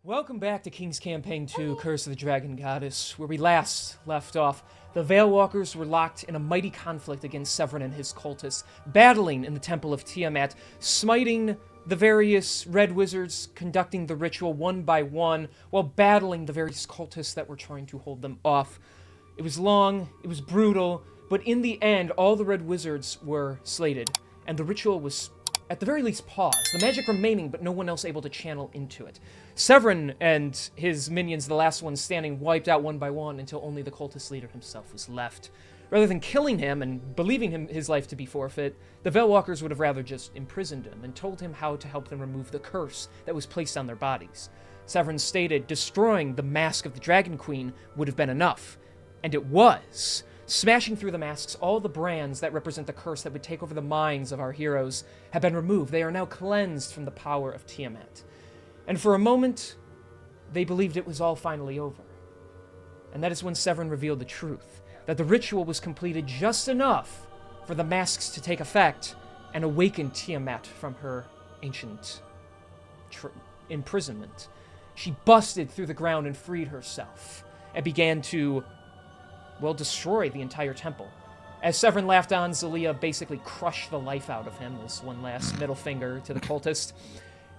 Welcome back to King's Campaign 2, Curse of the Dragon Goddess, where we last left off. The Veil Walkers were locked in a mighty conflict against Severin and his cultists, battling in the Temple of Tiamat, smiting the various red wizards, conducting the ritual one by one, while battling the various cultists that were trying to hold them off. It was long, it was brutal, but in the end, all the red wizards were slated, and the ritual was at the very least paused, the magic remaining, but no one else able to channel into it. Severin and his minions, the last ones standing, wiped out one by one until only the cultist leader himself was left. Rather than killing him and believing his life to be forfeit, the Veil Walkers would have rather just imprisoned him and told him how to help them remove the curse that was placed on their bodies. Severin stated destroying the mask of the Dragon Queen would have been enough, and it was. Smashing through the masks, all the brands that represent the curse that would take over the minds of our heroes have been removed. They are now cleansed from the power of Tiamat. And for a moment, they believed it was all finally over. And that is when Severin revealed the truth, that the ritual was completed just enough for the masks to take effect and awaken Tiamat from her ancient imprisonment. She busted through the ground and freed herself, and began to destroy the entire temple. As Severin laughed on, Zelia basically crushed the life out of him as one last middle finger to the cultist.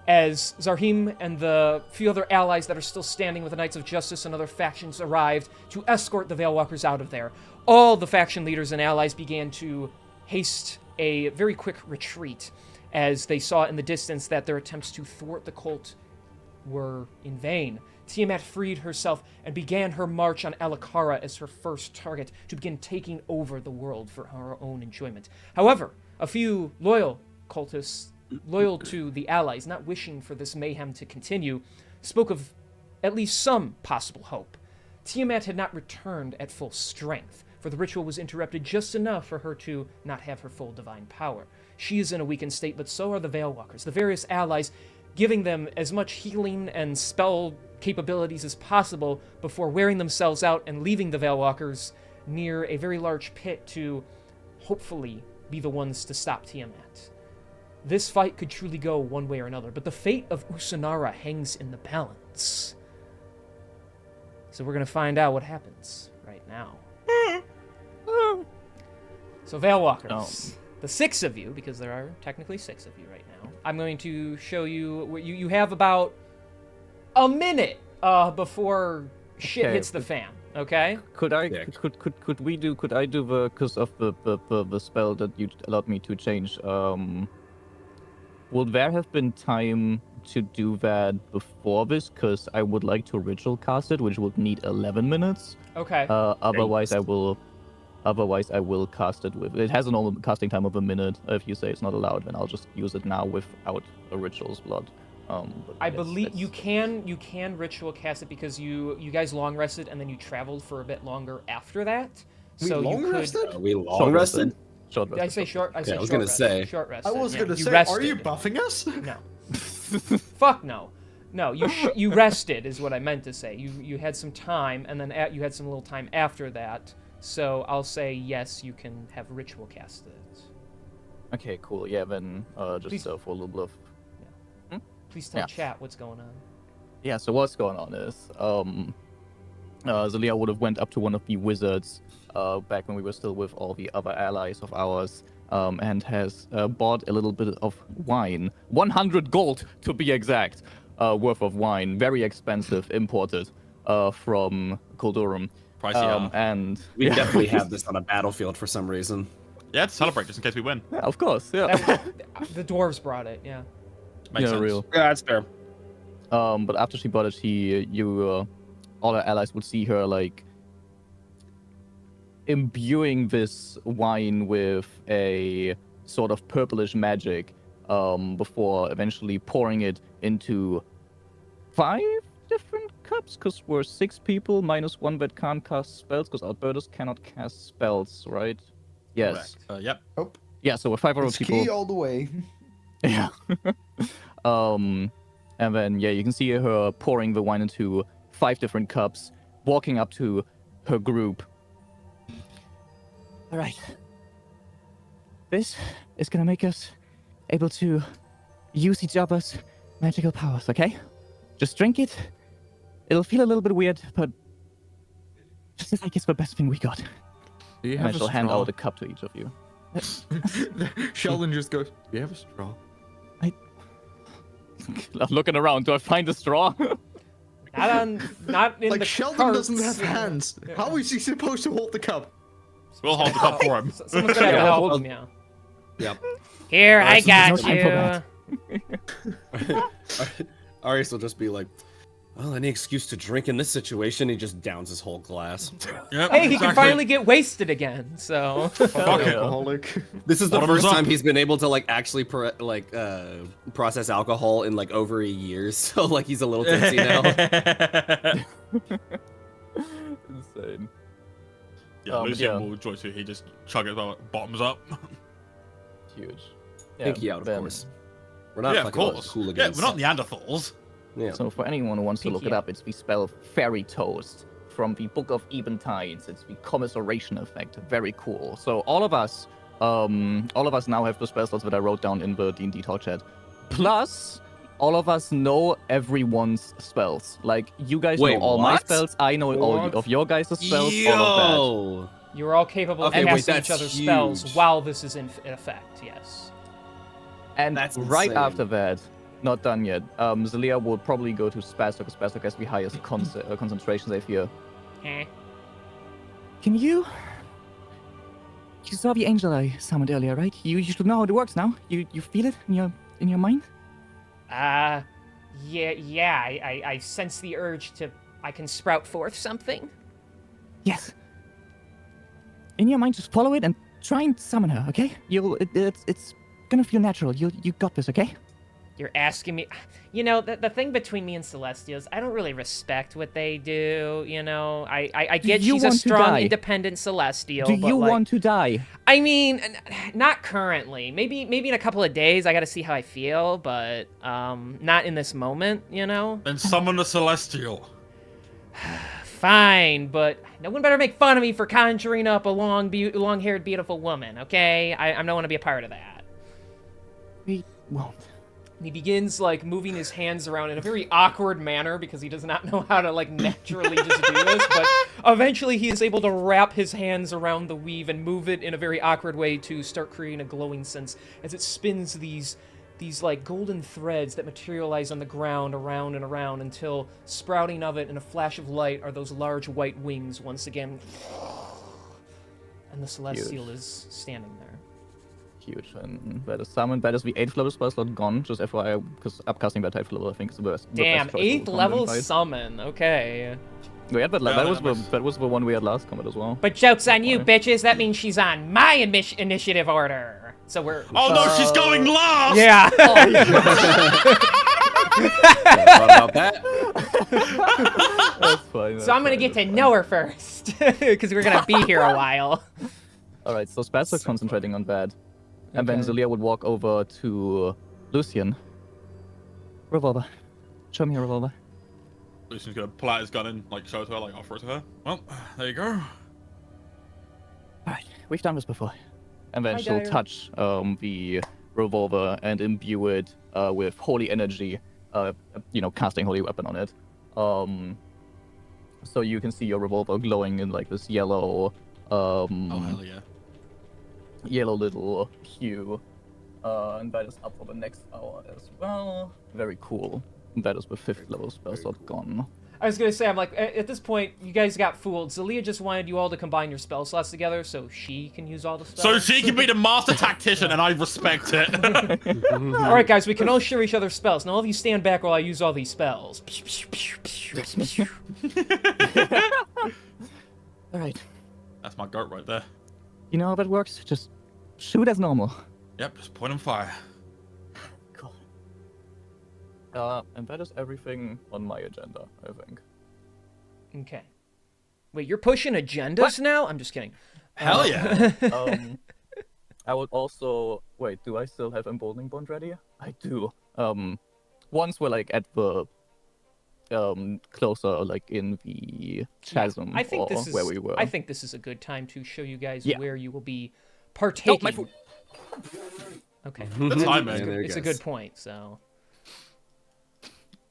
As Zarhim and the few other allies that are still standing with the Knights of Justice and other factions arrived to escort the Veil Walkers out of there, all the faction leaders and allies began to haste a very quick retreat as they saw in the distance that their attempts to thwart the cult were in vain. Tiamat freed herself and began her march on Alakara as her first target to begin taking over the world for her own enjoyment. However, a few loyal cultists, loyal to the allies, not wishing for this mayhem to continue, spoke of at least some possible hope. Tiamat had not returned at full strength, for the ritual was interrupted just enough for her to not have her full divine power. She is in a weakened state, but so are the Veil Walkers, the various allies, giving them as much healing and spell capabilities as possible before wearing themselves out and leaving the Veil Walkers near a very large pit to hopefully be the ones to stop Tiamat. This fight could truly go one way or another, but the fate of Usanara hangs in the balance. So we're going to find out what happens right now. So Veil Walkers, the six of you, because there are technically six of you right now, I'm going to show you what you have about a minute before shit hits the fan. Okay. Could I do the because of the spell that you allowed me to change? Would there have been time to do that before this? Because I would like to ritual cast it, which would need 11 minutes. Okay. Otherwise I will cast it with. It has a normal casting time of a minute. If you say it's not allowed, then I'll just use it now without a ritual's blood. I believe you can ritual cast it because you guys long rested and then you traveled for a bit longer after that. So long rested? We long rested. Short rested. I say short. I was gonna say short rested. I was gonna say. Rested. Are you buffing us? No. Fuck no. No, you rested is what I meant to say. You had some time and then you had some little time after that. So I'll say yes, you can have ritual cast it. Okay, cool. Yeah, then just for a little bit of. Please tell chat what's going on. Yeah, so what's going on is, Zelia would have went up to one of the wizards back when we were still with all the other allies of ours, and has bought a little bit of wine, 100 gold to be exact, worth of wine, very expensive, imported from Koldurum. Pricey, and we definitely have this on a battlefield for some reason. Yeah, to celebrate just in case we win. Yeah, of course. Yeah. The dwarves brought it. Yeah. Makes sense. Real. Yeah, that's fair. But after she bought it, all her allies would see her like imbuing this wine with a sort of purplish magic, before eventually pouring it into 5 different cups, because we're 6 people minus 1 that can't cast spells, because Albertus cannot cast spells, right? Yes. Yep. Oh. Yeah, so we're 5 other It's people. key all the way. Yeah. And then, you can see her pouring the wine into 5 different cups, walking up to her group. All right. This is going to make us able to use each other's magical powers, okay? Just drink it It'll feel a little bit weird, but just like it's the best thing we got. Do you And I have a shall hand straw? out a cup to each of you. Sheldon just goes, "Do you have a straw?" I'm looking around. Do I find a straw? Not in Like the Sheldon carts. doesn't have hands. How is he supposed to hold the cup? We'll hold the cup for him. Someone's gonna have to Yeah, help hold him, yeah. Yep. Here, I so there's got no time for you. Arius will just be like, well, any excuse to drink in this situation, he just downs his whole glass. Yep, Hey, he can exactly. finally get wasted again, so... Fuck it. Alcoholic. This is the Bottoms first up. time he's been able to like actually process alcohol in like over a year, so like he's a little tipsy now. Insane. Yeah, Lucian yeah. will joy too. He just chug it bottoms up. Huge. Pinky out, of then- course. We're not Yeah, of fucking course. cool Yeah, against. we're not Neanderthals. Yeah. So for anyone who wants to look Pinky it up, it's the spell Fairy Toast from the Book of Eventides. It's the commiseration effect. Very cool. So all of us now have the spell slots that I wrote down in the D&D talk chat. Plus, all of us know everyone's spells. Like, you guys Wait, know all my what? spells. I know all What? of your guys' spells. All of Yo! You're all capable Okay, of wait, casting each that's other's spells huge. while this is in effect, yes. that. And That's right insane. after that, not done yet, Zelia will probably go to Spazok, because Spazok has the highest concentration save here. Eh. Can you... You saw the angel I summoned earlier, right? You should know how it works now. You feel it in your mind? Yeah, I sense the urge to... I can sprout forth something? Yes. In your mind, just follow it and try and summon her, okay? It's gonna feel natural. You got this, okay? You're asking me... You know, the thing between me and Celestials, I don't really respect what they do, you know? I get you she's a want to strong, die? independent Celestial, Do but, you like, want to die? I mean, not currently. Maybe in a couple of days, I gotta see how I feel, but not in this moment, you know? Then summon a celestial. Fine, but no one better make fun of me for conjuring up a long-haired, beautiful woman, okay? I don't want to be a part of that. We won't. And he begins, like, moving his hands around in a very awkward manner because he does not know how to, like, naturally just do this, but eventually he is able to wrap his hands around the weave and move it in a very awkward way to start creating a glowing sense as it spins these like golden threads that materialize on the ground around and around until sprouting of it in a flash of light are those large white wings once again. And the Celestial is standing there. Huge. And that is summoned. That is the 8th level spell slot gone, just FYI, because upcasting that 8th level I think is the best. Damn, the best choice 8th for level combat fight. summon, okay. We had that, Yeah, that was the one we had last combat as well. But joke's on you, Fine. bitches, that means she's on my initiative order. So we're... Oh no, she's going last! Yeah! Thought about that? That's fine. So I'm gonna get to know her first, because we're gonna be here a while. Alright, so Spazok's concentrating on that. And then Okay. Zelia would walk over to Lucian. Revolver. Show me a revolver. Lucian's gonna pull out his gun and like show it to her, like offer it to her. Well, there you go. Alright, we've done this before. And then Hi, she'll Dyer. touch the revolver and imbue it with holy energy, casting holy weapon on it. So you can see your revolver glowing in like this yellow, Oh hell yeah. yellow little hue. And that is up for the next hour as well. Very cool. That is the 5th level spell slot gone. I was gonna say, I'm like, at this point, you guys got fooled. Zelia just wanted you all to combine your spell slots together so she can use all the spells. So she can be the master tactician, and I respect it. Alright, guys, we can all share each other's spells. Now all of you stand back while I use all these spells. Alright. That's my goat right there. You know how that works? Just shoot as normal. Yep, just point and fire. Cool. And that is everything on my agenda, I think. Okay. Wait, you're pushing agendas now? I'm just kidding. Hell yeah. I would also... Wait, do I still have Emboldening Bond ready? I do. Once we're, like, at the... closer, like, in the chasm I think or this is where we were. I think this is a good time to show you guys Yeah. where you will be Oh, partaking. my food. Okay. The timing. And there It's a goes. good point, so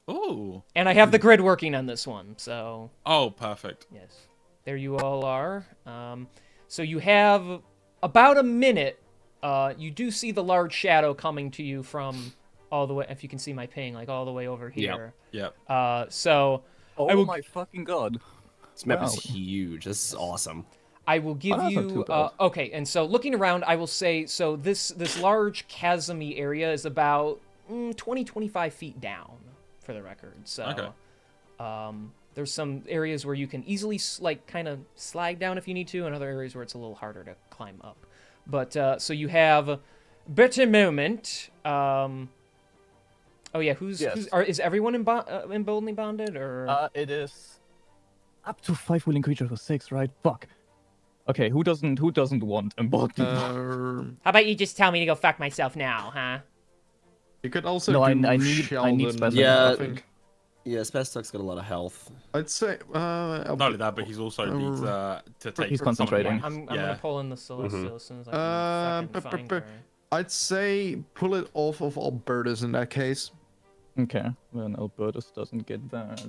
Oh. And I have the grid working on this one, so Oh, perfect. yes. There you all are. So you have about a minute. You do see the large shadow coming to you from all the way, if you can see my ping, like all the way over here. Yep. So Oh I will, my fucking god. This map Wow. is huge. This is awesome. I will give that's not too you, bad. okay, and so looking around, I will say, so this large chasm-y area is about 20, 25 feet down, for the record. So, Okay. there's some areas where you can easily, like, kind of slide down if you need to, and other areas where it's a little harder to climb up. But, so you have Better Moment. Oh, yeah, is everyone emboldening bonded, or? It is up to 5 willing creatures for 6, right? Fuck. Okay, who doesn't want embodiment? How about you just tell me to go fuck myself now, huh? You could also No, I do need Sheldon, specimen. Yeah. I think. Yeah, Spaztuck's got a lot of health. I'd say. Not only that, but he's also needs to take. He's some of the concentrating. points. I'm Yeah. gonna pull in the Celestial as soon as I can fucking find her. I'd say pull it off of Albertus in that case. Okay, then Albertus doesn't get that.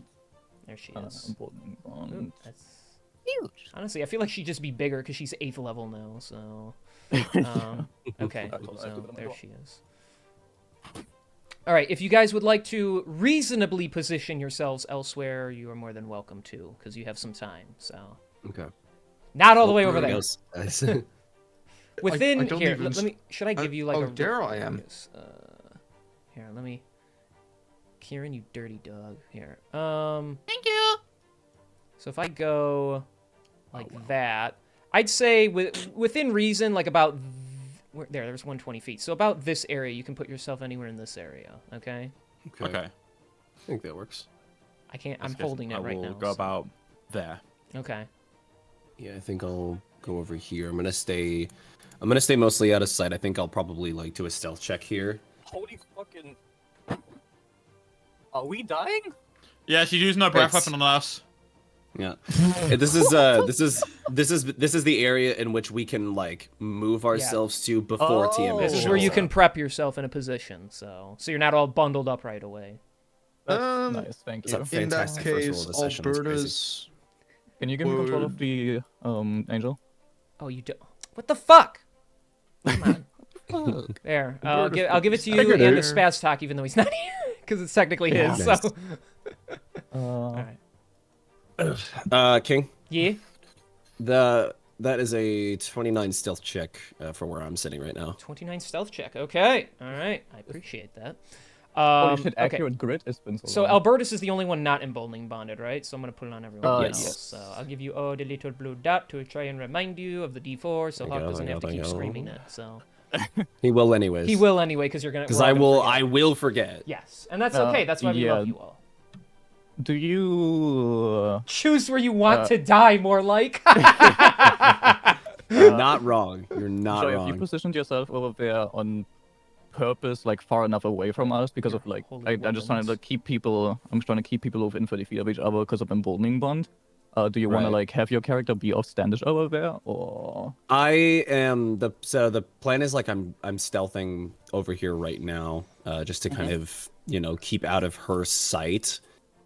There she is. Embodiment Ooh, bond. that's huge. Honestly, I feel like she'd just be bigger because she's 8th level now. So, okay, so there she is. All right, if you guys would like to reasonably position yourselves elsewhere, you are more than welcome to, because you have some time. So, Okay. not all the way over there. Goes. Within I don't here, even let me. Should I give you like oh, a? there I am. Here, let me. Kieran, you dirty dog. Here. Thank you. So if I go like that, I'd say within reason, like about there's 120 feet. So about this area, you can put yourself anywhere in this area. Okay. Okay. I think that works. I can't. I'm Let's holding it right I now. will go so- about there. Okay. Yeah, I think I'll go over here. I'm gonna stay mostly out of sight. I think I'll probably like do a stealth check here. Holy fucking. Are we dying? Yeah, she's using her breath It's- weapon on us. Yeah. This is the area in which we can like move ourselves to before Oh. TMS. This is shows where you up. can prep yourself in a position, so you're not all bundled up right away. That's nice, thank It's you. a In that fantastic first roll case, of the session. That's crazy. Albertus. Can you give me control of the angel? Oh, you do. What the fuck? Come on. There. I'll give it to you Figured and the it. Spaz talk, even though he's not here, because it's technically his. Yeah. So. All right. King, Yeah. that is a 29 stealth check for where I'm sitting right now. 29 stealth check. Okay. All right. I appreciate that. Holy shit, okay. accurate grid has been So long. Albertus is the only one not emboldening bonded, right? So I'm gonna put it on everyone Yes. else. So I'll give you the little blue dot to try and remind you of the D4, so There you Hawk go, doesn't there have you to go, keep there you go. screaming it. So He will anyways. he will anyway, because you're gonna. Because we're all I gonna will. forget. I will forget. Yes, and that's okay. That's why we yeah. love you all. Do you... Choose where you want to die, more like. You're not wrong. You're not Joy, have you wrong. positioned yourself over there on purpose, like far enough away from us because of like Holy I'm just trying to woodlands. keep people. I'm trying to keep people within 30 feet of each other because of emboldening bond. Do you want to Right. like have your character be offstandish over there, or I am the plan is like I'm stealthing over here right now, just to kind of keep out of her sight.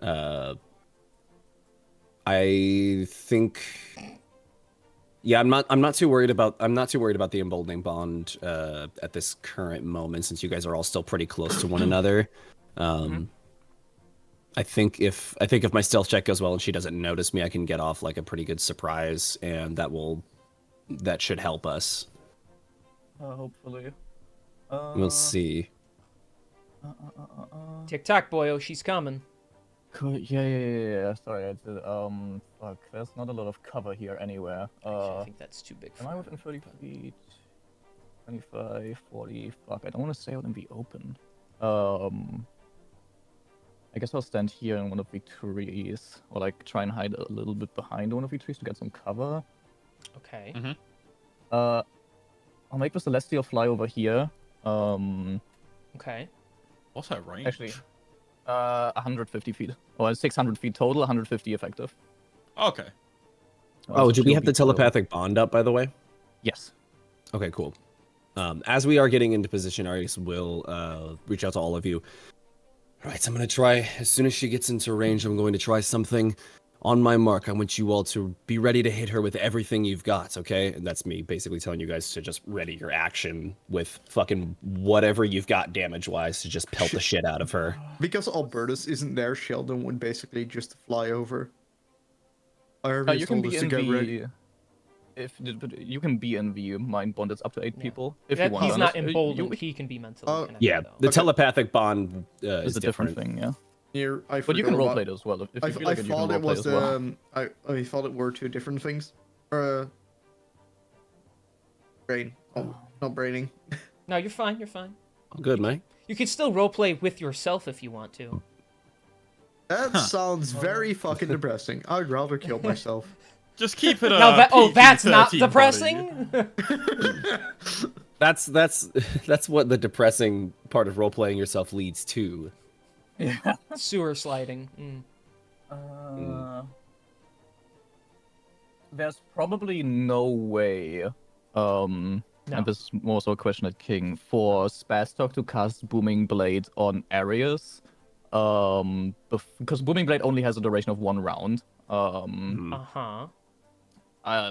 I think, yeah, I'm not too worried about the emboldening bond at this current moment, since you guys are all still pretty close to one another. I think if my stealth check goes well and she doesn't notice me, I can get off like a pretty good surprise, and that should help us. hopefully? We'll see. Tick tock, boyo, she's coming. Cool. Yeah. Sorry, I did, fuck. There's not a lot of cover here anywhere. I think that's too big for Am I her. within 30 feet? 25, 40. Fuck, I don't want to stay out and be open. I guess I'll stand here in one of the trees, or like try and hide a little bit behind one of the trees to get some cover. Okay. I'll make the Celestial fly over here. Okay. What's her range? Actually, 150 feet. Or 600 feet total, 150 effective. Okay. Oh, do we she'll have be the below. telepathic bond up, by the way? Yes. Okay, cool. As we are getting into position, Arius will reach out to all of you. All right, I'm gonna try. As soon as she gets into range, I'm going to try something. On my mark, I want you all to be ready to hit her with everything you've got, okay? And that's me basically telling you guys to just ready your action with fucking whatever you've got damage-wise to just pelt the shit out of her. Because Albertus isn't there, Sheldon would basically just fly over. However, You can told be us to in get ready. the. If you can be in the mind bond, it's up to 8 people. If That- you want. he's not honest- emboldened. He can be mentally connected. Yeah, though. the Okay. telepathic bond It's is a different thing, yeah. Here, I But you forgot can about- roleplay it as well. If you feel I like it, you can thought it roleplay was as well. the I thought it were 2 different things. Brain. Oh, not braining. No, you're fine. You're fine. Good, mate. You can still roleplay with yourself if you want to. That sounds very fucking depressing. I'd rather kill myself. Just keep it. No, that's not PG-13, depressing. That's what the depressing part of role-playing yourself leads to. Yeah. Sewer sliding. There's probably no way. No. And this is more so a question at King for Spastok to cast Booming Blade on areas. Because Booming Blade only has a duration of 1 round. Uh-huh.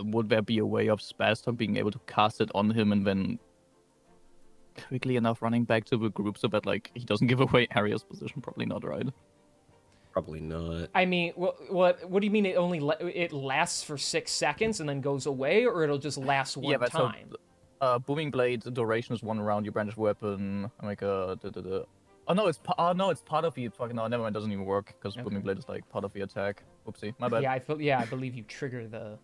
Would there be a way of Spastok being able to cast it on him and then quickly enough running back to the group so that like he doesn't give away Aria's position? Probably not, right? Probably not. I mean, what do you mean it only it lasts for 6 seconds and then goes away, or it'll just last one that's time? Booming Blade, the duration is 1 round. You brandish weapon. Like Oh no, it's part of the fucking. No, never mind. It doesn't even work because Booming Blade is like part of the attack. Oopsie, my bad. Yeah, I believe you trigger the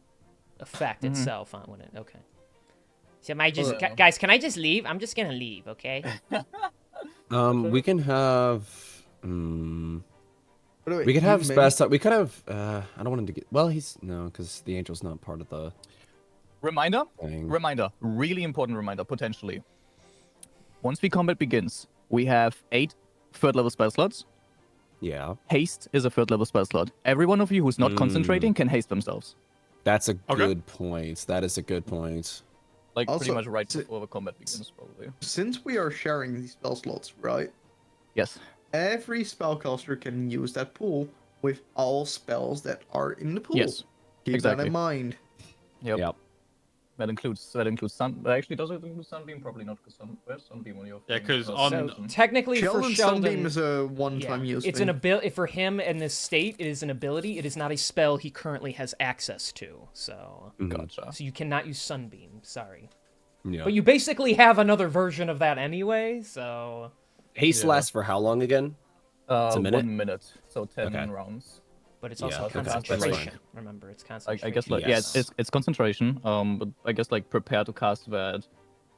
effect itself on when it. Okay. So am I just guys? Can I just leave? I'm just gonna leave. Okay. We can have. By the way, We could have you Spastok. We could have. I don't want him to get. Well, he's no, because the angel's not part of the Reminder. thing. Really important reminder. Potentially. Once the combat begins, we have 8 3rd-level spell slots. Yeah, Haste is a 3rd-level spell slot. Every one of you who's not concentrating can haste themselves. that's a Okay. good point. That is a good point. Like pretty Also, much right to- before the combat begins, probably. Since we are sharing these spell slots, right? Yes. Every spellcaster can use that pool with all spells that are in the pool. Yes. Keep exactly. that in mind. Yep. That includes sun. Actually, does it include sunbeam? Probably not, because where's sunbeam on your? Yeah, thing? 'cause on- So technically, for Sheldon Sheldon, Sunbeam is a yeah, one-time use it's thing. an ability for him in this state. It is an ability. It is not a spell he currently has access to. So Gotcha. you cannot use Sunbeam. Sorry. Yeah. But you basically have another version of that anyway, so... Haste Yeah. lasts for how long again? a minute? 1 minute, so 10 Okay. rounds. But it's Yeah, also okay, that's concentration. fine. Remember, it's I concentration. guess like Yes. yeah, it's concentration. But I guess like prepare to cast that.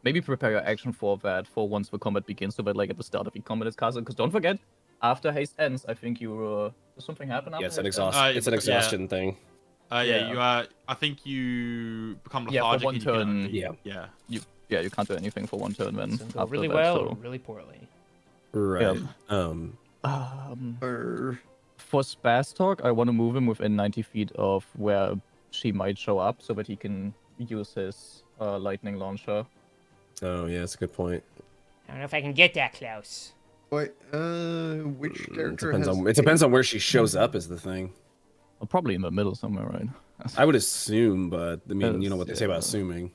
Maybe prepare your action for that for once the combat begins, so that like at the start of the combat is casted. Because don't forget, after haste ends, I think you does something happen after? Yeah, it's an haste exhaustion. It's an yeah. exhaustion thing. Yeah, Yeah. you I think you become Yeah, for lethargic. one and you can turn. only- Yeah. Yeah. ends? You can't do anything for 1 turn then. It can go after really that, well so- or really poorly. Right. For Spastok, I want to move him within 90 feet of where she might show up, so that he can use his lightning launcher. Oh yeah, that's a good point. I don't know if I can get that close. Wait, which It character depends has... on. It depends on where she shows up. Is the thing. Well, probably in the middle somewhere, right? I would assume, but I mean, you know what they say about Yeah. assuming.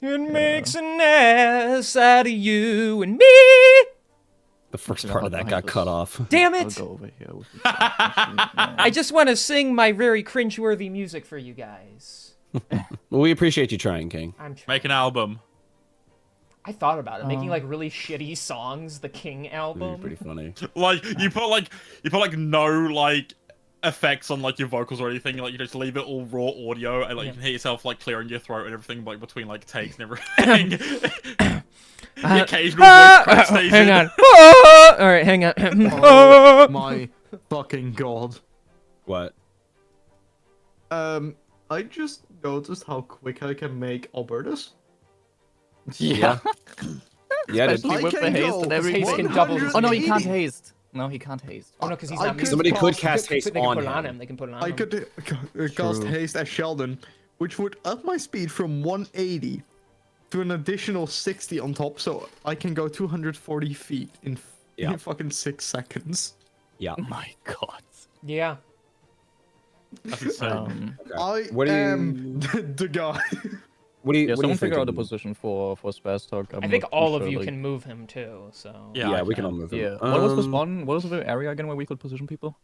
It makes an ass out of you and me. The first Yeah, part of I'll that got just- cut off. Damn I'll it! go over here with I just want to sing my very cringeworthy music for you guys. Well, we appreciate you trying, King. I'm trying. Make an album. I thought about it, making like really shitty songs, the King That'd be album. pretty funny. Like you put no like effects on like your vocals or anything. Like you just leave it all raw audio, and like you can hear yourself like clearing your throat and everything, like between like takes and everything. The occasional voice crack station. Hang on. All right, hang on. Oh my fucking god. What? I just noticed how quick I can make Albertus. Yeah. Yeah, dude. Especially I with the can haste go and everything. Haste can double his Oh no, he 180. can't haste. No, he can't haste. Oh no, because he's I not could music. Somebody could cast They haste can on put it on him. him. They can put it on I him. could cast True. haste as Sheldon, which would up my speed from 180 to an additional 60 on top, so I can go 240 feet in Yeah. In fucking 6 seconds. Yeah. Oh my god. Yeah. That's insane. Okay. I What do am you? the guy. What do you? Yeah, what do someone you figure out a thinking? position for Spaz Talk. I think all of sure, you like... can move him too, so. Yeah, Yeah, I we can all can. move him. Yeah. What was the spawn? What was the area again where we could position people?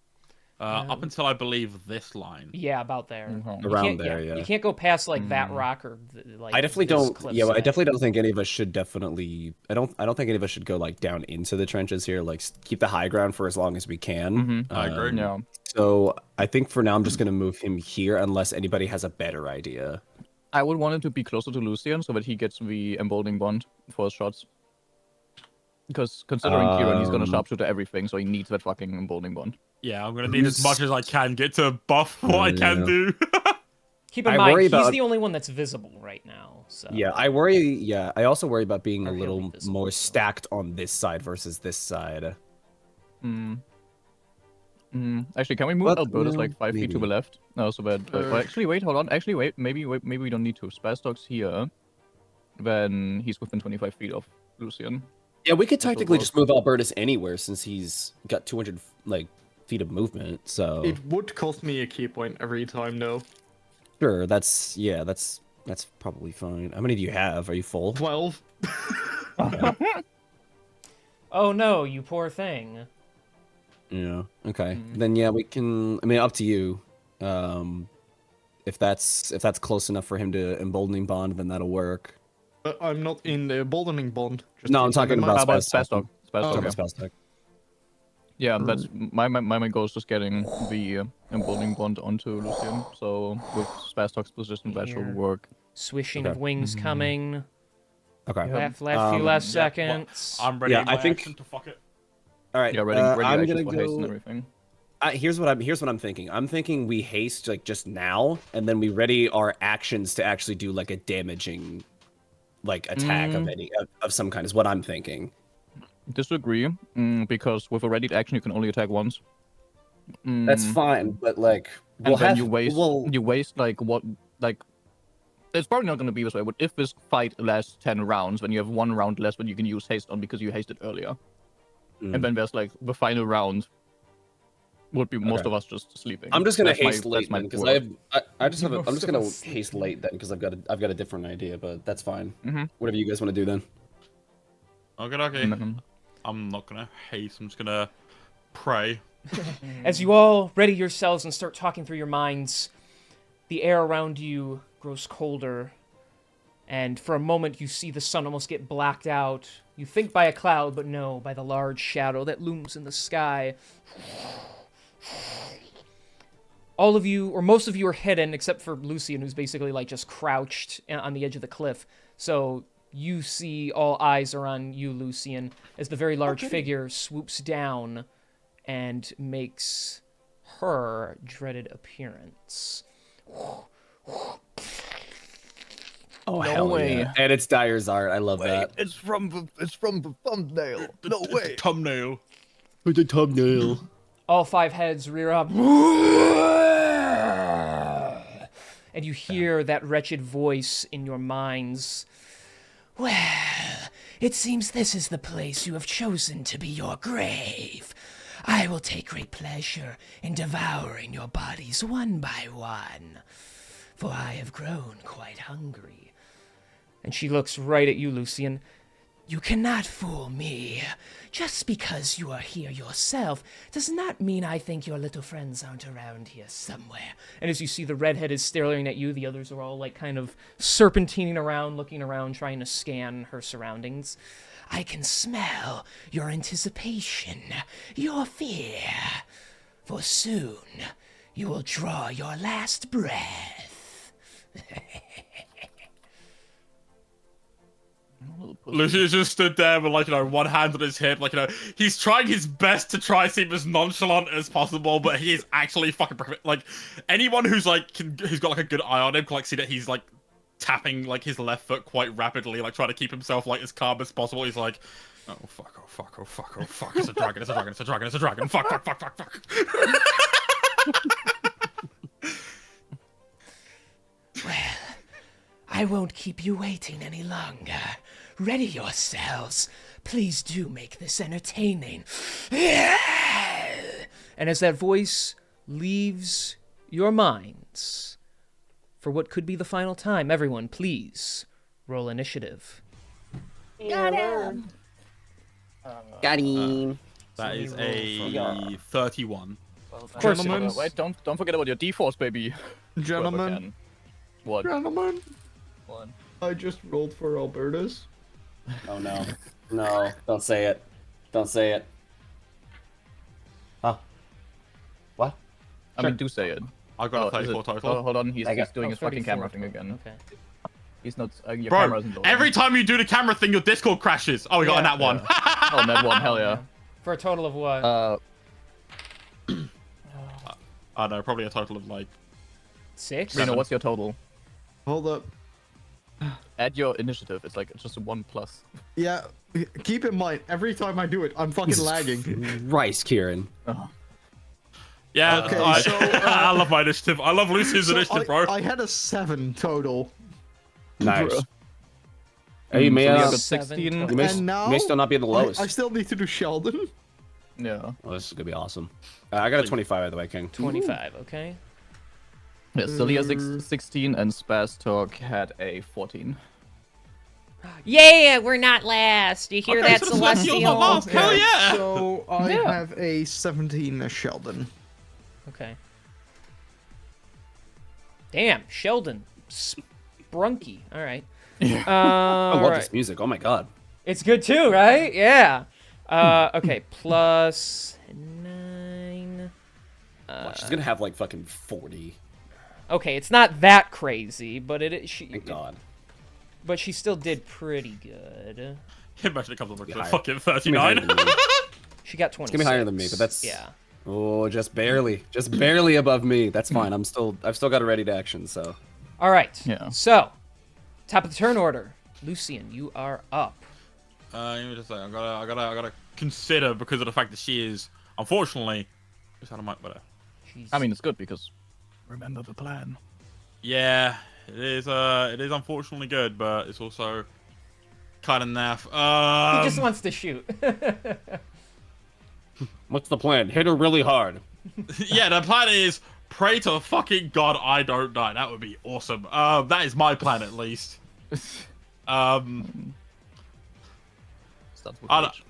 Up until I believe this line. Yeah, about there. Mhm. You Around can't- there, yeah. You can't go past like that rock or like. I definitely this don't. cliff Yeah, I side. definitely don't think any of us should definitely. I don't think any of us should go like down into the trenches here. Like keep the high ground for as long as we can. I agree. Yeah. So I think for now I'm just gonna move him here unless anybody has a better idea. I would want him to be closer to Lucian so that he gets the emboldening bond for his shots. Because considering Kieran, he's gonna sharpshooter everything, so he needs that fucking emboldening bond. Yeah, I'm gonna need as much as I can get to buff what I can do. Keep in I mind, worry he's about- the only one that's visible right now. So. Yeah, I worry. Yeah, I also worry about being a Or he'll little be visible, more so. stacked on this side versus this side. Actually, can we move But, Albertus yeah, like 5 feet to the maybe. left? No, so that. Well, actually, wait, hold on. Actually, wait. Maybe we don't need to. Spaz Talk's here. Then he's within 25 feet of Lucian. Yeah, we could That's what technically it just move Albertus anywhere since he's got 200 like feet of movement. So It would cost me a key point every time, though. sure, that's probably fine. How many do you have? Are you full? 12. Oh no, you poor thing. Yeah. Okay. Then yeah, we can. I mean, up to you. If that's close enough for him to emboldening bond, then that'll work. I'm not in the emboldening bond. Just No, I'm keep talking that in about mind. How about Spaz Spaz Talk? Spaz Oh, Talk, Talk yeah. about Spaz Talk. Yeah, that's my main goal is just getting the emboldening bond onto Lucian. So with Spaz Talk's position, that should Here. work. Swishing Okay. of wings coming. Okay. Last few last Yeah, well, seconds. I'm ready. Yeah, in I my think- action to fuck it. All right. Yeah, ready I'm actions gonna for haste and go. everything. Here's what I'm thinking. I'm thinking we haste like just now, and then we ready our actions to actually do like a damaging, like attack of some kind. Is what I'm thinking. Disagree, because with a ready action you can only attack once. That's fine, but like And then you waste like what like. It's probably not going to be this way, but if this fight lasts 10 rounds, then you have 1 round less that you can use haste on because you hasted earlier. And then there's like the final round would be most Okay. of us just sleeping. I'm just gonna That's my- haste that's late my then because word. I just have a, I'm Most just of gonna us haste sleeping. late then because I've got a different idea, but that's fine. Mhm. Whatever you guys want to do then. Okay. Mhm. I'm not gonna haste. I'm just gonna pray. As you all ready yourselves and start talking through your minds, the air around you grows colder, and for a moment you see the sun almost get blacked out. You think by a cloud, but no, by the large shadow that looms in the sky. All of you, or most of you, are hidden, except for Lucian, who's basically like just crouched on the edge of the cliff. So you see all eyes are on you, Lucian, as the very large figure swoops down and makes her dreaded appearance. Oh hell way. yeah! And it's Dyer's art. I love that. It's from the thumbnail. No way. Thumbnail. With the thumbnail. All 5 heads rear up. And you hear that wretched voice in your minds. Well, it seems this is the place you have chosen to be your grave. I will take great pleasure in devouring your bodies one by one, for I have grown quite hungry. And she looks right at you, Lucian. You cannot fool me. Just because you are here yourself does not mean I think your little friends aren't around here somewhere. And as you see, the redhead is staring at you. The others are all like kind of serpentining around, looking around, trying to scan her surroundings. I can smell your anticipation, your fear. For soon you will draw your last breath. Lucius just stood there with, like, one hand on his hip, like, he's trying his best to try seem as nonchalant as possible, but he is actually fucking like, anyone who's who's got like a good eye on him can see that he's like tapping like his left foot quite rapidly, like trying to keep himself like as calm as possible. He's like, oh fuck, oh fuck, oh fuck, oh fuck, it's a dragon, it's a dragon, it's a dragon, it's a dragon, fuck, fuck, fuck, fuck, fuck. I won't keep you waiting any longer. Ready yourselves. Please do make this entertaining. And as that voice leaves your minds, for what could be the final time, everyone, please roll initiative. Got him. That is a 31. Of course, Gentlemen. Wait, don't forget about your D-Force, baby. Whoever Gentlemen, can. What? gentlemen, What? I just rolled for Alberta's. Oh no. No, don't say it. Don't say it. Huh? What? I mean, do say it. I got a is 34 it- total. Oh, hold on, he's doing Oh, his fucking 34 camera thing total. again. Okay. He's not. Your Bro, camera isn't loading. every time you do the camera thing, your Discord crashes. Oh, we got Yeah. a nat one. Oh, that one, hell yeah. For a total of what? I know, probably a total of like 6? Reno, what's your total? Hold up. Add your initiative. It's like just a 1+. Yeah, keep in mind, every time I do it, I'm fucking lagging. Rice, Kieran. Yeah, Okay, I, so, I love my initiative. I love Lucy's So initiative, bro. I had a 7 total. Nice. Bruh. Hey, you may, So you got 7 16. total. you may, And now, you may still not be the lowest. I still need to do Sheldon. Yeah. Oh, this is gonna be awesome. I got a 25 by the way, King. 25, okay. Yeah, Celia 16 and Spaz Talk had a 14. Yeah, we're not last. You hear Okay, that, so the Celestial's not Celestial? last. Hell yeah! So I Yeah. have a 17 as Sheldon. Okay. Damn, Sheldon. Sprunky. All right. I love Alright. this music. Oh my god. It's good too, right? Yeah. Okay, plus 9. Watch, she's gonna have like fucking 40. Okay, it's not that crazy, but Thank God. but she still did pretty good. Imagine it comes up with higher. a fucking It's gonna be higher 39. than me. She got 20. It's gonna be higher than me, but that's yeah. Oh, just barely above me. That's fine. I've still got a ready to action. So All right. Yeah. So, top of the turn order. Lucian, you are up. Let me just say, I gotta consider because of the fact that she is, unfortunately, just out of my whatever. She's... I mean, it's good because remember the plan. Yeah, it is unfortunately good, but it's also kind of naff. he just wants to shoot. what's the plan? Hit her really hard. Yeah, the plan is pray to fucking God I don't die. That would be awesome. That is my plan at least. Starts with I don't- H.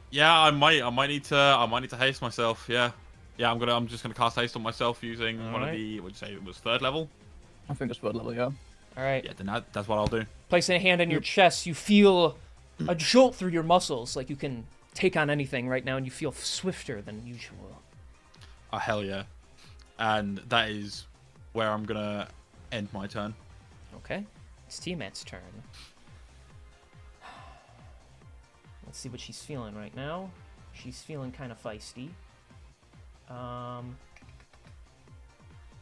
Yeah, I might need to haste myself. Yeah, I'm just gonna cast haste on myself using one of Alright. the, what'd you say it was, 3rd level? I think it's 3rd level, yeah. All right. Yeah, then that's what I'll do. Placing a hand on your chest, you feel a jolt through your muscles, like you can take on anything right now, and you feel swifter than usual. Oh hell yeah, and that is where I'm gonna end my turn. Okay. It's Tiamat's turn. Let's see what she's feeling right now. She's feeling kind of feisty. All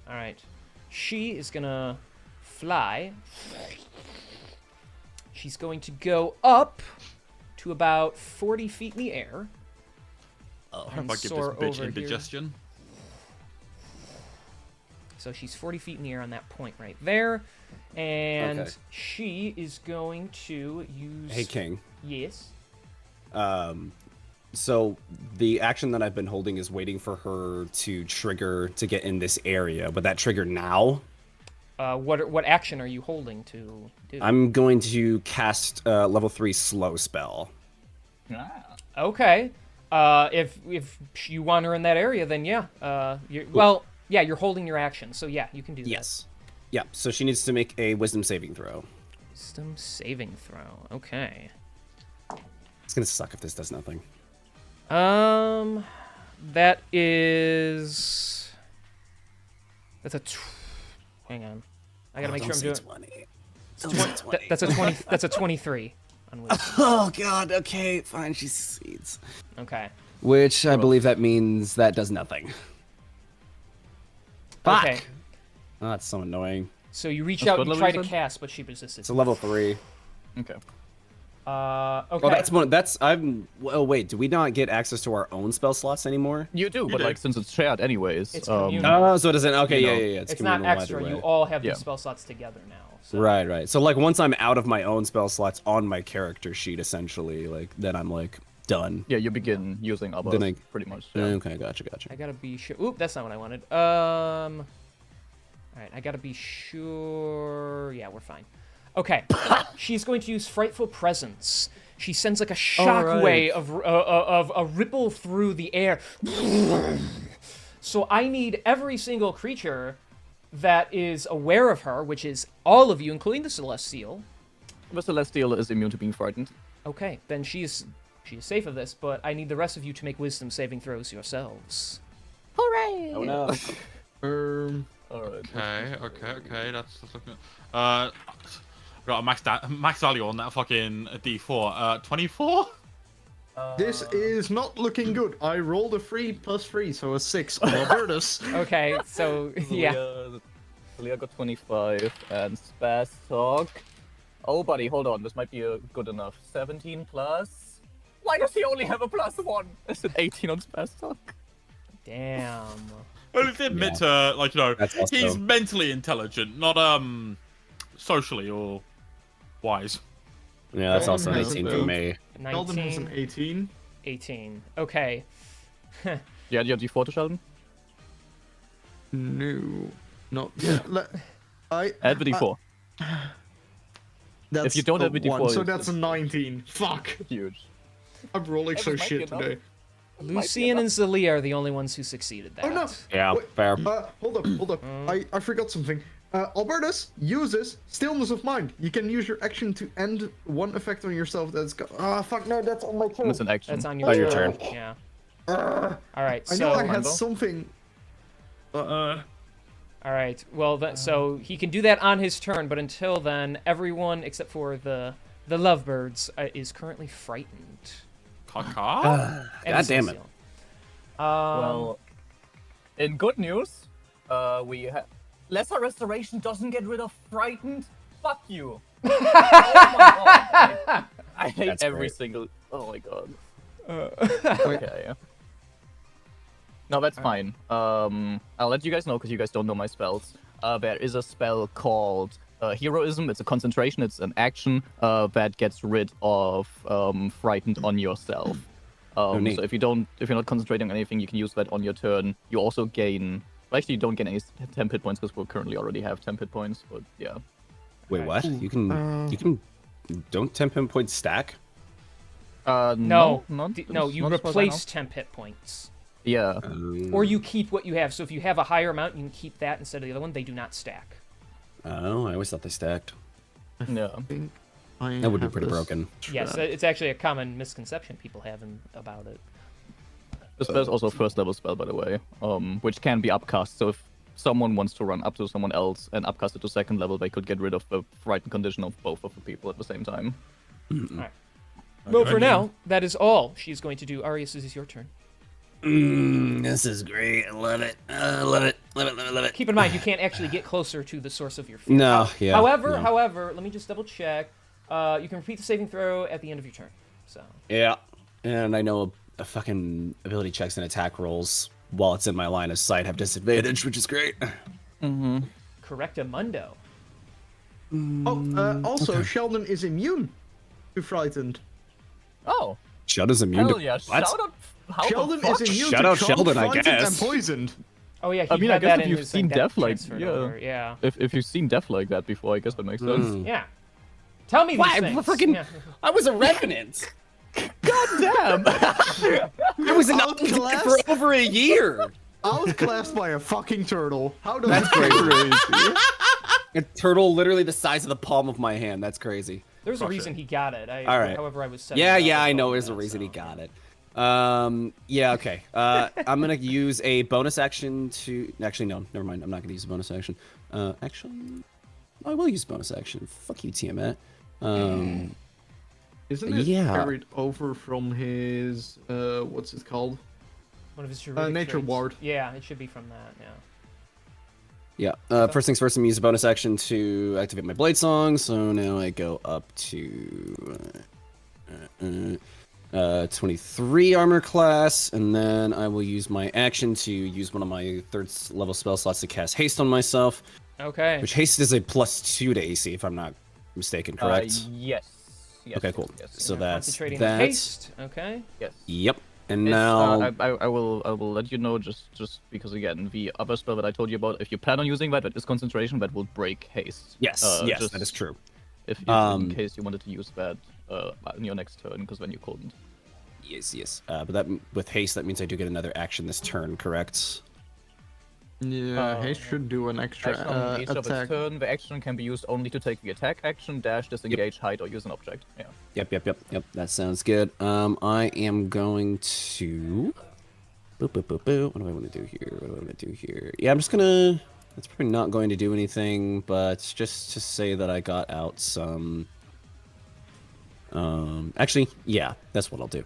right. She is gonna fly. She's going to go up to about 40 feet in the air. I hope And I give this soar bitch over here. indigestion. So she's 40 feet in the air on that point right there. And Okay. she is going to use... Hey King. Yes. So the action that I've been holding is waiting for her to trigger to get in this area. Would that trigger now? What action are you holding to do? I'm going to cast level 3 slow spell. Okay. If you want her in that area, then yeah. Yeah, you're holding your action, so yeah, you can do that. Yes. Yeah. So she needs to make a wisdom saving throw. Wisdom saving throw. Okay. It's gonna suck if this does nothing. That is. That's a. Hang on. I gotta make sure I'm doing. 20. That's a 20. That's a 23 on wisdom. Oh god. Okay. Fine. She succeeds. Okay. Which I believe that means that does nothing. Fuck. Okay. Oh, that's so annoying. So you reach That's out, what you level try you to said? cast, but she resisted. It's a level 3. Okay. Okay. Oh, that's one. That's I'm. Oh wait, do we not get access to our own spell slots anymore? You do, but do. like since it's shared anyways. It's communal. Oh, so it doesn't. Okay, You yeah, know, yeah, yeah. It's communal not either extra. way. You all have Yeah. these spell slots together now. So. Right, right. So like once I'm out of my own spell slots on my character sheet, essentially, like then I'm like done. Yeah, you begin using others Then I- pretty much. Yeah. Okay, gotcha, gotcha. I gotta be sure. Oop, that's not what I wanted. All right, I gotta be sure. Yeah, we're fine. Okay, she's going to use Frightful Presence. She sends like a shockwave of a ripple through the air. So I need every single creature that is aware of her, which is all of you, including the Celestial. The Celestial is immune to being frightened. Okay, then she is safe of this, but I need the rest of you to make wisdom saving throws yourselves. Hooray! Oh no. Alright. Okay. That's looking. Got a max value on that fucking D4. 24. This is not looking good. I rolled a 3 + 3, so a 6 on Albertus. Okay, so yeah. Leah got 25 and Spaz Talk. Oh, buddy, hold on. This might be good enough. 17 plus. Why does he only have a +1? It's an 18 on Spaz Talk. Damn. Well, if they admit to, like, you know, That's also- he's mentally intelligent, not socially or wise. Yeah, that's also an Sheldon has 18 an for eight. me. Sheldon has 19, an 18. 18. Okay. Yeah, do you have D4 to Sheldon? No, not yet. Add the D4. That's you don't a have a D4, 1, so it's- that's a 19. Fuck. Huge. I'm rolling That so might be shit enough. today. Lucian and Zelia are the only ones who succeeded that. Oh no! Yeah, Wait, fair. hold up. I forgot something. Albertus uses Stillness of Mind. You can use your action to end one effect on yourself that's got. Ah, fuck no, that's on my turn. It's an action. That's on Oh, your your turn. turn. Yeah. Ah, All right. I So. know I had Rambo? something. All right. Well, so he can do that on his turn, but until then, everyone except for the lovebirds is currently frightened. Caca? And God the damn it. Celestial. Well, in good news, we have Lesser Restoration doesn't get rid of frightened. Fuck you. Oh my god. I hate That's every great. single. Oh my god. Okay. No, that's fine. I'll let you guys know because you guys don't know my spells. There is a spell called Heroism. It's a concentration. It's an action that gets rid of frightened on yourself. neat. So if you're not concentrating on anything, you can use that on your turn. You also gain. Well, actually, you don't gain any temp hit points because we currently already have temp hit points. But yeah. Wait, what? You can don't temp hit points stack? No, not, no, you not as far as I replace temp hit points. know. Yeah. Or you keep what you have. So if you have a higher amount, you can keep that instead of the other one. They do not stack. Oh, I always thought they stacked. Yeah. That would be pretty broken. Yes, it's actually a common misconception people have about it. The spell is also a first level spell, by the way, which can be upcast. So if someone wants to run up to someone else and upcast it to second level, they could get rid of the frightened condition of both of the people at the same time. Alright. Well, for now, that is all she's going to do. Arius, this is your turn. This is great. I love it. Love it. Keep in mind, you can't actually get closer to the source of your fear. No, yeah. However, let me just double check. You can repeat the saving throw at the end of your turn. So. Yeah. And I know a fucking ability checks and attack rolls while it's in my line of sight have disadvantage, which is great. Correctamundo. Also, Sheldon is immune to frightened. Oh, Sheldon's immune hell to yeah! what? Shout out. How Sheldon the fuck? is immune Shout to out charmed, Sheldon, I frightened, guess. and poisoned. Oh yeah, he I mean, had I guess that if in you've his, seen that Death like, transferred yeah. over, yeah. If you've seen Death like that before, I guess that makes sense. Yeah. Tell me these Why? things. Freaking- Yeah. I was a revenant. God damn! I was in Outclassed? for over a year. Outclassed by a fucking turtle. How does That's that crazy. A turtle literally the size of the palm of my hand. That's crazy. There's a Crush reason he got it. All right. However, I was setting Yeah, it up yeah, I with know all there's a that, reason so, he got it. Yeah, okay. I'm gonna use a bonus action to. Actually, no, never mind. I'm not gonna use a bonus action. Actually, I will use bonus action. Fuck you, Tiamat. Isn't it Yeah. carried over from his what's it called? One of his druidic Nature traits. Ward. Yeah, it should be from that. Yeah. Yeah. First things first, I'm gonna use a bonus action to activate my blade song. So now I go up to 23 armor class, and then I will use my action to use one of my third level spell slots to cast haste on myself. Okay. Which haste is a +2 to AC, if I'm not mistaken, correct? Yes. Okay, cool. Yes. So that's Concentrating that. on haste. Okay. Yes. Yep. And It's, now, I will let you know just because again the other spell that I told you about, if you plan on using that is concentration, that will break haste. yes, just that is true. If in case you wanted to use that in your next turn, because then you couldn't. Yes. But that with haste, that means I do get another action this turn, correct? Yeah, haste should do an extra Action on each of its attack. turn. The action can be used only to take the attack action, dash, disengage, hide, or use an object. Yeah. Yep. That sounds good. I am going to. What do I want to do here? Yeah, I'm just gonna. That's probably not going to do anything, but just to say that I got out some. Actually, yeah, that's what I'll do.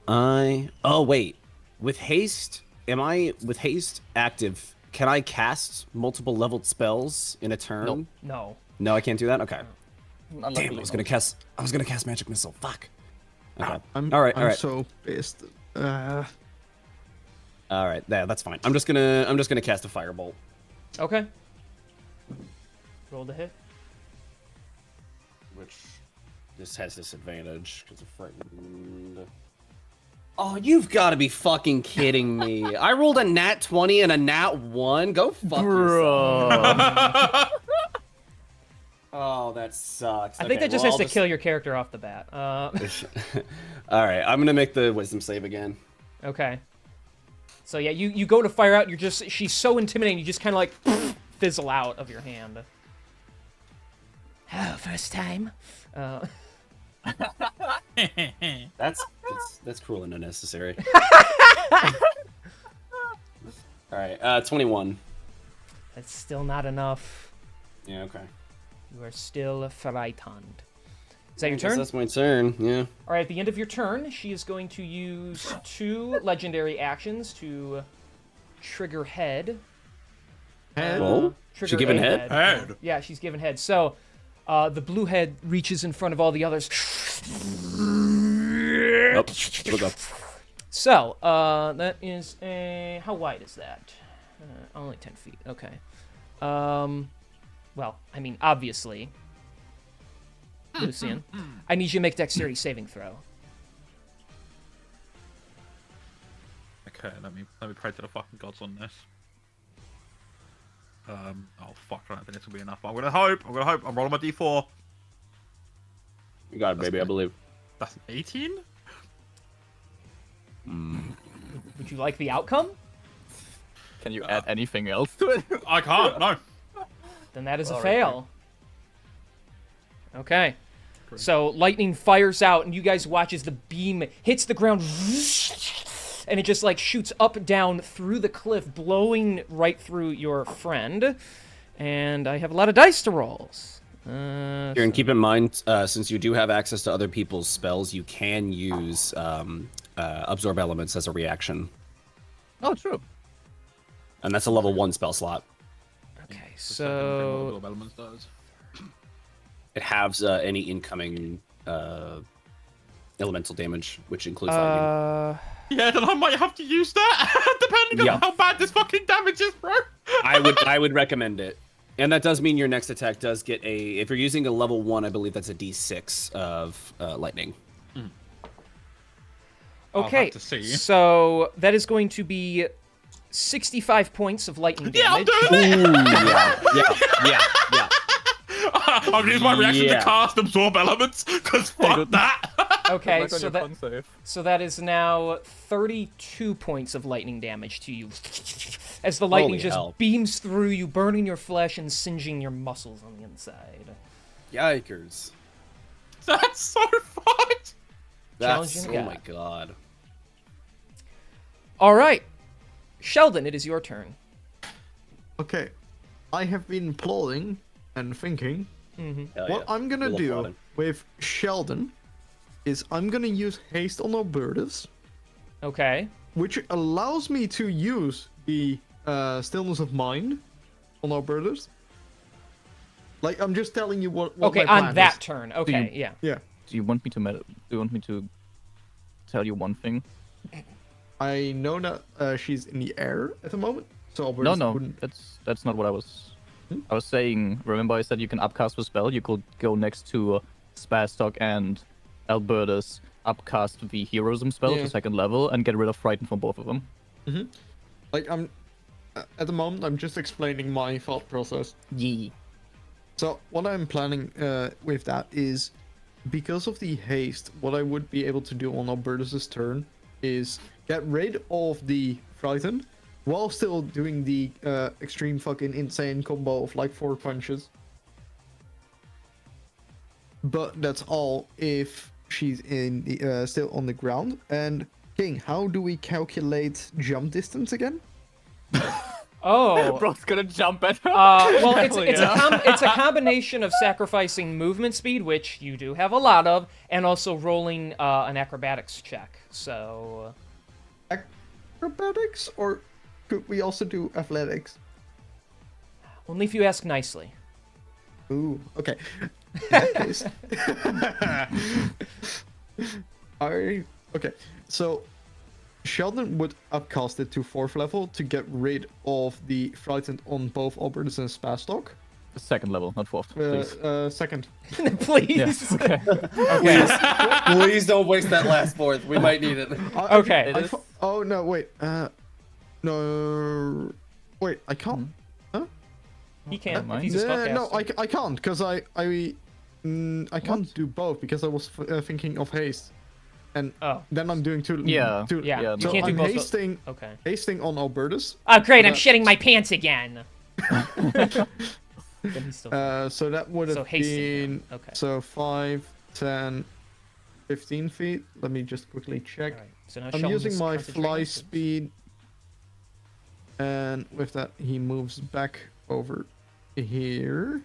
Oh wait, with haste, with haste active? Can I cast multiple leveled spells in a turn? Nope. No. No, I can't do that. Okay. Unluckily, Damn, I was gonna cast magic missile. Fuck. Okay. I'm All right. so pissed. All right. That's fine. I'm just gonna cast a firebolt. Okay. Roll the hit. Which this has disadvantage because of frightened. Oh, you've got to be fucking kidding me! I rolled a nat 20 and a nat 1. Go fuck yourself. Oh, that sucks. I think that just has to kill your character off the bat. All right, I'm gonna make the wisdom save again. Okay. So yeah, you go to fire out. She's so intimidating. You just kind of like fizzle out of your hand. Oh, first time. That's cruel and unnecessary. All right, 21. That's still not enough. Yeah, okay. You are still frightened. Is that your I guess turn? that's my turn. Yeah. All right, at the end of your turn, she is going to use 2 legendary actions to trigger head. Head? Oh, Trigger she given a head? Head. Yeah, she's given head. So, the blue head reaches in front of all the others. Oh, look up. So, that is a... How wide is that? Only 10 feet. Okay. Well, I mean, obviously... Lucian, I need you to make dexterity saving throw. Okay, let me pray to the fucking gods on this. Oh fuck! I don't think this will be enough. I'm gonna hope. I'm rolling my d4. You got it, baby. I believe. That's an 18. Would you like the outcome? Can you add anything else to it? I can't. No. Then that is a Sorry. fail. Okay. So lightning fires out, and you guys watch as the beam hits the ground, and it just like shoots up, down through the cliff, blowing right through your friend. And I have a lot of dice to roll. Here, and keep in mind, since you do have access to other people's spells, you can use absorb elements as a reaction, Oh, true. and that's a level 1 spell slot. Okay, so Elements does. It halves any incoming elemental damage, which includes lightning. Yeah, then I might have to use that, depending Yeah. on how bad this fucking damage is, bro. I would recommend it, and that does mean your next attack does get a. If you're using a level 1, I believe that's a D6 of lightning. okay, have to see. so that is going to be 65 points of lightning Yeah, I'm damage. doing it. Ooh, yeah. I'm gonna use my reaction Yeah. to cast absorb elements, because fuck good. that. Okay, Work on so your that con save. so that is now 32 points of lightning damage to you, as the lightning Holy just hell. beams through you, burning your flesh and singeing your muscles on the inside. Yikers. That's so fucked. That's Challenging oh guy. my god. All right, Sheldon, it is your turn. Okay. I have been plotting and thinking. Hell What yeah. I'm gonna We love do plotting. with Sheldon is I'm gonna use haste on Albertus, Okay. which allows me to use the stillness of mind on Albertus. Like I'm just telling you what Okay, my on plan that is. turn. Okay, you- yeah. Yeah. do you want me to tell you one thing? I know that she's in the air at the moment, so No, Albertus no, wouldn't. that's not what I was. I was saying. Remember, I said you can upcast the spell. You could go next to Spastok and Albertus, upcast the heroism spell Yeah. to 2nd level, and get rid of Frighten from both of them. Like I'm at the moment, I'm just explaining my thought process. Yee. So what I'm planning with that is, because of the haste, what I would be able to do on Albertus's turn is get rid of the Frighten while still doing the extreme fucking insane combo of like 4 punches. But that's all if she's in the, still on the ground. And King, how do we calculate jump distance again? Oh. Bro's gonna jump at her. Well, Hell it's yeah. it's a combination of sacrificing movement speed, which you do have a lot of, and also rolling an acrobatics check. So Acrobatics, or could we also do athletics? only if you ask nicely. Ooh, okay. In that case, okay. So Sheldon would upcast it to 4th level to get rid of the frightened on both Albertus and Spastok. 2nd level, not 4th, please. 2nd. Please. Yes. Okay. Okay. Please don't waste that last 4th. We might need it. Okay. Oh no! Wait. No. Wait. I can't. Huh? He can't. Never If he's a spellcaster. No, I can't because I can't do both because I was thinking of haste, and Oh. then I'm doing two. Yeah. two Yeah. Yeah, You So can't do I'm both. hasting, Okay. hasting on Albertus. Oh, great! I'm That- shitting my pants again. Then he's still. So that would So have hasting, been okay. so 5, 10, 15 feet. Let me just quickly check. Alright, so now I'm Sheldon using is my concentrating fly his- speed, and with that he moves back over here.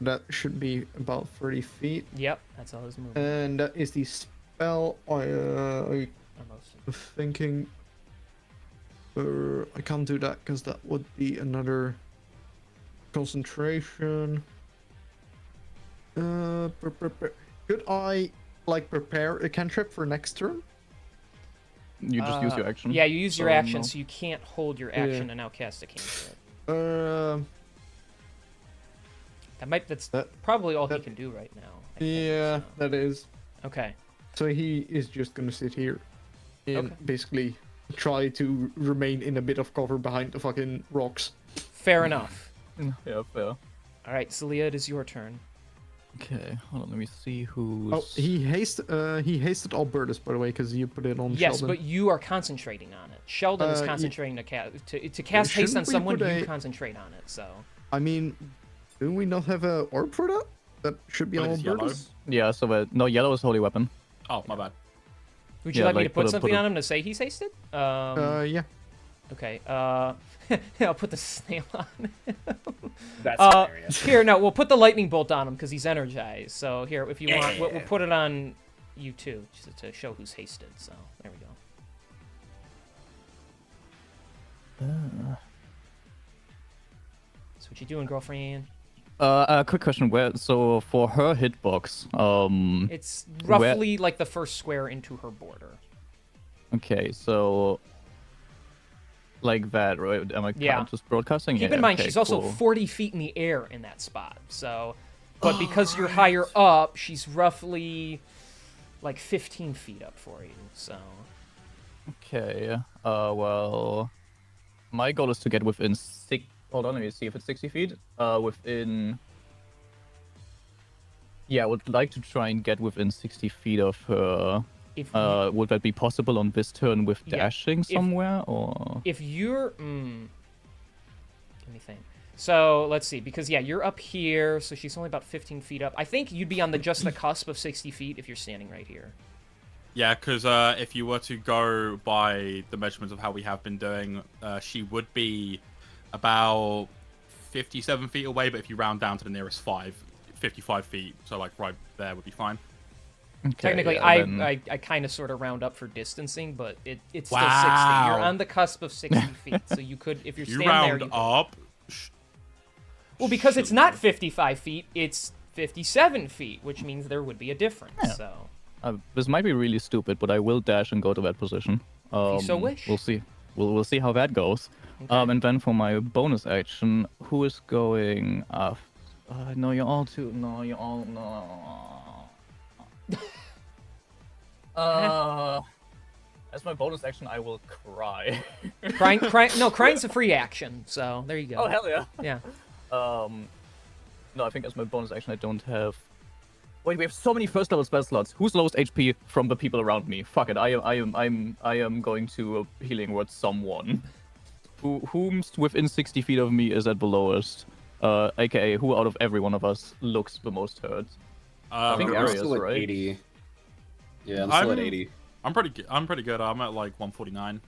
That should be about 30 feet, Yep, that's all his movement. and that is the spell. I'm Almost. thinking. I can't do that because that would be another concentration. Could I like prepare a cantrip for next turn? You just use your action. Yeah, you use your so action, no. so you can't hold your action and now cast a cantrip. That's probably all he can do right now. I think, Yeah, so. that is. Okay. So he is just gonna sit here and Okay. basically try to remain in a bit of cover behind the fucking rocks. Fair enough. Yeah, fair. All right, Celia, it is your turn. Okay, hold on, let me see who's... Oh, he hasted Albertus, by the way, because you put it on Yes, Sheldon. but you are concentrating on it. Sheldon is ye- concentrating to cast haste Shouldn't on we someone. put You a- concentrate on it. So I mean, do we not have a orb for that? That should be Well, on it is yellow. Albertus. Yeah, so no, yellow is holy weapon. Oh, my bad. would you Yeah, like me like, to put put a- something put a- on him to say he's hasted? Yeah. Okay. I'll put the snail on. That's hilarious. Here, no, we'll put the lightning bolt on him because he's energized. So here, if you want, we'll put it on you too, just to show who's hasted. So there we go. So what you doing, girlfriend? A quick question. So for her hitbox, It's roughly like the first square into her border. okay, so like that, right? Am I Yeah. just broadcasting? Keep Yeah, in mind, okay, she's also cool. 40 feet in the air in that spot. So, but because you're higher up, she's roughly like 15 feet up for you. So, Okay. Well, my goal is to get within six. Hold on, let me see if it's 60 feet. Within. Yeah, I would like to try and get within 60 feet of her. if Would that be possible on this turn with Yeah, dashing somewhere, or? if you're, let me think. So let's see, because yeah, you're up here, so she's only about 15 feet up. I think you'd be on just the cusp of 60 feet if you're standing right here. Yeah, because if you were to go by the measurements of how we have been doing, she would be about 57 feet away, but if you round down to the nearest 55 feet, so like right there would be fine. Okay, Technically, yeah, then- I kind of sort of round up for distancing, but it's still 60. Wow. You're on the cusp of 60 feet, so you could, if you're You standing there, round you could. up. Well, because it's not 55 feet, it's 57 feet, which means there would be a difference. Yeah. So This might be really stupid, but I will dash and go to that position. you so wish. We'll see. We'll see how that goes. Okay. And then for my bonus action, who is going? No, you're all too. No, you're all no. As my bonus action, I will cry. Crying's a free action. So there you go. Oh hell yeah. Yeah. No, I think as my bonus action, I don't have. Wait, we have so many first level spell slots. Who's lowest HP from the people around me? Fuck it, I am going to healing word someone. Whom's within 60 feet of me is at the lowest. AKA who out of every one of us looks the most hurt. I think I'm Arius, still at right? 80. Yeah, I'm still at 80. I'm pretty good. I'm at like 149.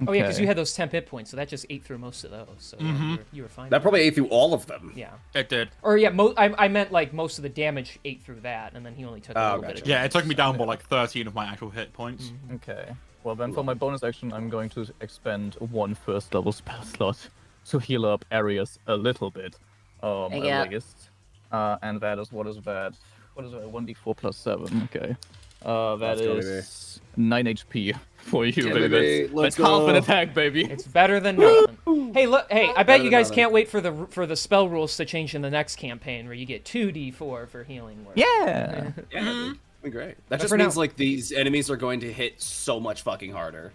Oh yeah, because Okay. you had those temp hit points, so that just ate through most of those. So yeah, you were fine. That probably ate through all of them. Yeah. It did. Or yeah, I meant like most of the damage ate through that, and then he only took a little bit gotcha. of Yeah, it took me damage, down so- by like 13 of my actual hit points. Okay. Well, then for my bonus action, I'm going to expend one first level spell slot to heal up Arius a little bit. Yeah. At least. And that is, what is that? What is that? 1d4 plus 7. Okay. That That's gonna be is 9 HP for you, Yeah, baby. baby. That's Let's half an go. attack, baby. It's better than nothing. Hey, look! Hey, I bet Better you than guys nothing. can't wait for the spell rules to change in the next campaign, where you get 2d4 for healing word. Yeah. Yeah, that'd be great. That But just for means now- like these enemies are going to hit so much fucking harder.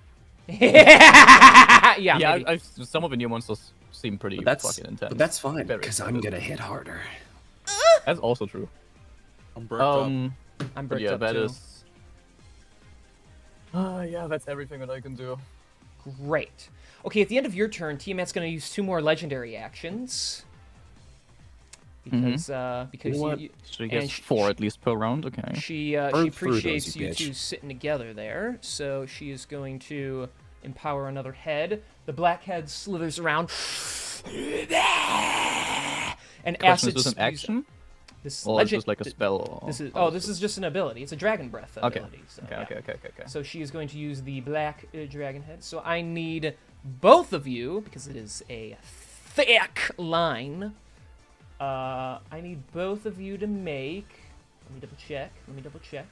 yeah. Yeah, Maybe. some of the new monsters seem pretty But that's fucking intense. but that's fine Very because I'm intense. gonna hit harder. That's also true. I'm broke up. I'm But bricked yeah, up that too. is. Yeah, that's everything that I can do. Great. Okay, at the end of your turn, Tiamat's going to use 2 more legendary actions. Because What? you, She and gets 4 at least per round. Okay. she Burn through appreciates those, you you bitch. two sitting together there, so she is going to empower another head. The black head slithers around, and Question, acid is this an spews- action? This Or is legend. this like a spell? This is just an ability. It's a dragon breath Okay. ability. So, Okay, yeah. okay. So she is going to use the black dragon head. So I need both of you, because it is a thick line. I need both of you to make. Let me double check.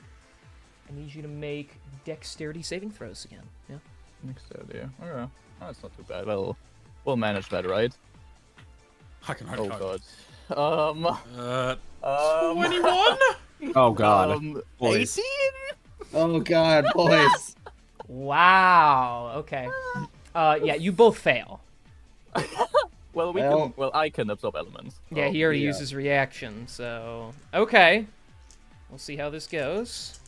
I need you to make dexterity saving throws again. Yeah. Next idea. Okay. Oh, that's not too bad. We'll manage that, right? I can Oh hardly cope. god. 21? Oh god. Boys. 18? Oh god, boys. Wow. Okay. Yeah, you both fail. Well, I can absorb elements. Yeah, he already used his reaction, so... Okay. We'll see how this goes.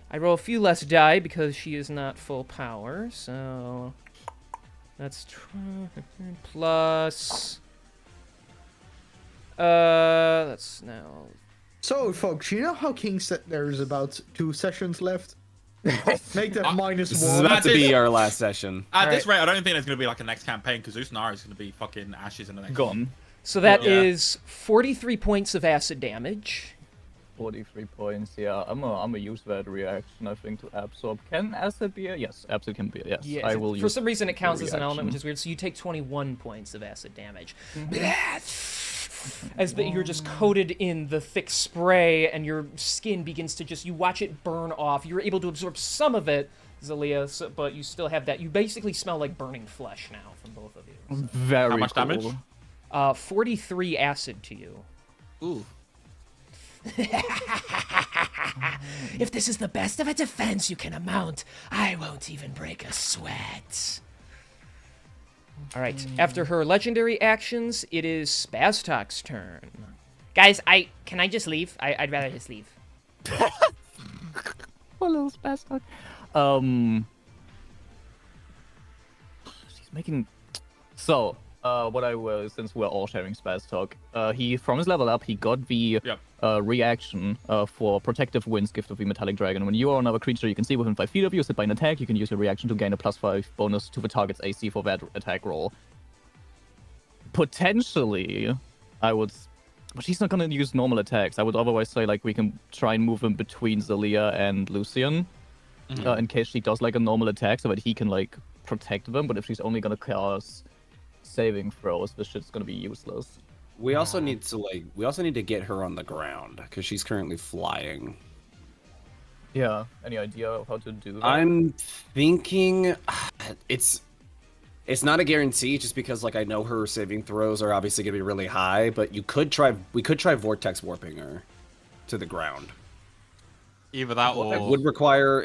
I roll a few less die because she is not full power, so... That's plus... That's now... So, folks, you know how King said there's about 2 sessions left? Make that minus This is 1. about to be our last session. At this Alright. rate, I don't think there's going to be like a next campaign because Usunari is going to be fucking ashes in the next Gone. So that Yeah. is 43 points of acid damage. 43 points. Yeah, I'm gonna use that reaction. I think to absorb. Can acid be? Yes, acid can be. Yes, Yeah, I will. for use some reason it the counts as an element, which reaction. is weird. So you take 21 points of acid damage. Mm-hmm. As you're just coated in the thick spray, and your skin begins to you watch it burn off. You're able to absorb some of it, Zalia, but you still have that. You basically smell like burning flesh now from both of you. So. Very How much cool. damage? 43 acid to you. Ooh. If this is the best of a defense you can amount, I won't even break a sweat. All right. After her legendary actions, it is Spaztok's turn. Guys, can I just leave? I'd rather just leave. Hello, Spaztok. She's making. So, what I will, since we're all sharing Spaztok, he from his level up, he got the Yep. reaction for Protective Winds, gift of the Metallic Dragon. When you or another creature you can see within 5 feet of you is hit by an attack, you can use your reaction to gain a +5 bonus to the target's AC for that attack roll. Potentially, I would. But she's not gonna use normal attacks. I would otherwise say like we can try and move him between Zalia and Lucian, in case she does like a normal attack, so that he can like protect them. But if she's only gonna cause saving throws, this shit's gonna be useless. We also need to get her on the ground because she's currently flying. Yeah. Any idea of how to do that? I'm thinking it's not a guarantee just because like I know her saving throws are obviously gonna be really high, but we could try vortex warping her to the ground. Either that or It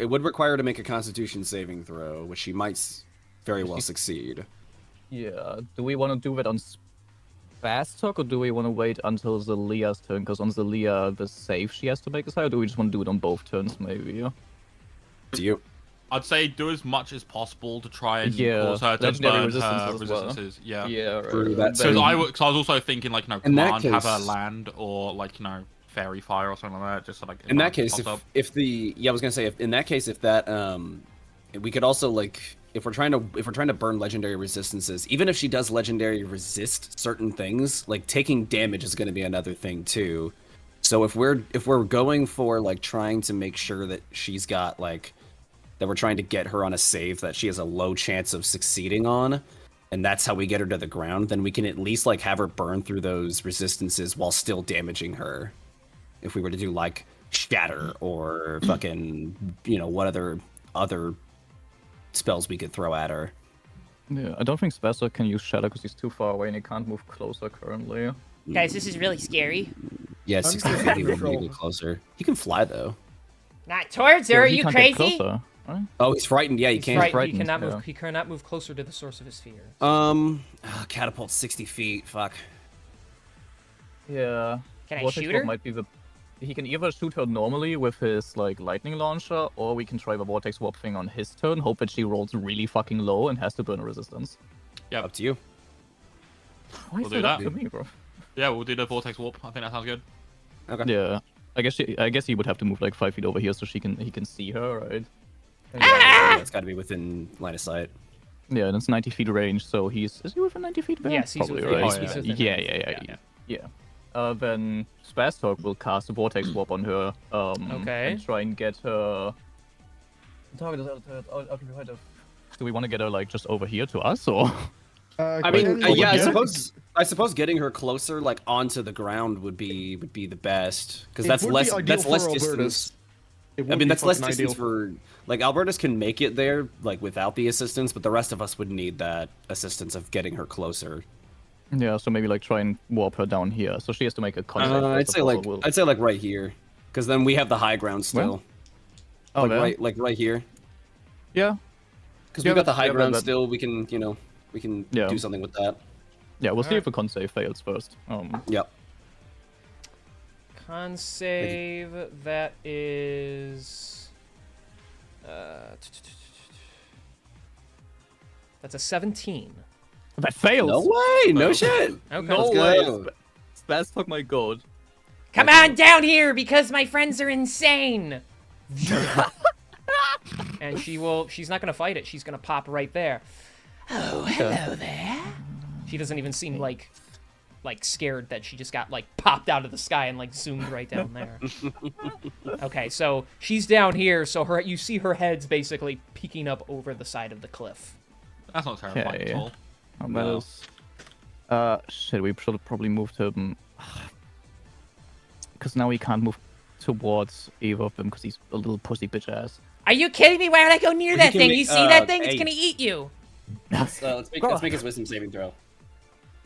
would require to make a Constitution saving throw, which she might very well succeed. Yeah. Do we want to do that on fast talk, or do we want to wait until Zelia's turn? Because on Zelia, the save she has to make is high, or do we just want to do it on both turns, maybe? To you. I'd say do as much as possible to try and Yeah, cause her to legendary burn resistances her as well. resistances. Yeah. Yeah, right. True, right. that's Because true. I was also thinking like, you know, In that command, have her case- land, or like, you know, fairy fire or something like that, just so like. In that case, pops up. if I was gonna say if in that case if that we could also like if we're trying to burn legendary resistances, even if she does legendary resist certain things, like taking damage is gonna be another thing too. So if we're going for like trying to make sure that she's got like that we're trying to get her on a save that she has a low chance of succeeding on, and that's how we get her to the ground, then we can at least like have her burn through those resistances while still damaging her. If we were to do like shatter or fucking, you know, what other spells we could throw at her. Yeah, I don't think Spasser can use Shadow because he's too far away and he can't move closer currently. Guys, this is really scary. Yeah, I'm 60 just feet he control. would be closer. He can fly though. Not towards her. Are he you can't get crazy? closer, right? Oh, he's frightened. Yeah, he He's can't. frightened. frightened, He cannot yeah. move. He cannot move closer to the source of his fear. Catapult 60 feet. Fuck. Yeah. Can I Vortex shoot Warp her? might be the. He can either shoot her normally with his like lightning launcher, or we can try the Vortex Warp thing on his turn, hope that she rolls really fucking low and has to burn a resistance. Yep. Up to you. Why We'll is do it up that. to me, bro? Yeah, we'll do the vortex warp. I think that sounds good. Okay. Yeah. I guess he would have to move like 5 feet over here so he can see her, right? Yeah, it's got to be within line of sight. Yeah, and it's 90 feet range, so is he within 90 feet there? Yes, he's Probably, within- right? he's within yeah, 90 yeah, feet, yeah, yeah. yeah. Then Spastalk will cast a Vortex Warp on her. Okay. And try and get her. Target is out of. Do we want to get her like just over here to us, or? I mean, Kelly, yeah, yeah. I suppose getting her closer, like onto the ground, would be the best because It that's would be less ideal for distance. Albertus. It I would mean, be that's less fucking distance ideal. for like Albertus can make it there like without the assistance, but the rest of us would need that assistance of getting her closer. Yeah, so maybe like try and warp her down here, so she has to make a contact. I'd say like right here, because then we have the high ground still. Oh, like there? right here, Yeah. because Yeah, we've got the but- high yeah, but- ground but- still. We can Yeah. do something with that. Yeah, we'll see if the con save fails first. Yep. Con save. That is. That's a 17. That fails. No way! No shit. Okay. No Let's way. go. Spastalk my god. Come on down here because my friends are insane. And she's not gonna fight it. She's gonna pop right there. Oh, hello there. She doesn't even seem like scared that she just got like popped out of the sky and like zoomed right down there. Okay, so she's down here, so you see her head's basically peeking up over the side of the cliff. That's not terrifying Okay. at all. No. Shit, we should have probably moved him. Because now he can't move towards either of them because he's a little pussy bitch ass. Are you kidding me? Why would I go near Well, that you can thing? make- You see that thing? It's hey. gonna eat you. Let's make his wisdom saving throw.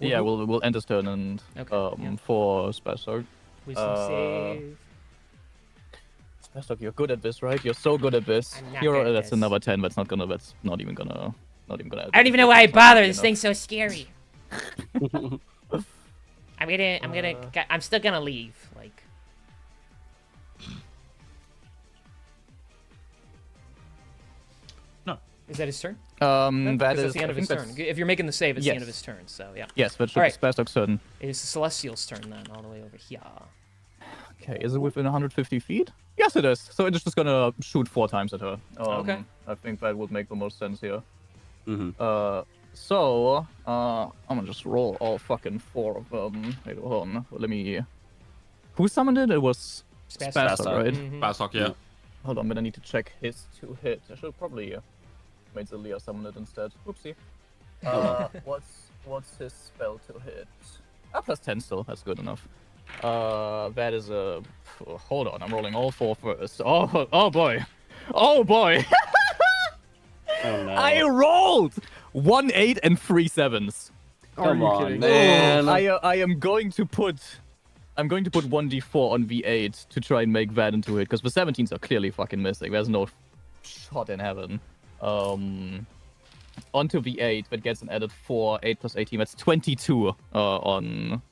Yeah, we'll end his turn and Okay, yeah. for Spastalk. Wisdom save. Spastalk, you're good at this, right? You're so good at this. I'm not You're good at that's this. another 10. That's not even gonna. I don't even know why I bother. This thing's so scary. I'm still gonna leave. Like, Is that his turn? That Because is that's the end I of his think turn. that's- If you're making the save, it's the end of Yes. his turn. So yeah. Yes, that should Alright. be Spastalk's turn. It is the Celestial's turn then, all the way over here. Okay, is it within 150 feet? Yes, it is. So it's just gonna shoot 4 times at her. Okay. I think that would make the most sense here. Mhm. I'm gonna just roll all fucking 4 of them. Wait, hold on. Let me. Who summoned it? It was Spastalk. Spastalk, right? Mhm. Badstock, yeah. Hold on, but I need to check his 2 hit. I should probably made Zelia summon it instead. Oopsie. What's his spell to hit? plus 10 still. That's good enough. That is a. Hold on, I'm rolling all 4 first. Oh boy. Oh boy. Oh no. I rolled 1 8 and 3 7s. Are Come you on, kidding? man. I am going to put 1d4 on V8 to try and make that into it, because the 17s are clearly fucking missing. There's no shot in heaven. Onto V8, that gets an added 4, 8 plus 18. That's 22 on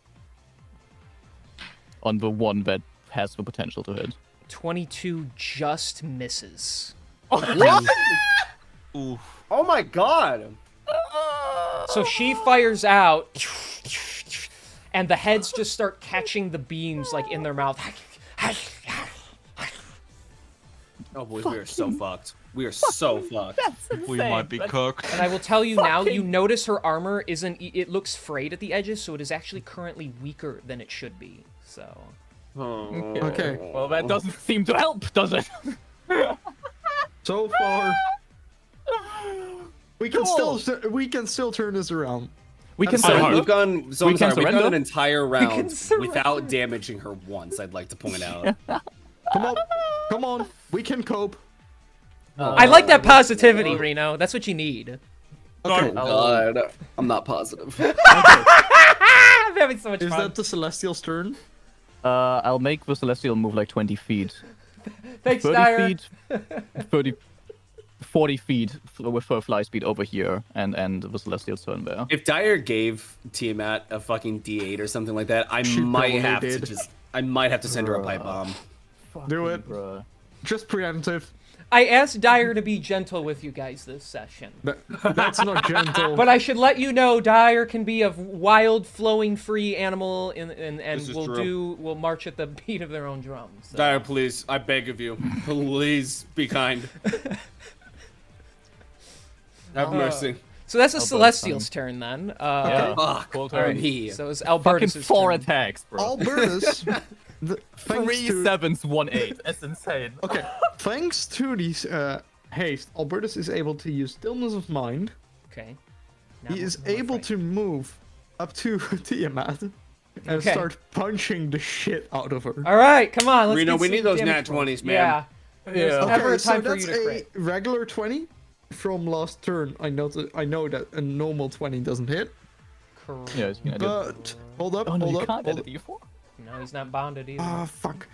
the one that has the potential to hit. 22 just misses. What? Oof. Oh my god. So she fires out, and the heads just start catching the beams like in their mouth. Oh boys, we are so fucked. We are so fucked. We might be cooked. And I will tell you now, you notice her armor isn't. It looks frayed at the edges, so it is actually currently weaker than it should be. So. Okay. Well, that doesn't seem to help, does it? So far, we can Cool. still turn this around. We can So surrender. we've gone. So We I'm can sorry. We've surrender? gone an entire round surrender. without damaging her once. I'd like to point out. Come on, we can cope. I like that positivity, Reno. That's what you need. Okay. God, I'm not positive. I'm having so much Is fun. that the Celestial's turn? I'll make the Celestial move like 20 feet. Thanks, 30 Dyer. feet, 30, 40 feet with her fly speed over here, and the Celestial's turn there. If Dyer gave Tiamat a fucking D8 or something like that, I She might probably have to did. just. I might have to send her a pipe bomb. Do it. Bruh. Just preemptive. I asked Dyer to be gentle with you guys this session. That's not gentle. But I should let you know Dyer can be a wild, flowing, free animal and This is will march at the beat of their own drums. So. Dyer, please, I beg of you, please be kind. Have mercy. So that's a Albertus Celestial's turn then. Fuck. Cool All turn. right. Me. So it's Fucking Albertus' 4 turn. attacks, bro. Albertus, thanks 3 to 7s, 1 8. That's insane. okay, thanks to these haste, Albertus is able to use stillness of mind. Okay. Now He is I'm more able afraid. to move up to Tiamat and Okay. start punching the shit out of her. All right, come on. Let's Reno, get we some need those damage nat 20s, man. Yeah. There's never a time for you that's to a crit. regular 20 from last turn. I know that a normal 20 doesn't hit. Correct. Yeah, you can edit. But hold up, Oh no, hold you up, can't hold edit up. D4. No, he's not bonded either. Ah, fuck.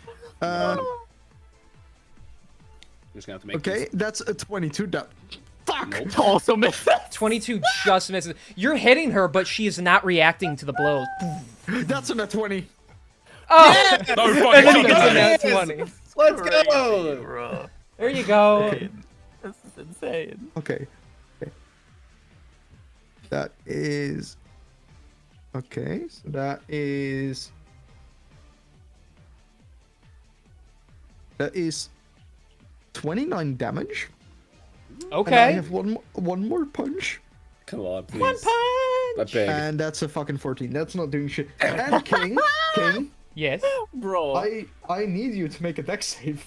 Just gonna have to make Okay, that's a 22. That fuck. Nope. Also missed. 22 just misses. You're hitting her, but she is not reacting to the blows. That's a 20. Oh! No And then he fucking gets a shot. nat Yes! 20. Let's go. Bro. There you go. Okay. This is insane. Okay. That is. Okay, so that is. That is 29 damage. And I Okay. have one more punch. Come on, please. One I punch. beg. And that's a fucking 14. That's not doing shit. And King, Yes. Bro. I need you to make a dex save.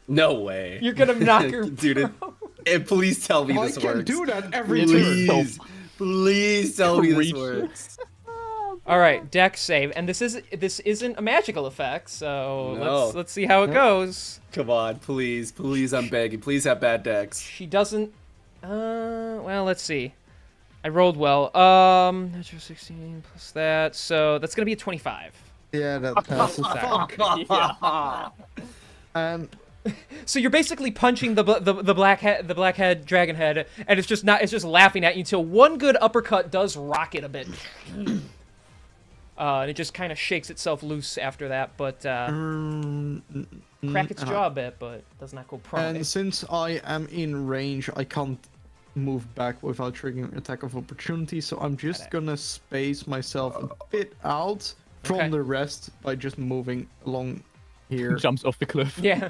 No way. You're gonna knock her. Dude, please tell me I this can works. do that every turn. Please, please tell me this Reach. works. All right, dex save, and this isn't a magical effect, so No. let's see how it goes. Come on, please, I'm begging. Please have bad decks. She doesn't. Well, let's see. I rolled well. Natural 16 plus that, so that's gonna be a 25. Yeah, that passes. Yeah. And So you're basically punching the blackhead dragon head, and it's just laughing at you until one good uppercut does rock it a bit. And it just kind of shakes itself loose after that, but crack its jaw a bit, but does not go prone. And since I am in range, I can't move back without triggering attack of opportunity, so I'm just gonna space myself a bit out from Okay. the rest by just moving along here. Jumps off the cliff. Yeah.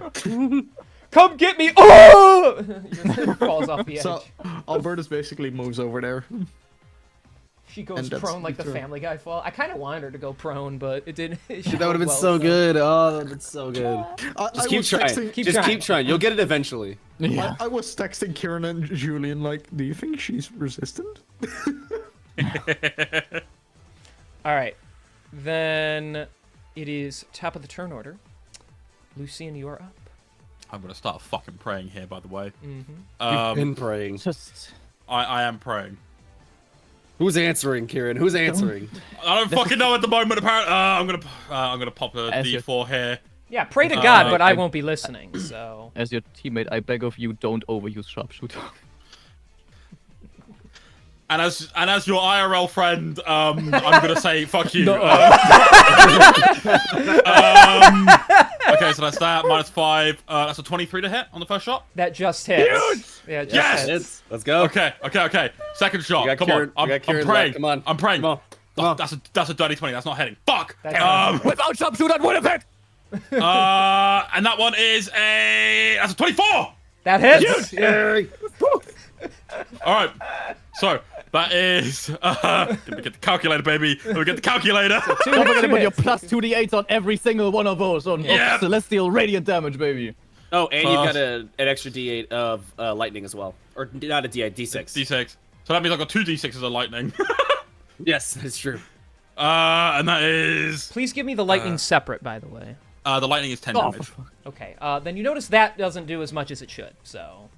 Come get me! Oh! Yours falls off the edge. So Albertus basically moves over there. She goes and that's prone like the the turn. Family Guy fall. I kind of wanted her to go prone, but it didn't. That would have been so good. Oh, that would have been so good. I Keep was trying. texting- Keep trying. You'll get it eventually. Yeah. I was texting Kieran and Julian like, do you think she's resistant? All right. it is top of the turn order. Lucian, you're up. I'm gonna start fucking praying here, by the way. You've been praying. Just I am praying. Who's answering, Kieran? Who's answering? I don't fucking know at the moment. Apparently, I'm gonna pop a As your- D4 here. Yeah, pray to God, but I I- won't be listening, so... as your teammate, I beg of you, don't overuse sharpshooter. And as your IRL friend, I'm gonna say fuck you. No. Okay, so that's that. -5. That's a 23 to hit on the first shot. That just hits. Yeah, it just Yes! hits. Let's go. Okay. Second shot. got Come Kieran- on. we got I'm Kieran praying. left. Come on. I'm praying. Come on. Come on. That's a dirty 20. That's not hitting. Fuck. That's Without sharpshooter, what if it? And that one is that's a 24. That hits. Yeah. Hey. All right. So that is. Let me get the calculator, baby. Let me get the calculator. Don't forget to put your plus 2d8s on every single one of those on Yeah. celestial radiant damage, baby. Oh, and Plus- you've got an extra D8 of lightning as well. Or not a D8, D6. D6. So that means I got 2 D6s of lightning. Yes, that's true. And that is. Please give me the lightning separate, by the way. The lightning is 10 Oh, damage. Okay, then you notice that doesn't do as much as it should, so...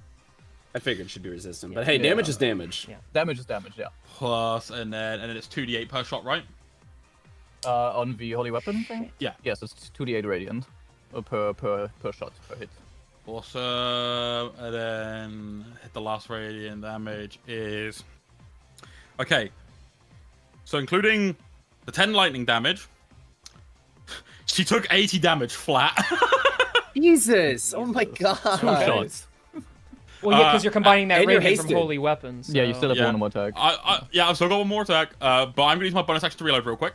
I figured it should be resistant, but hey, damage is damage. Yeah. Damage is damage, yeah. Plus, and then it's 2d8 per shot, right? On the holy weapon thing? Yeah. Yes, it's 2d8 radiant per shot, per hit. Awesome. And then hit the last radiant damage is. Okay. So including the 10 lightning damage, she took 80 damage flat. Jesus! Oh my god! 2 shots. Well, yeah, because you're combining that and you're radiant from hasted. holy weapons. Yeah, you so- still have Yeah. one more attack. I've still got one more attack, but I'm gonna use my bonus action to reload real quick.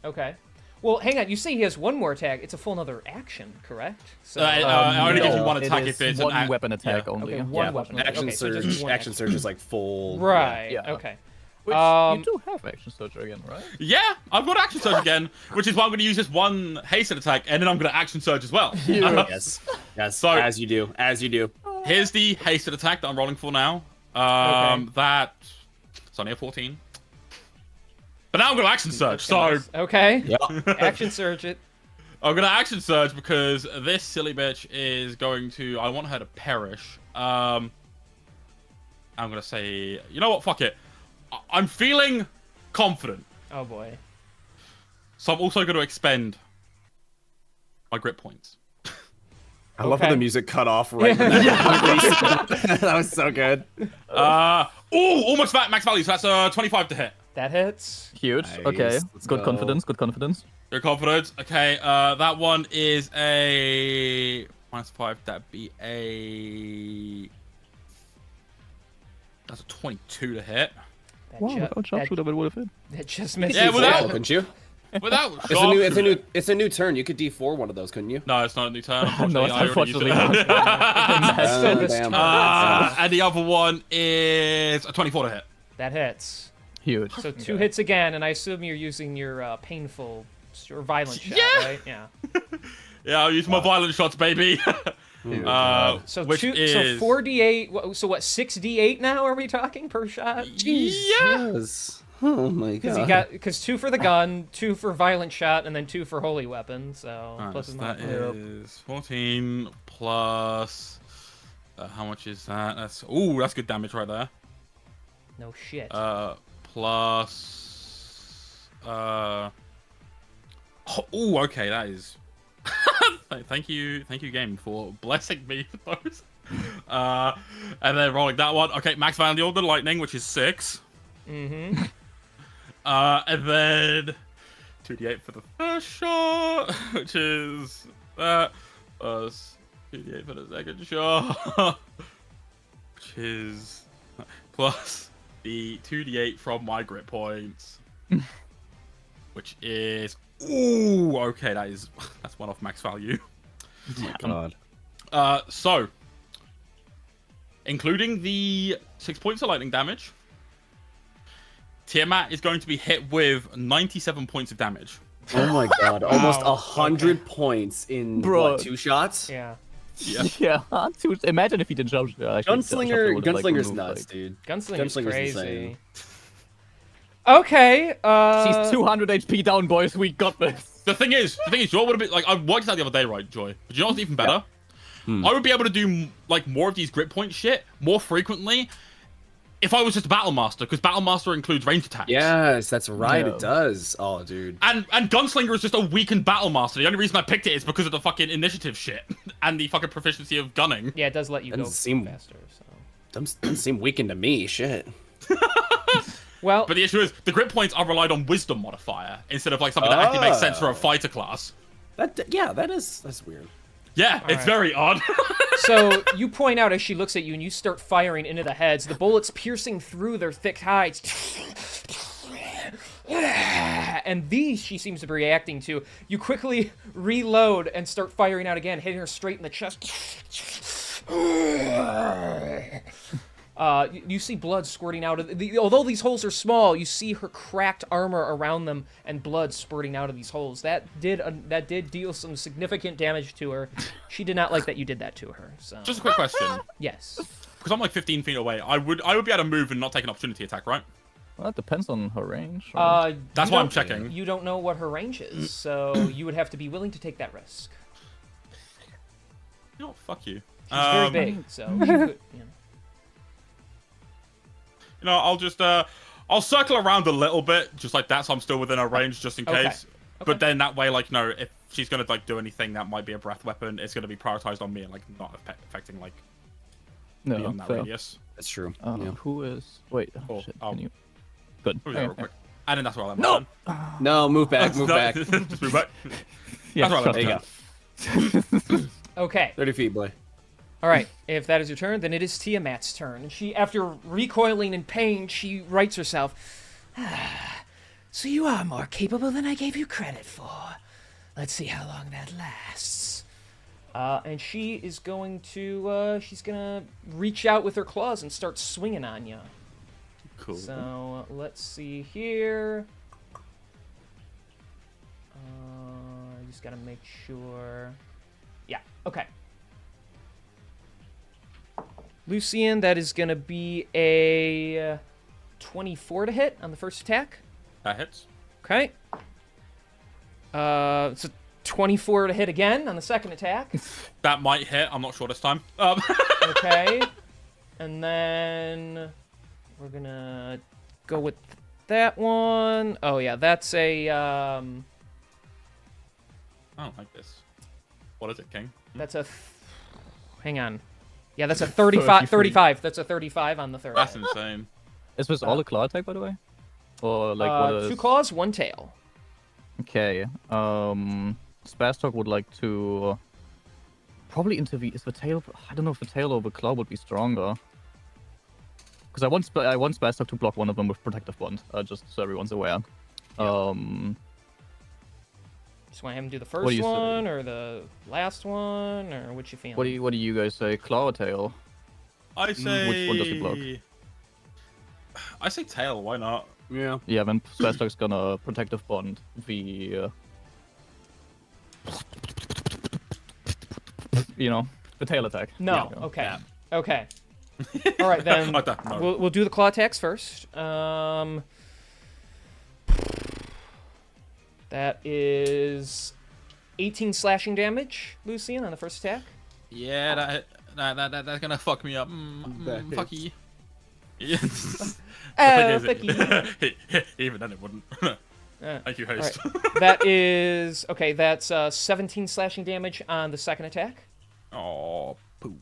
Okay. Well, hang on. You say he has one more attack. It's a full another action, correct? So, I only give you No, one attack it if is it's one an weapon attack yeah. only. okay, one Yeah. weapon. Action okay, so surge. just one Action surge is like full. Right. Yeah. Okay. Which Um, you do have action surge again, right? Yeah, I've got action surge again, which is why I'm gonna use this one hasted attack, and then I'm gonna action surge as well. Yes. Yes. So- as you do. As you do. Here's the hasted attack that I'm rolling for now. Okay. That it's only a 14. But now I'm gonna action surge. So Okay. Yeah. Action surge it. I'm gonna action surge because this silly bitch is going to. I want her to perish. I'm gonna say, you know what? Fuck it. I'm feeling confident, Oh boy. so I'm also gonna expend my grip points. I love how Okay. the music cut off right when that That was so good. Almost max value. So that's 25 to hit. That hits. Huge. Nice. Okay. Let's Good go. confidence. Good confidence. Your confidence. Okay. That one is a -5. That'd be a. That's a 22 to hit. That, Wow, ju- without that, sharpshooter, that would have hit. that just misses. Yeah, without- D4, couldn't you? Without It's a new turn. You could D4 one of those, couldn't you? No, it's not a new turn. No, Unfortunately, it's I already used unfortunately it. this damn. turn. And the other one is a 24 to hit. That hits. Huge. So 2 hits again, and I assume you're using your painful or violent shot, Yeah. right? Yeah. Yeah, I'll use my violent shots, baby. So which is 4d8. So what? 6d8 now? Are we talking per shot? Yeah. Yes. Oh my Because god. you got 2 for the gun, 2 for violent shot, and then 2 for holy weapon. So Alright, plus so and that minus. is 14 plus. How much is that? That's good damage right there. No shit. Plus. Okay, that is. Thank you, game, for blessing me with those. And then rolling that one. Okay, max value of the lightning, which is 6. Mm-hmm. And then 2d8 for the first shot, which is that, plus 2d8 for the second shot, which is plus the 2d8 from my grip points, which is okay. That's one off max value. Oh my god. So including the 6 points of lightning damage, Tiamat is going to be hit with 97 points of damage. Oh my god. Almost Wow. 100 points in Bro. what, 2 shots? Yeah. Yeah. Yeah. Imagine if he didn't jump. Gunslinger's nuts, dude. Gunslinger's Gunslinger's crazy. insane. Okay. She's 200 HP down, boys. We got this. The thing is, Joy would have been like, I worked it out the other day, right, Joy? But you know what's even better? I would be able to do like more of these grip point shit more frequently if I was just a battle master, because battle master includes range attacks. Yes, that's right. Yeah. It does. Oh, dude. And gunslinger is just a weakened battle master. The only reason I picked it is because of the fucking initiative shit and the fucking proficiency of gunning. Yeah, it does let you go Doesn't seem- faster. So. Doesn't seem weakened to me. Shit. Well, But the issue is the grip points are relied on wisdom modifier instead of like something that actually makes sense for a fighter class. That's weird. Yeah, it's right. very odd. so you point out as she looks at you, and you start firing into the heads. The bullets piercing through their thick hides. And these she seems to be reacting to. You quickly reload and start firing out again, hitting her straight in the chest. You see blood squirting out of although these holes are small, you see her cracked armor around them and blood spurting out of these holes. That did deal some significant damage to her. She did not like that you did that to her. So Just a quick question, yes. because I'm like 15 feet away. I would be able to move and not take an opportunity attack, right? Well, that depends on her range. Right? That's You why I'm don't- checking. You don't know what her range is, so you would have to be willing to take that risk. You know, fuck you. She's very big, so she could, you know. You know, I'll just I'll circle around a little bit, just like that, so I'm still within her range, just in case. Okay. But then that way, like, no, if she's gonna like do anything that might be a breath weapon, it's gonna be prioritized on me and like not affecting like no, beyond that fair. radius. That's true. Who is? Wait, Oh, shit. oh. Can you? Good. Who's that real quick? And then that's where I'll end No! No, move back. Move No, back. just move back. Yeah, That's where I'll There you end go. it. Okay. 30 feet, boy. All right, if that is your turn, then it is Tiamat's turn. And she, after recoiling in pain, she rights herself. So you are more capable than I gave you credit for. Let's see how long that lasts. And she is going to, she's gonna reach out with her claws and start swinging on you. Cool. So, let's see here. I just gotta make sure. Yeah, okay. Lucian, that is going to be a 24 to hit on the first attack. That hits. Okay. It's a 24 to hit again on the second attack. That might hit. I'm not sure this time. Okay. And then we're going to go with that one. Oh, yeah, that's a... I don't like this. What is it, King? That's a... Hang on. Yeah, that's a 35. That's a 35 on the third. That's insane. Is this all a claw attack, by the way? Or like what is? 2 claws, 1 tail. Okay. Spastok would like to probably intervene. Is the tail? I don't know if the tail or the claw would be stronger. Because I want Spastok to block one of them with protective bond. Just so everyone's aware. Just want him to do the do first you say? one or the last what or what you feeling? What do you guys say? Claw or tail? I say. Which one does he block? I say tail. Why not? Yeah. Yeah, then Spastok's gonna protective bond the. The tail attack. No. Yeah. Okay. Okay. All right then. Like that, no. We'll do the claw attacks first. That is 18 slashing damage, Lucian, on the first attack. Yeah, that's gonna fuck me up. Fuck you. Yeah. Oh, The thing fuck is, even then it wouldn't. Thank you, All host. right. That is okay. That's 17 slashing damage on the second attack. Oh, poo.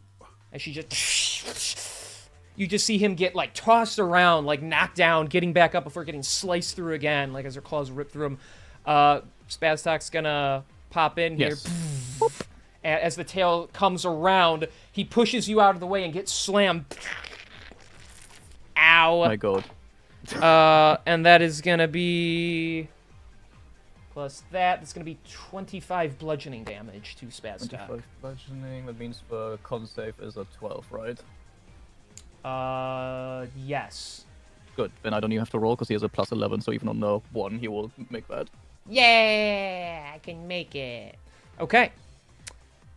And she just... You just see him get, like, tossed around, like, knocked down, getting back up before getting sliced through again, like, as her claws rip through him. Spaztok's gonna pop in here. Yes. And as the tail comes around, he pushes you out of the way and gets slammed. Ow. My god. And that is gonna be... Plus that's gonna be 25 bludgeoning damage to Spaztok. 25 bludgeoning. That means the con save is a 12, right? Yes. Good. Then I don't even have to roll because he has a plus 11, so even on the 1, he will make that. Yeah, I can make it. Okay.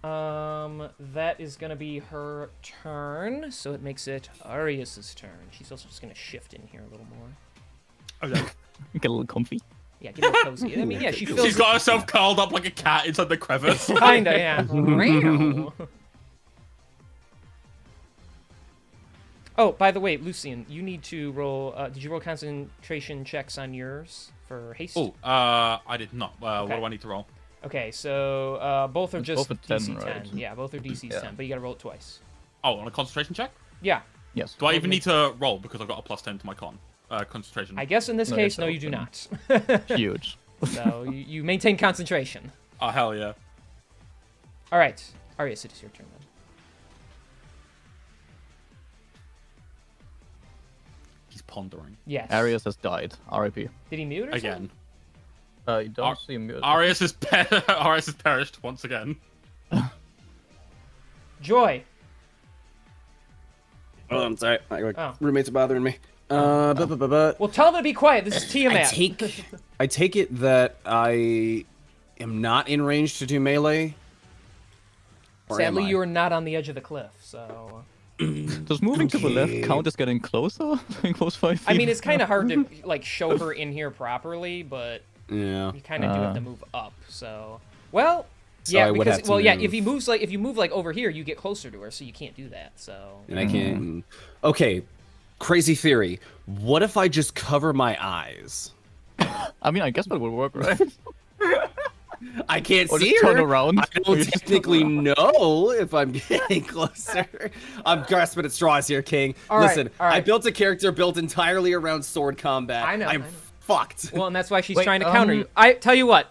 That is gonna be her turn, so it makes it Arius's turn. She's also just gonna shift in here a little more. Okay. Get a little comfy. Yeah, get a little cozy. I mean, yeah, she feels. She's got herself curled up like a cat inside the crevice. Kinda, yeah. Meow. Oh, by the way, Lucian, you need to roll. Did you roll concentration checks on yours for haste? Oh, I did not. What Okay. do I need to roll? Okay, so both are just both are 10, DC 10. right? Yeah, both are DC 10, but you gotta roll it twice. Oh, on a concentration check? Yeah, Yes. Do I even need to roll because I've got a plus 10 to my concentration? I guess in this No, case, yes, no, I you do will. not. Huge. So you maintain concentration. Oh, hell yeah. All right, Arius, it is your turn then. He's pondering. Yes. Arius has died. R.I.P. Did he mute or something? Again. You don't see him. Arius has Arius has perished once again. Joy. Oh, I'm sorry. My Oh. roommates are bothering me. Well, tell them to be quiet. This is Tiamat. I take it that I am not in range to do melee. Or am Sadly, I? you are not on the edge of the cliff, so. Does moving to the left count as getting closer? Getting close 5 feet? I mean, it's kind of hard to like show her in here properly, but Yeah. you kind of do have to move up. So, well, yeah, I would because have to well, yeah, move. if you move like over here, you get closer to her, so you can't do that. So. And I can't. Okay. Crazy theory. What if I just cover my eyes? I mean, I guess that would work, right? I can't Or see just her. turn around. I Or don't you just technically turn know if I'm getting closer. I'm grasping at straws here, King. All right, Listen, all right. I built a character built entirely around sword combat. I know, I'm I know. fucked. Well, and that's why she's Wait, trying to counter you. I tell you what,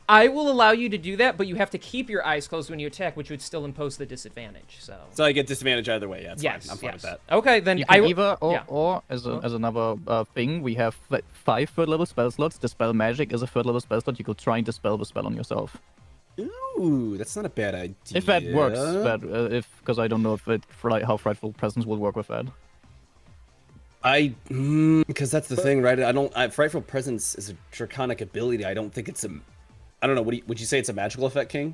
I will allow you to do that, but you have to keep your eyes closed when you attack, which would still impose the disadvantage. So. So I get disadvantage either way. Yeah, it's Yes. fine. I'm fine Yes. with that. Okay, then You I can will. either, yeah. or as another thing, we have 5 third level spell slots. Dispel magic is a third level spell slot. You could try and dispel the spell on yourself. Ooh, that's not a bad idea. If that works, because I don't know if how Frightful Presence will work with that. Because that's the thing, right? Frightful Presence is a draconic ability. I don't think it's a. I don't know. Would you say it's a magical effect, King?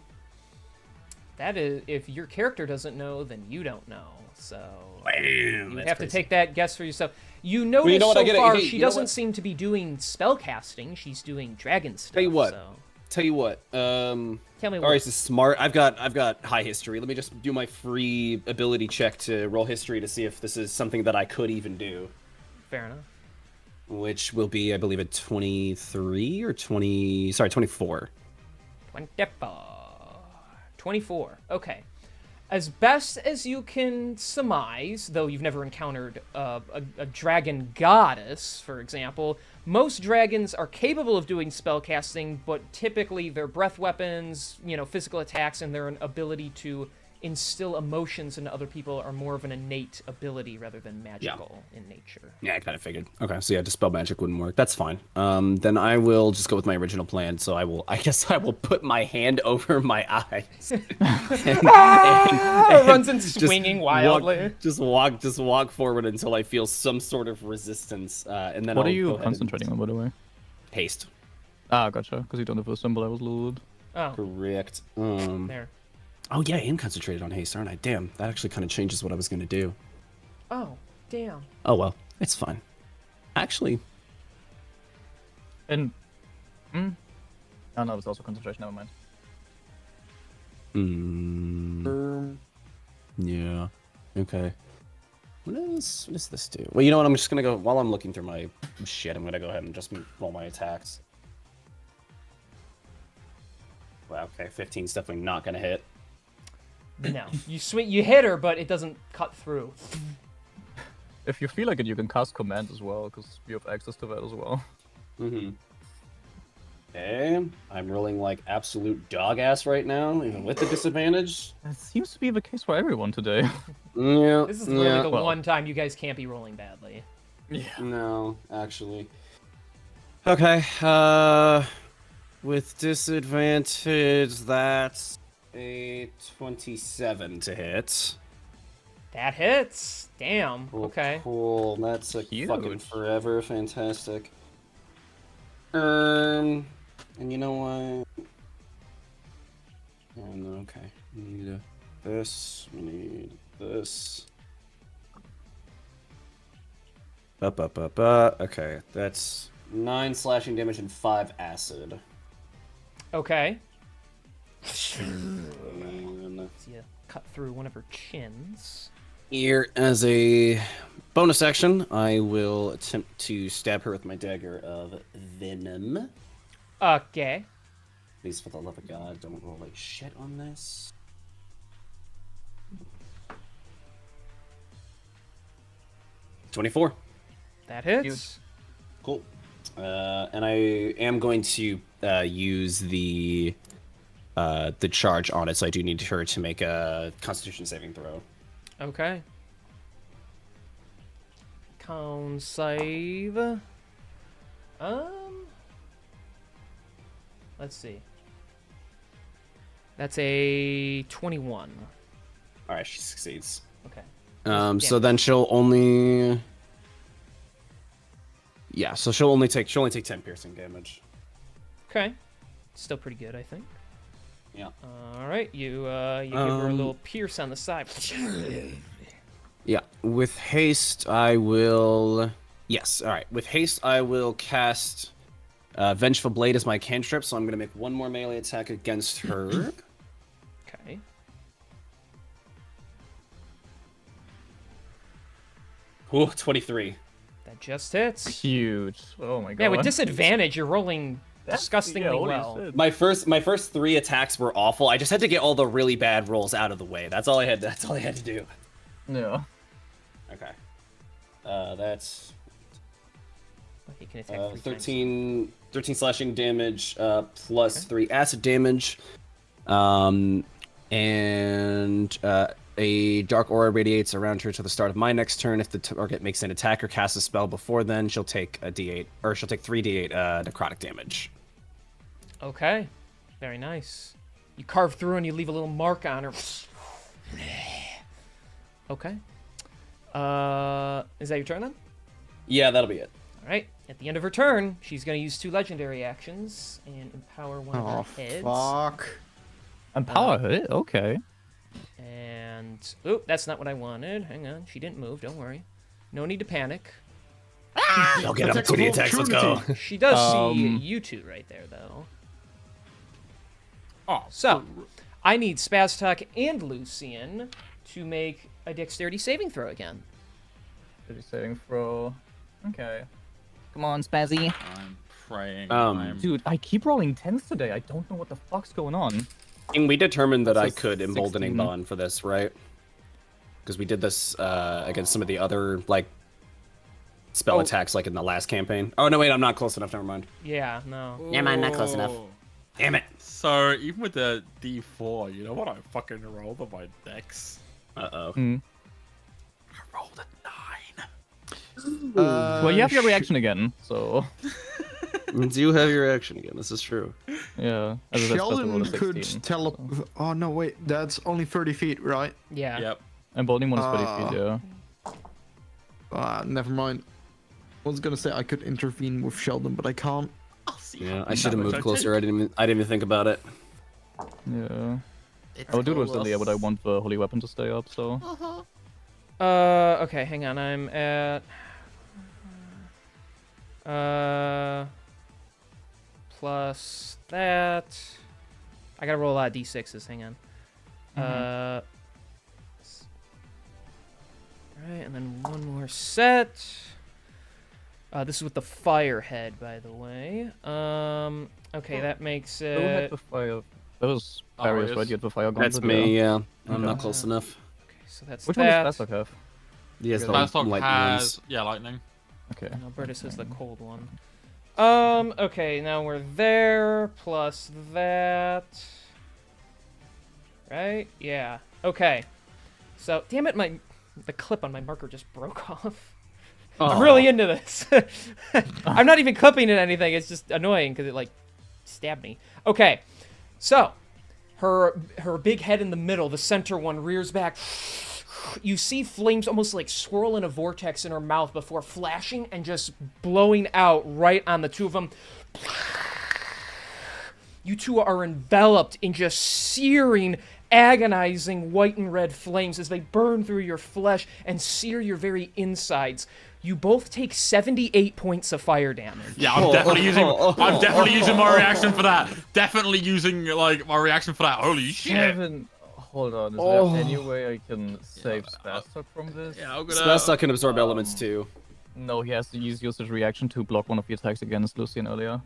That is, if your character doesn't know, then you don't know. So Bam, you that's have to crazy. take that guess for yourself. You notice you know what, I so get it. far Hey, she you know doesn't what? seem to be doing spell casting. She's doing dragon stuff. Tell you what. So. Tell you what. Tell me what. Alright, this is smart. I've got high history. Let me just do my free ability check to roll history to see if this is something that I could even do. Fair enough. Which will be, I believe, a 23 or 20. Sorry, 24. 24. Okay. As best as you can surmise, though you've never encountered a dragon goddess, for example, most dragons are capable of doing spellcasting, but typically their breath weapons, physical attacks, and their ability to instill emotions into other people are more of an innate ability rather than magical in nature. Yeah, I kind of figured. Okay, so yeah, dispel magic wouldn't work. That's fine. Then I will just go with my original plan. So I guess I will put my hand over my eyes. Runs in swinging wildly. Just walk forward until I feel some sort of resistance, and then What I'll are go you ahead and concentrating on, by the way? haste. Ah, gotcha. Because you don't have a symbol. I was a little. Oh, Correct. there. Oh yeah, I am concentrated on haste, aren't I? Damn, that actually kind of changes what I was gonna do. Oh, damn. Oh well, it's fine. Actually, And. Oh no, it's also concentration. Never mind. yeah. Okay. What does this do? Well, you know what? I'm just gonna go while I'm looking through my shit. I'm gonna go ahead and just roll my attacks. Well, okay, 15's definitely not gonna hit. No, you hit her, but it doesn't cut through. If you feel like it, you can cast command as well, because you have access to that as well. Okay, I'm rolling like absolute dog ass right now, even with the disadvantage. That seems to be the case for everyone today. Yeah. This is literally the well. one time you guys can't be rolling badly. No, actually. Okay, with disadvantage, that's a 27 to hit. That hits. Damn. Cool, Okay. Cool. That's a Huge. fucking forever. Fantastic. And you know what? And okay. We need this. We need this. Up. Okay, that's 9 slashing damage and 5 acid. Okay. And So you cut through one of her chins. here, as a bonus action, I will attempt to stab her with my dagger of venom. Okay. Please, for the love of God, don't roll like shit on this. $24. That hits. Cool. And I am going to use the charge on it, so I do need her to make a Constitution saving throw. Okay. Con save. Let's see. That's a 21. All right, she succeeds. Okay. So then she'll only. Yeah, so she'll only take 10 piercing damage. Okay. Still pretty good, I think. Yeah. All right, you give her a little pierce on the side. Yeah. With haste, I will. Yes. All right. With haste, I will cast Vengeful Blade as my cantrip. So I'm gonna make one more melee attack against her. Okay. Ooh, 23. That just hits. Huge. Oh my god. Yeah, with disadvantage, you're rolling disgustingly holy well. shit. My first 3 attacks were awful. I just had to get all the really bad rolls out of the way. That's all I had to do. Yeah. Okay. That's He can attack 3 times. 13 slashing damage plus 3 acid damage. And a dark aura radiates around her to the start of my next turn. If the target makes an attack or casts a spell before then, she'll take a d8, or she'll take 3d8 necrotic damage. Okay. Very nice. You carve through and you leave a little mark on her. Okay. Is that your turn then? Yeah, that'll be it. All right. At the end of her turn, she's going to use 2 legendary actions and empower one of Oh, her heads. fuck. Empower her? Okay. And oh, that's not what I wanted. Hang on, she didn't move. Don't worry. No need to panic. I'll get up to the attacks. Let's go. She does see you two right there, though. Oh, So, I need Spaztok and Lucian to make a dexterity saving throw again. Pretty saving throw. Okay. Come on, Spazzy. I'm praying. Um, Dude, I keep rolling 10s today. I don't know what the fuck's going on. And we determined that I That's a could emboldening 16. bond for this, right? Because we did this against some of the other like spell attacks, like in the last campaign. Oh no, wait, I'm not close enough. Never mind. Yeah, no. Never mind, not close enough. Damn it. So even with the D4, you know what I fucking rolled on my dex? Uh-oh. Mm. I rolled a 9. Well, you have your reaction again, so You do have your action again. This is true. yeah. As I said, Spazzy rolled Sheldon a could 16. tell. Oh no, wait, that's only 30 feet, right? Yeah. Yep. And Bolting one is 30 feet, yeah. Never mind. I was gonna say I could intervene with Sheldon, but I can't. I'll see. Yeah, how I should have much moved I closer. take. I didn't even think about it. Yeah. I would do it with Zelia, but I want the holy weapon to stay up, so. Okay, hang on. I'm at plus that. I gotta roll a lot of d6s. Hang on. Right, and then one more set. This is with the fire head, by the way. Okay, that makes Who had it. the fire? That was Oh, Darius, yes. right? You had the fire gauntlet. That's me. Yeah, I'm Okay. not close enough. Okay, so that's Which that. one does Spaztok have? He has the Fast Talk lightning has ones. lightning. Okay. And Albertus is the cold one. Okay, now we're there, plus that. Right? Yeah. Okay. So, damn it, the clip on my marker just broke off. I'm really into this. I'm not even clipping it anything, it's just annoying because it, like, stabbed me. Okay, so, her big head in the middle, the center one, rears back. You see flames almost like swirl in a vortex in her mouth before flashing and just blowing out right on the two of them. You two are enveloped in just searing agonizing white and red flames as they burn through your flesh and sear your very insides. You both take 78 points of fire damage. Yeah, I'm definitely using my reaction for that. Definitely using like my reaction for that. Holy shit. Hold on, is there any way I can save Spastok from this? Yeah, I'm gonna. Spastok can absorb elements too. No, he has to use his reaction to block one of the attacks against Lucian earlier.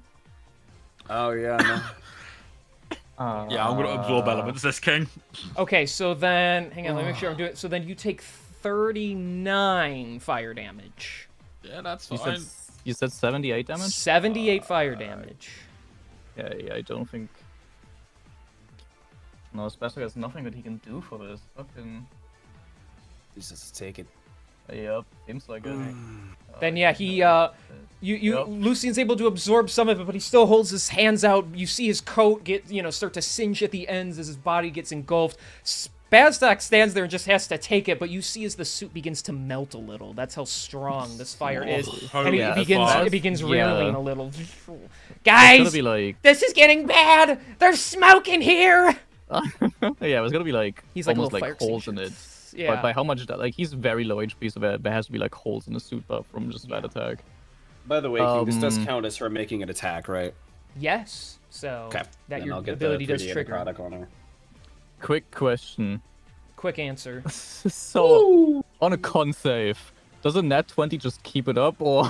Oh yeah. No. Yeah, I'm gonna absorb elements, this king. Okay, so then, hang on, let me make sure I'm doing it. So then you take 39 fire damage. Yeah, that's You fine. said 78 damage? 78 fire damage. Yeah, I don't think... No, Spastok has nothing that he can do for this. Fucking... He's just take it. Yep, seems like it. Then yeah, Yep. Lucian's able to absorb some of it, but he still holds his hands out. You see his coat start to singe at the ends as his body gets engulfed. Spastok stands there and just has to take it, but you see as the suit begins to melt a little. That's how strong this fire is. And Yeah, it begins yeah. reeling a little. It's Guys, gonna be like... this is getting bad. There's smoke in here. Yeah, it was gonna be like He's like a almost little like fire holes in extinguisher. it. Yeah. But by how much? Like he's very low HP, so there has to be like holes in the suit buff from just that attack. By the way, King, this does Um, count as her making an attack, right? Yes. So Okay. that Then your I'll get ability the does 3D trigger. necrotic on her. Quick question. Quick answer. So on a con save, does a nat 20 just keep it up, or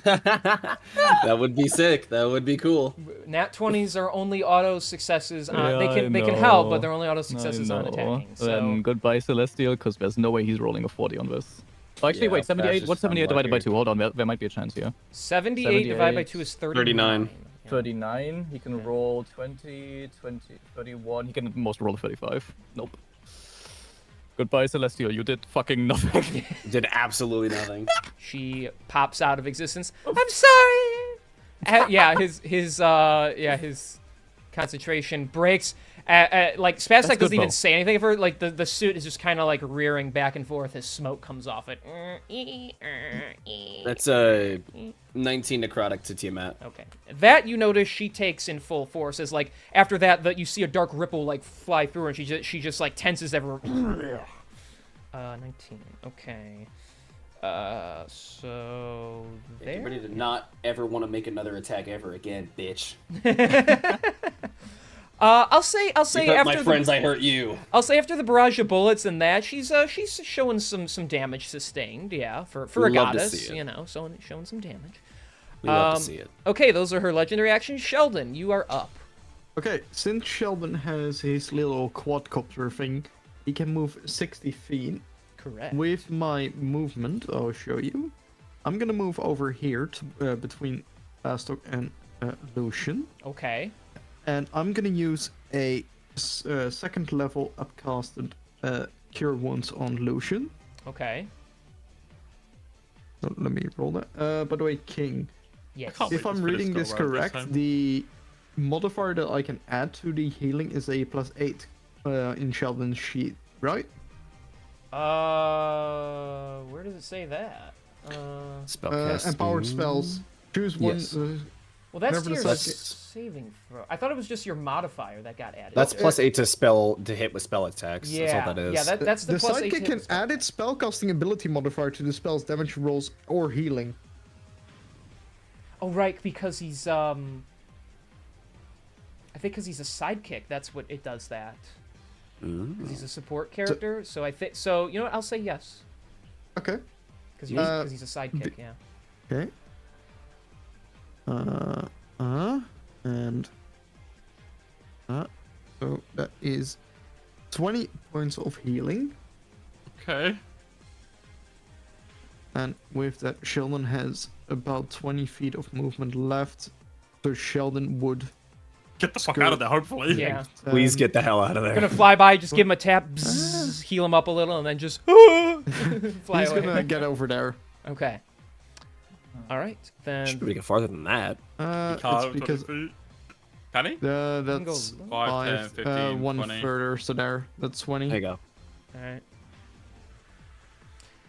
That would be sick. That would be cool. Nat 20s are only auto successes on. Yeah, they can I help, but know. they're only auto successes on I know. attacking. So Then goodbye Celestial, because there's no way he's rolling a 40 on this. Oh, actually, Yeah, wait, that's 78. just What's 78 divided by unlucky. 2? Hold on, there might be a chance here. 78 divided by 78, 2 is 39. 39. Yeah. 39. He can roll 20, 31. He can most roll a 35. Nope. Goodbye Celestial. You did fucking nothing. Did absolutely nothing. She pops out of existence. I'm sorry. His concentration breaks. Like Spastok good, doesn't even Bo. say anything of her. Like the suit is just kind of like rearing back and forth as smoke comes off it. That's a 19 necrotic to Tiamat. Okay, that you notice she takes in full force. As like after that, you see a dark ripple like fly through her, and she just like tenses everywhere. 19. Okay. So Get there. ready to not ever want to make another attack ever again, bitch. I'll say You hurt after my friends, I hurt you. I'll say after the barrage of bullets and that she's showing some damage sustained. Yeah, for a Love to goddess, see it. showing some damage. We love to see it. Okay, those are her legendary actions. Sheldon, you are up. Okay, since Sheldon has his little quadcopter thing, he can move 60 feet. Correct. With my movement, I'll show you. I'm gonna move over here to, between Bastok and Lucian, Okay. and I'm gonna use a second level upcasted Cure Wounds on Lucian. Okay. So let me roll that. By the way, King, Yes. can't if wait I'm to finish reading the this round this correct, time. the modifier that I can add to the healing is a +8 in Sheldon's sheet, right? Where does it say that? Spellcasting. Empowered spells. Choose one. Yes. Well, that's Whenever your the saving throw. I thought it was just your modifier that got added. That's +8 to hit with spell attacks. Yeah. That's all that is. Yeah, that's the the plus 8 sidekick hit can with spell add its spellcasting ability modifier to the spell's damage rolls or healing. Oh, right, because he's I think because he's a sidekick, that's what it does that. Because he's a support character, so I think so. You know what? I'll say yes. Okay. Because he's a sidekick. Yeah. Okay. And so that is 20 points of healing, Okay. and with that, Sheldon has about 20 feet of movement left. So Sheldon would Get the fuck out of there, hopefully. Yeah. Please get the hell out of there. Gonna fly by, just give him a tap, bzzz, heal him up a little, and then just fly He's away. gonna get over there. Okay. All right, then. Should we get farther than that? Can't, It's because 20 feet. Can he? that's go 5, 10, 15, one 20. further. So there, that's 20. There you go. All right.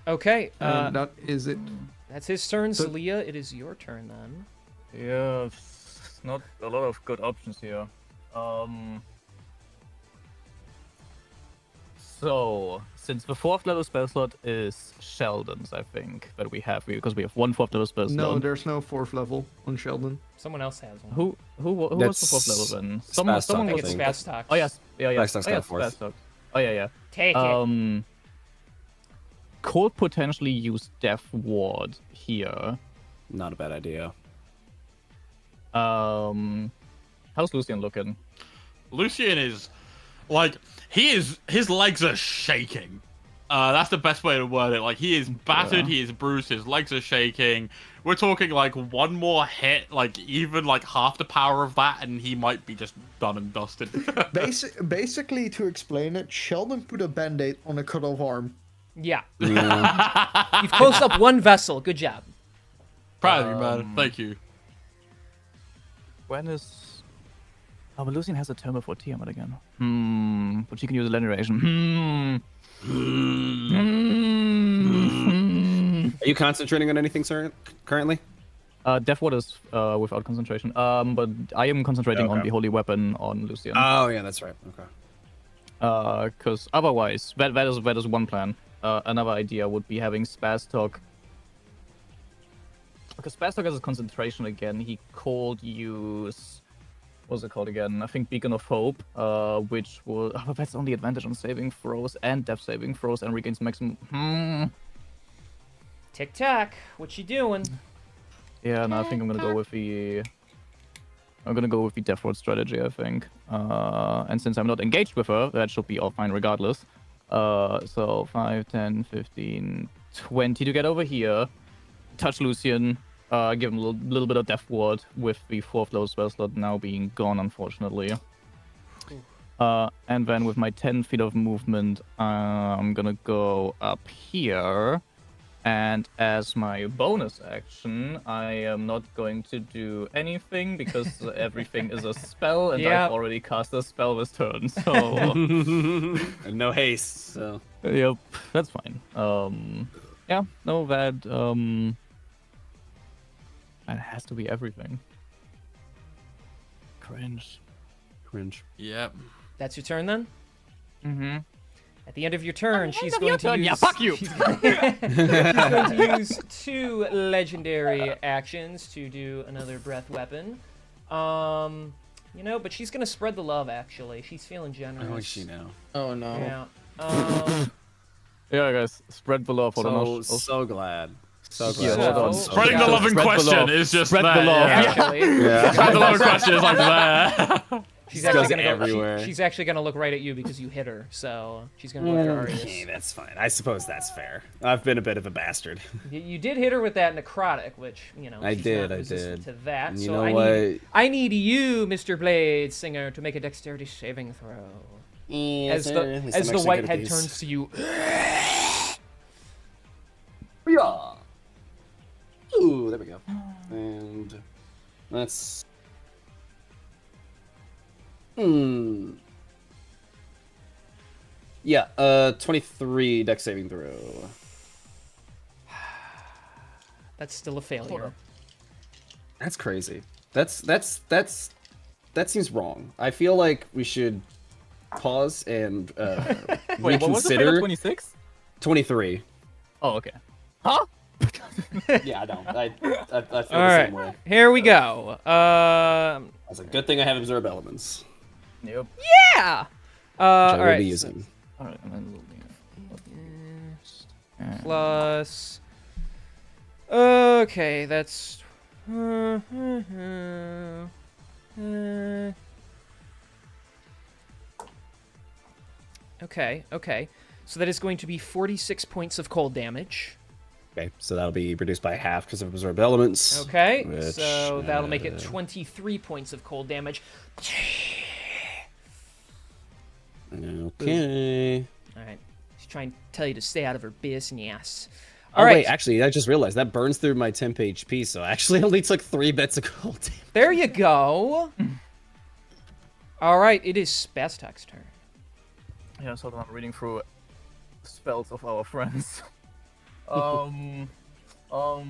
Okay. And that is it. That's his turn. So- Celia, it is your turn then. Yeah, it's not a lot of good options here. So, since the 4th level spell slot is Sheldon's, I think, that we have, because we have one 4th level spell slot. No, there's no 4th level on Sheldon. Someone else has one. Who was the 4th level then? Someone Spaz Talk, I I think it's think. Spaz Talks. Oh yes, yeah. Spaz Talk's Oh, got yeah, a 4th. Spaz Talk. Oh yeah. Take it. Could potentially use Death Ward here. Not a bad idea. How's Lucian looking? Lucian is like his legs are shaking. That's the best way to word it. Like he is battered, he is bruised, his legs are shaking. We're talking like one more hit, like even like half the power of that, and he might be just done and dusted. Basically, to explain it, Sheldon put a band-aid on a cut-off arm. Yeah. Yeah. You've closed up one vessel. Good job. Proud of you, man. Thank you. When is... Oh, but Lucian has a thermal for Tiamat again. But she can use a linearization. Are you concentrating on anything, sir, currently? Death Ward is without concentration. But I am concentrating on the holy weapon on Lucian. Oh, yeah, that's right. Okay. Because otherwise, that is one plan. Another idea would be having Spaz Talk. Because Spaz Talk has a concentration again, he could use... What's it called again? I think Beacon of Hope, which will... Oh, that's only advantage on saving throws and death saving throws and regains maximum... Tic-tac. What you doing? Yeah, no, I think I'm gonna go with the... I'm gonna go with the Death Ward strategy, I think. And since I'm not engaged with her, that should be all fine regardless. So 5, 10, 15, 20 to get over here. Touch Lucian. Give him a little bit of Death Ward with the 4th level spell slot now being gone, unfortunately. And then with my 10 feet of movement, I'm gonna go up here. And as my bonus action, I am not going to do anything because everything is a spell, and Yep. I've already cast a spell this turn. So And no haste, so... yep, that's fine. Yeah, no, that has to be everything. Cringe. Yep. That's your turn then? Mm-hmm. At the end of your turn, she's going to use... Yeah, fuck you! She's going to use 2 legendary actions to do another breath weapon. You know, but she's going to spread the love, actually. She's feeling generous. How is she now? Oh no. Yeah. Yeah, guys, spread the love for the So glad. So Yeah, glad. hold on. Spreading Yeah. the love in Spread the question love. is just Spread the there. love. Yeah. Actually, Spread the love in question is like there. she's Goes actually going to everywhere. She's actually going to look right at you because you hit her. So she's going to look at Okay, Arius. that's fine. I suppose that's fair. I've been a bit of a bastard. You did hit her with that necrotic, which, you know, I she's did, not I resistant did. to that. And you So know I need you, Mr. Blade Singer, to make a dexterity saving throw. As the white head turns to you. Yeah. Ooh, there we go. And that's... Yeah, 23 dex saving throw. That's still a failure. That's crazy. That seems wrong. I feel like we should pause and Wait, what was the figure? reconsider. 26? 23. Oh, okay. Huh? Yeah, I know. I feel All the right, same way. here we go. That's a good thing I have absorb elements, Yep. Yeah. which I All will right. be using. Alright, and then Plus. Okay, that's. Okay. So that is going to be 46 points of cold damage. Okay, so that'll be reduced by half because of absorb elements. Okay, Which, so that'll make it 23 points of cold damage. Okay. Alright, she's trying to tell you to stay out of her business. Oh, Alright, wait, actually, I just realized that burns through my temp HP, so I actually only took 3 bits of cold damage. there you go. Alright, it is Spaztak's turn. yeah, so I'm reading through spells of our friends. You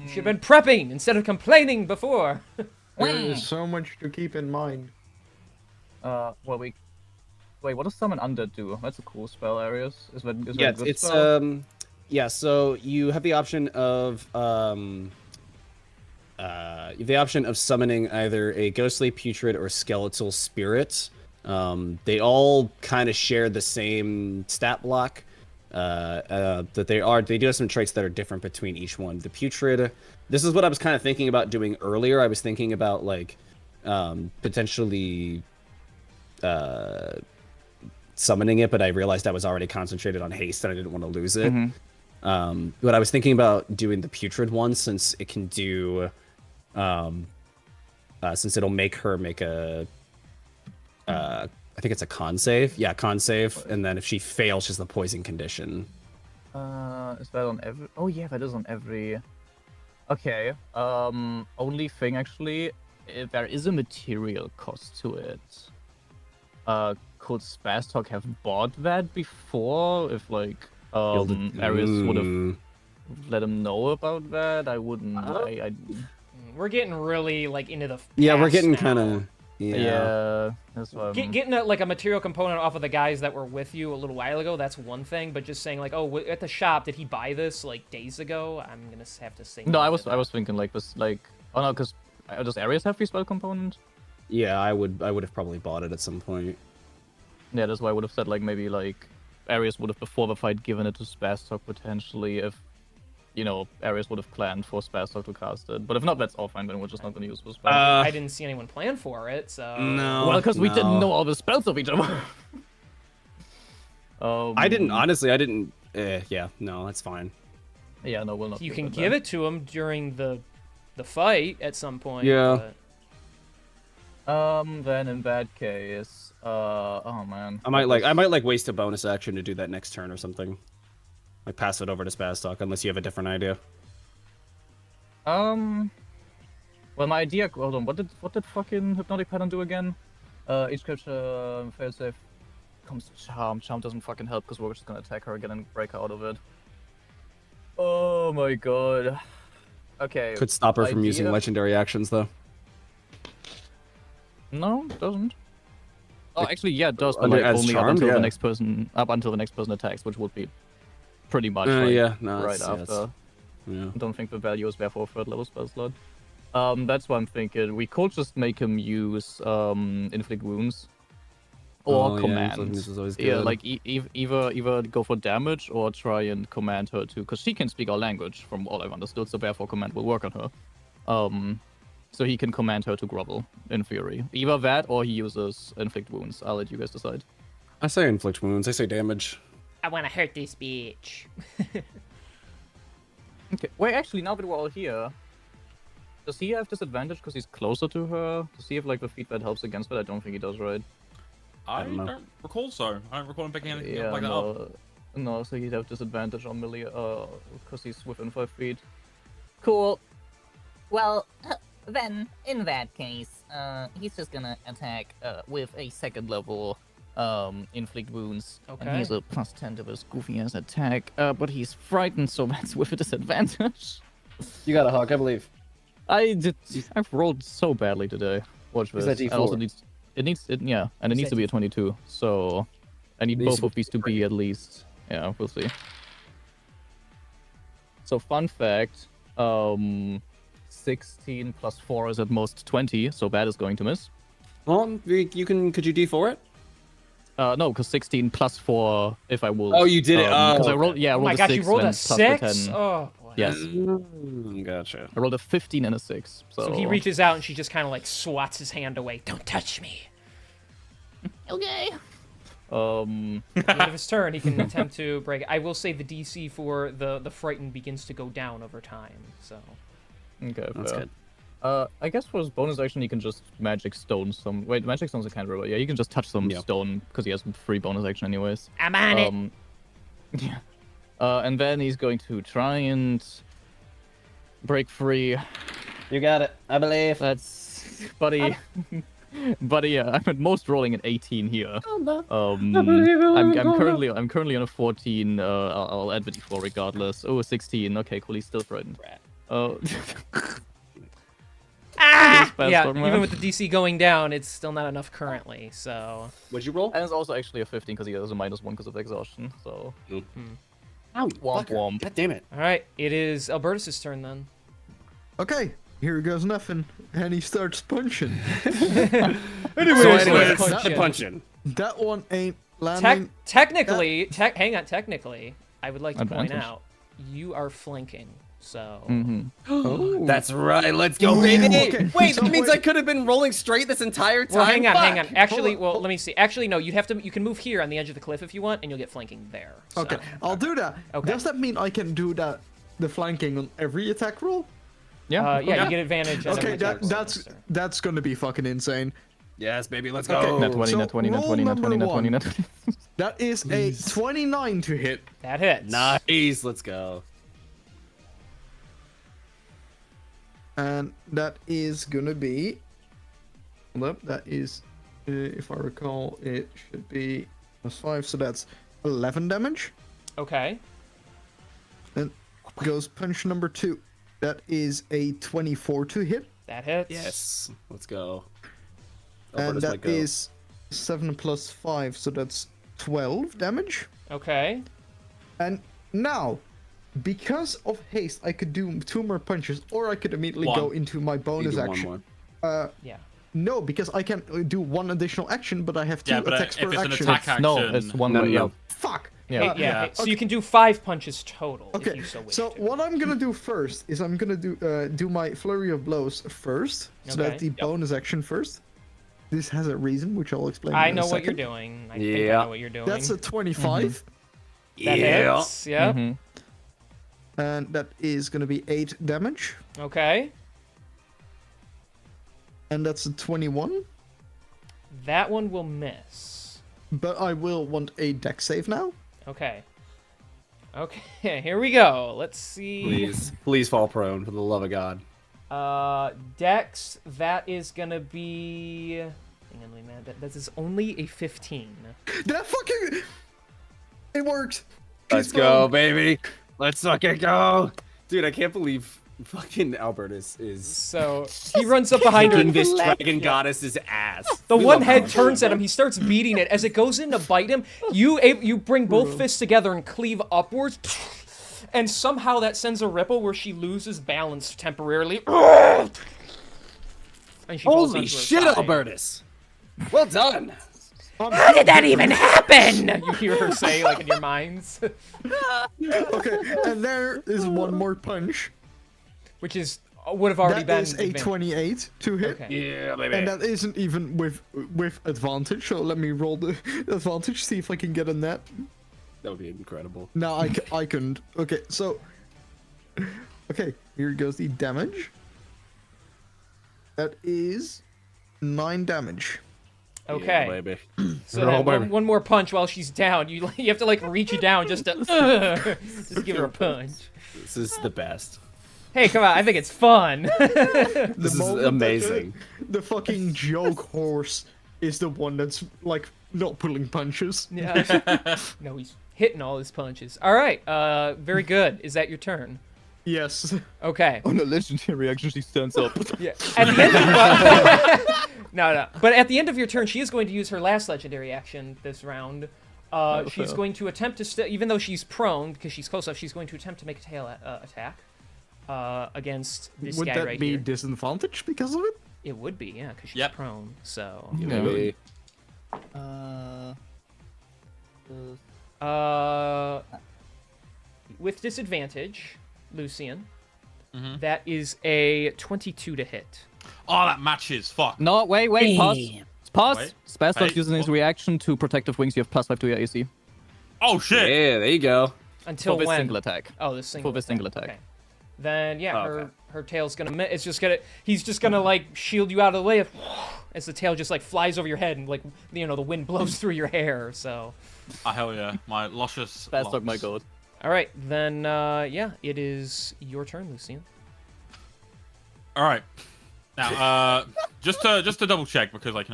should have been prepping instead of complaining before. There is so much to keep in mind. Well, we Wait, what does Summon Undead do? That's a cool spell, Arius. Is that Yeah, a good it's spell? yeah. So you have the option of summoning either a ghostly, putrid, or skeletal spirit. They all kind of share the same stat block. That they do have some traits that are different between each one. The putrid. This is what I was kind of thinking about doing earlier. I was thinking about like potentially summoning it, but I realized I was already concentrated on haste and I didn't want to lose it. But I was thinking about doing the putrid one since it can do, since it'll make her make a, I think it's a con save. Yeah, con save, and then if she fails, she's the poison condition. Is that on every? Oh yeah, that is on every. Okay. Only thing actually, there is a material cost to it. Could Spastok have bought that before? If like Arius would have let him know about that, I wouldn't. We're getting really like into the Yeah, we're past getting now. kind of Yeah, that's what Getting like a material component off of the guys that were with you a little while ago, that's one thing. But just saying like, oh, at the shop, did he buy this like days ago? I'm gonna have to say. No, I to was that. thinking like this like. Oh no, because does Arius have free spell component? Yeah, I would have probably bought it at some point. Yeah, that's why I would have said like maybe like Arius would have before the fight given it to Spastok potentially if Arius would have planned for Spastok to cast it. But if not, that's all fine. Then we're just not going to use the spell. I didn't see anyone plan for it, so. No. Well, because we didn't no. know all the spells of each other. I didn't honestly. I didn't. Yeah, no, that's fine. Yeah, no, we'll not. You do can that give then. it to him during the fight at some point. Yeah. but- Then in that case, oh man. I might waste a bonus action to do that next turn or something. Like pass it over to Spastok unless you have a different idea. Well, my idea. Hold on. What did fucking hypnotic pattern do again? Each creature fail save comes to charm. Charm doesn't fucking help because we're just gonna attack her again and break her out of it. Oh my god. Okay. Could stop her from using idea- legendary actions though. No, it doesn't. Oh, actually, yeah, it does, but Under- like as only charmed, up until yeah. the next person attacks, which would be pretty much Yeah, no, right it's- yeah, it's- after. Yeah. I don't think the value is there for a third level spell slot. That's what I'm thinking. We could just make him use inflict wounds or Oh, yeah, command. inflict wounds is always Yeah, good. like either go for damage or try and command her to, because she can speak our language from all I've understood. So therefore, command will work on her. So he can command her to grovel in theory. Either that or he uses inflict wounds. I'll let you guys decide. I say inflict wounds. I say damage. I want to hurt this bitch. Okay. Wait, actually, now that we're all here, does he have disadvantage because he's closer to her? To see if like the feat that helps against it? I don't think he does, right? I don't know. don't recall so. I don't recall him picking anything Yeah, up like that up. no, so he'd have disadvantage on melee, because he's within 5 feet. Cool. Well, then, in that case, he's just gonna attack with a second level Inflict wounds. Okay. And he's a +10 to his goofy ass attack, but he's frightened, so that's with a disadvantage. You got a hawk, I believe. I've rolled so badly today. Watch Is this. that It also D4? needs, and it needs to be a 22. So I need Needs both to of these to be at least. Yeah, we'll see. So fun fact, 16 plus 4 is at most 20, so that is going to miss. Well, you can. Could you D4 it? No, because 16 plus 4 if I will. Oh, you did it. Because I okay. rolled, yeah, I Oh rolled my a gosh, 6 you rolled then a plus the 6? 10. Oh, boy. Yes. Gotcha. I rolled a 15 and a 6. So, So he reaches out and she just kind of like swats his hand away. Don't touch me. okay. At the end of his turn, he can attempt to break it. I will say the DC for the frightened begins to go down over time. So Okay, That's fair. good. I guess for his bonus action, he can just magic stone some. Wait, magic stone's a cantrip, but yeah, he can just touch some Yeah. stone because he has free bonus action anyways. I'm on it. Yeah. And then he's going to try and break free. You got it. I believe. That's buddy. Buddy, yeah, I'm at most rolling an 18 here. I'm currently on a 14. I'll add the d4 regardless. Oh, a 16. Okay, cool. He's still frightened. Oh. Yeah, Dog, man. even with the DC going down, it's still not enough currently. So What'd you roll? And it's also actually a 15 because he has a -1 because of exhaustion. So Ow, Womp fucker. womp. God damn it. all right, it is Albertus's turn then. Okay, here goes nothing, and he starts punching. Anyways, So let's anyways, punch the in. punching. That one ain't landing. Technically, hang on. Technically, I would like to point Advantage. out you are flanking. So Oh. That's right. Let's go, baby. Okay, Wait, so that means wait. I could have been rolling straight this entire time. well, hang on. Fuck. Actually, Hold on, let me see. Actually, no. You can move here on the edge of the cliff if you want, and you'll get flanking there. So. Okay, I'll do that. Okay. Does that mean I can do that, the flanking on every attack roll? yeah. Yeah, you get advantage. on Okay, every attack roll, that's sir. that's gonna be fucking insane. Yes, baby. Let's Okay. go. Nat 20, So, nat 20, nat roll 20, nat 20, nat number 20, nat 20, one. That is a 29 to hit. That hits. Nice. Let's go. And that is gonna be. Hold up, that is, if I recall, it should be +5, so that's 11 damage. Okay. Then goes punch number 2. That is a 24 to hit, That hits. Yes. Let's go. and Albertus might that go. is 7 + 5, so that's 12 damage. Okay. And now, because of haste, I could do 2 more punches, or I could immediately One. go into my You bonus do one action. more. Yeah. No, because I can do 1 additional action, but I have 2 Yeah, but attacks if per it's an action. attack action, No, it's one. No, way, no. yeah. Fuck. Yeah. Yeah. Yeah. So you can do 5 punches total if Okay, you so wish so to. what I'm gonna do first is I'm gonna do my flurry of blows first, so Okay. that's the bonus action first. This has a reason, which I'll explain. I in a know what you're second. doing. I think I Yeah. know what you're doing. That's a 25, That Yeah. hits. Yep. Mhm. and that is gonna be 8 damage, Okay. and that's a 21. That one will miss. But I will want a dex save now. Okay. Okay, here we go. Let's see. Please, please fall prone for the love of God. Dex, that is gonna be. Hang on, wait, man. That is only a 15. That fucking. It worked. Let's She's go, gone. baby. Let's fucking go. Dude, I can't believe fucking Albertus is So he runs up behind her. kicking this dragon goddess's ass. The We one love head her. turns at him. He starts beating it. As it goes in to bite him, you bring both fists together and cleave upwards, and somehow that sends a ripple where she loses balance temporarily. And she falls Holy onto her shit, side. Albertus. Well done. How did that even happen? You hear her say, like in your minds, Okay, and there is one more punch. which is would have already That been. is a advanced. 28 to hit. Okay. Yeah, baby. And that isn't even with advantage, so let me roll the advantage, see if I can get a net. That would be incredible. No, I couldn't. Okay, so... Okay, here goes the damage. That is 9 damage. Okay. Yeah, baby. So Roll, then baby. one more punch while she's down. You have to like reach it down just to just give her a punch. This is the best. Hey, come on! I think it's fun. This is moment that amazing. The fucking joke horse is the one that's, like, not pulling punches. Yeah. No, he's hitting all his punches. All right. Very good. Is that your turn? Yes. Okay. On a legendary action, she stands up. Yeah. At the end of, no. But at the end of your turn, she is going to use her last legendary action this round. She's fair. going to attempt to, even though she's prone because she's close enough, she's going to attempt to make a tail attack against this Would guy that right be here. disadvantage because of it? It would be, yeah, because she's Yep. prone. So, Yeah, Yeah. baby. with disadvantage, Lucian, Mhm. that is a 22 to hit. Oh, that matches. Fuck. No, wait, pause. Pause. Wait. Spaz Hey, using his what? reaction to protective wings. You have +5 to your AC. Oh shit. Yeah, there you go. Until For this when? single attack. Oh, this single. For this single attack. Okay. Then yeah, Oh, okay. her tail's gonna. It's just gonna. He's just gonna like shield you out of the way as the tail just like flies over your head and like the wind blows through your hair. So. Oh, hell yeah. My luscious. Spaz dog, my locks. god. All right, then yeah, it is your turn, Lucian. All right. Now, just to double check because like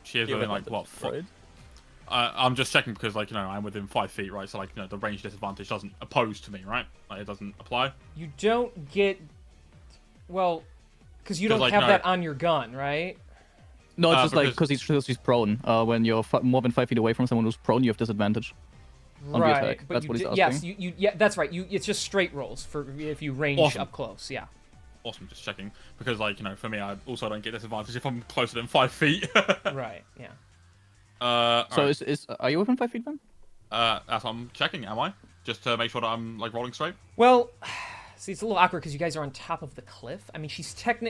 she is within like what? Right? I'm just checking because like I'm within 5 feet, right? So like the range disadvantage doesn't oppose to me, right? Like it doesn't apply. You don't get. Well, Because you don't like, have no. that on your gun, right? No, it's just like because- because he's prone. When you're more than 5 feet away from someone who's prone, you have disadvantage on the attack. But That's you what he's did- asking. yes, yeah, that's right. It's just straight rolls for if you range Awesome. up close. Yeah. Awesome, just checking because like for me, I also don't get disadvantage if I'm closer than 5 feet. Right. Yeah. So alright. are you within 5 feet then? That's what I'm checking. Am I? Just to make sure that I'm like rolling straight. Well, see, it's a little awkward because you guys are on top of the cliff. I mean,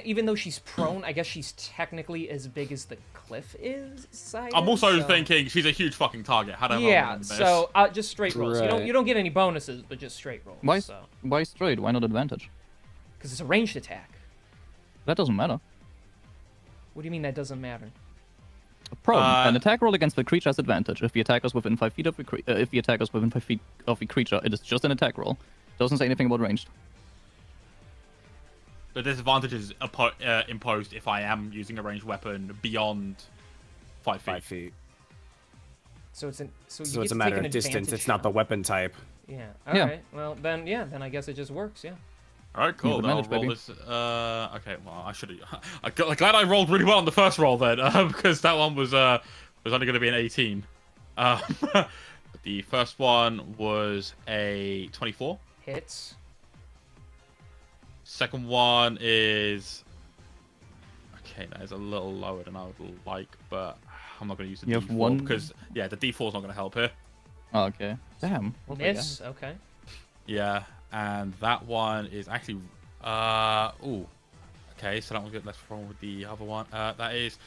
even though she's prone, I guess she's technically as big as the cliff is. I'm also so... thinking she's a huge fucking target. How do I Yeah. roll this? So just straight rolls. Right. You don't get any bonuses, but just straight rolls. Why? So Why straight? Why not advantage? because it's a ranged attack. That doesn't matter. What do you mean that doesn't matter? Prone. An attack roll against the creature has advantage. If the attacker's within 5 feet of the if the attacker's within 5 feet of the creature, it is just an attack roll. Doesn't say anything about ranged. The disadvantage is imposed if I am using a ranged weapon beyond 5 feet. 5 feet. So it's So it's a matter of distance. It's not the weapon type. Yeah. All right. Well, then I guess it just works. Yeah. All right, cool. Yeah, Then I'll advantage, roll baby. this. Okay, well, I should have. I'm glad I rolled really well on the first roll then, because that one was only going to be an 18. The first one was a 24. Hits. Second one is okay. That is a little lower than I would like, but I'm not going to use the You have D4 one- because yeah, the D4 is not going to help here. Oh, okay. Damn. What the heck? Miss. Okay. Yeah, and that one is actually ooh. Okay, so that one's good. Let's roll with the other one. That's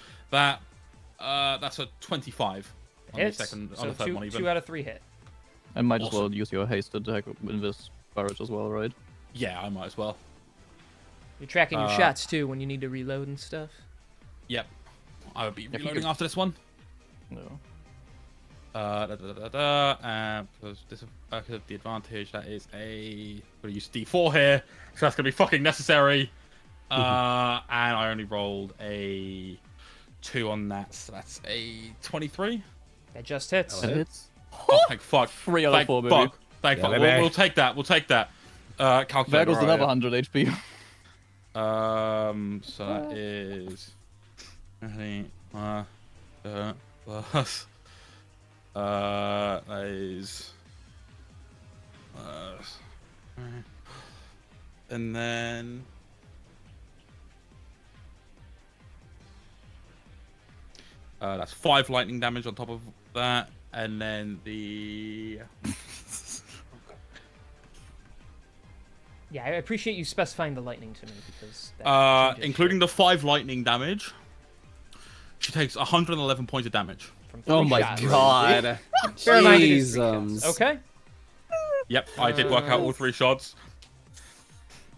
a 25 on Hits. the second So on the third one even. 2 out of 3 hit. I might as Awesome. well use your haste attack in this barrage as well, right? Yeah, I might as well. You're tracking your shots too when you need to reload and stuff. Yep. I would be you reloading could- after this one. No. Because this because of the advantage, that is a. I'm gonna use D4 here, so that's gonna be fucking necessary. And I only rolled a 2 on that, so that's a 23. That just hits. That hits. Oh, thank fuck. 3 out of Thank 4, baby. fuck. Thank Yeah, fuck. baby. We'll take that. We'll take that. There Calculator. goes another 100 HP. So that is. Plus. That is. And then. That's 5 lightning damage on top of that, and then the. Yeah, I appreciate you specifying the lightning to me because that changes Including the 5 lightning damage, she takes 111 points of damage. from Oh 3 my shots. god. Bear in mind it is 3 shots. Jeezums. Okay. Yep, I did work out all 3 shots.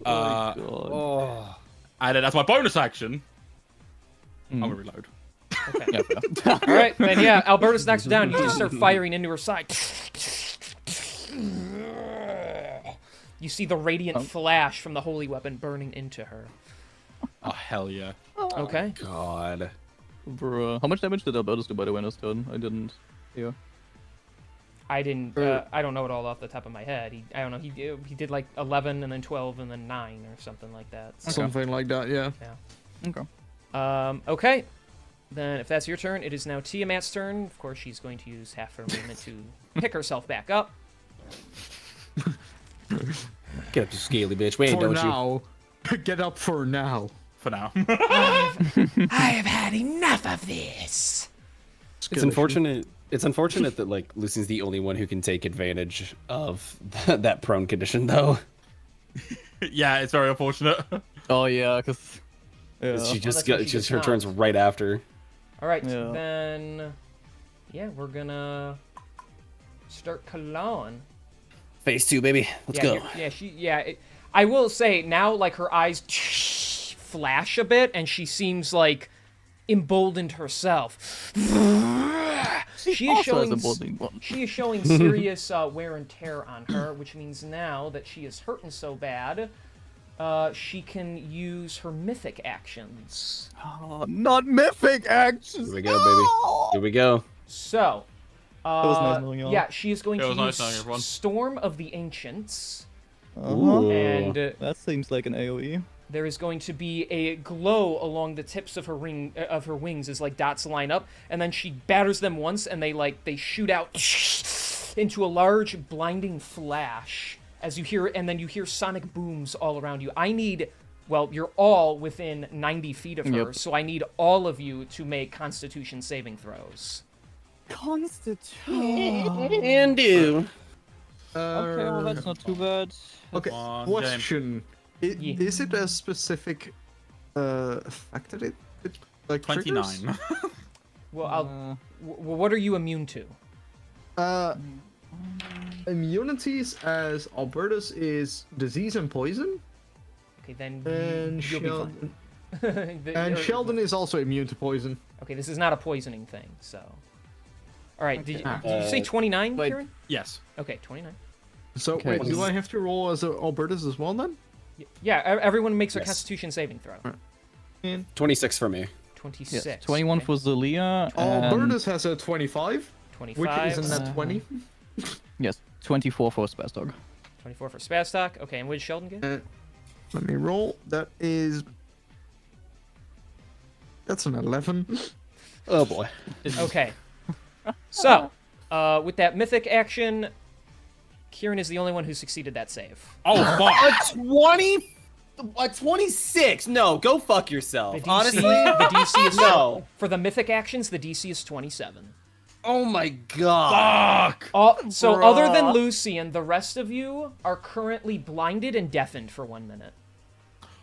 God. Oh. And then as my bonus action, Hmm. I'm gonna reload. Okay. Yeah, fair. All right, then yeah, Albertus knocks her down. You just start firing into her side. You see the radiant flash from the holy weapon burning into her. Oh hell yeah! Okay. God. Bruh. How much damage did Albertus do by the way in his turn? I didn't hear. I didn't. I don't know it all off the top of my head. I don't know. He did like 11 and then 12 and then 9 or something like that. So, Something like that, yeah. Okay. okay. Then if that's your turn, it is now Tiamat's turn. Of course, she's going to use half her movement to pick herself back up. Get up, you scaly bitch. Wait, For don't you? now. Get up for now. For now. I have had enough of this. It's unfortunate. It's unfortunate that like Lucian's the only one who can take advantage of that prone condition, though. Yeah, it's very unfortunate. Oh yeah, because She that's just when got she just gets her turns knocked. right after. All right, Yeah. then. Yeah, we're gonna start Kalon. Phase 2, baby. Let's Yeah, go. I will say now, like her eyes flash a bit, and she seems like emboldened herself. She is also has showing a bolding one. she is showing serious wear and tear on her, which means now that she is hurting so bad, she can use her mythic actions. Oh, not mythic actions. Here we go, baby. Here we go. So, was nice knowing y'all. yeah, she is going It to was nice use knowing everyone. Storm of the Ancients, Ooh. and That seems like an AoE. there is going to be a glow along the tips of her wings as like dots line up, and then she batters them once, and they shoot out into a large blinding flash as you hear, and then you hear sonic booms all around you. I need, well, you're all within 90 feet of her, so I need all of you to make Constitution saving throws. And do. Okay, well that's not too bad. Okay, on, question. Yeah. Is it a specific factor that it like triggers? 29. Well, what are you immune to? Immunities as Albertus is disease and poison, Okay, then and you'll Sheldon, be fine. and Sheldon is also immune to poison. Okay, this is not a poisoning thing, so. All right, did you say 29, wait. Kieran? Yes. Okay, 29. So Okay, wait, do I have to roll as Albertus as well then? Yeah, everyone makes a Yes. Constitution saving throw. 26 for me. 26. Yes, 21 okay. for Zelia. and- Albertus has a 25, 25. which isn't that 20. Yes, 24 for Spaz Dog. 24 for Spazstock. Okay, and what did Sheldon get? Let me roll. That's an 11. Oh boy. Okay. So, with that mythic action, Kieran is the only one who succeeded that save. Oh, fuck. A 26. No, go fuck yourself. The DC, Honestly, the DC is no. for the mythic actions. The DC is 27. Oh my god. Fuck. So other than Lucian, the rest of you are currently blinded and deafened for 1 minute.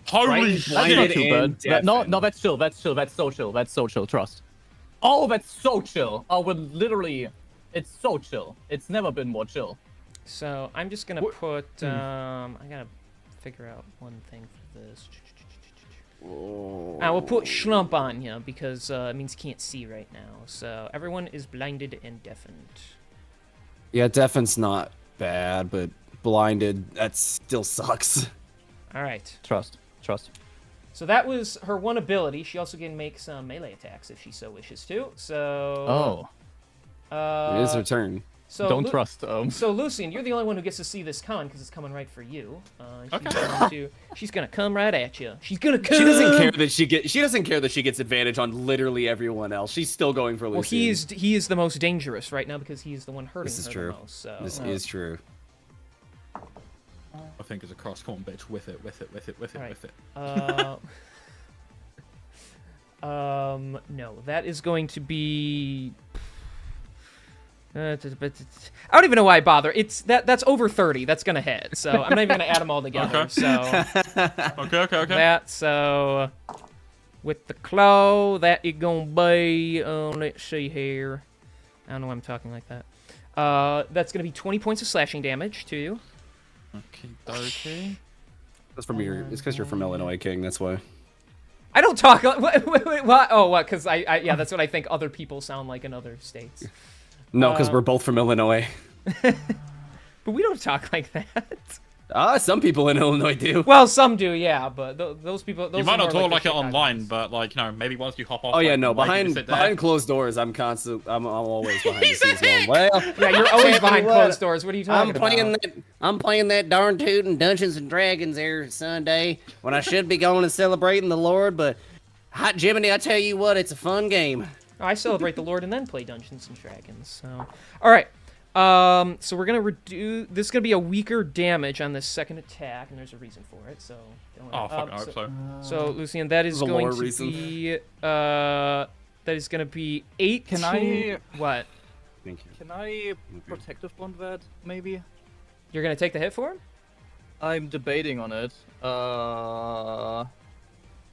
Holy Right, That's not blinded shit. too and bad. No, deafened. no, that's chill. That's chill. That's so chill. That's so chill. Trust. Oh, that's so chill. Oh, we're literally, it's so chill. It's never been more chill. So I'm just gonna put. I gotta figure out one thing for this. I will put Schlump on you because it means can't see right now. So everyone is blinded and deafened. Yeah, deafened's not bad, but blinded, that still sucks. All right. Trust. So that was her one ability. She also can make some melee attacks if she so wishes to. So. Oh, It is her turn. So don't trust. So Lucian, you're the only one who gets to see this coming because it's coming right for you. She's gonna come right at you. She's gonna come. She doesn't care that she doesn't care that she gets advantage on literally everyone else. She's still going for Well, Lucian. he is the most dangerous right now because he is the one hurting This is her true. the most. So. This is true. I think it's a cross. Come on, bitch. With it. Alright. With it. No, that is going to be. I don't even know why I bother. That's over 30. That's gonna hit. So I'm not even gonna add them all together. Okay. So Okay. that so with the claw that is gonna be. Let's see here. I don't know why I'm talking like that. That's gonna be 20 points of slashing damage to you. Okay. That's from it's because you're from Illinois, King. That's why. I don't talk. Wait, what? Oh, what? Because yeah, that's what I think other people sound like in other states. No, because we're both from Illinois. But we don't talk like that. Some people in Illinois do. Well, some do, yeah, but those people. Those You might are not more talk like the it online, Chicagoans. but like maybe once you hop off. Oh yeah, like, no. the mic, you can sit there. Behind closed doors, I'm always behind the scenes going, well, Yeah, you're always Tell you behind what, closed doors. What are you talking I'm playing that darn tootin' Dungeons and Dragons there Sunday when I should be going and celebrating the Lord, but hot Jiminy, I tell you what, it's a fun game. Oh, I celebrate the Lord and then play Dungeons and Dragons. So, all right. So we're gonna reduce. This is gonna be a weaker damage on this second attack, and there's a reason for it. So. Don't worry. Oh fuck! I hope so. So Lucian, that is There's a going lore to reason. be. That is gonna be 18. Can I- What? Thank you. Can I protective bond that maybe? You're gonna take the hit for him? I'm debating on it.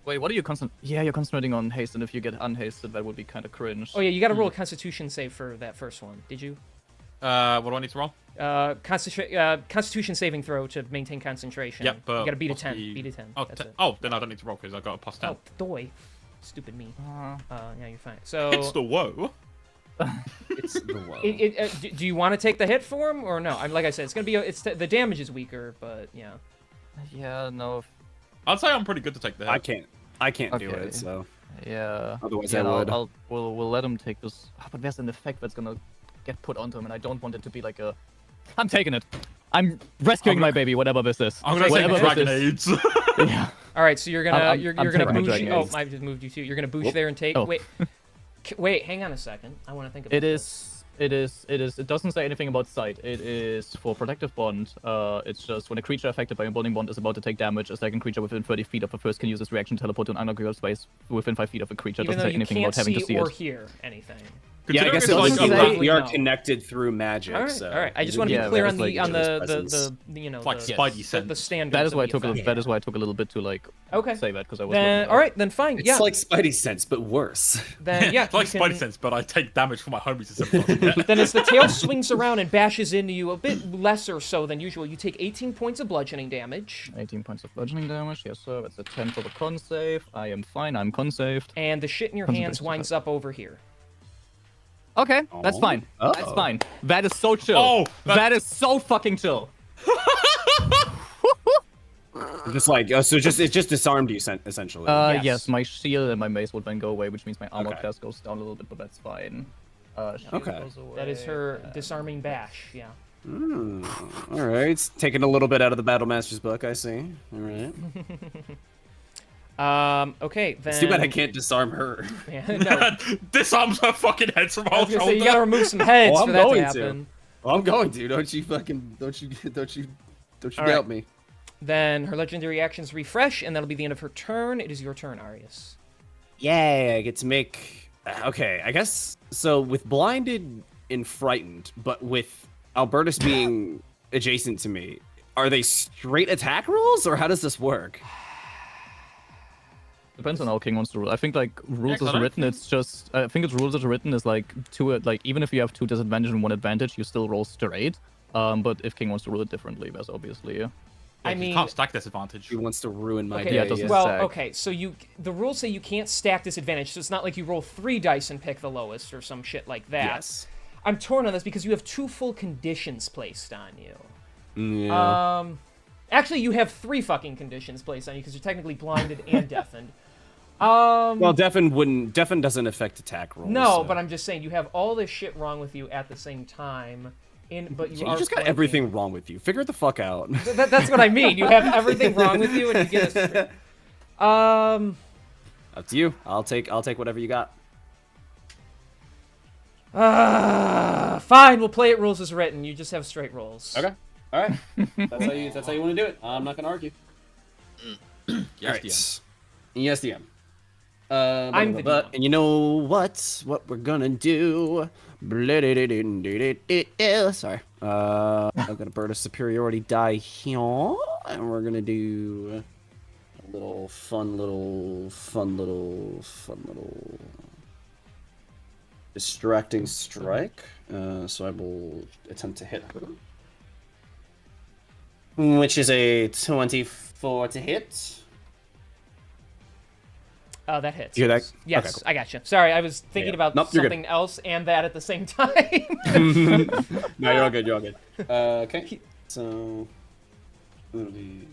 Wait, what are you Yeah, you're concentrating on haste, and if you get unhasted, that would be kind of cringe. Oh yeah, you got to roll a Constitution save for that first one. Did you? What do I need to roll? Constitution saving throw to maintain concentration. Yep, but you got to beat a what's 10. the- Beat a 10. Oh, That's it. oh, then I don't need to roll because I got a plus 10. Oh, doy. Stupid me. Yeah, you're fine. So, It's the whoa. It's the low. do you want to take the hit for him or no? Like I said, it's gonna be the damage is weaker, but yeah. Yeah, no. I'd say I'm pretty good to take the hit. I can't do Okay. it, so Yeah. otherwise Yeah, I would. we'll let him take this. But there's an effect that's gonna get put onto him, and I don't want it to be like a. I'm taking it. I'm rescuing my baby, whatever this is. I'm gonna say Whatever dragon this is. aids. Yeah. All right, so you're gonna I'm you're taking gonna my boosh. dragon Oh, aids. I just moved you too. You're gonna boosh there and take. Oh. Wait, wait, hang on a second. I want to think about this. It doesn't say anything about sight. It is for protective bond. It's just when a creature affected by a bonding bond is about to take damage, a second creature within 30 feet of the first can use this reaction to teleport to an unoccupied space within 5 feet of a creature. It Even doesn't though say you anything can't about having to see or it. hear anything. Yeah, I guess Considering it it's was like like like a- we are no. connected through magic. All right, So all right. I just it want to be Yeah, clear that on was the like on presence. the you know Like the, Spidey the sense. standards. That is why I of the took a little. effect. That is why I took a little bit to like Okay. say that because I was. Then all right, then fine. It's Yeah. like Spidey sense, but worse. Then yeah. It's like you can- Spidey sense, but I take damage from my homies instead of Then as the tail swings around and bashes into you a bit lesser so than usual, you take 18 points of bludgeoning damage, 18 points of bludgeoning damage. Yes, sir. That's a 10 for the con save. I am fine. I'm con saved. and the shit in your hands winds up over here. Okay, that's Oh. fine. That's Oh. fine. That is so chill. Oh, that is so fucking chill. Just like so, just it just disarmed you essentially. Yes. Yes, my shield and my mace would then go away, which means my armor Okay. class goes down a little bit, but that's fine. Shield Okay. goes away. That is her disarming bash. Yeah. All right, it's taking a little bit out of the Battle Master's book. I see. All right. Okay, then. It's too bad I can't disarm her. Yeah, no. disarms her fucking head from I our was gonna say, shoulder. you gotta remove some heads Oh, for I'm that to going to. happen. Well, I'm going to. Don't you All doubt right. me. Then her legendary actions refresh, and that'll be the end of her turn. It is your turn, Arius. Yay! I get to make. Okay, I guess so. With blinded and frightened, but with Albertus being adjacent to me, are they straight attack rolls, or how does this work? Depends on how King wants to rule. I think like rules Yeah, as 'cause I written, it's just I think it's rules as written is like two like even if you have 2 disadvantage and 1 advantage, you still roll straight. But if King wants to rule it differently, that's obviously I You mean, can't stack disadvantage. He wants to ruin my okay, day. Yeah, it doesn't- well, stack. okay, so the rules say you can't stack disadvantage, so it's not like you roll 3 dice and pick the lowest or some shit like that. Yes. I'm torn on this because you have 2 full conditions placed on you. Yeah. Actually, you have 3 fucking conditions placed on you because you're technically blinded and deafened. Well, Deafen doesn't affect attack rolls. No, so. but I'm just saying you have all this shit wrong with you at the same time. But you You are just got flanking. everything wrong with you. Figure it the fuck out. That's what I mean. You have everything wrong with you, and you get a. Up to you. I'll take whatever you got. Fine. We'll play it rules as written. You just have straight rolls. Okay. All right. That's how you want to do it. I'm not gonna argue. Yes, All DM. Yes, DM. I'm the DM. And you know what? What we're gonna do? Sorry. I'm gonna burn a superiority die here, and we're gonna do a little fun little distracting strike. So I will attempt to hit her, which is a 24 to hit. Oh, that hits. You hear that? Yes, Okay, cool. I got you. Sorry, I was thinking Yeah. about Nope, you're good. something else and that at the same time. No, you're all good. You're all good. Okay. So, do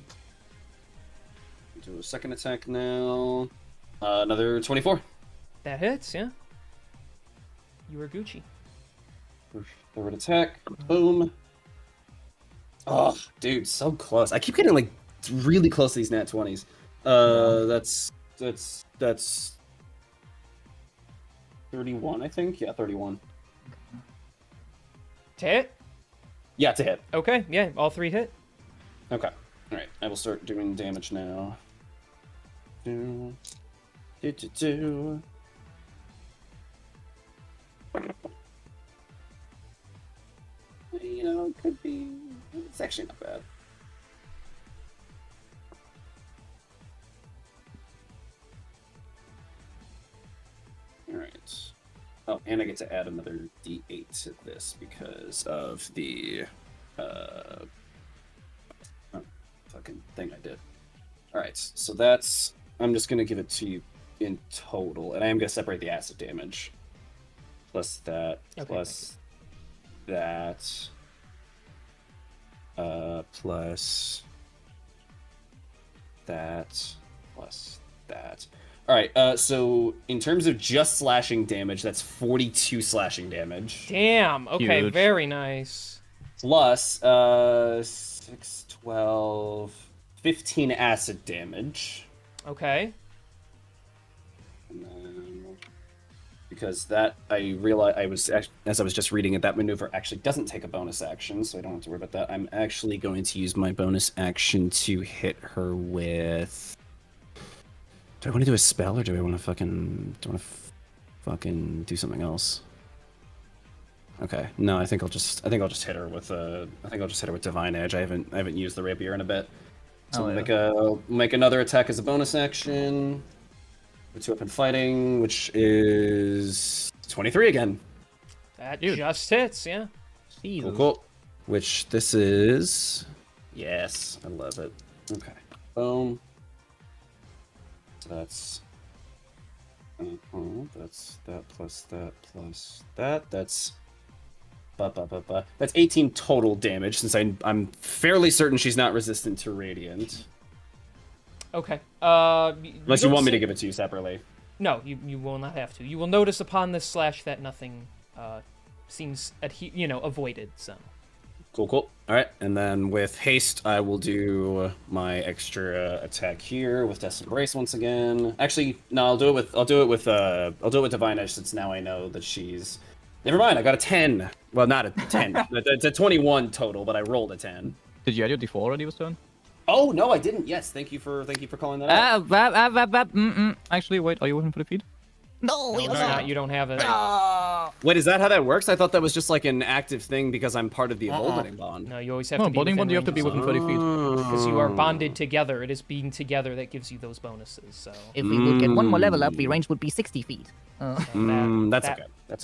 a second attack now. Another 24. That hits, yeah. You were Gucci. Third attack. Boom. Oh, dude, so close. I keep getting like really close to these nat 20s. That's 31, I think. Yeah, 31. To hit? Yeah, it's a hit. Okay, yeah, all 3 hit. Okay. All right. I will start doing damage now. Do. You know, it could be. It's actually not bad. All right. Oh, and I get to add another D8 to this because of the fucking thing I did. All right, so that's. I'm just gonna give it to you in total, and I am gonna separate the acid damage. Plus that. Okay, Plus that. Plus that. Plus that. All right. So in terms of just slashing damage, that's 42 slashing damage. Damn, okay, Huge. very nice. plus 6, 12, 15 acid damage. Okay. And then, because that I realized as I was just reading it, that maneuver actually doesn't take a bonus action, so I don't have to worry about that. I'm actually going to use my bonus action to hit her with. Do I want to do a spell or do I want to fucking do something else? Okay, no, I think I'll just hit her with Divine Edge. I haven't used the rapier in a bit. So we'll make another attack as a bonus action. With 2-weapon fighting, which is 23 again. That just hits, yeah. Cool. Which this is. Yes, I love it. Okay. Boom. So that's that plus that plus that. That's 18 total damage, since I'm fairly certain she's not resistant to radiant. Okay. Unless you want me to give it to you separately. No, you will not have to. You will notice upon this slash that nothing seems avoided. So. Cool. All right, and then with haste, I will do my extra attack here with Death's Embrace once again. Actually, no, I'll do it with Divine Edge, since now I know that she's. Never mind, I got a 10. Well, not a 10. It's a 21 total, but I rolled a 10. Did you add your d4 already this turn? Oh no, I didn't. Yes, thank you for calling that out. Actually, wait, are you waiting for the feed? No, It's not. You don't have it. Wait, is that how that works? I thought that was just like an active thing because I'm part of the emboldening bond. No, you always have No, to be bonding within bond, you have to be range, within 30 feet. because you are bonded together. It is being together that gives you those bonuses. So. If we would get one more level up, the range would be 60 feet. That's okay.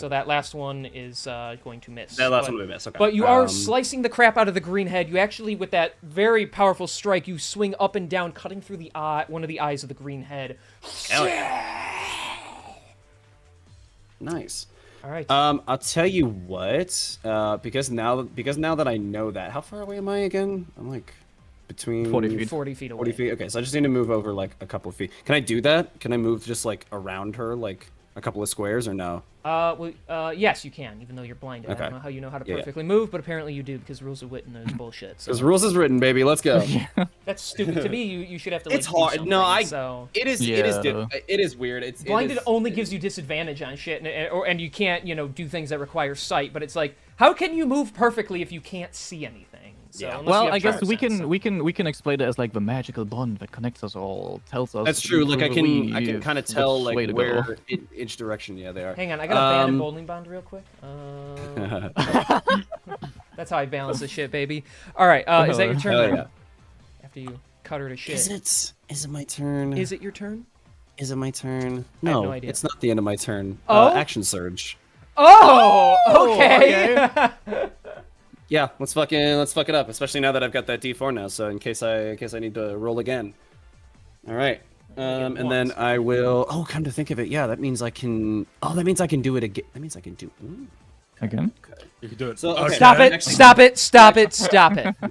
That last one is going to miss. That last one we miss. Okay. But you are slicing the crap out of the green head. You actually, with that very powerful strike, you swing up and down, cutting through the eye, one of the eyes of the green head. Hell yeah. Nice. All right. I'll tell you what. Because now that I know that, how far away am I again? I'm like between 40 feet. 40 feet away. 40 feet. Okay, so I just need to move over like a couple of feet. Can I do that? Can I move just like around her, like a couple of squares, or no? Yes, you can, even though you're blinded. I don't know how you know how to perfectly move, but apparently you do, because rules of wit and those bullshit. So. Because rules is written, baby. Let's go. That's stupid. To me, you should have to. Like, it's hard. No, So. It is weird. It's blinded only gives you disadvantage on shit, and you can't do things that require sight. But it's like, how can you move perfectly if you can't see anything? So, well, I guess we can explain it as like the magical bond that connects us all, tells us. That's true. Like I can kind of tell like where each direction. Yeah, they are. Hang on, I gotta ban emboldening bond real quick. That's how I balance this shit, baby. All right, is that your turn? Yeah. After you cut her to shit. Is it my turn? Is it your turn? Is it my turn? I have No, no idea. it's not the end of my turn. Oh? Action surge. Oh, okay. Yeah, let's fuck it up, especially now that I've got that D4 now. So in case I need to roll again. All right. And then I will. Oh, come to think of it, yeah, that means I can. Oh, that means I can do it again. That means I can do. Again? Okay. You can do it. So okay. Stop it!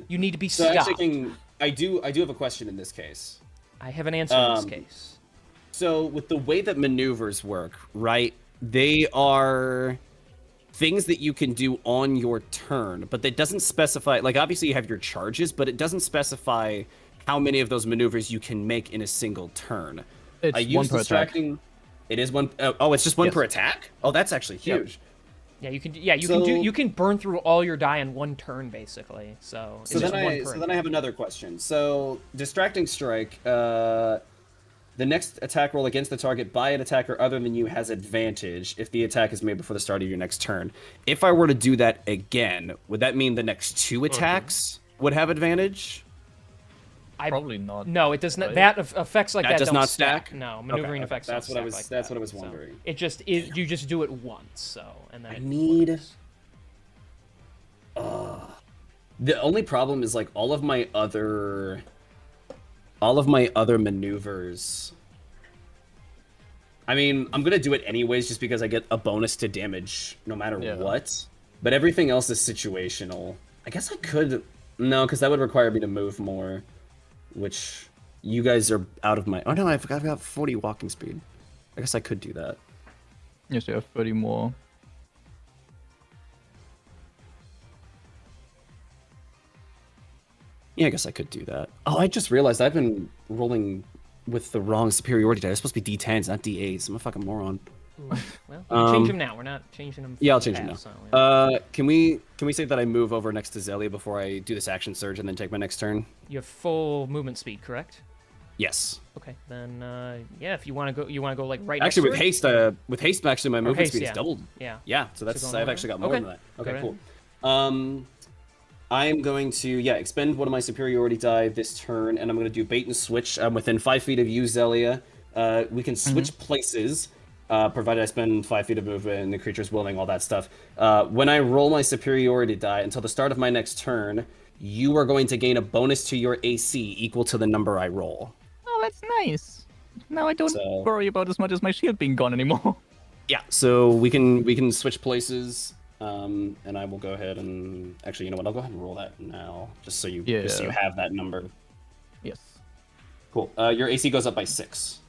You need to be So stopped. actually, I do have a question in this case. I have an answer in this case. So with the way that maneuvers work, right? They are things that you can do on your turn, but that doesn't specify. Like obviously you have your charges, but it doesn't specify how many of those maneuvers you can make in a single turn. It's I use one per attack. It is one. Oh, it's just one per attack. Oh, that's actually huge. Yeah, you can. Yeah, you can burn through all your die in one turn, basically. So then I have another question. So distracting strike. The next attack roll against the target by an attacker other than you has advantage if the attack is made before the start of your next turn. If I were to do that again, would that mean the next two attacks would have advantage? Probably not. No, it does not. That effects like that does don't not stack. No, maneuvering Okay, effects. that's don't what I was. stack like That's that. what I was So wondering. it just is. You just do it once. So and then I need. The only problem is like all of my other maneuvers. I mean, I'm gonna do it anyways just because I get a bonus to damage no matter what. But everything else is situational. I guess I could. No, because that would require me to move more, which you guys are out of my. Oh no, I forgot about 40 walking speed. I guess I could do that. Yes, you have 30 more. Yeah, I guess I could do that. Oh, I just realized I've been rolling with the wrong superiority die. It's supposed to be D10s, not D8s. I'm a fucking moron. Ooh, well, you can change them now. We're not changing them. Yeah, I'll from change the it past, now. so, yeah. Can we say that I move over next to Zelia before I do this action surge and then take my next turn? You have full movement speed, correct? Yes. Okay, then yeah, if you want to go like right Actually, next to it? with haste, actually my movement haste, speed yeah. is doubled. Yeah. Yeah, so that's going I've over? actually got more Okay. than that. Go Okay, ahead. cool. I'm going to expend one of my superiority die this turn, and I'm going to do bait and switch. I'm within 5 feet of you, Zelia. We can switch places, provided I spend 5 feet of movement and the creature's willing, all that stuff. When I roll my superiority die until the start of my next turn, you are going to gain a bonus to your AC equal to the number I roll. Oh, that's nice. Now I don't So- worry about as much as my shield being gone anymore. Yeah, so we can switch places, and I will go ahead and actually, you know what? I'll go ahead and roll that now, just so you have that number. Yes. Cool. Your AC goes up by 6.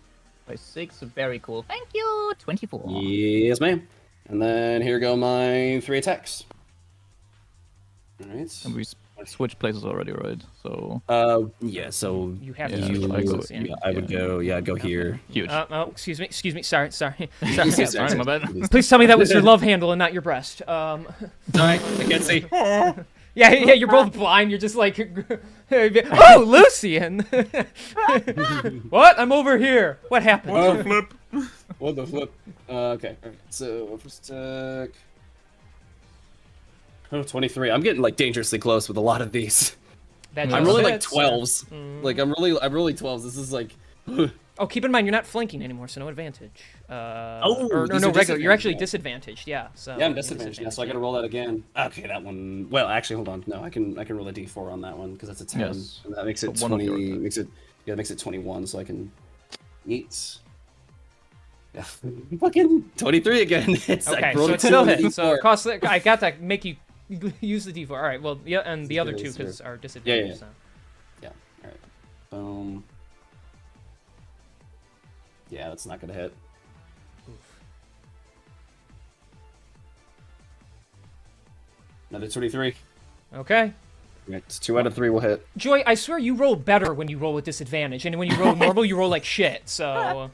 By 6, very cool. Thank you. 24. Yes, ma'am. And then here go my 3 attacks. All right. And we switched places already, right? So Yeah. So You have to Yeah, switch I places, go- yeah. I would go here. huge. Oh, excuse me. Sorry. Sorry, Sorry, my bad. Please tell me that was your love handle and not your breast. Sorry, I can't see. Yeah, you're both blind. You're just like, oh, Lucian. What? I'm over here. What happened? What the flip? What the flip? Okay. All right. So first attack. Oh, 23. I'm getting like dangerously close with a lot of these. That I'm just really like hits. 12s. Like I'm really 12s. This is like. Oh, keep in mind you're not flanking anymore, so no advantage. Or these no are regular. You're actually disadvantaged. disadvantaged. Yeah. So Yeah, I'm disadvantaged now, so I gotta roll that again. Okay, that one. Well, actually, hold on. No, I can roll a d4 on that one because that's a 10, Yes. and that makes it So one of 20. your Makes it 21, so I can eat. Yeah, fucking 23 again. It's Okay, like so rolled it a still 2 and a hits. So D4. it costs. I got to make you use the d4. All right. Well, yeah, and the other two Yes, because sir. are disadvantaged. yeah. So. Yeah. All right. Boom. Yeah, that's not gonna hit. Another 23. Okay. It's 2 out of 3 will hit. Joy, I swear you roll better when you roll with disadvantage, and when you roll normal, you roll like shit. So.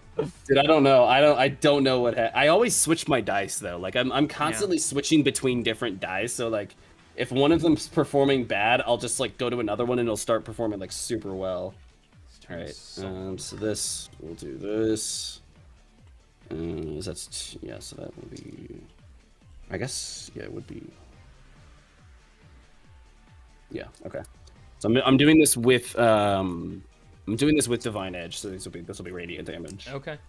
Dude, I don't know. I don't know what. I always switch my dice though. Like I'm constantly switching between different dice. So like, if one of them's performing bad, I'll just like go to another one and it'll start performing like super well. All right. So this we'll do this. Yeah. So that will be. I guess it would be. Yeah. Okay. So I'm doing this with Divine Edge. So this will be radiant damage. Okay.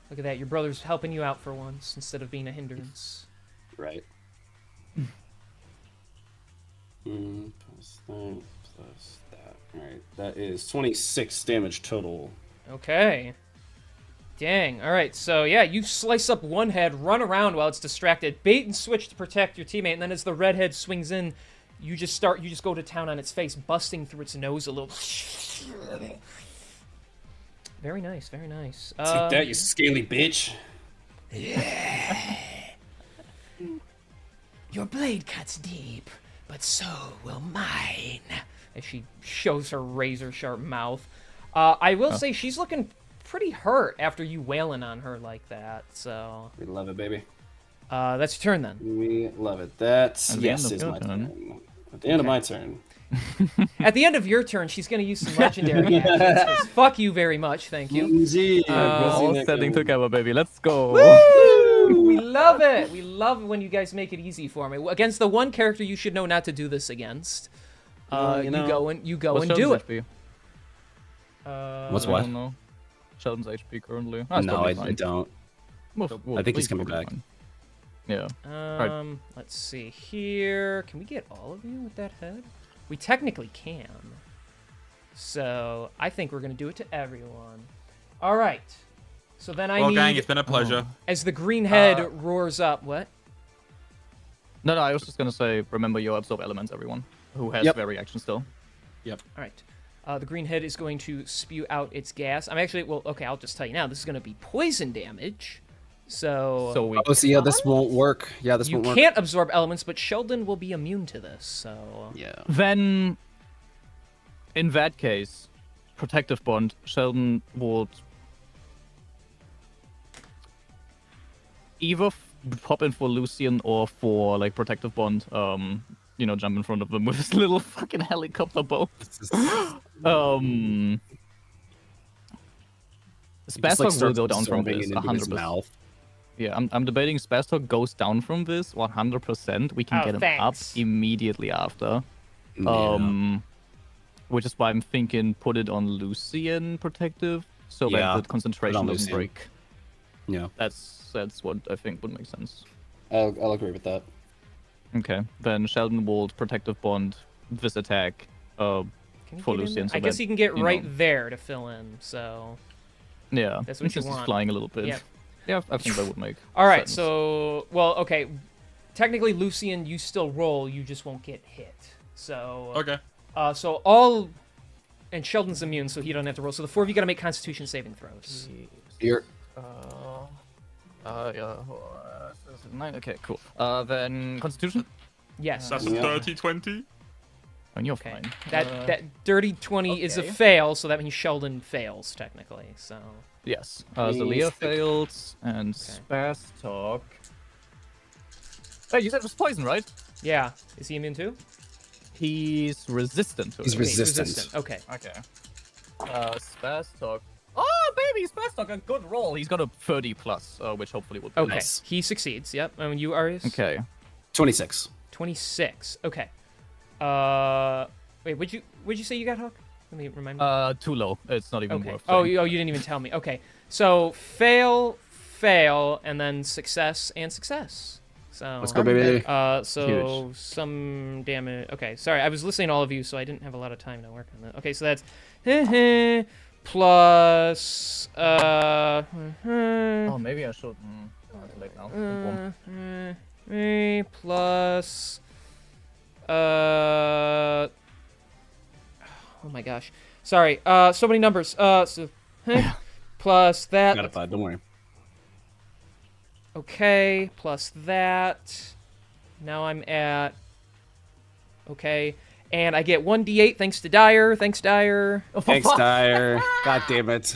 Look at that. Your brother's helping you out for once instead of being a hindrance. Right. Plus that. Alright, that is 26 damage total. Okay. Dang. All right. So yeah, you slice up one head, run around while it's distracted, bait and switch to protect your teammate, and then as the red head swings in, you just go to town on its face, busting through its nose a little. Very nice. Very nice. Take that, you scaly bitch. Your blade cuts deep, but so will mine. As she shows her razor-sharp mouth. I will say she's looking pretty hurt after you wailing on her like that, so... We love it, baby. That's your turn, then. We love it. That, At the yes, end of is your my turn. turn. At the end of my turn. At the end of your turn, she's going to use some legendary actions. 'Cause fuck you very much, thank you. Indeed. We're all standing together, baby. Let's go. Woo! We love it! We love it when you guys make it easy for me. Against the one character you should know not to do this against. You know, you go What's and do Sheldon's it. HP? What's I what? don't know. Sheldon's HP currently. No, I don't. I think he's coming back. Yeah. Let's see here. Can we get all of you with that head? We technically can. So I think we're gonna do it to everyone. All right. So then I Well, need, gang, it's been a pleasure. as the green head roars up. What? No, I was just gonna say, remember your absorb elements, everyone who has Yep. their reaction still. All right. The green head is going to spew out its gas. I'm actually, well, okay, I'll just tell you now. This is going to be poison damage. So we Oh, so yeah, this won't work. Yeah, this you won't work. can't absorb elements, but Sheldon will be immune to this. So Yeah. then, in that case, protective bond. Sheldon would either pop in for Lucian or for like protective bond. Jump in front of them with his little fucking helicopter boat. Just, like, Spastok will starts go down from absorbing this it into his 100%. mouth. Yeah, I'm debating Spastok goes down from this 100%. We can Oh, get him thanks. up immediately after. Yeah. Which is why I'm thinking put it on Lucian protective so Yeah, that the put it concentration on doesn't Lucian. break. Yeah. That's what I think would make sense. I'll agree with that. Okay, then Sheldon will protective bond this attack can you for get in Lucian. there? So I guess that, you can get you right know, there to fill in. So Yeah, That's what you since he's want. flying a little bit. Yep. Yeah, I think that would make all right. sense. So okay. Technically, Lucian, you still roll. You just won't get hit. So Okay. So all and Sheldon's immune, so he don't have to roll. So the 4 of you got to make Constitution saving throws. Here. Yeah. 9. Okay, cool. Then Constitution. Yes. That's Yeah. 30-20. And you're Okay. fine. That dirty 20 is a okay. fail, so that means Sheldon fails technically. So Yes. Please. Zalia fails and Spastok. Hey, you said it was poison, right? yeah, is he immune too? He's resistant to He's it. Okay, he's resistant. Okay. Okay. Spastok. Oh, baby, Spastok, a good roll. He's got a 30 plus, which hopefully will be Okay. Nice. He succeeds. Yep. And you, Arius? Okay. 26. 26. Okay. Wait, would you say you got Hook? Let me remind me. Too low. It's not even Okay. worth Oh, saying. you didn't even tell me. Okay. So fail, and then success and success. So Let's go, baby. so some damage. Okay, sorry, I was listening to all of you, so I didn't have a lot of time to work on that. Okay, so that's plus Oh, maybe I should. Too late now. plus oh my gosh, sorry. So many numbers. So plus that. Got it, bud. Don't worry. Okay, plus that. Now I'm at. Okay, and I get 1d8 thanks to Dyer. Thanks, Dyer. Thanks, Dyer. God damn it.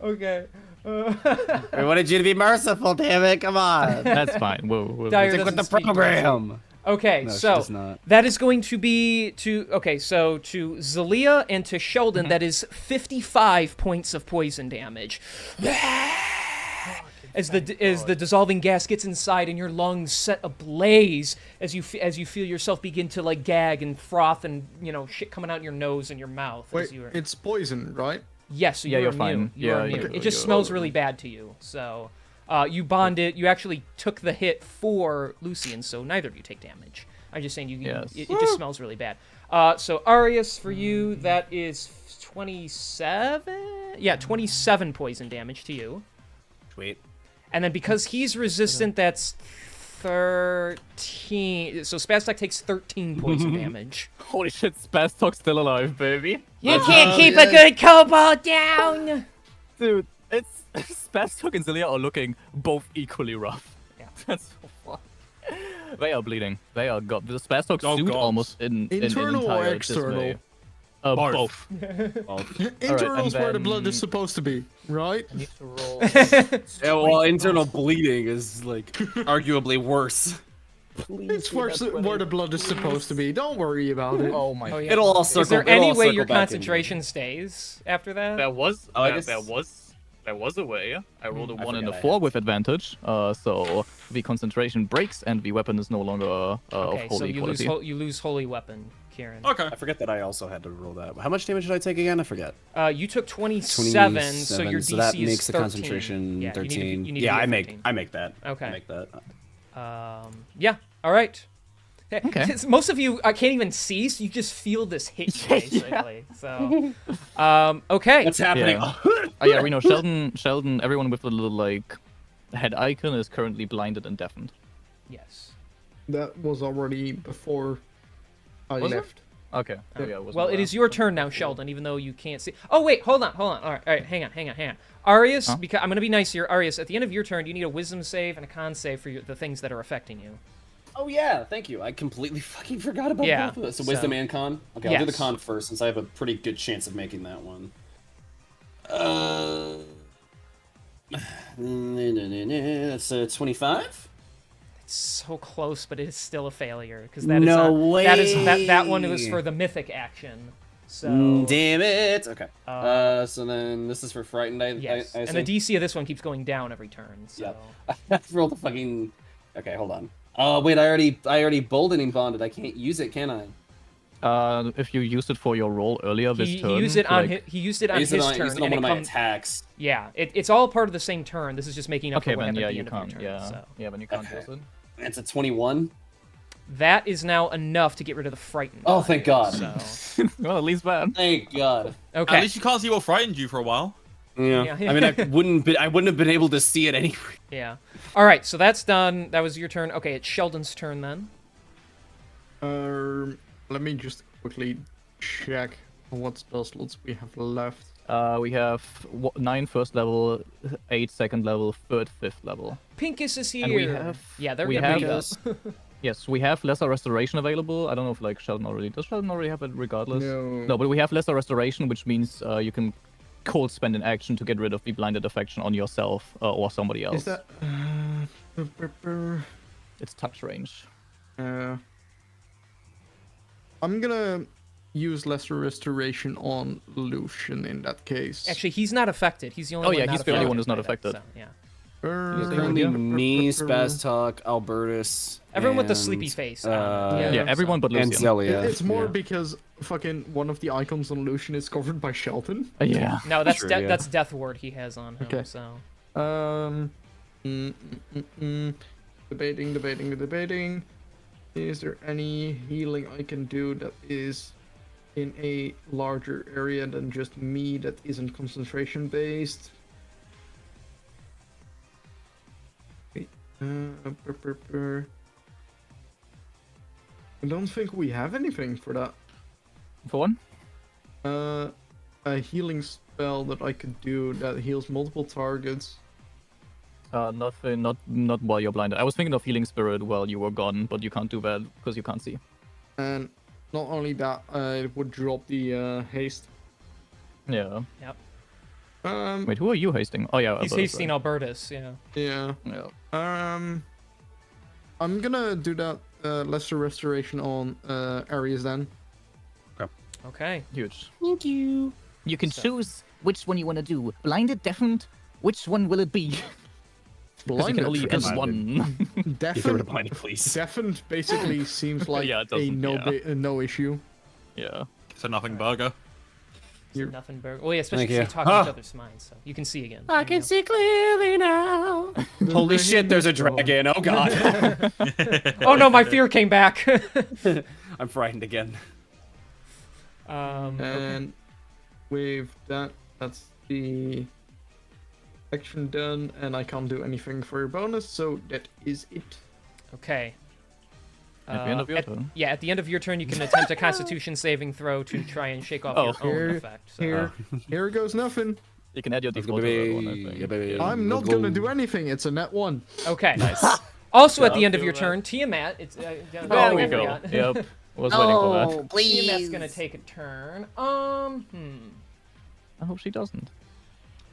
Okay. I wanted you to be merciful, damn it. Come on. That's fine. We'll Dyer Stick with the doesn't speak program. Okay, No, she so does not. that is going to be to Zalia and to Sheldon. That is 55 points of poison damage. As the dissolving gas gets inside and your lungs set ablaze as you feel yourself begin to like gag and froth and shit coming out your nose and your mouth. Wait, as you are... it's poison, right? Yes, so Yeah, you're you're immune. fine. You're Yeah, immune. you're- It just you're- smells really bad to you. So you bonded. You actually took the hit for Lucian, so neither of you take damage. I'm just saying Yes. it just smells really bad. So Arius, for you, that is 27. Yeah, 27 poison damage to you. Sweet. And then because he's resistant, that's 13. So Spastok takes 13 poison damage. Holy shit, Spastok's still alive, baby. You can't keep a good kobold down. Dude, it's Spastok and Zelia are looking both equally rough. Yeah. That's so fun. They are bleeding. They are got the Spastok Oh, suit God. almost in Internal or entire external? dismay. Both. Internal's where the then- blood is supposed to be, right? I need to roll. Yeah, well, internal bleeding is like arguably worse. It's where the blood is supposed to be. Don't worry about it. Oh my. Oh, yeah. It'll all circle. Is there it'll any all way circle your back in. concentration stays after that? There was. Oh, I there, guess- there was a way. I rolled a I 1 and a forgot I 4 with advantage. So the concentration breaks and the weapon is no longer of Okay, so holy you quality. you lose holy weapon, Kieran. Okay. I forget that I also had to roll that. How much damage did I take again? I forget. You took 27, so your DC so that is makes the 13. concentration Yeah, 13. You need to Yeah, be I at make 13. I make that. Okay. I make that. Yeah. All right. Okay. Since most of you can't even see, so you just feel this hit you, basically. So, okay. What's happening? Yeah. Yeah, we know Sheldon, everyone with the little like head icon is currently blinded and deafened. Yes. That was already before I Was it? left. Okay. Oh, yeah, Well, it is your turn now, Sheldon, even though you can't see. Oh, wait, hold on. All right, hang on. Arius, Huh? because I'm going to be nice here. Arius, at the end of your turn, you need a wisdom save and a con save for the things that are affecting you. Oh yeah, thank you. I completely fucking forgot about Yeah, both of us. So wisdom and con. Okay, I'll do the Yes. con first since I have a pretty good chance of making that one. That's 25. It's so close, but it is still a failure because that is No on, that one was way. for the mythic action. So Damn it. Okay. So then this is for frightened. yes, I and the assume? DC of this one keeps going down every turn. So I rolled a fucking. Okay, hold on. Oh wait, I already boldening bonded. I can't use it, can I? If you used it for your roll earlier this he turn, used it on like... he used it I on used his it on, turn, used it on and one of it my comes. attacks. Yeah, it's all part of the same turn. This is just making up Okay, for what then happened yeah, at the you end of your can't. turn. Yeah, So. yeah, then you can't Okay. use it. It's a 21. That is now enough to get rid of the frightened. Oh, thank God. So Well, at least that. Thank God. okay. At least you can't see what frightened you for a while. Yeah. Yeah. I mean, I wouldn't have been able to see it anyway. Yeah. All right, so that's done. That was your turn. Okay, it's Sheldon's turn then. Let me just quickly check what spell slots we have left. We have 9 first level, 8 second level, 3rd, 5th level. Pinkus is here. And we have... Yeah, they're we gonna have beat up. this. Yes, we have lesser restoration available. I don't know if like Sheldon already... Does Sheldon already have it regardless? No. No, but we have lesser restoration, which means you can cold spend an action to get rid of the blinded affection on yourself or somebody else. Is that? It's touch range. I'm gonna use lesser restoration on Lucian in that case. Actually, he's not affected. He's the only Oh, one yeah, not he's the only affected one who's not by that, affected. so, yeah. Currently me, Spaztalk, Albertus, Everyone with the and, sleepy face. Yeah, everyone but and Lucian. Zelia. It's more yeah. because fucking one of the icons on Lucian is covered by Shelton. Yeah. No, that's Sure, yeah. that's Death Ward he has on him. Okay. So Debating. Is there any healing I can do that is in a larger area than just me that isn't concentration based? I don't think we have anything for that. For one? A healing spell that I could do that heals multiple targets. Nothing, not while you're blinded. I was thinking of healing spirit while you were gone, but you can't do that because you can't see. And not only that, it would drop the haste. Yeah. yep. Wait, who are you hasting? Oh yeah, He's Albertus, hasting right. Albertus. Yeah. Yeah. Yeah. I'm gonna do that lesser restoration on Aries then. Okay. Huge. Thank you. You can So- choose which one you want to do. Blinded, deafened. Which one will it be? Because you can only because use one. Give her to deafened, blinded, please. deafened basically seems like Yeah, it a doesn't- no yeah. no issue. Yeah. So nothing burger. You're- Nothing burger. Well, yeah, especially Thank because you you. talk Ah. each other's minds, so you can see again. I can see clearly now. Holy shit, there's a dragon. Oh God. Oh no, my fear came back. I'm frightened again. Okay. And with that, that's the action done, and I can't do anything for your bonus, so that is it. Okay. At the end of your turn. Yeah, at the end of your turn, you can attempt a Constitution saving throw to try and shake off your own Here- effect. So. Here goes nothing. You can add your Let's go, default to that one, I baby. think. Yeah, baby. Yeah. I'm not let's gonna go. do anything. It's a net one. Okay. Also, at the Yeah, end of I'll your do turn, Tiamat. It's There I we go. forgot. Yep. Was waiting for that. Oh, please. Tiamat's gonna take a turn. I hope she doesn't.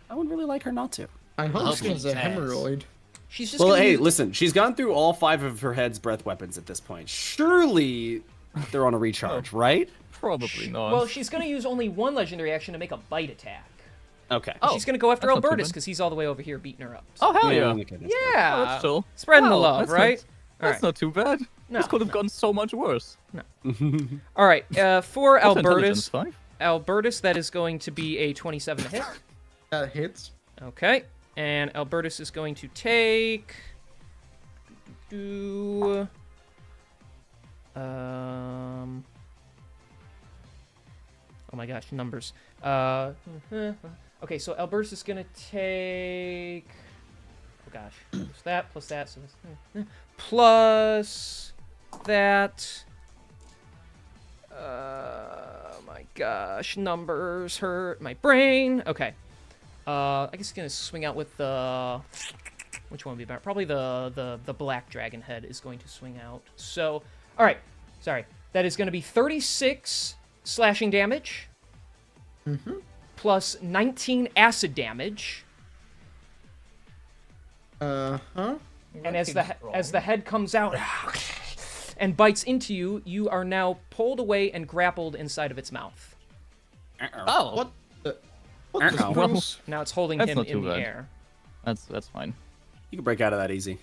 I would really like her not to. I hope she has a Yes. hemorrhoid. She's just Well, gonna hey, use- listen. She's gone through all 5 of her head's breath weapons at this point. Surely they're on a recharge, right? Probably not. Well, she's gonna use only one legendary action to make a bite attack. Okay. She's gonna go after that's not too Albertus bad. because he's all the way over here beating her up. oh hell yeah. okay, that's good. Yeah. Oh, that's chill. Spreading the Wow, love, that's right? Not, that's not too bad. No, This could have gone so much worse. All right. For Also intelligence Albertus, 5. that is going to be a 27 to hit. That hits. Okay. And Albertus is going to take. Oh my gosh, numbers. Okay, so Albertus is gonna take. Oh gosh, plus that, so this, plus that. My gosh, numbers hurt my brain. Okay. I guess he's gonna swing out with the. Which one would be better? Probably the black dragon head is going to swing out. So, all right. Sorry. That is going to be 36 slashing damage. Plus 19 acid damage. Uh-huh. And as the head comes out and bites into you, you are now pulled away and grappled inside of its mouth. Oh, What the... What the well, spruce? Now it's holding That's him not in too the bad. air. that's fine. You can break out of that easy.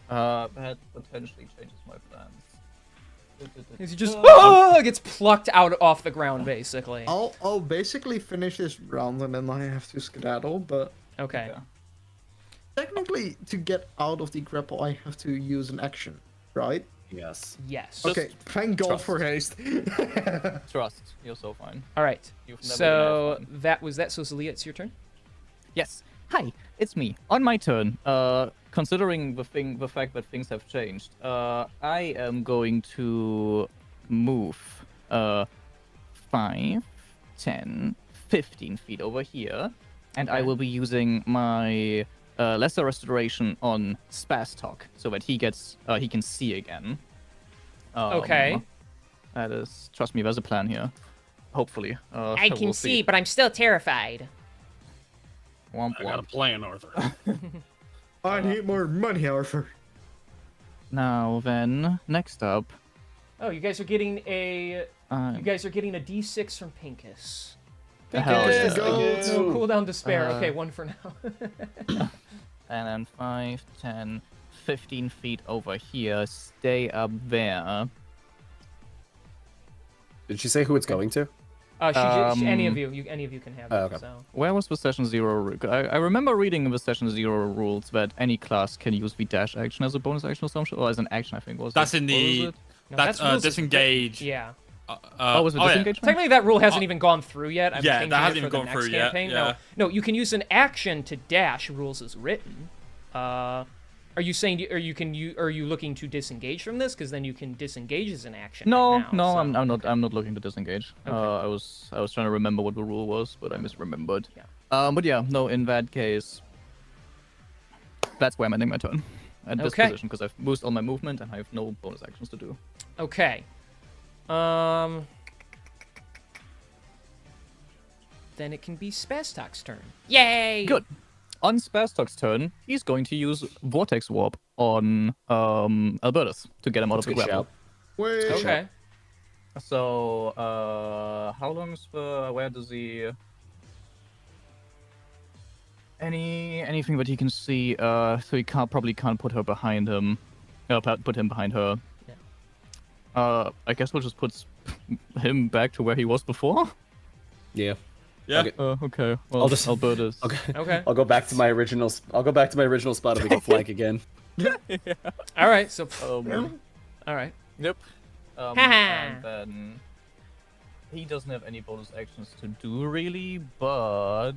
That potentially changes my plans. He just gets plucked out off the ground, basically. I'll basically finish this round and then I have to skedaddle, but Okay. Okay. technically to get out of the grapple I have to use an action, right? Yes. Yes. Okay, thank God trust. for haste. Trust, you're so fine. All right. You've never So been more that was that. So Zelia, it's your turn. Yes. Hi, it's me. On my turn, considering the fact that things have changed, I am going to move 5, 10, 15 feet over here, and I Okay. will be using my lesser restoration on Spastok so that he can see again. Okay. That is, trust me, there's a plan here. Hopefully. I can we'll see, but I'm still terrified. Womp I got a womp. plan, Arthur. I need more money, Arthur. Now then, next up, Oh, you guys are getting a. uh, You guys are getting a D6 from Pinkus. hell Pinkus, yeah. go! No cooldown despair. Uh, Okay, one for now. and then 5, 10, 15 feet over here. Stay up there. Did she say who it's going to? Any of Um, any of you can have Oh, it. okay. So. Where was the session 0? I remember reading in the session 0 rules that any class can use the dash action as a bonus action or something, or as an action, I think was That's it? in What was the. it? No, That's rules- disengage. Yeah. Oh, was it yeah. disengagement? Technically, that rule hasn't even gone through yet. I'm Yeah, changing that hasn't it even for the gone next through yet, campaign. yeah. No, you can use an action to dash. Rules is written. Are you saying? Are you looking to disengage from this? Because then you can disengage as an action. No, right now, no, so- I'm not. okay. I'm not looking to disengage. Okay. I was trying to remember what the rule was, but I misremembered. Yeah. But yeah, no. In that case, that's where I'm ending my turn at this Okay. position because I've boosted all my movement and I have no bonus actions to do. Okay. Then it can be Spastok's turn. Yay! Good. On Spastok's turn, he's going to use Vortex Warp on Albertus to get him out That's a of the good grapple. shout. Wait. Okay. So, how long is where does he? Anything that he can see? So he probably can't put her behind him. Put him behind her. Yeah. I guess we'll just put him back to where he was before. Yeah. Yeah. Okay. Okay. Well, I'll just- Albertus. Okay. Okay. I'll go back to my original. I'll go back to my original spot if we can flank again. All right. So. All right. Yep. Haha. And then he doesn't have any bonus actions to do really, but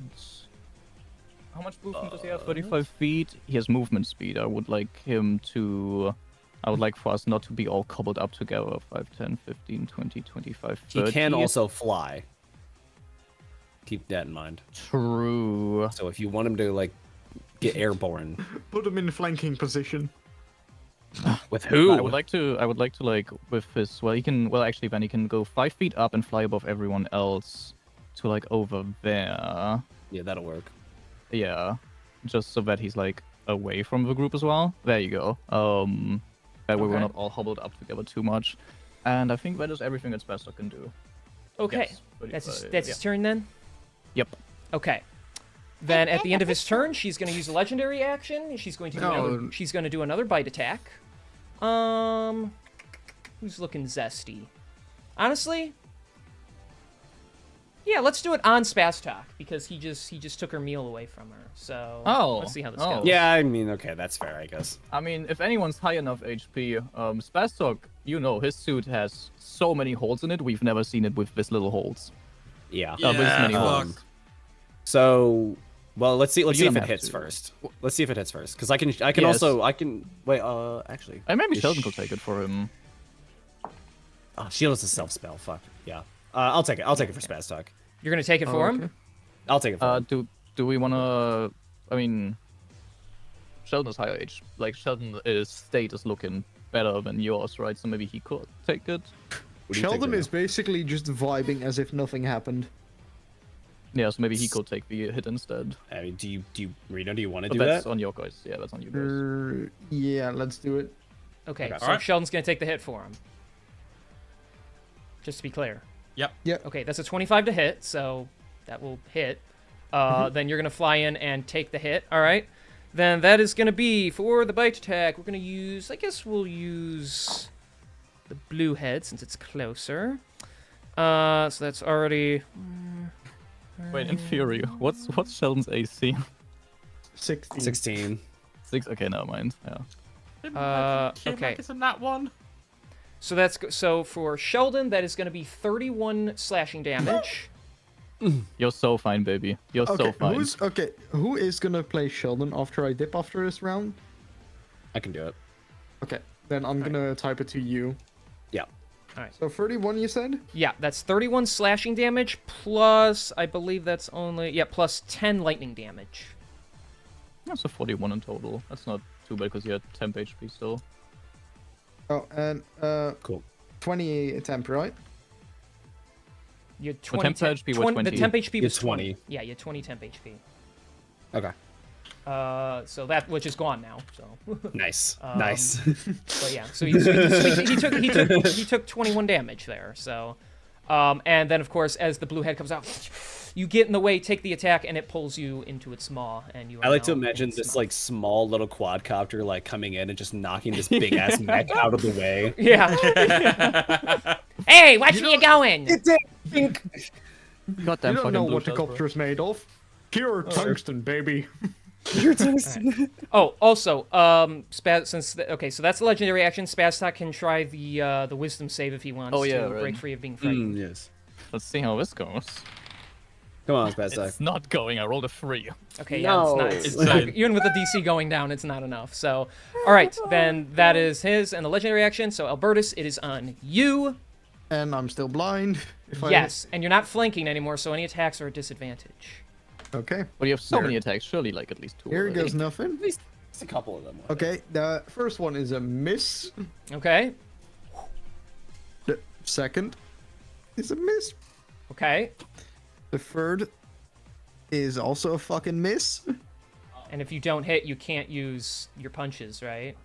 how much movement does he have? 35 feet. He has movement speed. I would like for us not to be all cobbled up together. 5, 10, 15, 20, 25, 30. He can also fly. Keep that in mind. True. So if you want him to like get airborne, Put him in flanking position. with who? I would like to like with his he can actually then he can go 5 feet up and fly above everyone else to like over there. Yeah, that'll work. Yeah. Just so that he's like away from the group as well. There you go. That way we're Okay. not all hobbled up together too much. And I think that is everything that Spastok can do. Okay. Yes, That's his turn then. Yep. Okay. Then at the end of his turn, she's going to use a legendary action. She's going to No. she's going to do another bite attack. Who's looking zesty? Honestly, yeah, let's do it on Spastok because he just took her meal away from her. So let's see how this goes. Yeah, I mean, okay, that's fair, I guess. I mean, if anyone's high enough HP, Spastok, his suit has so many holes in it. We've never seen it with this little holes. Yeah. With this many fuck. holes. So, well, let's see. Let's You see if don't it have hits to. first. Let's see if it hits first, because I can Yes. also wait. Actually, And maybe Is Sheldon sh- could take it for him. Oh, shield is a self spell. Fuck. Yeah. I'll take it. I'll take it for Spaz Talk. You're gonna take it for him? I'll take it for him. Do we wanna? I mean, Sheldon's higher age. Like Sheldon's state is looking better than yours, right? So maybe he could take it. Sheldon is basically just vibing as if nothing happened. Yeah, so maybe he could take the hit instead. I mean, do you, Reno? Do you want to But do that's that? on your guys. Yeah, that's on you guys. Yeah, let's do it. Okay, Okay. so Alright. Sheldon's gonna take the hit for him. Just to be clear. Yep. Okay, that's a 25 to hit, so that will hit. Then you're gonna fly in and take the hit. All right. Then that is gonna be for the bite attack. We're gonna use. I guess we'll use the blue head since it's closer. So that's already. Wait, in theory, what's Sheldon's AC? 16. 16. 6. Okay, never mind. Yeah. Okay. It's in that one. So that's so for Sheldon. That is gonna be 31 slashing damage. You're so fine, baby. You're so fine. Who is gonna play Sheldon after I dip after this round? I can do it. Okay, then I'm gonna type it to you. Yeah. So 31, you said? Yeah, that's 31 slashing damage plus, I believe that's only, plus 10 lightning damage. That's a 41 in total. That's not too bad because you had temp HP still. Oh, and Cool. 20 temp, right? You had Well, 20 temp HP was 20. The temp HP You was had 20. 20. Yeah, you had 20 temp HP. Okay. So that, which is gone now, so. Nice. Um, Nice. But yeah, so he took 21 damage there, so. And then, of course, as the blue head comes out, you get in the way, take the attack, and it pulls you into its maw, and you are I like to now in imagine its this maw. like small little quadcopter like coming in and just knocking this big ass mech out of the way. Yeah. Hey, watch where you're going. Goddamn You don't fucking know blue what the shells, bro. copter's made of. Pure tungsten, baby. Oh, also, Spaz, so that's the legendary action. Spaztok can try the wisdom save if he wants Oh, yeah, to right. break free of being frightened. Yes. Let's see how this goes. Come on, Spaz It's not going. I rolled a 3. Okay, yeah, No. it's not, even with the DC going down, it's not enough. So, all right, then that is his and the legendary action. So, Albertus, it is on you. And I'm still blind. Yes, and you're not flanking anymore, so any attacks are a disadvantage. Okay. But you have so There. many attacks. Surely, like at least 2. Here already. goes nothing. At least a couple of them. Okay, the first one is a miss. Okay, The second is a miss. okay. The third is also a fucking miss. And if you don't hit, you can't use your punches, right?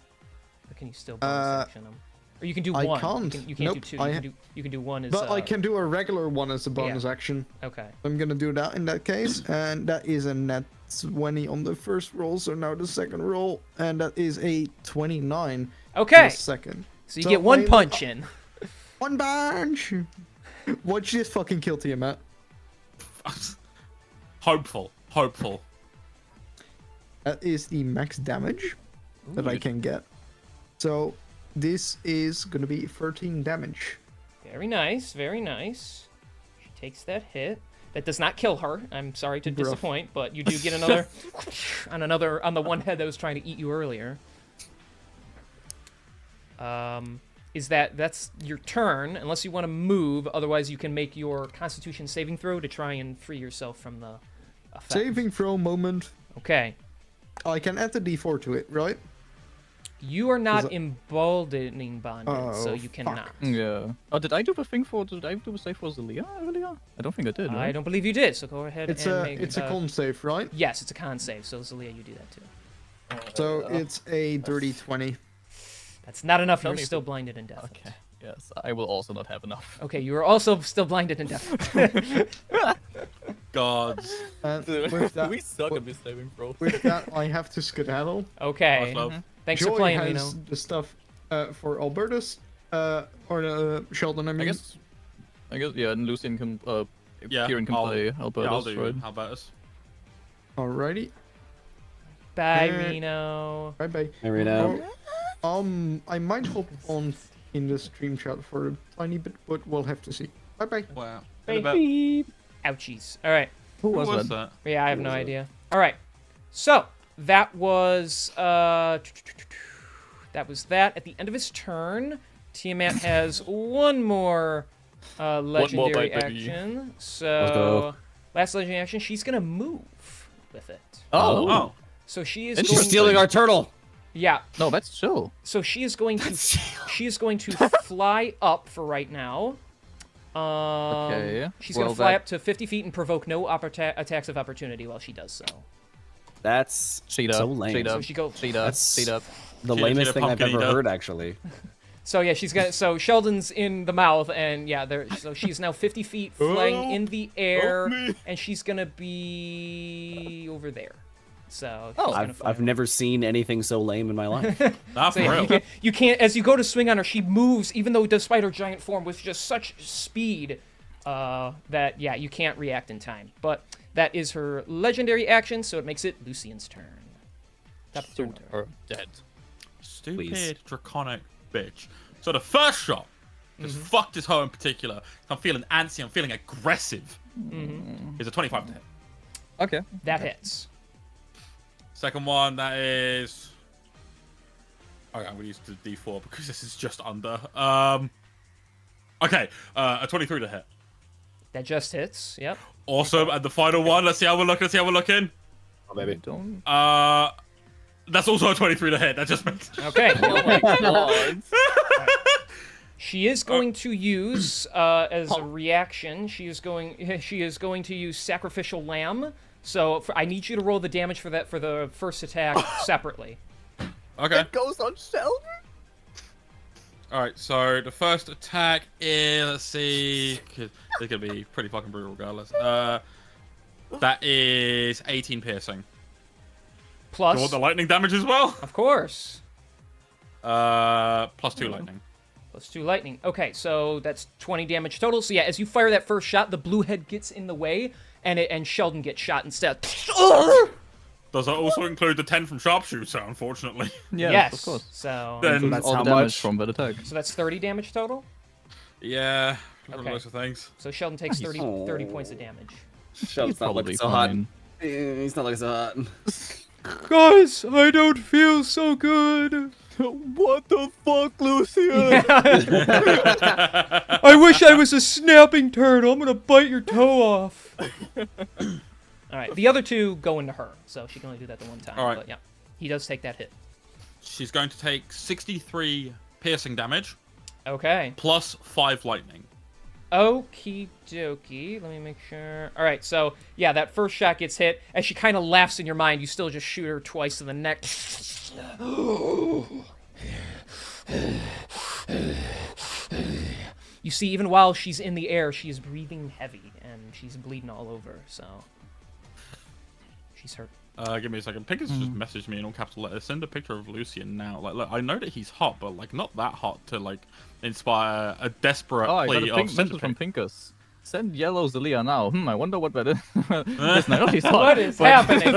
Or can you still bonus action them? Or you can do I one. can't. You can't Nope, do two. I You can do one as. But I can do a regular one as a bonus action. Okay. I'm gonna do that in that case, and that is a net 20 on the first roll, so now the second roll, and that is a 29 on Okay. the second. So you get one punch in. One punch! What'd you just fucking kill Tiamat? Hopeful. That is the max damage that I can get. So this is gonna be 13 damage. Very nice, very nice. She takes that hit. That does not kill her. I'm sorry to disappoint, but you do get another on the one head that was trying to eat you earlier. That's your turn, unless you want to move. Otherwise, you can make your Constitution saving throw to try and free yourself from the effect. Saving throw moment. Okay. I can add the D4 to it, right? You are not emboldening bonded, so Oh, you cannot. Yeah. Oh, did I do the thing for? Did I do a save for Zelia earlier? I don't think I did. I Right? don't believe you did, so go ahead It's and a make... it's a con save, right? Yes, it's a con save, so Zelia, you do that too. So it's a dirty 20. That's not enough, Tell you're me if still blinded and deaf. Okay. Yes, I will also not have enough. Okay, you are also still blinded and deaf. Gods. And with that, we suck at this saving throw. with that, I have to skedaddle. Okay. Love. Thanks Joy for playing, has Reno. the stuff for Albertus, or Sheldon, I mean. I guess, yeah, and Lucian can, Yeah, Kieran can I'll- play Yeah, Albertus, I'll do right? Albertus. Alrighty. Bye, Uh, Reno. Bye bye. Hey, Reno. I might hop on in the stream chat for a tiny bit, but we'll have to see. Bye bye. Wow. Bye. Ouchies. All right. Who Who was, was that? that? Yeah, I have no idea. All right. So that was that. At the end of his turn, Tiamat has one more legendary bite, baby. action. Let's So go. last legendary action, she's gonna move with it. Oh. So she is Interesting. She's stealing our turtle. Yeah. No, that's chill. So she is going to fly up for right now. Okay, She's well, gonna fly that- up to 50 feet and provoke no attacks of opportunity while she does so. That's Cheetah. so lame. Cheetah. So she goes. Cheetah. That's- Cheetah. The Cheetah, lamest cheetah, thing I've pumpkin ever eater. heard, actually. So yeah, she's gonna. So Sheldon's in the mouth, and yeah, there. So she's now 50 feet flying in the air, and she's gonna be over there. So she's gonna fly I've never seen anything so lame in my life. That's So, yeah, real. you can't. As you go to swing on her, she moves, even though despite her giant form, with just such speed that yeah, you can't react in time. But that is her legendary action, so it makes it Lucian's turn. Top of turn. Or dead. Stupid Please. draconic bitch. So the first shot just fucked his hoe in particular. I'm feeling antsy. I'm feeling aggressive. Is a 25 to hit. Okay. That hits. Second one, that is. Okay, I'm gonna use the D4 because this is just under. Okay, a 23 to hit. That just hits. Yep. Awesome. And the final one. Let's see how we're looking. Let's see how we're looking. Oh, baby. Don't. That's also a 23 to hit. That just makes. Okay. God. She is going to use as a reaction. She is going to use sacrificial lamb. So I need you to roll the damage for that for the first attack separately. Okay. Goes on Sheldon. All right. So the first attack is. Let's see. It's gonna be pretty fucking brutal, regardless. That is 18 piercing. Do you want Plus, the lightning damage as well? of course, Plus 2 lightning. plus 2 lightning. Okay, so that's 20 damage total. So yeah, as you fire that first shot, the blue head gets in the way, and Sheldon gets shot instead. Does that also include the 10 from sharpshooter? Unfortunately. Yeah, Yes. of course. So Then That's all how the damage much? from that attack. so that's 30 damage total. Yeah. Okay. Lots of things. So Sheldon takes 30 Nice. points of damage. Sheldon's not Probably looking so hot. fine. He's not looking so hot. Guys, I don't feel so good. What the fuck, Lucian? I wish I was a snapping turtle. I'm gonna bite your toe off. All right, the other two go into her, so she can only do that the one time. All right. But yeah, he does take that hit. She's going to take 63 piercing damage Okay. plus 5 lightning. Okie dokie. Let me make sure. All right, so yeah, that first shot gets hit. As she kind of laughs in your mind, you still just shoot her twice in the neck. You see, even while she's in the air, she is breathing heavy and she's bleeding all over. So she's hurt. Give me a second. Pinkers just messaged me in all capital letters. Send a picture of Lucian now. Like, look, I know that he's hot, but like not that hot to like inspire a desperate Oh, I got plea a pink of message from sympathy. Pinkus. Send yellow Zelia now. I wonder what that is. Listen, I know he's hot. What is but- happening?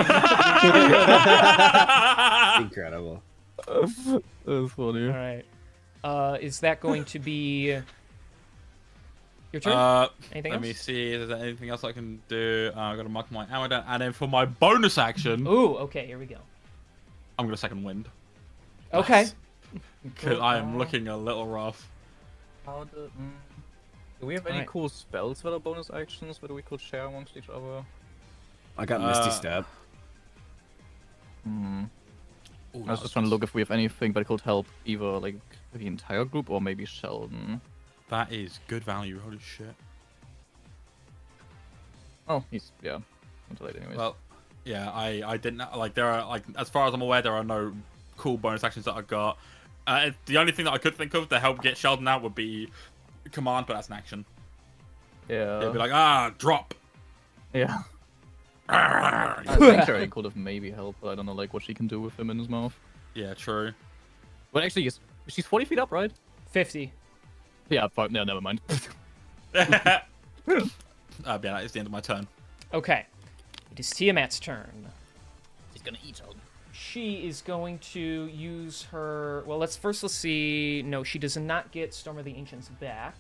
Incredible. That's funny. All right. Is that going to be your turn? Anything Let else? me see. Is there anything else I can do? I got to mark my ammo down, and then for my bonus action, Ooh, okay, here we go. I'm gonna second wind Okay. because I am looking a little rough. Do we have any Alright. cool spells that are bonus actions that we could share amongst each other? I got Misty Step. Hmm. Ooh, I was just trying to look if we have anything that could help either like the entire group or maybe Sheldon. That is good value. Holy shit. Oh, he's until late anyways. Well, yeah, I didn't like. There are like, as far as I'm aware, there are no cool bonus actions that I got. The only thing that I could think of to help get Sheldon out would be command, but that's an action. yeah. It'd be like, drop. Yeah. I think Sherry could have maybe helped, but I don't know like what she can do with him in his mouth. Yeah, true. But actually, she's 40 feet up, right? 50. Yeah, no, never mind. Yeah, that is the end of my turn. Okay. It is Tiamat's turn. He's gonna eat Sheldon. She is going to use her. Well, let's see. No, she does not get Storm of the Ancients back.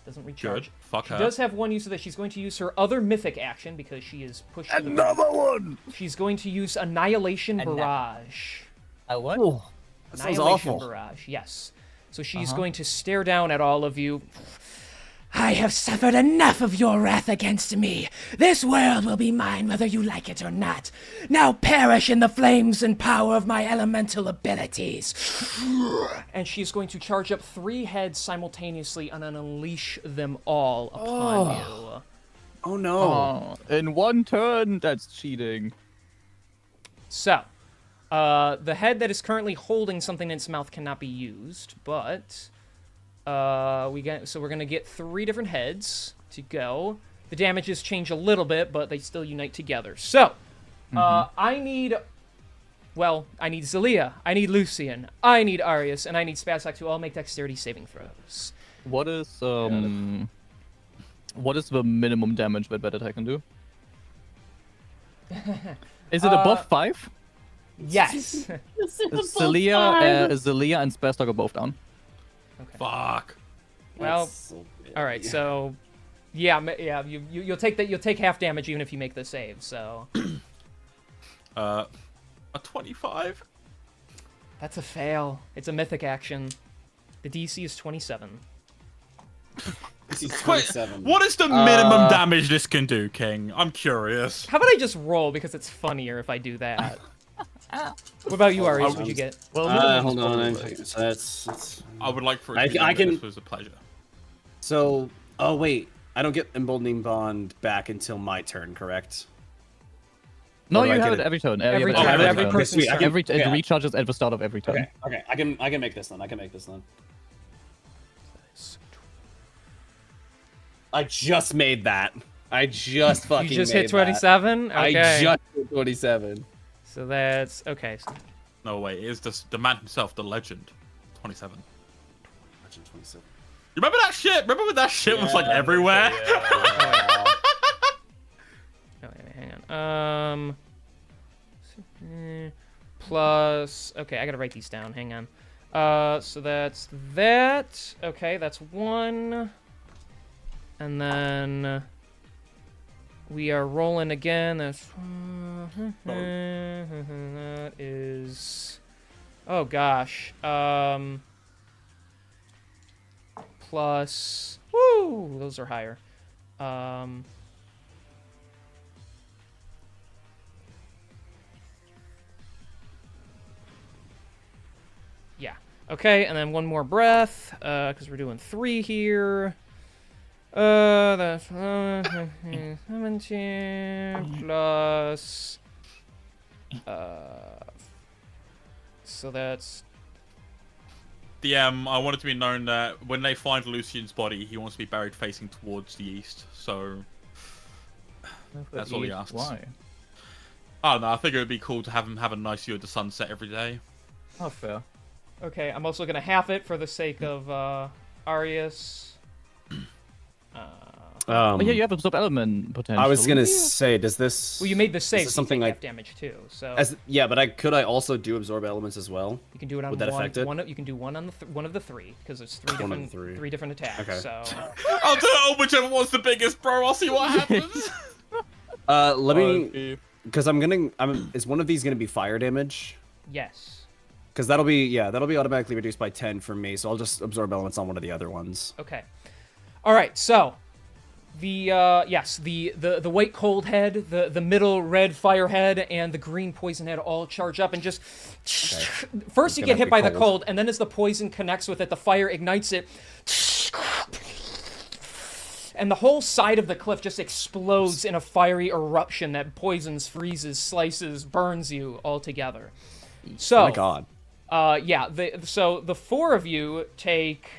Doesn't recharge. Good. Fuck She her. does have one use of that. She's going to use her other mythic action because she is pushed to the ground. one! She's going to use Annihilation Anni- Barrage. A what? That sounds Annihilation awful. Barrage, yes. So she's going to stare down at all of you. I have suffered enough of your wrath against me. This world will be mine whether you like it or not. Now perish in the flames and power of my elemental abilities. And she's going to charge up 3 heads simultaneously and then unleash them all upon you. Oh no. Oh, in one turn, that's cheating. So, the head that is currently holding something in its mouth cannot be used, but we're gonna get 3 different heads to go. The damages change a little bit, but they still unite together. So, I need Zelia, I need Lucian, I need Arius, and I need Spazak to all make dexterity saving throws. What is the minimum damage that attack can do? Is it above 5? Yes. Zelia and Spazak are both down. Okay. Fuck. Well, all right. So, yeah. You'll take that. You'll take half damage even if you make the save. So, a 25. that's a fail. It's a mythic action. The DC is 27. This is 27. What is the minimum damage this can do, King? I'm curious. How about I just roll because it's funnier if I do that? What about you, Arius? What'd you get? Well, Hold on. So that's. I would like for it to be I can. This was a pleasure. So, oh wait, I don't get emboldening bond back until my turn, correct? No, Or do you I have get it every turn. Every every turn, turn. every person's turn. It recharges at the start of every turn. Okay. I can make this then. I just made that. I just fucking. You just made hit 27. that. Okay. I just hit 27. So that's okay. So No way, it is the man himself, the legend. 27. Legend 27. You remember that shit? Remember when that shit was like everywhere? oh, wait, hang on. Plus. Okay, I gotta write these down. Hang on. So that's that. Okay, that's 1. And then we are rolling again. That's that is. Oh gosh. Plus. Woo! Those are higher. Yeah. Okay, and then one more breath, because we're doing 3 here. That's 17 plus. So that's. DM, I want it to be known that when they find Lucian's body, he wants to be buried facing towards the east. So that's all he asks. Why? I don't know. I think it would be cool to have him have a nice view of the sunset every day. Oh, fair. Okay, I'm also gonna half it for the sake of Arius. Oh, yeah, you have absorb element potential. I was gonna say, does this? Well, you made the save, this so something you take like half damage too. So yeah, but could I also do absorb elements as well? you can do it on Would that one. affect it? You can do one on the one of the 3 because it's 3 One of different the 3. 3 different attacks. Okay. So I'll do it on whichever one's the biggest, bro. I'll see what happens. Let me, because is one of these gonna be fire damage? yes. Because that'll be automatically reduced by 10 for me, so I'll just absorb elements on one of the other ones. Okay. All right. So the the white cold head, the middle red fire head, and the green poison head all charge up and just. Okay. First, you get Gonna hit be by the cold. cold, and then as the poison connects with it, the fire ignites it. And the whole side of the cliff just explodes in a fiery eruption that poisons, freezes, slices, burns you all together. So, Oh my god. So the 4 of you take.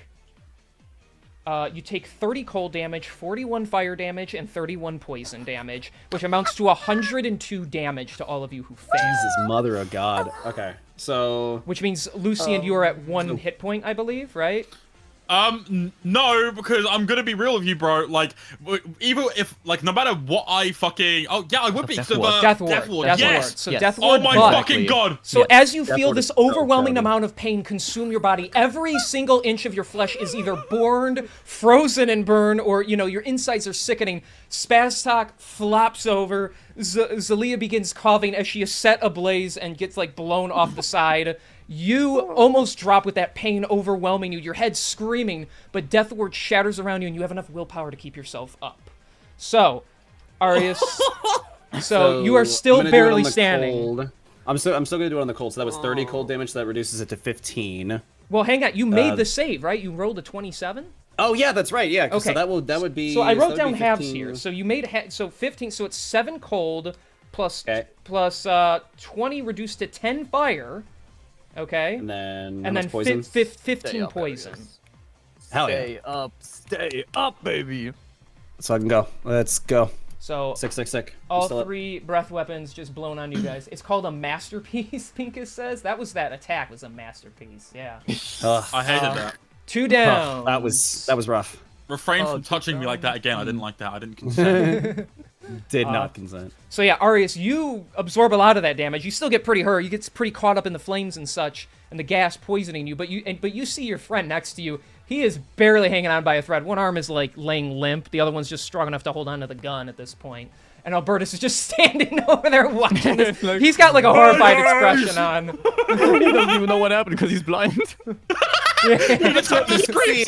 You take 30 cold damage, 41 fire damage, and 31 poison damage, which amounts to 102 damage to all of you who fail. Jesus, mother of God. Okay, so Which means, Lucian, you are at 1 hit point, I believe, right? No, because I'm gonna be real with you, bro. Like, even if, like, no matter what I fucking... Oh, yeah, I would be... Death Ward. Death Ward. Death Ward, Death yes! Ward. So Yes. Death Oh Ward, my but- fucking god! So as you Death feel Ward this is so overwhelming terrible. amount of pain consume your body, every single inch of your flesh is either burned, frozen and burned, or, your insides are sickening. Spaztak flops over. Zalia begins coughing as she is set ablaze and gets like blown off the side. You almost drop with that pain overwhelming you, your head screaming, but Death Ward shatters around you and you have enough willpower to keep yourself up. So, Arius, so you are I'm still gonna do it on barely the standing. cold. I'm still gonna do it on the cold. So that was 30 cold damage. So that reduces it to 15. Well, hang on. You made the save, right? You rolled a 27? Oh yeah, that's right. Yeah. Okay. So that would be. So I that wrote would down be halves 15. here. So you made so 15. So it's 7 cold plus Okay. plus 20 reduced to 10 fire. Okay. And then And then poison. 15 up, poison. Hell yeah. Stay up, baby. So I can go. Let's go. So Sick. all Still up. 3 breath weapons just blown on you guys. It's called a masterpiece, Pincus says. That attack was a masterpiece. Yeah. Ugh. I hated that. 2 down. That was rough. Refrain from touching me like that again. I didn't like that. I didn't consent. Did not consent. So yeah, Arius, you absorb a lot of that damage. You still get pretty hurt. You get pretty caught up in the flames and such, and the gas poisoning you. But you see your friend next to you. He is barely hanging on by a thread. One arm is like laying limp. The other one's just strong enough to hold onto the gun at this point. And Albertus is just standing over there watching this. He's got like a horrified expression on. He doesn't even know what happened because he's blind. He just heard the screams.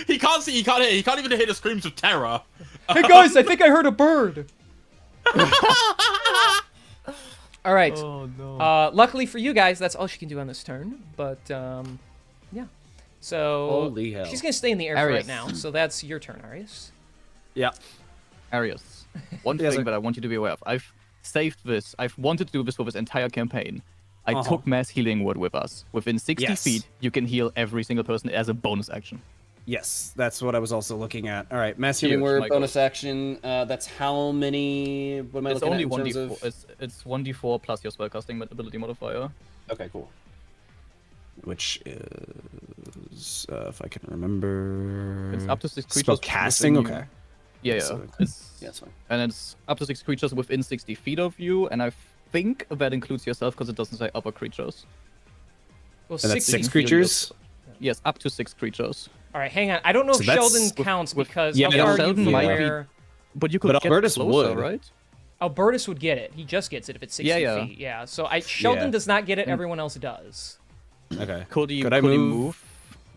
He can't see. He can't hear. He can't even hear the screams of terror. Hey guys, I think I heard a bird. All right. Oh no. Luckily for you guys, that's all she can do on this turn. But yeah. So Holy hell. she's gonna stay in the air for right Arius. now. So that's your turn, Arius. Yeah. Arius, one Yes, thing sir. that I want you to be aware of. I've saved this. I've wanted to do this for this entire campaign. I Uh-huh. took mass healing word with us. Within 60 Yes. feet, you can heal every single person as a bonus action. Yes, that's what I was also looking at. All right, mass healing Huge, word, Michael. bonus action. That's how many? What am I It's looking only at in terms 1d4. of? It's 1d4 plus your spellcasting ability modifier. Okay, cool. Which is, if I can remember. It's up to 6 creatures. Spell casting. within you. Okay. Yeah. So- It's Yeah, that's fine. and it's up to 6 creatures within 60 feet of you, and I think that includes yourself because it doesn't say other creatures. Well, And that's 60 six feet. creatures. Yes, up to 6 creatures. All right, hang on. I don't know So if that's- Sheldon counts with- because yeah, how no, far are you Sheldon from might be- where But you could But get Albertus closer, would. right? Albertus would get it. He just gets it if it's 60 Yeah. feet. Yeah. So Sheldon Yeah. does not get it. Everyone else does. Okay. Could he I move? move?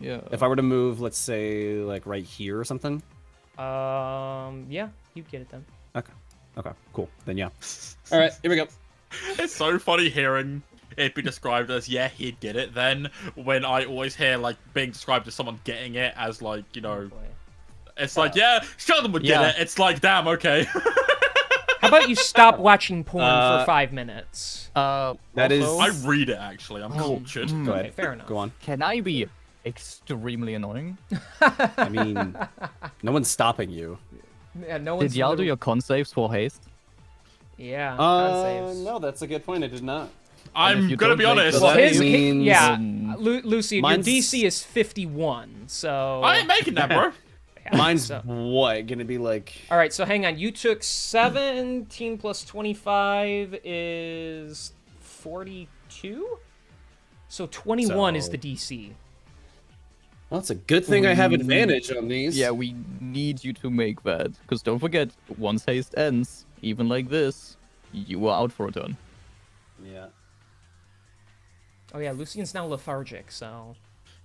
Yeah. If I were to move, let's say like right here or something. Yeah, you'd get it then. Okay. Cool. Then yeah. All right. Here we go. It's so funny hearing it be described as, yeah, he'd get it. Then when I always hear like being described as someone getting it as like, you know, it's like, yeah, Sheldon would get Yeah. it. It's like, damn, okay. How about you stop watching porn for Uh, 5 minutes? That is- I read it actually. I'm cultured. Go Okay, ahead. fair enough. Go on. Can I be extremely annoying? I mean, no one's stopping you. Yeah, no Did one's y'all do literally- your con saves for haste? Yeah. con saves. No, that's a good point. I did not. I'm you gonna don't be make honest. the- Well, that his, means, yeah, um, Lucy, your mine's- DC is 51, so... I ain't making that, bro. yeah, Mine's so- what? Gonna be like. All right, so hang on. You took 17 plus 25 is 42? So 21 is So- the DC. Well, it's a good thing I have advantage on these. Yeah, we need you to make that. Because don't forget, once haste ends, even like this, you are out for a turn. Yeah. Oh yeah, Lucian's now lethargic, so...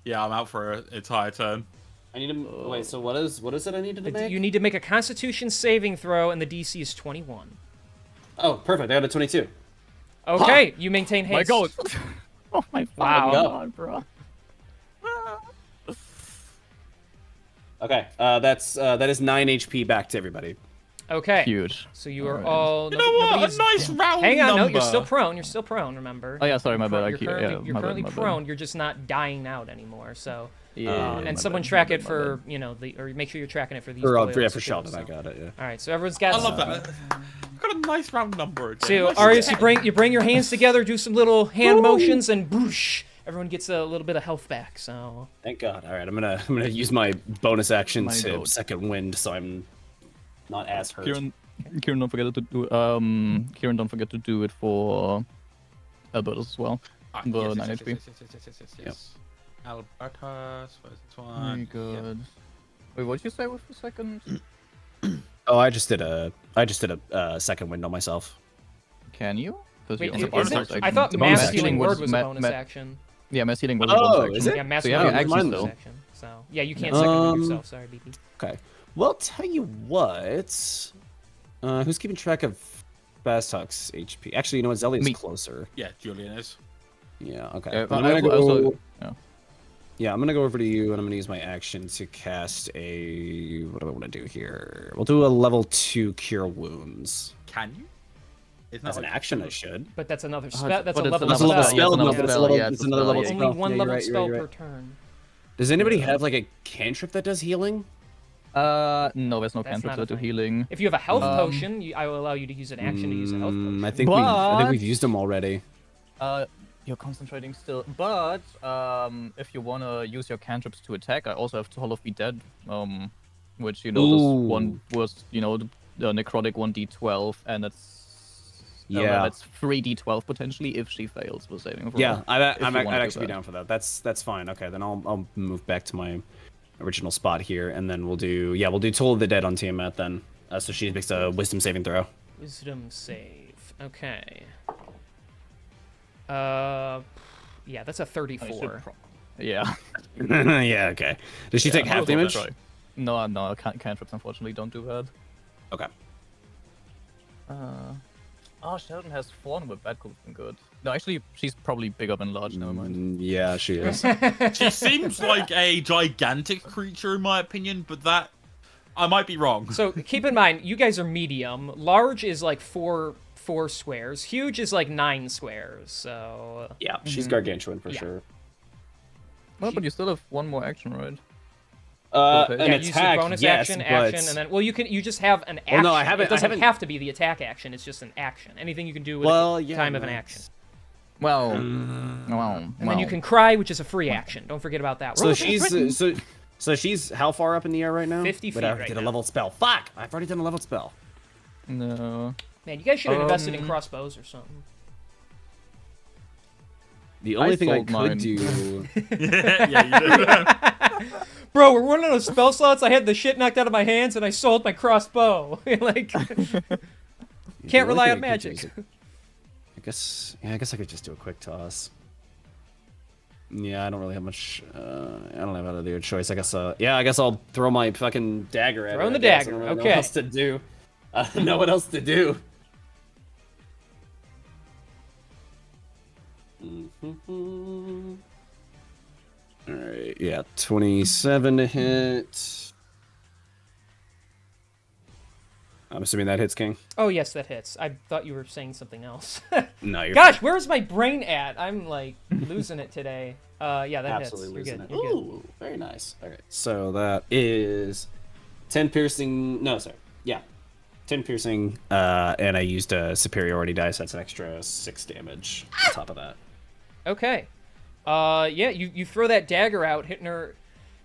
Yeah, I'm out for an entire turn. I need to wait. So what is it? I needed to make? You need to make a Constitution saving throw, and the DC is 21. Oh, perfect. I got a 22. Okay, you maintain haste. My god! Oh my Wow. god, bro. Okay. That is 9 HP back to everybody. Okay. Huge. So you are Alright. all... You know what? nobody's- A nice round Hang on, number. no, you're still prone. You're still prone, remember? Oh yeah, sorry, my bad. You're currently, you're currently prone. You're just not dying out anymore. So, Yeah, and my someone bad, track my it bad, for my you know or make sure you're tracking it for these. For boils for too, Sheldon, so. I got it. Yeah. All right, so everyone's got. I love that. Got a nice round number again. So Nice Arius, and you bring your hands together, do some little hand motions, and boosh, everyone gets a little bit of health back. So. Thank God. All right, I'm gonna use my bonus action My to God. second wind, so I'm not as hurt. Kieran, don't forget to do. Kieran, don't forget to do it for Albertus as well. Ah, The yes, 9 yes, HP. yes. Albertus, where's this Oh one? my god. Wait, what did you say with the second? Oh, I just did a second wind on myself. Can you? Because Wait, on the is bonus it? action. I thought The bonus mass action healing was word was a ma- bonus ma- action. Yeah, mass healing was a Oh, bonus is action. it? Yeah, mass So healing yeah, word was a actually bonus so. action. So yeah, you can't second move yourself. Sorry, BB. Okay. Well, tell you what. Who's keeping track of Bastuk's HP? Actually, you know what? Zellia's Me. closer. Yeah, Julian is. Yeah. Okay. Yeah, I'm but gonna I go. also- yeah. Yeah, I'm gonna go over to you, and I'm gonna use my action to cast a. What do I want to do here? We'll do a level 2 Cure Wounds. Can you? Isn't As that an like action, I should. But that's another spell. but That's a it's level That's a level spell. spell. Yeah, No, it's but it's a another level. spell. Yeah, It's it's a another spell, level yeah. spell. Only one Yeah, level you're right, spell you're per right. turn. Does anybody have like a cantrip that does healing? No, there's no That's cantrips not a that do thing. healing. If you have a health potion, I will allow you to use an action to use a health potion. I think But- we've used them already. You're concentrating still, but if you wanna use your cantrips to attack, I also have Toll of the Dead, which this one was the necrotic 1d12, and that's 3d12 potentially if she fails with saving throw. Yeah, if you I'd wanna do actually be that. down for that. That's fine. Okay, then I'll move back to my original spot here, and then we'll do Toll of the Dead on Tiamat then. So she makes a Wisdom saving throw. Wisdom save. Okay. Yeah, that's a 34. Yeah. Yeah. Okay. Does she take half damage? No, cantrips unfortunately don't do that. Okay. Sheldon has Fawn Whip. That could have been good. No, actually, she's probably bigger than large. Never mind. Yeah, she is. She seems like a gigantic creature in my opinion, but that I might be wrong. So keep in mind, you guys are medium. Large is like four squares. Huge is like 9 squares. So Yeah, she's gargantuan for Yeah. sure. Well, but you still have one more action, right? An yeah, use your attack, bonus yes, action, but... and then you just have an action. Well, no, I haven't- It doesn't I haven't- have to be the attack action. It's just an action. Anything you can do with time of an action. Well, And then you can cry, which is a free action. Don't forget about that. So she's so she's how far up in the air right now? 50 But feet I right did a now. leveled spell. Fuck! I've already done a leveled spell. No. Man, you guys should have invested in crossbows or something. The only thing I sold could mine. do. Yeah, you do. Bro, we're running out of spell slots. I had the shit knocked out of my hands, and I sold my crossbow. Like, can't rely on magic. I guess I could just do a quick toss. Yeah, I don't really have much. I don't have another choice. I guess. I guess I'll throw my fucking dagger at her. Throw in the I guess. I dagger, don't really okay. know what else to do. Know what else to do. All right. Yeah, 27 to hit. I'm assuming that hits, King. Oh yes, that hits. I thought you were saying something else. No, you're Gosh, where's my brain at? I'm like losing it today. Yeah, that absolutely hits. You're losing good. it. You're good. Ooh, very nice. All right, so that is 10 piercing. No, sorry. Yeah, 10 piercing. And I used a superiority dice. That's an extra 6 damage on top of that. Okay. Yeah, you throw that dagger out, hitting her.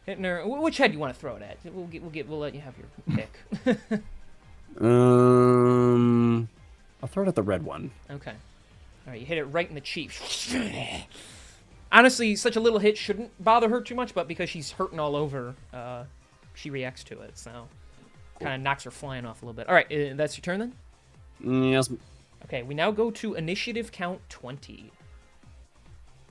Which head do you want to throw it at? We'll let you have your pick. I'll throw it at the red one. Okay. All right, you hit it right in the cheek. Honestly, such a little hit shouldn't bother her too much, but because she's hurting all over, she reacts to it, so kind of knocks her flying off a little bit. All right, that's your turn then? Yes. Okay, we now go to initiative count 20.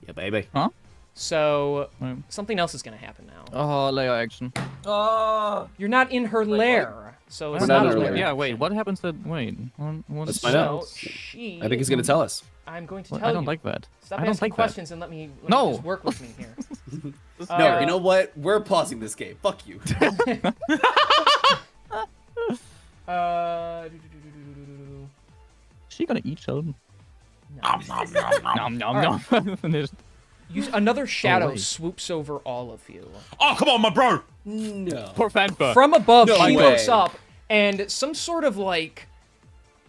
Yeah, baby. Huh? So, Right. something else is going to happen now. Oh, layer action. You're not in her lair, so it's We're not not a in her lair. lair. Yeah, wait, what happens at... Wait, what's... Let's find So, out. she... I think he's gonna tell us. I'm going to Well, tell I don't you. like that. Stop I don't asking like that. questions and let me No. just work with me here. No, you know what? We're pausing this game. Fuck you. Is she gonna eat Sheldon? No. Nom nom nom. Another shadow wait. swoops over all of you. Oh, come on, my bro. No. Poor Fanfa. From above, No she way. looks up, and some sort of like,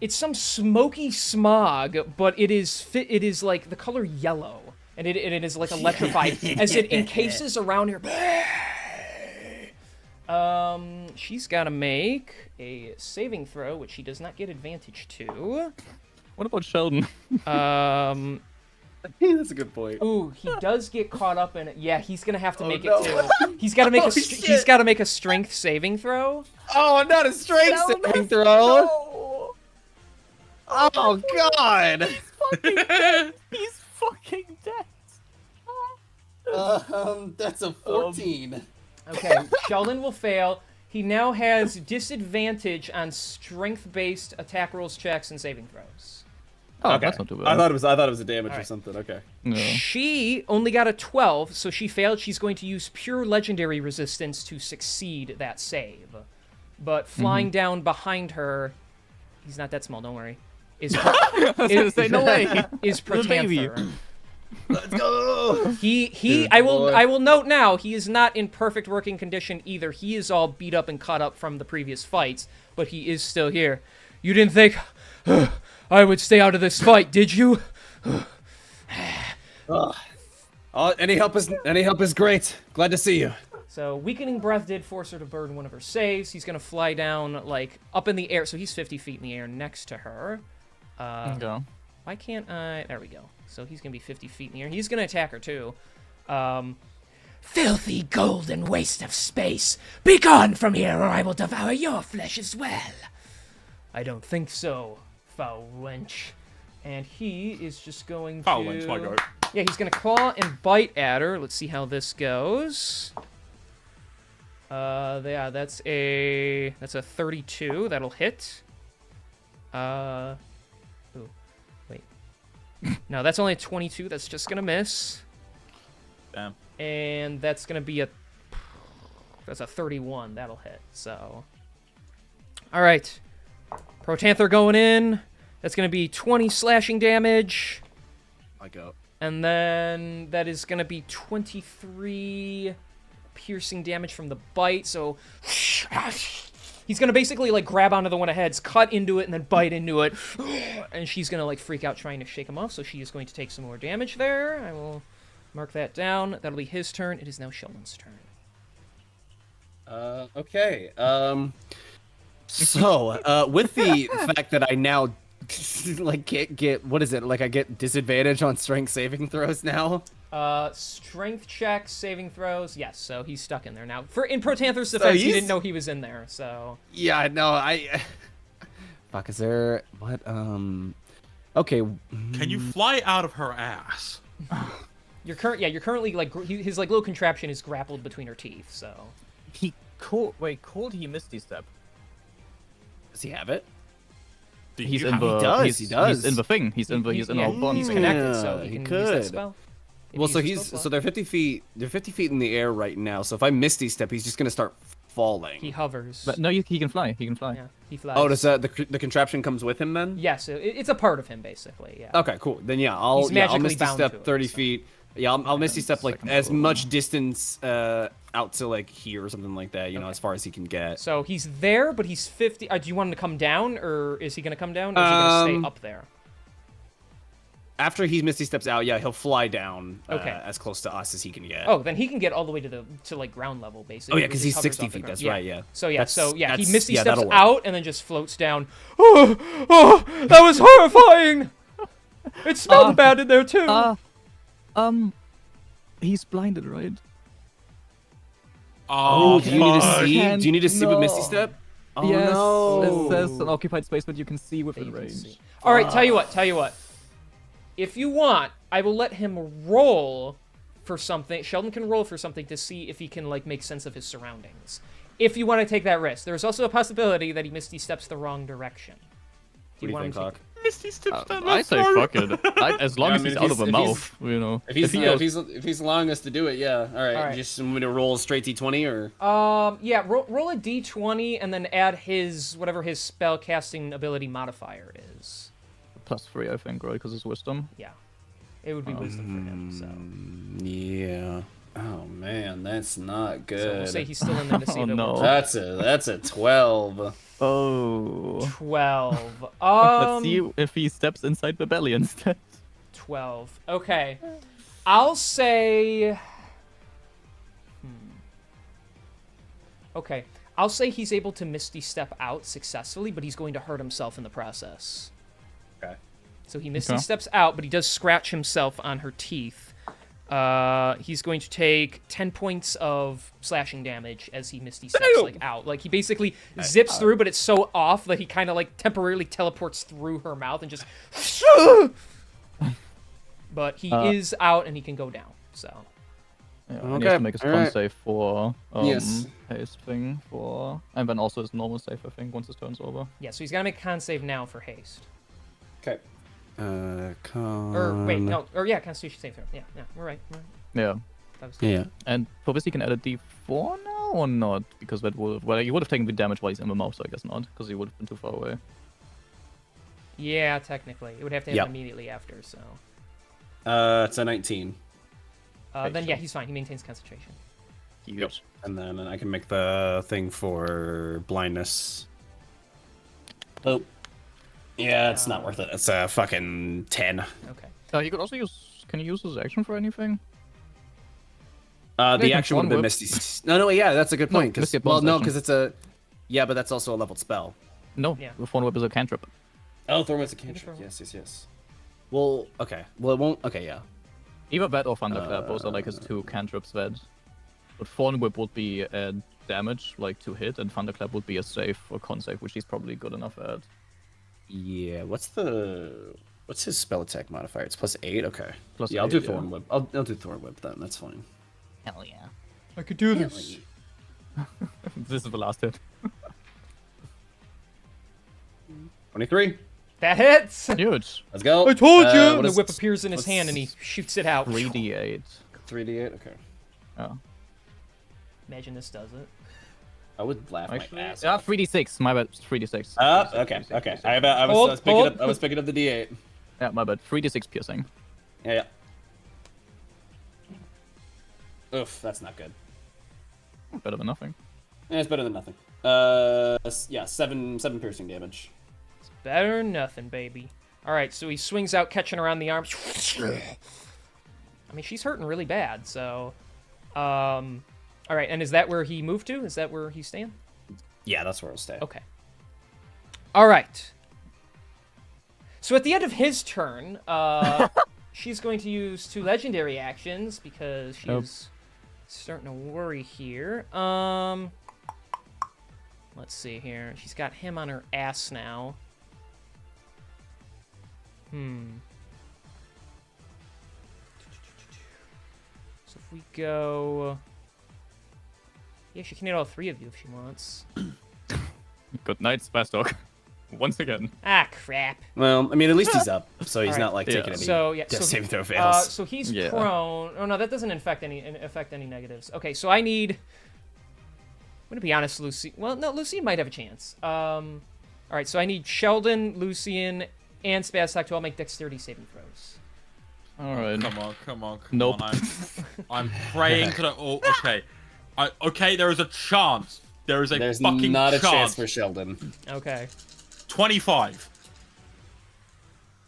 it's some smoky smog, but it is like the color yellow, and it is like electrified as it encases around her. She's got to make a saving throw, which she does not get advantage to. What about Sheldon? That's a good point. Ooh, he does get caught up in it. Yeah, he's gonna have to make no. it too. He's got to make Oh, he's shit. got to make a strength saving throw. Oh, not a strength saving throw. Oh God! He's fucking dead. That's a 14. Okay, Sheldon will fail. He now has disadvantage on strength-based attack rolls, checks, and saving throws. Oh, Okay. that's not too bad. I thought it was a damage or Alright. something. Okay. Yeah. She only got a 12, so she failed. She's going to use pure legendary resistance to succeed that save. But flying down behind her, he's not that small, don't worry, is I was gonna say, no way. is The baby. Protanther. Let's go. He Good I boy. will note now, he is not in perfect working condition either. He is all beat up and cut up from the previous fights, but he is still here. You didn't think I would stay out of this fight, did you? Any help is great. Glad to see you. So Weakening Breath did force her to burn one of her saves. He's gonna fly down like up in the air, so he's 50 feet in the air next to her. Okay. Why can't I? There we go. So he's gonna be 50 feet in the air. He's gonna attack her too. Filthy golden waste of space! Be gone from here, or I will devour your flesh as well. I don't think so, foul wench. And he is just going to. Foul wench, my goat. Yeah, he's gonna claw and bite at her. Let's see how this goes. Yeah, that's a 32. That'll hit. Ooh, wait. No, that's only a 22. That's just gonna miss. Damn. And that's gonna be that's a 31. That'll hit. So, all right, Protanther going in. That's gonna be 20 slashing damage. I go. And then that is going to be 23 piercing damage from the bite. So he's going to basically like grab onto the one of heads, cut into it, and then bite into it. And she's going to like freak out trying to shake him off. So she is going to take some more damage there. I will mark that down. That'll be his turn. It is now Sheldon's turn. Okay. So, with the fact that I now like get what is it? Like I get disadvantage on strength saving throws now. Strength checks, saving throws. Yes, so he's stuck in there now. In Protanther's So defense, he he's- didn't know he was in there. So Yeah, no, I. Fuck, is there what? Okay. Can you fly out of her ass? you're currently like his like little contraption is grappled between her teeth. So He called. Wait, called he Misty Step? Does he have it? Do He's you in have- the. does, he does. He's in the thing. He's in yeah, our bond. he's connected, so Yeah, he he can use that could. spell. If Well, he so uses he's spell so they're 50 feet. They're 50 feet in the air right now. So if I Misty Step, he's just gonna start falling. He hovers. But no, he can fly. He can fly. Yeah, he flies. Oh, does the contraption comes with him then? Yes, it's a part of him basically. Yeah. Okay, cool. Then yeah, I'll He's magically Misty bound to Step it, 30 so. feet. Yeah, I'll Misty Step like second as roll. much distance out to like here or something like that. You know, Okay. as far as he can get. So he's there, but he's 50. Do you want him to come down, or is he gonna come down, or is he gonna stay up there? After he Misty Steps out, yeah, he'll fly down Okay. as close to us as he can get. Oh, then he can get all the way to like ground level basically. Oh, yeah, He 'cause just he's hovers 60 off the feet, ground. that's right, yeah. So he That's- Misty yeah, steps that'll work. out and then just floats down. Oh, that was horrifying. It smelled bad in there too. He's blinded, right? Oh, do you need to fuck. see? Can't- Do you need to see with Misty no. Step? Oh yes. no! It says an occupied space, but you can see That within you can range. see. All right, tell you what. If you want, I will let him roll for something. Sheldon can roll for something to see if he can like make sense of his surroundings. If you want to take that risk, there's also a possibility that he Misty Steps the wrong direction. What do you want think, him to Hawk? Misty steps down I my say throat. fuck it. As long Yeah, I as mean, he's if out of he's- a if he's- mouth, you know. If he's goes- if he's allowing us to do it, yeah. All right. All right. Just want me to roll straight D20 or? Yeah, roll a d20 and then add whatever his spell casting ability modifier is. +3, I think, right? Because it's wisdom. Yeah, it would be wisdom for him. Yeah. Oh man, that's not So good. we'll say he's still in there to see Oh, if it no. works. That's a 12. Oh. 12. Let's see if he steps inside the belly instead. 12. Okay. I'll say... Okay. I'll say he's able to Misty Step out successfully, but he's going to hurt himself in the process. Okay. So he Misty Okay. Steps out, but he does scratch himself on her teeth. He's going to take 10 points of slashing damage as he misty steps like out. Like he basically zips through, but it's so off that he kind of like temporarily teleports through her mouth and just. But he is out and he can go down. So. Yeah, and he has to make a con save for haste thing for, and then also his normal save, I think, once his turn's over. Yeah, so he's gotta make a con save now for haste. Okay. Con. Or wait, no, or yeah, Constitution save throw. Yeah, we're right. Yeah. Yeah. And for this, he can add a D4 now or not? Because that would, well, he would have taken the damage while he's in the mouth, so I guess not, because he would have been too far away. Yeah, technically, it would have to happen immediately after. So. It's a 19. Then yeah, he's fine. He maintains concentration. Huge. And then I can make the thing for blindness. Oh. Yeah, it's not worth it. It's a fucking 10. Okay. You could also use. Can you use his action for anything? The action would have been Misty. No, yeah, that's a good point. Misty Well, no, action. because it's a. Yeah, but that's also a leveled spell. No, the Thorn Whip is a cantrip. Oh, Thorn Whip's a cantrip. Yes. Well, okay. Well, it won't. Okay, yeah. Either that or Thunderclap. Those are like his two cantrips that. But Thorn Whip would be a damage, like to hit, and Thunderclap would be a save or con save, which he's probably good enough at. Yeah. What's his spell attack modifier? It's +8. Okay. Plus I'll 8, do Thorn Whip. I'll do Thorn Whip then. That's fine. Hell yeah. I could do this. This is the last hit. 23. That hits. Huge. Let's go. I told you. What The is- whip appears in his hand and he shoots it out. 3d8. 3d8. Okay. Oh. Imagine this does it. I would laugh Actually, my ass yeah, off. 3d6. My bad. 3d6. Okay. 3d6. I was picking up the d8. Yeah, my bad. 3d6 piercing. Yeah. Oof, that's not good. Better than nothing. Yeah, it's better than nothing. Yeah, seven piercing damage. It's better than nothing, baby. All right, so he swings out, catching around the arms. I mean, she's hurting really bad. So, all right, and is that where he moved to? Is that where he's staying? Yeah, that's where I'll stay. Okay. All right. So at the end of his turn, she's going to use 2 legendary actions because she's starting to worry here. Let's see here. She's got him on her ass now. So if we go... Yeah, she can hit all 3 of you if she wants. Good night, Spastok. Once again. Ah, crap. Well, I mean, at least he's up, so he's All right. not like taking any. So yeah, death so saving throw fails. so he's Yeah. prone. Oh no, that doesn't affect any negatives. Okay, so I need. I'm gonna be honest, Lucy. Well, no, Lucy might have a chance. All right, so I need Sheldon, Lucian, and Spastok to all make dexterity saving throws. Alright. Come on. Nope. I'm praying to the. Oh, okay. Okay, there is a chance. There's fucking not a chance. chance for Sheldon. Okay. 25.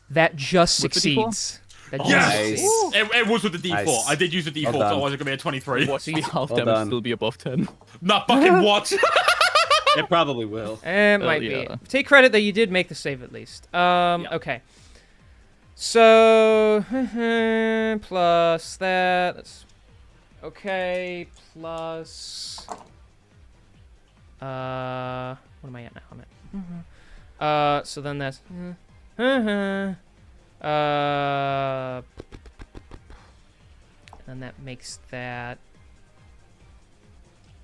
That just With the D4? succeeds. That just Yes! succeeds. It was with the D4. Nice. I did use the D4, so Well done. otherwise it's gonna be a 23. Watch the half Well damage done. still be above 10. Nah, fucking what? It probably will. It might yeah. be. Take credit that you did make the save at least. Okay. So plus that. That's okay. Plus. What am I at now? I'm at. So then that's. And that makes that.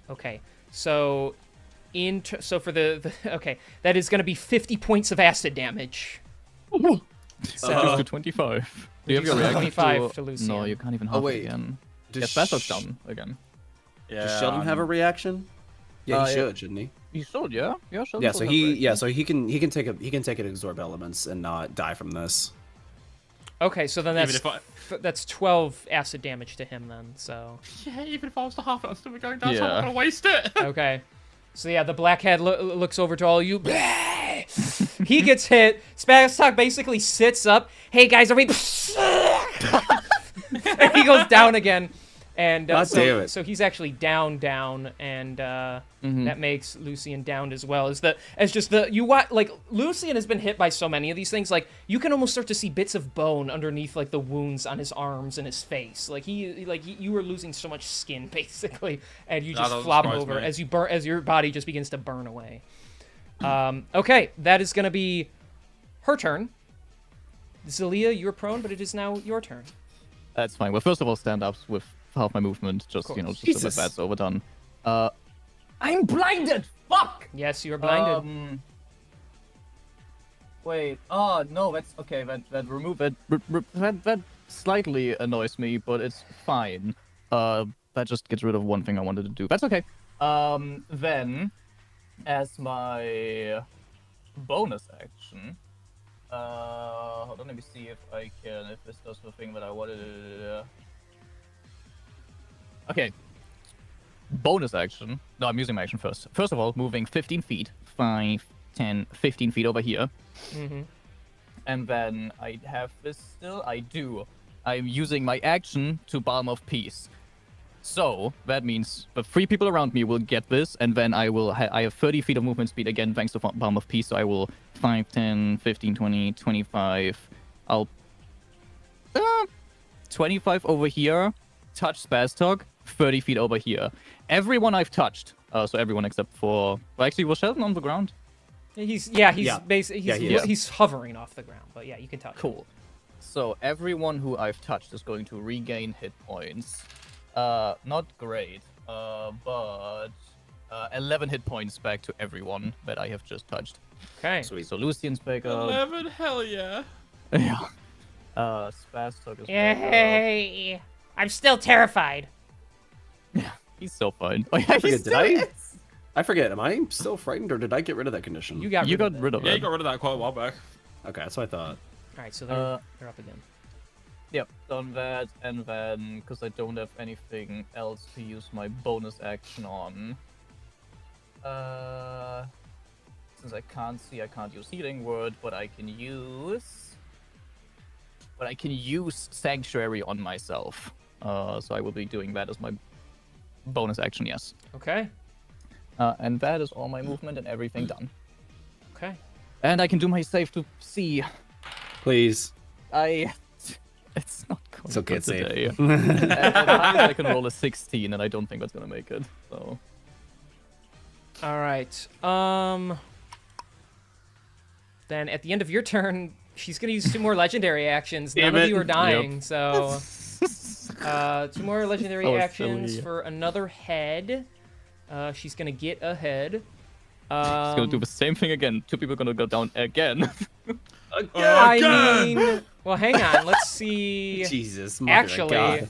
Okay. So. So for the okay, that is going to be 50 points of acid damage. So to 25. Do you have your Reduce reaction 25 to Lucian. No, you can't even half wait. it again. Does Yeah, Spastok's Sh- down again. Yeah, Does Sheldon have a reaction? Yeah, he should, shouldn't he? You should, yeah? Yeah, Sheldon Yeah, does so have he reaction. he can take it absorb elements and not die from this. Okay, so then Even that's that's 12 acid damage to him then. So Yeah, even if I was to half it, I'd still be going down, so I'm Yeah. not gonna waste it. okay, so yeah, the blackhead looks over to all you. He gets hit. Spastok basically sits up. Hey guys, are we? And he goes down again, And God damn it. so he's actually down, and that makes Lucian downed as well. Lucian has been hit by so many of these things. Like you can almost start to see bits of bone underneath like the wounds on his arms and his face. You were losing so much skin basically, and you just flop over as your body just begins to burn away. Okay, that is gonna be her turn. Zelia, you're prone, but it is now your turn. That's fine. Well, first of all, stand-ups with half my movement, just so that that's overdone. I'm blinded! Fuck! Yes, you're blinded. Wait. Oh no, that's okay. That remove it. That slightly annoys me, but it's fine. That just gets rid of one thing I wanted to do. That's okay. Then, as my bonus action, hold on, let me see if this does the thing that I wanted to. Okay. Bonus action. No, I'm using my action first. First of all, moving 15 feet. 5, 10, 15 feet over here. Mm-hmm. And then I have this still. I do. I'm using my action to Balm of Peace. So, that means the 3 people around me will get this, and then I will I have 30 feet of movement speed again, thanks to Balm of Peace, so I will 5, 10, 15, 20, 25. I'll 25 over here, touch Spastok, 30 feet over here. Everyone I've touched, so everyone except for... Well, actually, was Sheldon on the ground? He's hovering off the ground, but yeah, you can touch. Cool. So everyone who I've touched is going to regain hit points. Not great, but 11 hit points back to everyone that I have just touched. Okay. Sweet. So Lucian's back up. 11, hell yeah. Yeah. Spastok is back up. Yay! I'm still terrified. He's so fine. Oh, yeah, I forget. Am I still frightened, or did I get rid of that condition? You got rid of Yeah, it. you got rid of that quite a while back. Okay, that's what I thought. All right, so they're up again. Yep, done that, and then, because I don't have anything else to use my bonus action on, since I can't see, I can't use Healing Word, but I can use Sanctuary on myself. So I will be doing that as my bonus action, yes. Okay. And that is all my movement and everything done. Okay. And I can do my save to see. Please. It's not going It's okay, good it's safe. today. And I can roll a 16, and I don't think that's gonna make it. So. All right. Then at the end of your turn, she's gonna use 2 more legendary actions. None of you are dying, so 2 more legendary actions silly. for another head. She's gonna get a head. She's gonna do the same thing again. 2 people are gonna go down again. I mean, well, hang on. Let's see. Jesus. Actually,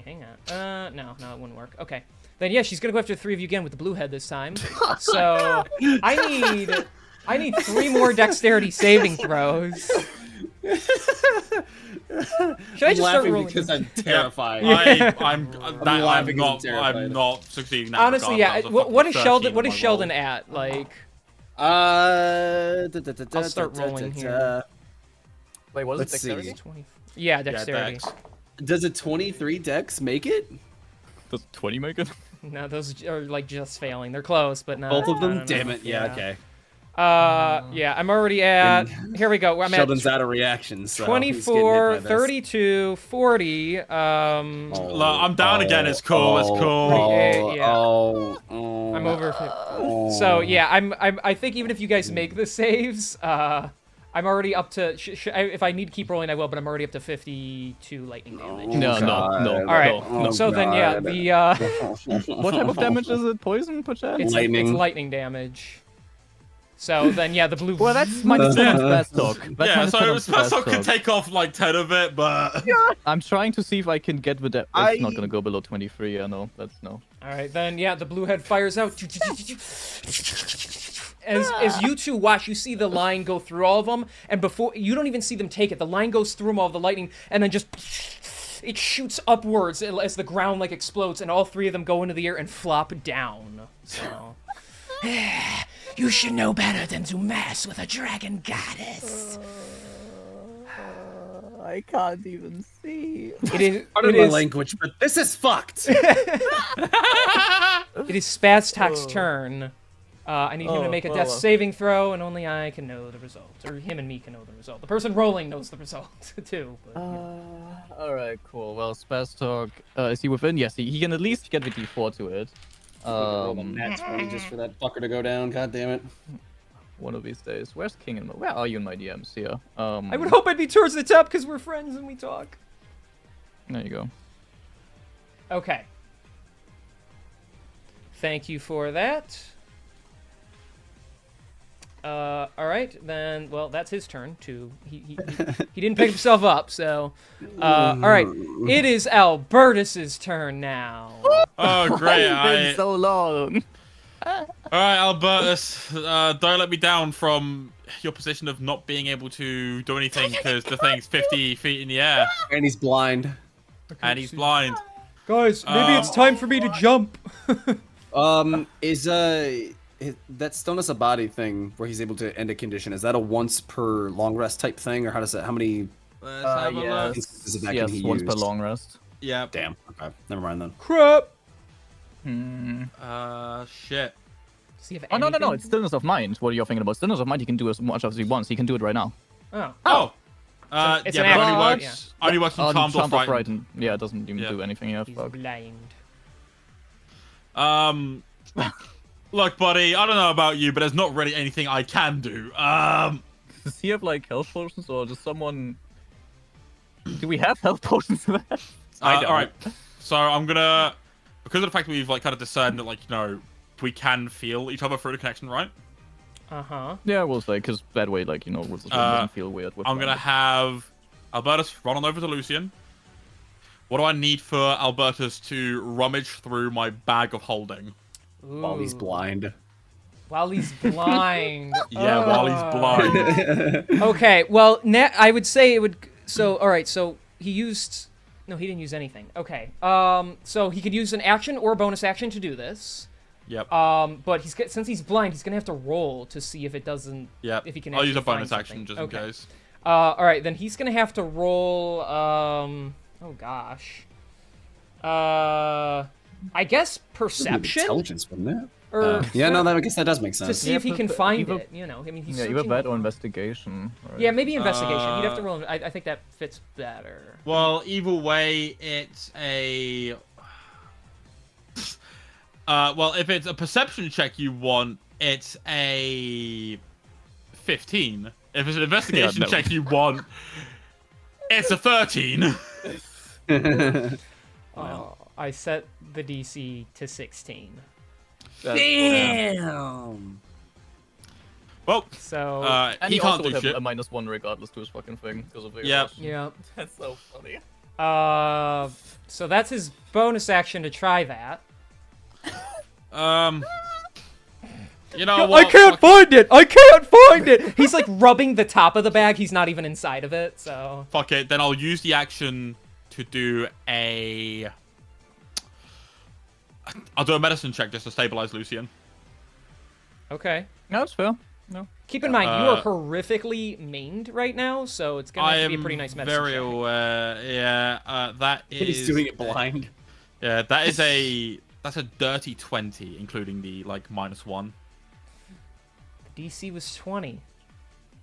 hang on. No, it wouldn't work. Okay. Then yeah, she's gonna go after 3 of you again with the blue head this time. So I need 3 more dexterity saving throws. Should I just start rolling? Because I'm terrified. I'm not succeeding. That Honestly, yeah. regard. That was a What is fucking Sheldon? 13 What on is my Sheldon roll. at? Like, I'll start rolling here. Wait, what is Let's it? Dexterity? see. 20. Yeah, dexterity. Dex. Does a 23 dex make it? Does 20 make it? No, those are like just failing. They're close, but not. Both of I them? don't Damn know. it. Yeah, okay. Yeah, I'm already at. Here we go. I'm Sheldon's at out of reactions. So 24, he's getting hit by this. 32, 40. Look, I'm down again. It's cool. It's cool. Yeah. I'm over. So yeah, I think even if you guys make the saves, I'm already up to. If I need to keep rolling, I will. But I'm already up to 52 lightning damage. No. All right. No. So then, yeah, the What type of damage is it? Poison, perchance? Lightning. It's lightning damage. So then, yeah, the blue. Well, that's minus 10 on Spastok. That's Yeah, minus 10 so on Spastok can Spastok. take off like 10 of it, but I'm trying to see if I can get with that. It's not gonna go below 23. Yeah, no, that's no. All right, then yeah, the blue head fires out. As you two watch, you see the line go through all of them, and before you don't even see them take it, the line goes through them all, the lightning, and then just it shoots upwards as the ground like explodes, and all 3 of them go into the air and flop down. So. You should know better than to mess with a dragon goddess. I can't even see. It is. Pardon It my is. language, but this is fucked. It is Spaztak's turn. I need him to make a death saving throw, and only I can know the result, or him and me can know the result. The person rolling knows the result too. But, All right, cool. Well, Spaztalk, is he within? Yes, he can at least get the D4 to it. Roll the nat 20 just for that fucker to go down. God damn it. One of these days. Where's King and where are you in my DMs here? I would hope I'd be towards the top because we're friends and we talk. There you go. Okay. Thank you for that. All right, then. Well, that's his turn too. He didn't pick himself up, so. All right, it is Albertus's turn now. Oh, great. It's been so long. All right, Albertus, don't let me down from your position of not being able to do anything because the thing's 50 feet in the air. And he's blind. And he's blind. Guys, maybe it's time for me to jump. Is that Stonus a body thing where he's able to end a condition? Is that a once per long rest type thing, or how does that? How many Let's have a look. instances of that Yes, can he once use? per long rest. Yeah. Damn. Okay. Never mind then. Crap. Shit. Does he have Oh, no. anything? It's stillness of mind. What are you thinking about? Stillness of mind, he can do as much as he wants. He can do it right now. Oh. Oh. it's Yeah, an but action, only works from Charmed or Frightened. Yeah, it doesn't even Yeah. do anything yet. He's Fuck. blind. Look, buddy, I don't know about you, but there's not really anything I can do. Does he have like health potions or just someone? Do we have health potions for that? I don't. All right. So I'm gonna, because of the fact that we've like kind of discerned that we can feel each other through the connection, right? Uh-huh. Yeah, we'll say because that way, like doesn't feel weird. With I'm gonna have Albertus run on over to Lucian. What do I need for Albertus to rummage through my bag of holding? While he's Ooh. blind. While he's blind. Yeah, while he's blind. Okay, well, I would say it would... So, all right, so he used... No, he didn't use anything. Okay, so he could use an action or a bonus action to do this. Yep. But since he's blind, he's gonna have to roll to see if it doesn't... Yep. If he can I'll use a actually bonus find action something. just in case. All right, then he's gonna have to roll... Oh, gosh. I guess perception? Intelligence, wouldn't it? Or Yeah, no, I guess that does make sense. to see Yeah, if he but can find either- it, you know. I mean, he's Yeah, either searching- that or investigation. Right? Yeah, maybe investigation. He'd have to roll. I think that fits better. Well, either way, it's a... well, if it's a perception check you want, it's a 15. If it's an investigation no. check you want, it's a 13. I set the DC to 16. Damn. Well, So And he can't also do would shit. have a -1 regardless to his fucking thing because of the. Yep. yeah. That's so funny. So that's his bonus action to try that. You know what? I can't find it. I can't find it. He's like rubbing the top of the bag. He's not even inside of it. So Fuck it. Then I'll use the action to do a... I'll do a medicine check just to stabilize Lucian. okay. No, that's fair. No. Keep in mind, you are horrifically maimed right now, so it's gonna I have am to be a pretty nice medicine very check. aware. Yeah, that is... He's doing it blind. Yeah, that is a... That's a dirty 20, including the, like, -1. DC was 20.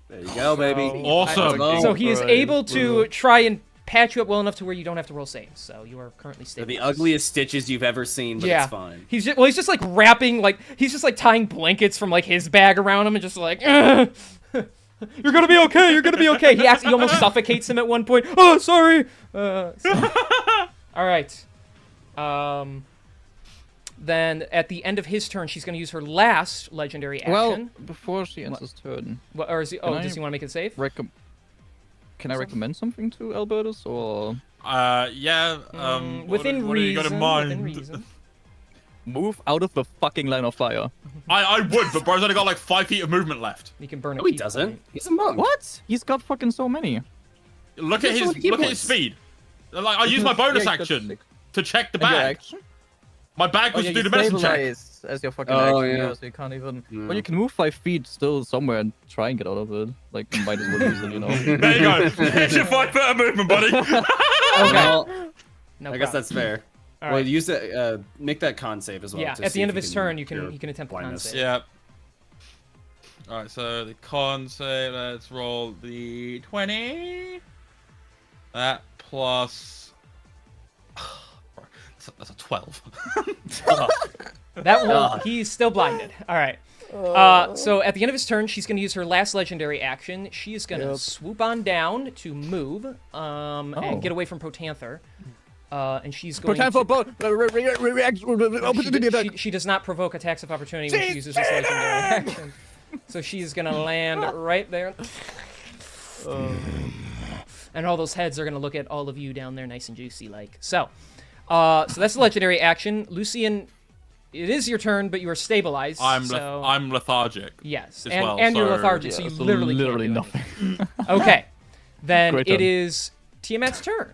There you go, baby. Awesome. So he is Alright. able to try and patch you up well enough to where you don't have to roll saves. So you are currently They're stable. the ugliest stitches you've ever seen, but Yeah. it's fine. He's just like wrapping, like he's just like tying blankets from like his bag around him and just like, "Ugh. You're gonna be okay. You're gonna be okay. He almost suffocates him at one point. Oh, sorry. All right. Then at the end of his turn, she's gonna use her last legendary action. Well, before she ends his turn, Or is he? Oh, Can does I- he want to make it safe? can I recommend something to Albertus or Yeah, Within what do you got in reason. mind? Within reason. move out of the fucking line of fire? I would, but bro's only got like 5 feet of movement left. You can burn a No, he key doesn't. point. He's a monk. What? He's got fucking so many. Look at He's his got key look at his points. speed. Like I use my bonus Yeah, he's got action 6. to check the And your bag. action? My back was yeah, to do you the medicine check. stabilize as your fucking Oh, action, yeah. so you can't even. Yeah. Well, you can move 5 feet still somewhere and try and get out of it. Like, you might as well use it, you know. There you go. Here's your 5 foot of movement, buddy. Well, No I guess problem. that's fair. All Well, right. use it. Make that con save as well. Yeah, to at see the end if of his turn, you can cure attempt the con blindness. save. Yeah. Alright, so the con save, let's roll the 20. That plus... That's a 12. That will. He's still blinded. All right. So at the end of his turn, she's going to use her last legendary action. She is going to swoop on down to move and get away from Protanther. And she's going to... She does not provoke attacks of opportunity when she uses this legendary action. So she's going to land right there. And all those heads are going to look at all of you down there nice and juicy like. So that's the legendary action. Lucian, it is your turn, but you are stabilized. I'm lethargic. Yes, as and, well, and you're so- lethargic, so you so literally can't do nothing. anything. Okay, then Great it turn. is Tiamat's turn.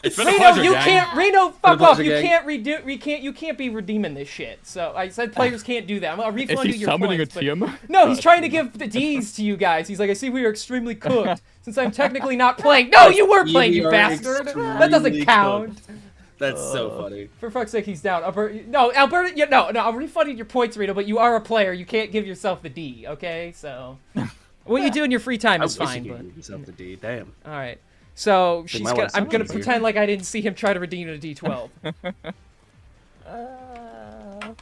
It's been a Reno, pleasure, you gang. can't. Reno, fuck pleasure, off. You gang. can't redo. You can't be redeeming this shit. So I said players can't do that. I'll Is refund you he your summoning points. a but- Tiamat? No, he's trying to give the D's to you guys. He's like, I see we are extremely cooked since I'm technically not playing. No, you were playing, you are bastard. That doesn't extremely count. cooked. That's so funny. For fuck's sake, he's down. Alberta, no, I'm refunding your points, Reno, but you are a player. You can't give yourself the D, okay? So, what you do in your free time is I wish fine, you but... could give yourself the D. Damn. All right. So, she's my gonna, life's I'm so going to easier. pretend like I didn't see him try to redeem a D12. You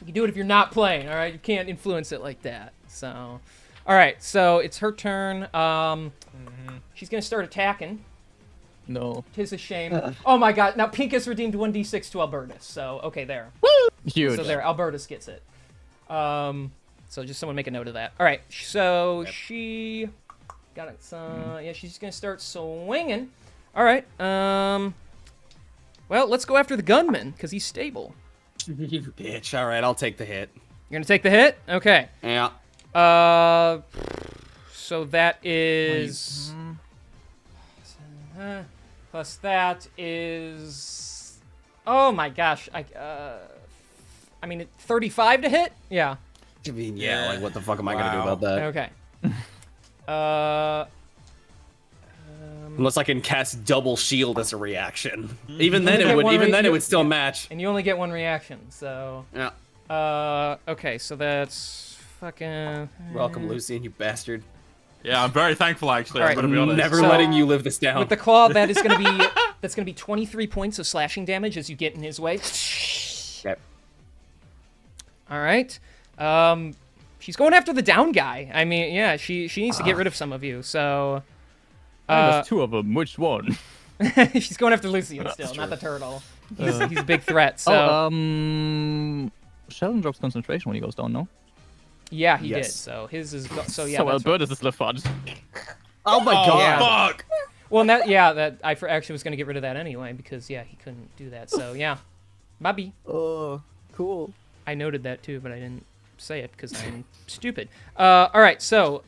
can do it if you're not playing, all right? You can't influence it like that. So, all right. So, it's her turn. She's going to start attacking. No. Tis a shame. Oh my god. Now Pink has redeemed 1d6 to Albertus. So, okay, there. Huge. So there, Albertus gets it. So just someone make a note of that. All right, so she got it. Yeah, she's gonna start swinging. All right. Well, let's go after the gunman because he's stable. You bitch. All right, I'll take the hit. You're gonna take the hit. Okay. Yeah. So that is. Plus that is. Oh my gosh. I mean, 35 to hit. Yeah. I mean, Yeah. Like, what the fuck am I gonna do Wow. about that? Okay. Unless I can cast double shield as a reaction. Even then, get it would. one Even then, it you- would still match. And you only get one reaction, so. Yeah. Okay, so that's fucking. Welcome, Lucian, you bastard. Yeah, I'm very thankful, actually. Alright. I'm gonna be honest. Never So- letting you live this down. With the claw, that is gonna be that's gonna be 23 points of slashing damage as you get in his way. Okay. All right. She's going after the down guy. I mean, yeah, she needs to get rid of some of you. So. There's 2 of them. Which one? She's going after Lucian still, not the turtle. He's a big threat. So Sheldon drops concentration when he goes down, no? yeah, he did. Yes. So his is so yeah. So that's Albertus is lethargic. Oh my Oh, god. fuck! well, that I actually was gonna get rid of that anyway because yeah, he couldn't do that. So yeah, Bobby. Oh, cool. I noted that too, but I didn't say it because I'm stupid. All right, so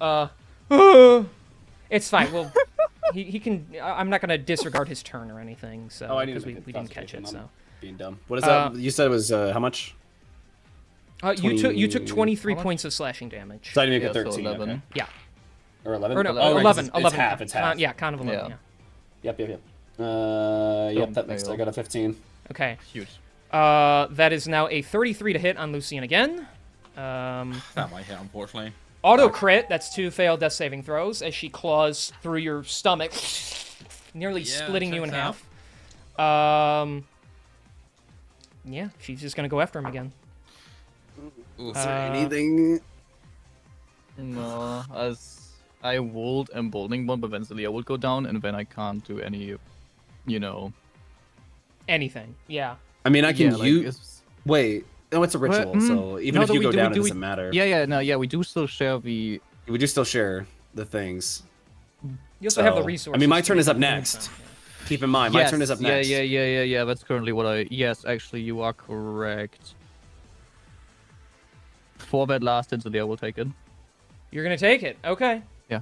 it's fine. Well, he can. I'm not gonna disregard his turn or anything. So Oh, I need to because make we a didn't catch it. concentration. So Being dumb. What is that? You said it was how much? you took 23 How much? points of slashing damage. So I need to make Yeah, it so 13. 11. Okay. Yeah. Or 11. Or no, Oh, right, 11. It's 11. half. It's half. Yeah, kind of 11. Yeah. Yeah. Yep. Yep. That makes. fail. I got a 15. Okay. Huge. That is now a 33 to hit on Lucian again. That might hit, unfortunately. Auto crit. That's 2 failed death saving throws as she claws through your stomach, nearly Yeah, splitting you in checks half. Yeah, she's just gonna go after him again. Ooh. Anything? No, as I would emboldening one, but eventually I would go down, and then I can't do any, Anything. Yeah. I mean, I can yeah, like, use. Wait. No, it's a ritual. So even No, if though you we go do- down, we it do- doesn't matter. Yeah, we do still share the. We do still share the things. You also have the So, resources. I mean, my to turn is do up things, next. so, Keep in mind, my turn is up next. Yeah. That's currently what I. Yes, actually, you are correct. For that last incident, I will take it. You're gonna take it. Okay. Yeah.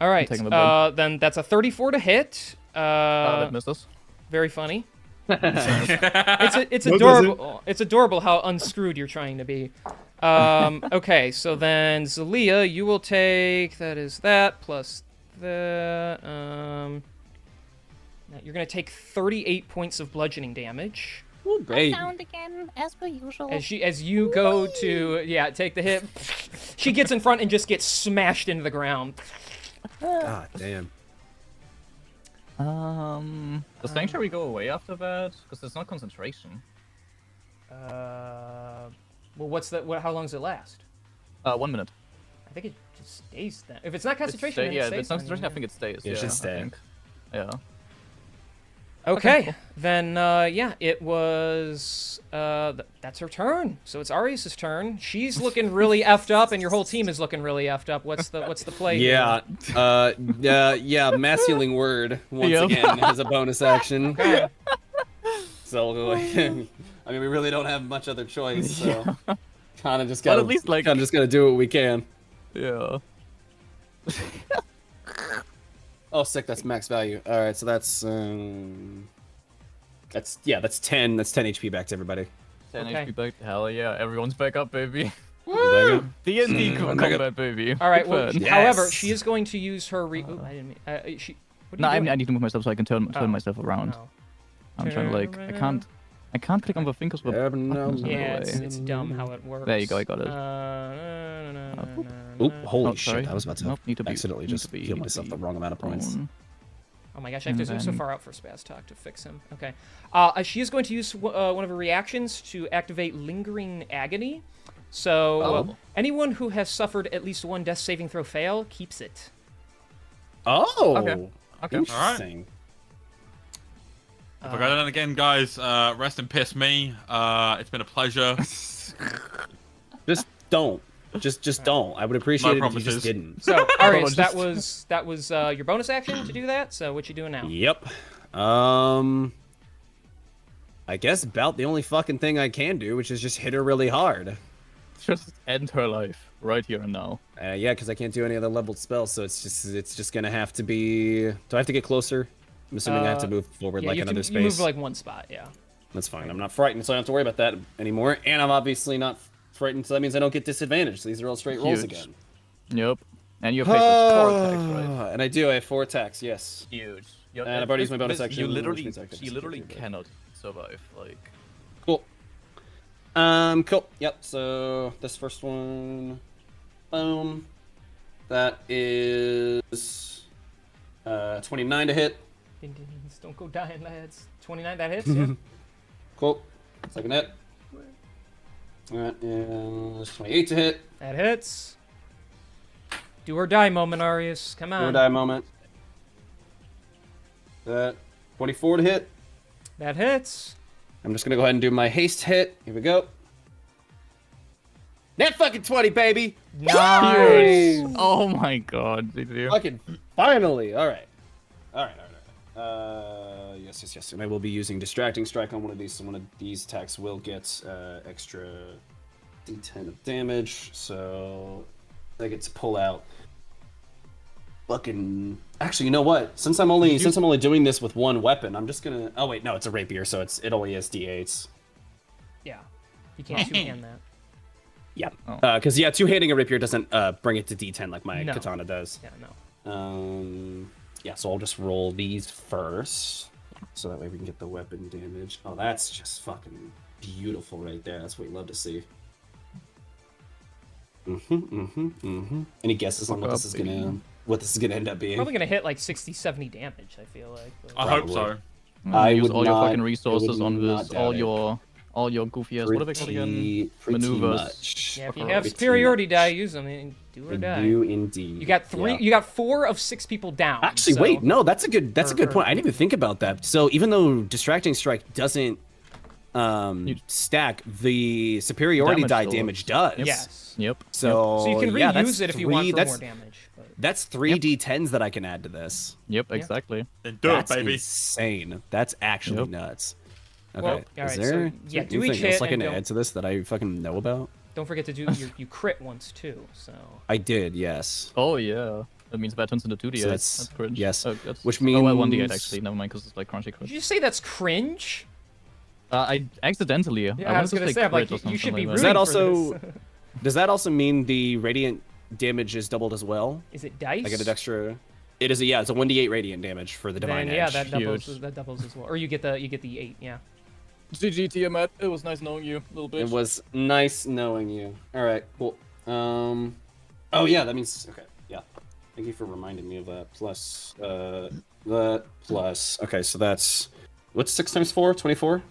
All right. taking the blade. Then that's a 34 to hit. That misses. Very funny. It's No, adorable. It's adorable how unscrewed you're trying to be. Okay, so then Zalia, you will take that plus the you're gonna take 38 points of bludgeoning damage. Ooh, baby. Sound again, as per usual. As you go to take the hit, she gets in front and just gets smashed into the ground. God damn. Does Sanctuary go away after that? Because there's not concentration. Well, how long does it last? 1 minute. I think it just stays then. If it's not concentration, then it yeah, if stays it's then, concentration, I think it stays. It should I stay. think. Yeah. Okay, then it was that's her turn. So it's Arius' turn. She's looking really effed up, and your whole team is looking really effed up. What's the play? Yeah. Yeah. Mass healing word once again as a bonus action. Okay. So, I mean, we really don't have much other choice. So, kind of just But gotta, at least, like- kind of just gotta do what we can. Yeah. Oh, sick. That's max value. All right. So that's 10. That's 10 HP back to everybody. 10 Okay. HP back. Hell yeah, everyone's back up, baby. Woo! D&D I'm back combat, baby. All right. Big well, fan. Yes. however, she is going to use her. Ooh, I didn't mean. She. What No, are I you doing? need to move myself so I can turn Oh. myself around. Oh. I'm trying to like, I can't click on the fingers. With Yeah, no, buttons in the Yeah, way. it's dumb how it works. There you go, I got it. Oop, holy Oh, sorry. shit. I was about to Nope, need to be- accidentally need just to be- heal need to myself be the wrong amount of points. prone. Oh my gosh, I have to zoom so then- far out for Spaz Talk to fix him. Okay. She is going to use one of her reactions to activate Lingering Agony. So anyone who has suffered at least one death saving throw fail keeps it. Oh! Okay. Interesting. If I go down again, guys, rest and piss me. It's been a pleasure. Just don't. Just don't. I would appreciate No it if you just promises. didn't. So, Arius, that was your bonus action to do that. So what you doing now? Yep. I guess about the only fucking thing I can do, which is just hit her really hard. Just end her life right here and now. Yeah, because I can't do any other leveled spells, so it's just gonna have to be. Do I have to get closer? I'm assuming I have to move forward Yeah, like you have another to, space. You move like one spot. Yeah. That's fine. I'm not frightened, so I don't have to worry about that anymore. And I'm obviously not frightened, so that means I don't get disadvantage. So these are all straight rolls Huge. again. Yep. And you have 4 attacks, right? And I do. I have 4 attacks. Yes. Huge. And I've already used my bonus action, You which literally, means I can she literally do that. cannot survive. Like, Cool. Cool. Yep. So this first one, boom. That is 29 to hit. Ding-dings, don't go dying, lads. 29, that hits. Yeah. Cool. Second hit. That is 28 to hit. That hits. Do or die moment, Arius. Come Do or on. die moment. That 24 to hit. That hits. I'm just gonna go ahead and do my haste hit. Here we go. That fucking 20, baby. Nice. oh my god, did you? Fucking finally. All right. Yes. And I will be using distracting strike on one of these. So one of these attacks will get extra d10 of damage. So I get to pull out. Fucking. Actually, you know what? Since I'm only doing this with one weapon, I'm just gonna. Oh wait, no, it's a rapier, so it only is d8s. Yeah. You can't two-hand that. Yeah. Oh. Because two-handing a rapier doesn't bring it to d10 like my No. katana does. Yeah, no. Yeah, so I'll just roll these first, so that way we can get the weapon damage. Oh, that's just fucking beautiful right there. That's what we love to see. Any guesses on what this is gonna end up being? Probably gonna hit like 60, 70 damage, I feel like. but- I hope so. I use would all your not- fucking I resources would on not this, doubt it. all your goofy ass. What are they called again? Pretty Maneuvers. much. Yeah, if you Pretty have superiority die, use them. And do or I die. do indeed. You got 3. Yeah. You got 4 of 6 people down. Actually, so- wait, no, that's a good Or- point. I didn't even think about that. So even though distracting strike doesn't stack, the superiority Damage die still damage does. Yes. Yep. So, So you can yeah, reuse that's it if you want three- for that's, more damage. But... That's 3 d10s that I can add to this. Yep. Exactly. Then do That's it, baby. insane. That's actually Yep. nuts. Okay. Well, is alright, there, so, is yeah, there do each anything else hit I can and add don't- to this that I fucking know about? Don't forget to do you crit once too. So I did, yes. Oh yeah. That means that turns into 2d8. So that's cringe. Yes. That's... Which Oh, well, means 1d8 actually. Never mind, because it's like crunchy did crit. you say that's cringe? I accidentally. Yeah, I was wanted gonna to say, I'm like, crit or you should something be like Does rooting that for also this. does that also mean the radiant damage is doubled as well? Is it dice? I get an extra. It is yeah, it's a 1d8 radiant damage for the divine Then yeah, edge. that doubles. Huge. That doubles as well. Or you get the 8. Yeah. GG Tiamat. It was nice knowing you, little bitch. It was nice knowing you. All right, cool. Oh yeah, that means okay. Yeah, thank you for reminding me of that. Plus that plus. Okay, so that's what's 6 times 4? 24.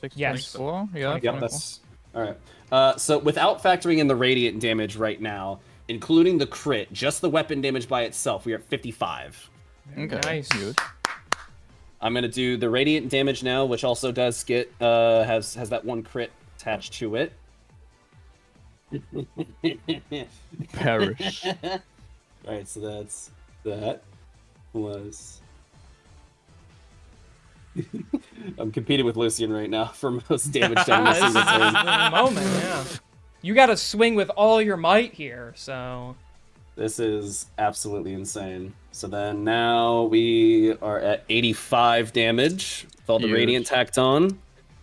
6 Yes. 24? Yeah. Yep, 24. that's all right. So without factoring in the radiant damage right now, including the crit, just the weapon damage by itself, we are at 55. Okay. Nice. Huge. I'm gonna do the radiant damage now, which also does get has that 1 crit attached to it. Perish. Alright, so that's that plus. I'm competing with Lucian right now for most damage done in a This single is turn. the moment. Yeah. You got to swing with all your might here. So. This is absolutely insane. So then now we are at 85 damage with all the Huge. radiant tacked on.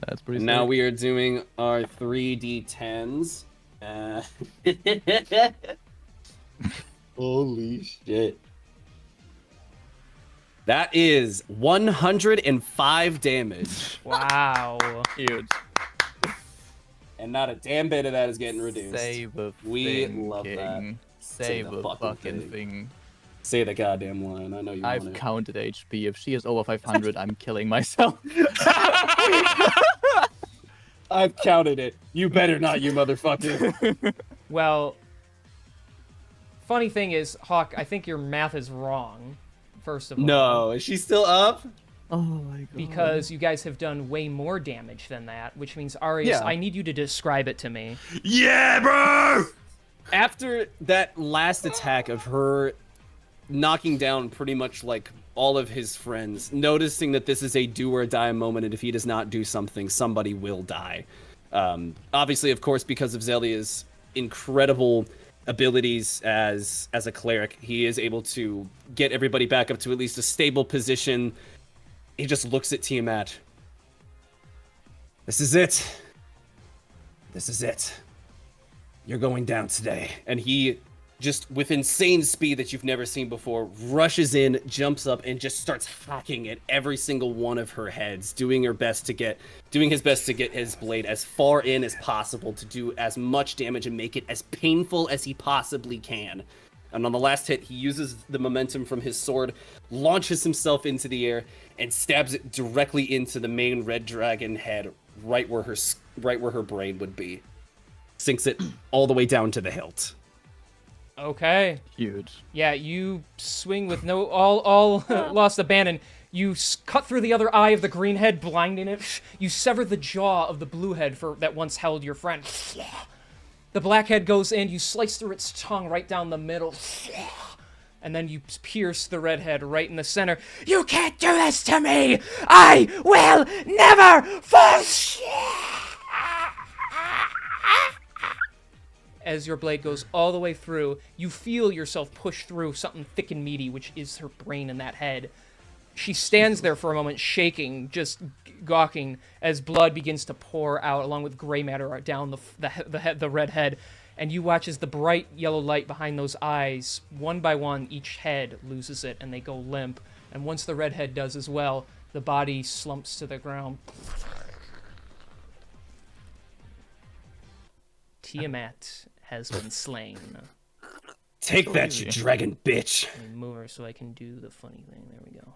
That's pretty And now sick. we are doing our 3d10s. Holy shit. That is 105 damage. Wow. Huge. And not a damn bit of that is getting reduced. Save a We thing, love that. King. Say Save the a fucking fucking thing. thing. Say the goddamn line. I know you I've want it. counted HP. If she is over 500, I'm killing myself. I've counted it. You better not, you motherfucker. Well. Funny thing is, Hawk, I think your math is wrong. First of all. No, is she still up? Oh my god. Because you guys have done way more damage than that, which means Arius, Yeah. I need you to describe it to me. Yeah, bro! After that last attack of her knocking down pretty much like all of his friends, noticing that this is a do or die moment, and if he does not do something, somebody will die. Obviously, of course, because of Zelia's incredible abilities as a cleric, he is able to get everybody back up to at least a stable position. He just looks at Tiamat. This is it. This is it. You're going down today. And he, just with insane speed that you've never seen before, rushes in, jumps up, and just starts hacking at every single one of her heads, doing his best to get his blade as far in as possible to do as much damage and make it as painful as he possibly can. And on the last hit, he uses the momentum from his sword, launches himself into the air, and stabs it directly into the main red dragon head, right where her brain would be. Sinks it all the way down to the hilt. Okay. Huge. Yeah, you swing with no all lost abandon. You cut through the other eye of the green head, blinding it. You sever the jaw of the blue head that once held your friend. The black head goes in. You slice through its tongue right down the middle. And then you pierce the red head right in the center. You can't do this to me! I will never fall! As your blade goes all the way through, you feel yourself push through something thick and meaty, which is her brain in that head. She stands there for a moment, shaking, just gawking, as blood begins to pour out, along with gray matter down the red head. And you watch as the bright yellow light behind those eyes, one by one, each head loses it, and they go limp. And once the red head does as well, the body slumps to the ground. Tiamat has been slain. Take that, you dragon bitch. Let me move her so I can do the funny thing. There we go.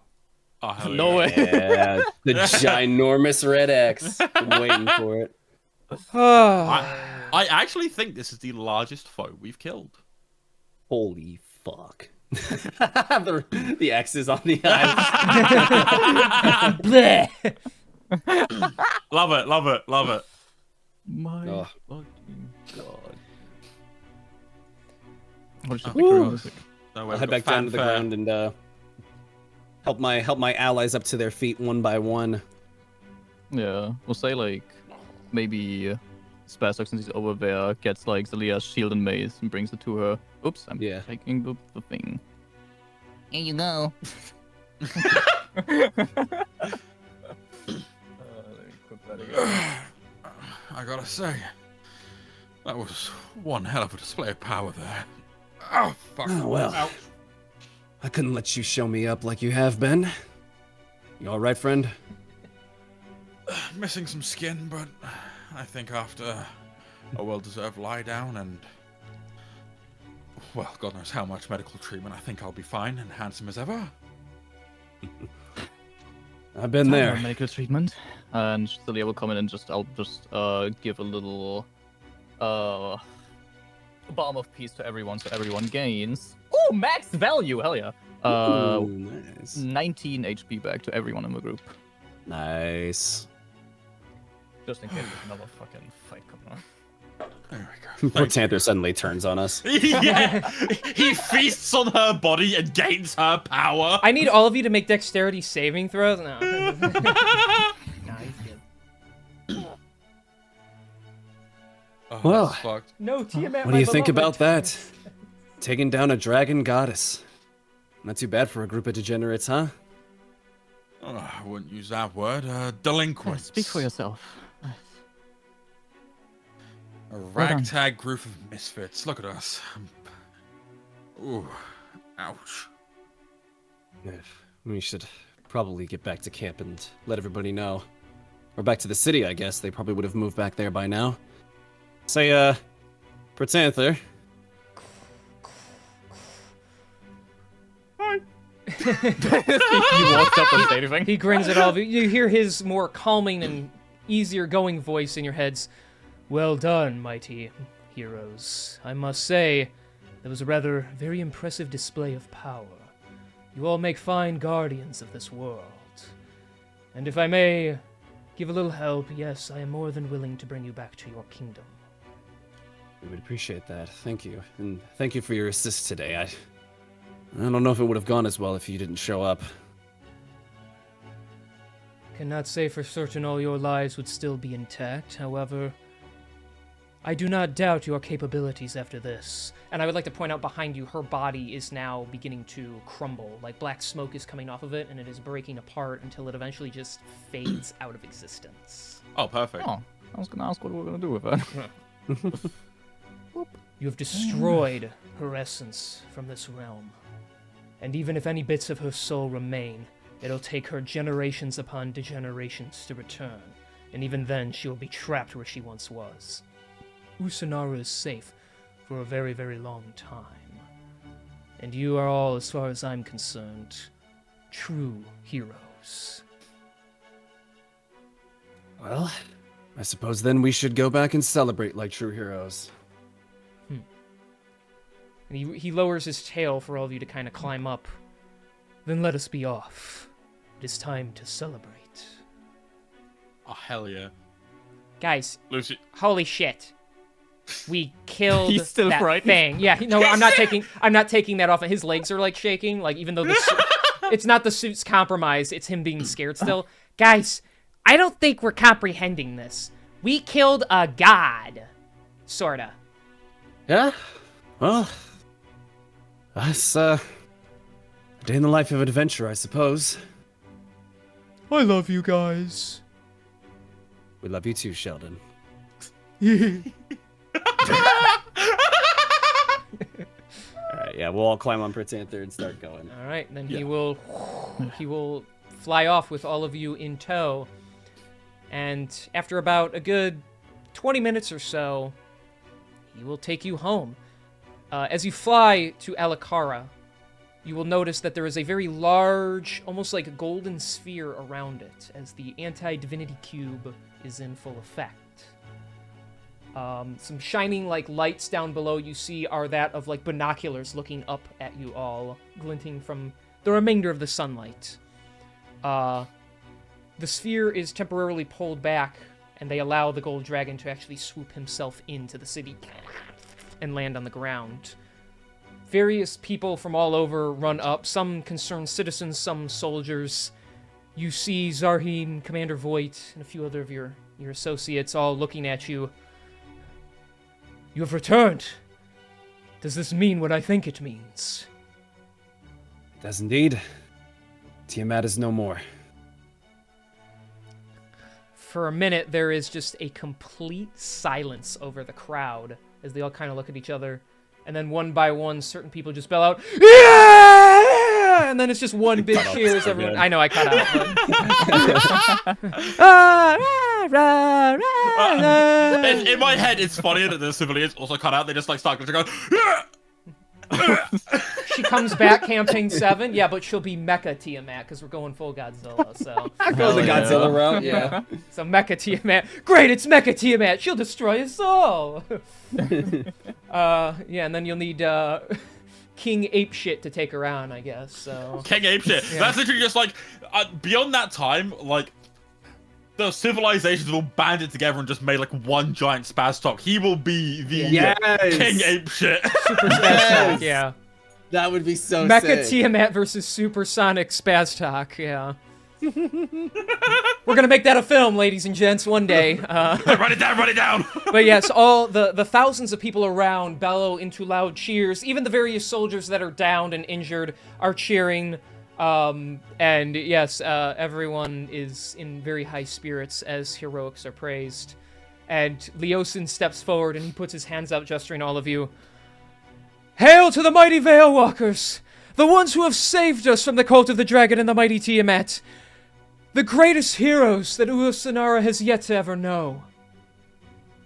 Oh, hell No way. Yeah, the ginormous red X. I'm waiting for it. I actually think this is the largest foe we've killed. Holy fuck. the X is on the eyes. Bleh. Love it, love it, love it. My Oh. fucking god. What is the Woo. music? No, I'll we've head got back down to the fanfare. ground and help my allies up to their feet one by one. Yeah, we'll say like maybe Spazok, since he's over there, gets like Zelia's shield and mace and brings it to her. Oops, I'm Yeah. taking the thing. Here you go. Let me I gotta say, that was one hell of a display of power there. Oh, fuck. Oh, well. Ouch. I couldn't let you show me up like you have been. You alright, friend? Missing some skin, but I think after a well-deserved lie down and, well, God knows how much medical treatment, I think I'll be fine and handsome as ever. I've been there. Medical treatment. And Celia will come in and I'll just give a little balm of peace to everyone, so everyone gains. Ooh, max value, hell yeah. Ooh, nice. 19 HP back to everyone in the group. Nice. Just in case there's another fucking fight coming on. There we go. Poor Tanther suddenly turns on us. Yeah, he feasts on her body and gains her power. I need all of you to make dexterity saving throws. No. No, he's good. Oh, Well. that's fucked. No, Tiamat. What do you think about that? Taking down a dragon goddess. Not too bad for a group of degenerates, huh? Oh, I wouldn't use that word. Delinquents. Speak for yourself. A ragtag group of misfits. Look at us. Ooh, ouch. We should probably get back to camp and let everybody know. Or back to the city, I guess. They probably would have moved back there by now. Say, Pratanther. He walks up and say anything. He grins at all of you. You hear his more calming and easier going voice in your heads. Well done, mighty heroes. I must say, that was a rather very impressive display of power. You all make fine guardians of this world. And if I may give a little help, yes, I am more than willing to bring you back to your kingdom. We would appreciate that. Thank you. And thank you for your assist today. I don't know if it would have gone as well if you didn't show up. Cannot say for certain all your lives would still be intact, however, I do not doubt your capabilities after this. And I would like to point out behind you, her body is now beginning to crumble. Like black smoke is coming off of it, and it is breaking apart until it eventually just fades out of existence. Oh, perfect. Oh, I was gonna ask what we were gonna do with it. You have destroyed her essence from this realm. And even if any bits of her soul remain, it'll take her generations upon generations to return. And even then, she will be trapped where she once was. Usanara is safe for a very, very long time. And you are all, as far as I'm concerned, true heroes. Well, I suppose then we should go back and celebrate like true heroes. And he lowers his tail for all of you to kind of climb up. Then let us be off. It is time to celebrate. Oh, hell yeah. Guys, Lucy. holy shit. We killed He's still that frightened. thing. Yeah, no, I'm not taking that off. His legs are like shaking, like even though the suit, it's not the suit's compromised, it's him being scared still. Guys, I don't think we're comprehending this. We killed a god. Sorta. Yeah? Well, that's, a day in the life of an adventure, I suppose. I love you guys. We love you too, Sheldon. Alright, yeah, we'll all climb on Pratanther and start going. All right, then he will fly off with all of you in tow. And after about a good 20 minutes or so, he will take you home. As you fly to Alakara, you will notice that there is a very large, almost like a golden sphere around it, as the anti-divinity cube is in full effect. Some shining like lights down below you see are that of like binoculars looking up at you all, glinting from the remainder of the sunlight. The sphere is temporarily pulled back, and they allow the gold dragon to actually swoop himself into the city and land on the ground. Various people from all over run up, some concerned citizens, some soldiers. You see Zarheen, Commander Voight, and a few other of your associates all looking at you. You have returned. Does this mean what I think it means? It does indeed. Tiamat is no more. for a minute, there is just a complete silence over the crowd as they all kind of look at each other. And then one by one, certain people just bell out, "Yeah!" And then it's just one big cheer as everyone... I know, I cut out. But... In my head, it's funnier that the civilians also cut out. They just like start to go, "Yeah!" She comes back camping 7, yeah, but she'll be Mecha Tiamat because we're going full Godzilla, so... Go the Godzilla route, yeah. So Mecha Tiamat, great, it's Mecha Tiamat, she'll destroy us all! Yeah, and then you'll need, King Apeshit to take her on, I guess, so... King Apeshit! Yeah. That's literally just like, beyond that time, like, the civilizations have all banded together and just made like one giant spaz talk. He will be the King Apeshit. Super Spaz Talk, yeah. That would be so Mecha sick. Tiamat versus Supersonic Spaz Talk, yeah. We're gonna make that a film, ladies and gents, one day. Write it down, write it down! But yes, all the thousands of people around bellow into loud cheers. Even the various soldiers that are downed and injured are cheering. And yes, everyone is in very high spirits as heroics are praised. And Leosin steps forward and he puts his hands out, gesturing all of you. Hail to the mighty Veil Walkers! The ones who have saved us from the cult of the dragon and the mighty Tiamat! The greatest heroes that Uosanara has yet to ever know.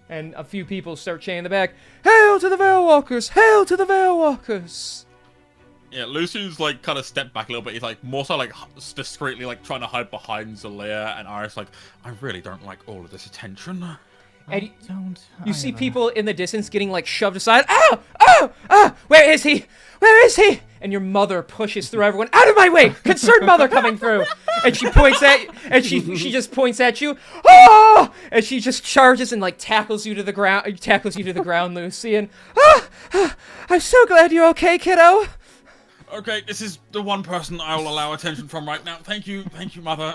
And a few people start chanting in the back, Hail to the Veil Walkers! Hail to the Veil Walkers! Yeah, Lucian's like kind of stepped back a little bit. He's like more so like discreetly like trying to hide behind Zalea, and Iris like, I really don't like all of this attention. And you see people in the distance getting like shoved aside. Oh! Oh! Oh! Where is he? Where is he? And your mother pushes through everyone. Out of my way! Concerned mother coming through. And she points at, and she just points at you. Oh! And she just charges and like tackles you to the ground. Tackles you to the ground, Lucian. Oh! I'm so glad you're okay, kiddo. Okay, this is the one person I will allow attention from right now. Thank you, mother.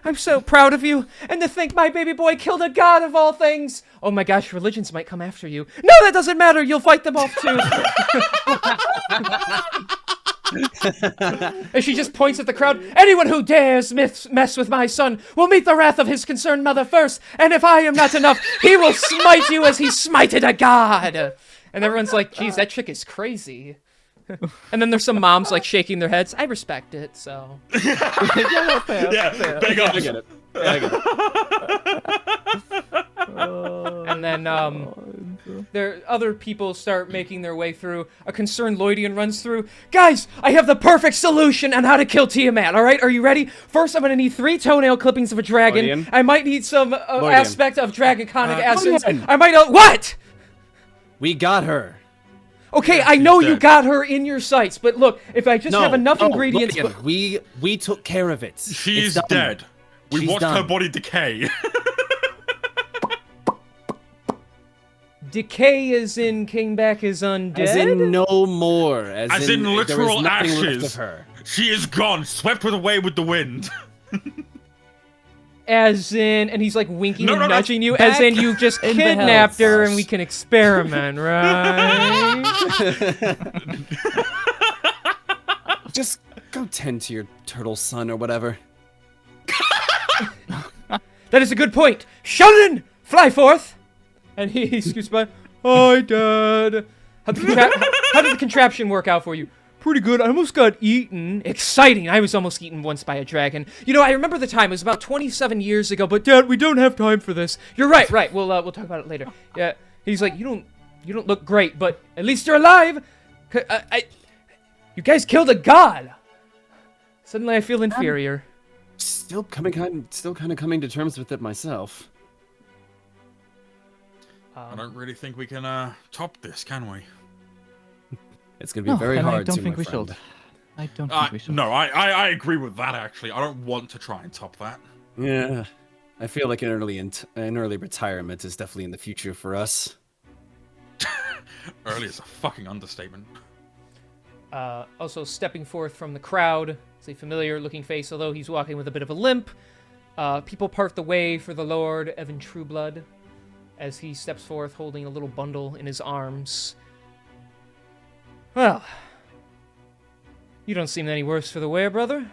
I'm so proud of you, and to think my baby boy killed a god of all things. Oh my gosh, religions might come after you. No, that doesn't matter. You'll fight them off too. And she just points at the crowd. Anyone who dares mess with my son will meet the wrath of his concerned mother first. And if I am not enough, he will smite you as he smited a god. And everyone's like, geez, that chick is crazy. And then there's some moms like shaking their heads. I respect it, so. Yeah, big up. I get it. I get it. And then there other people start making their way through. A concerned Lloydian runs through. Guys, I have the perfect solution on how to kill Tiamat. All right, are you ready? First, I'm gonna need 3 toenail clippings of a dragon. Lloydian. I might need some aspect of dragonic essence. Lloydian. I might know what. We got her. Okay, Yeah, I know she's you dead. got her in your sights, but look, if I just have enough ingredients. Lloydian, we took care of it. She's It's done. dead. We She's watched her done. body decay. Decay is in King Back is undead. As in no more. As in there is literal nothing left ashes. of her. She is gone, swept away with the wind. As in, and he's like winking No, and no, no. nudging you, as in you just in the kidnapped her house. and we can experiment, right? Just go tend to your turtle son or whatever. That is a good point. Sheldon, fly forth. And he scoots by. Hi, Dad. How did the contraption work out for you? Pretty good. I almost got eaten. Exciting. I was almost eaten once by a dragon. You know, I remember the time. It was about 27 years ago. But Dad, we don't have time for this. You're right. Right. We'll talk about it later. Yeah. He's like, you don't look great, but at least you're alive. You guys killed a god. Suddenly, I feel inferior. Still kind of coming to terms with it myself. I don't really think we can top this, can we? It's gonna be very hard I don't to, think my we friend. should. I don't think we should. No, I agree with that, actually. I don't want to try and top that. Yeah, I feel like an early retirement is definitely in the future for us. Early is a fucking understatement. Also stepping forth from the crowd is a familiar-looking face, although he's walking with a bit of a limp. People part the way for the Lord, Evan Trueblood, as he steps forth holding a little bundle in his arms. Well, you don't seem any worse for the wear, brother.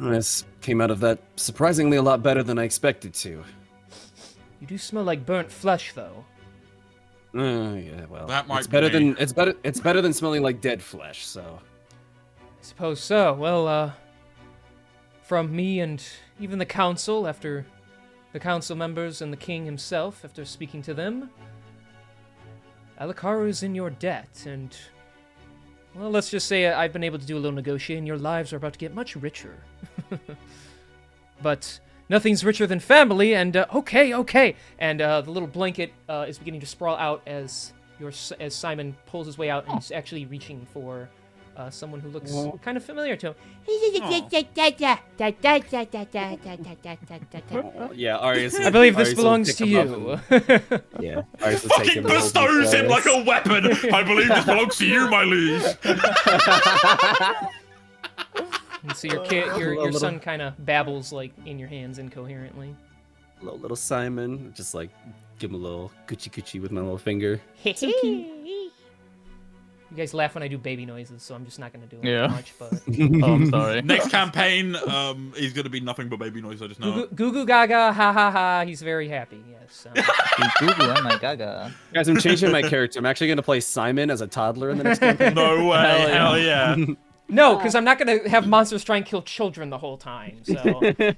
This came out of that surprisingly a lot better than I expected to. You do smell like burnt flesh, though. Yeah, well, That might it's better be me. than it's better than smelling like dead flesh. So, I suppose so. Well, from me and even the council, after the council members and the king himself, after speaking to them, Alakaru is in your debt, and, well, let's just say I've been able to do a little negotiating. Your lives are about to get much richer. But nothing's richer than family, and, okay. And the little blanket is beginning to sprawl out as Simon pulls his way out, and he's actually reaching for someone who looks kind of familiar to him. yeah, Arius. I believe this belongs to you. Yeah, Arius will take Fucking him and hold bestows him like Arius. a weapon. I believe this belongs to you, my liege. And so your son kind of babbles like in your hands incoherently. Little Simon, just like give him a little coochie with my little finger. You guys laugh when I do baby noises, so I'm just not gonna do it Yeah. much. But Oh, I'm sorry. Next campaign, he's gonna be nothing but baby noise. I just know. goo goo gaga, ha ha ha. He's very happy. Yes. Google, oh my gaga. Guys, I'm changing my character. I'm actually gonna play Simon as a toddler in the next campaign. No way! Hell yeah! No, because I'm not gonna have monsters try and kill children the whole time. So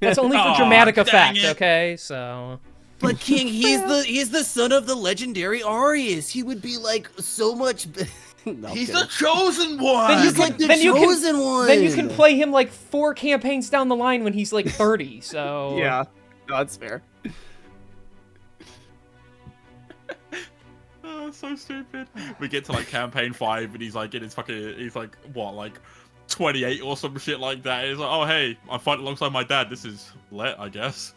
that's only for Aw, dramatic dang effect. it. Okay, so. But King, he's the son of the legendary Arius. He would be like so much. No, I'm He's kidding. the chosen one. Then you He's can- like the then you can- chosen one. Then you can play him like 4 campaigns down the line when he's like 30. So. Yeah, no, that's fair. Oh, so stupid. We get to like campaign 5 and he's like in his fucking, he's like what, like 28 or some shit like that. He's like, oh hey, I fight alongside my dad. This is lit, I guess.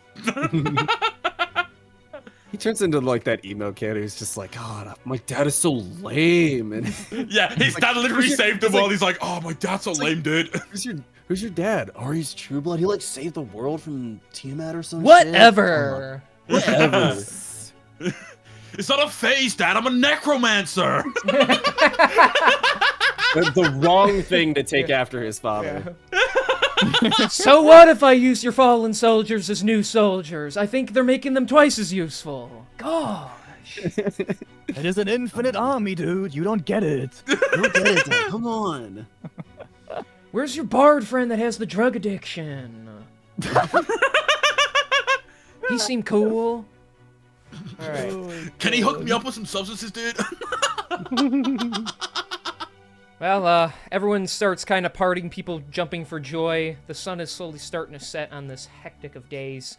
He turns into like that emo kid who's just like, God, my dad is so lame. And Yeah, his dad literally saved him while he's like, oh, my dad's so lame, dude. who's your dad? Arius Trueblood. He like saved the world from Tiamat or something. Whatever. Whatever. It's not a phase, Dad. I'm a necromancer. The wrong thing to take after his father. So what if I use your fallen soldiers as new soldiers? I think they're making them twice as useful. Gosh. It is an infinite army, dude. You don't get it. Don't get it, Dad. Come on. Where's your bard friend that has the drug addiction? He seemed cool. Alright. Can he hook me up with some substances, dude? Well, everyone starts kind of partying, people jumping for joy. The sun is slowly starting to set on this hectic of days.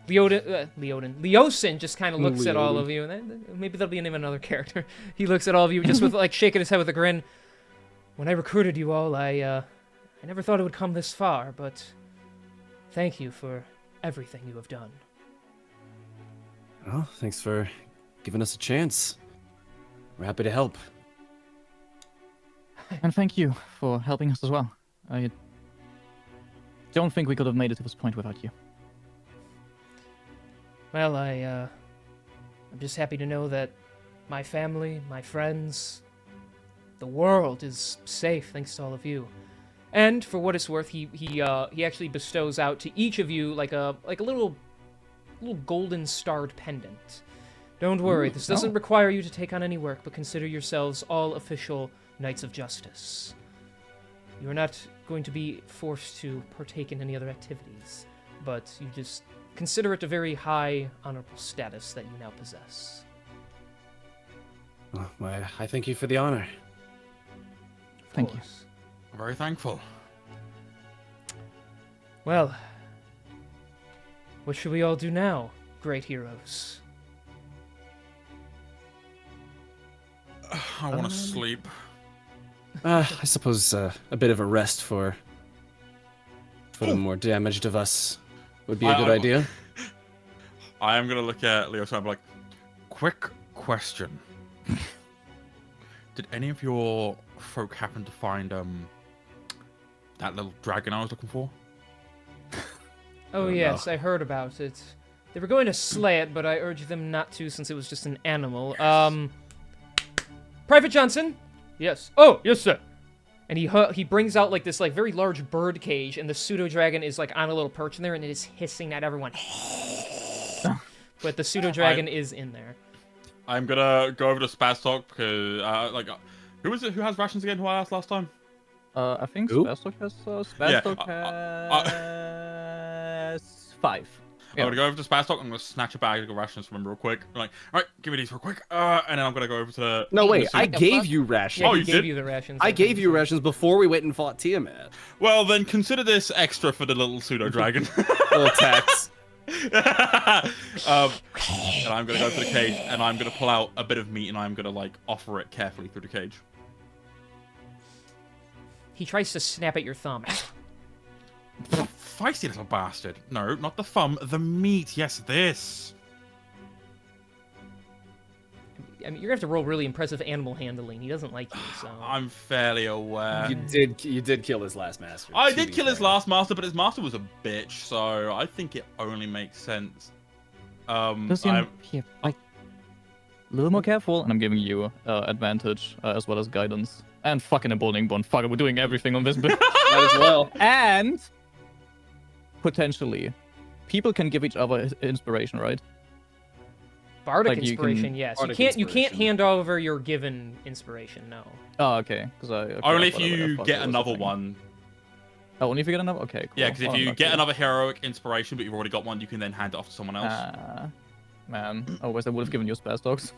Leosin just kind of looks at all of you, and then, maybe that'll be the name of another character. He looks at all of you just with, like, shaking his head with a grin. When I recruited you all, I never thought it would come this far, but thank you for everything you have done. Well, thanks for giving us a chance. We're happy to help. And thank you for helping us as well. I don't think we could have made it to this point without you. Well, I'm just happy to know that my family, my friends, the world is safe thanks to all of you. And for what it's worth, he actually bestows out to each of you like a little golden starred pendant. Don't worry, this doesn't require you to take on any work, but consider yourselves all official Knights of Justice. You are not going to be forced to partake in any other activities, but you just consider it a very high, honorable status that you now possess. Well, I thank you for the honor. Thank you. I'm very thankful. Well, what should we all do now, great heroes? I want to sleep. I suppose a bit of a rest for the more damaged of us would be a good idea. I am gonna look at Leo and be like, quick question. Did any of your folk happen to find that little dragon I was looking for? Oh yes, I heard about it. They were going to slay it, but I urged them not to since it was just an animal. Private Johnson? Yes. Oh, yes, sir. And he brings out like this like very large bird cage, and the pseudo dragon is like on a little perch in there, and it is hissing at everyone. But the pseudo dragon is in there. I'm gonna go over to Spaztok because who is it? Who has rations again? Who I asked last time? I think Who? Spaztok has has 5. I'm gonna go over to Spaztok. I'm gonna snatch a bag of rations from him real quick. I'm like, all right, give me these real quick. And then I'm gonna go over to the. No, wait, I Take a gave bus? you rations. Yeah, Oh, he you gave did? you the rations. I gave you rations before we went and fought Tiamat. Well, then consider this extra for the little pseudo dragon. Little tax. And I'm gonna go to the cage, and I'm gonna pull out a bit of meat, and I'm gonna like offer it carefully through the cage. He tries to snap at your thumb. Feisty little bastard. No, not the thumb, the meat. Yes, this. I mean, you're gonna have to roll really impressive animal handling. He doesn't like you, so. I'm fairly aware. You did kill his last master. I to did be kill his fair. last master, but his master was a bitch, so I think it only makes sense. Just here, like, a little more careful, and I'm giving you advantage as well as guidance and fucking emboldening bond. Fuck it, we're doing everything on this bit. Might as well. And potentially, people can give each other inspiration, right? Bardic Like, you inspiration, can- yes. Bardic You can't inspiration. hand over your given inspiration, no. Oh, okay. Because okay, Only I if thought I you thought get that was a another thing. one. Oh, only if you get another. Okay, cool. Yeah, because if Well, you lucky. get another heroic inspiration, but you've already got one, you can then hand it off to someone else. Man. Otherwise, I would have given you Spaz Dogs.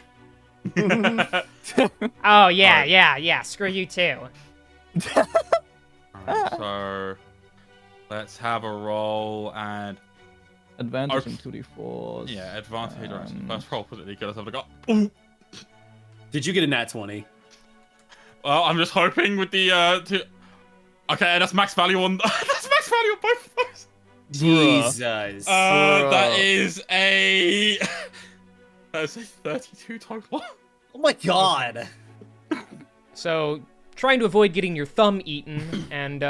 Oh, yeah, Alright. yeah. Screw you, too. Alright, so let's have a roll and Advantage Okay. in 2d4s. yeah, advantage. Um, First roll, put it good. Let's have a go. Ooh. Did you get a nat 20? Well, I'm just hoping with the Okay, that's max value on. That's max value on both of those. Jesus. That is a. That's a 32 total. Oh my god. So, trying to avoid getting your thumb eaten and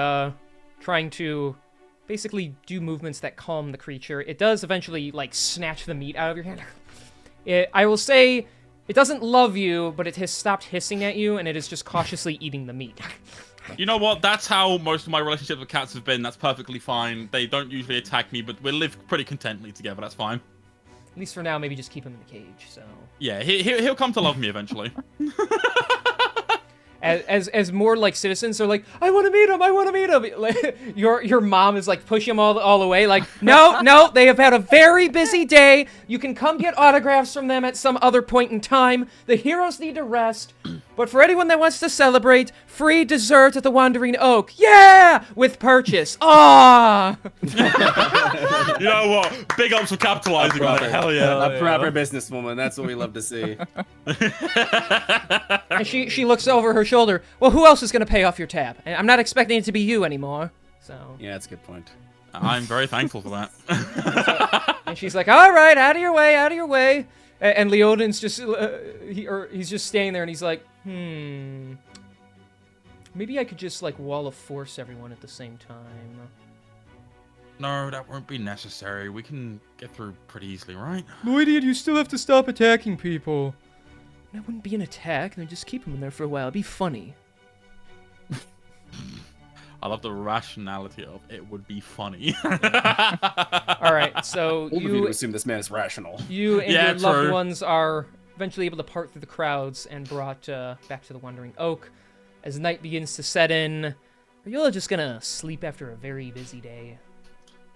trying to basically do movements that calm the creature, it does eventually, like, snatch the meat out of your hand. I will say, it doesn't love you, but it has stopped hissing at you, and it is just cautiously eating the meat. You know what? That's how most of my relationships with cats have been. That's perfectly fine. They don't usually attack me, but we live pretty contently together. That's fine. At least for now, maybe just keep him in the cage, so... Yeah, he'll come to love me eventually. As more like citizens are like, I want to meet him, I want to meet him. Like, your mom is like pushing him all the way. Like, no, they have had a very busy day. You can come get autographs from them at some other point in time. The heroes need to rest. But for anyone that wants to celebrate, free dessert at the Wandering Oak. Yeah, with purchase. Ah. You know what? Big ups for capitalizing on it. Hell yeah. A proper businesswoman. That's what we love to see. And she looks over her shoulder. Well, who else is gonna pay off your tab? And I'm not expecting it to be you anymore. So. Yeah, that's a good point. I'm very thankful for that. And she's like, all right, out of your way, out of your way. And Leodin's just, he's just staying there, and he's like, maybe I could just, like, wall of force everyone at the same time. No, that won't be necessary. We can get through pretty easily, right? Lloydian, you still have to stop attacking people. That wouldn't be an attack, and just keep them in there for a while. It'd be funny. I love the rationality of it would be funny. All right, so Old of you to you assume this man is rational. and Yeah, your loved true. ones are eventually able to part through the crowds and brought back to the Wandering Oak. As night begins to set in, are you all just gonna sleep after a very busy day?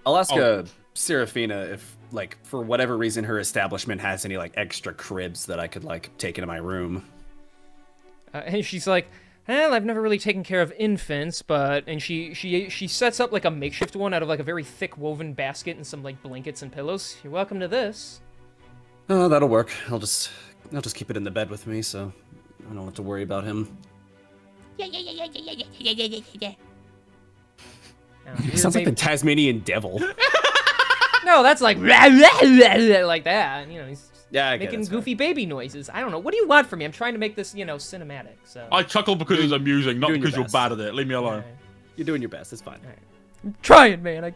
I'll ask Oh. Serafina if, like, for whatever reason, her establishment has any, like, extra cribs that I could, like, take into my room. And she's like, well, I've never really taken care of infants, but... And she sets up, like, a makeshift one out of, like, a very thick woven basket and some, like, blankets and pillows. You're welcome to this. Oh, that'll work. I'll just keep it in the bed with me, so I don't have to worry about him. Yeah. He sounds like the Tasmanian devil. No, that's like... like that. You know, he's Yeah, I get making it, goofy baby noises. I don't know. What do you want from me? I'm trying to make this, cinematic, so... I chuckle because it's amusing, not doing your because you're best. bad at it. Leave me alone. Alright. You're doing your best. It's fine. I'm trying, man.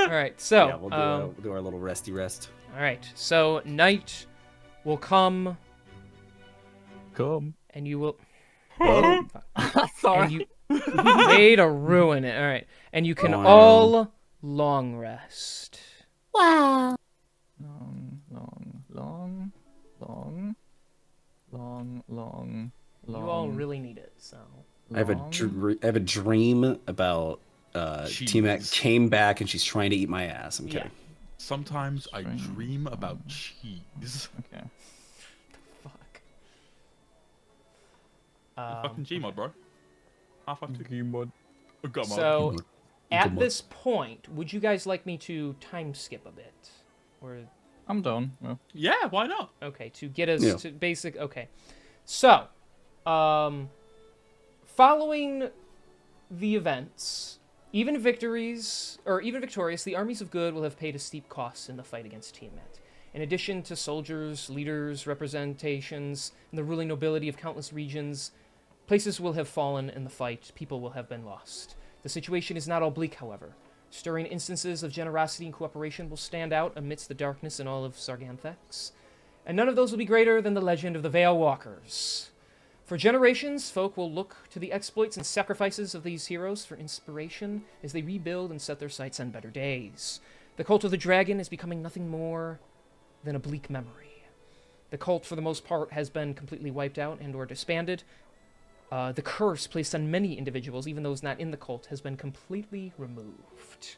Alright, so... Yeah, we'll do our little resty rest. Alright, so night will come, Come. and you will... Well, Sorry. And you way to ruin it. All right, and you can Oh, I all long rest. Long, long, long, long, long, long, You all really need it. So I have a dream about Tiamat Cheese. came back and she's trying to eat my ass. I'm kidding. Sometimes I dream about cheese. Okay. fuck. Fucking Gmod, bro. Half-life 2. Gmod. So at Gmod. this point, would you guys like me to time skip a bit, or I'm done. Yeah. Yeah, why not? okay, to get us Yeah. to basic? Okay, so following the events, even victorious, the armies of good will have paid a steep cost in the fight against Tiamat. In addition to soldiers, leaders, representations, and the ruling nobility of countless regions, places will have fallen in the fight, people will have been lost. The situation is not all bleak, however. Stirring instances of generosity and cooperation will stand out amidst the darkness in all of Sarganthex, and none of those will be greater than the legend of the Veil Walkers. For generations, folk will look to the exploits and sacrifices of these heroes for inspiration as they rebuild and set their sights on better days. The cult of the dragon is becoming nothing more than a bleak memory. The cult, for the most part, has been completely wiped out and or disbanded. The curse placed on many individuals, even those not in the cult, has been completely removed.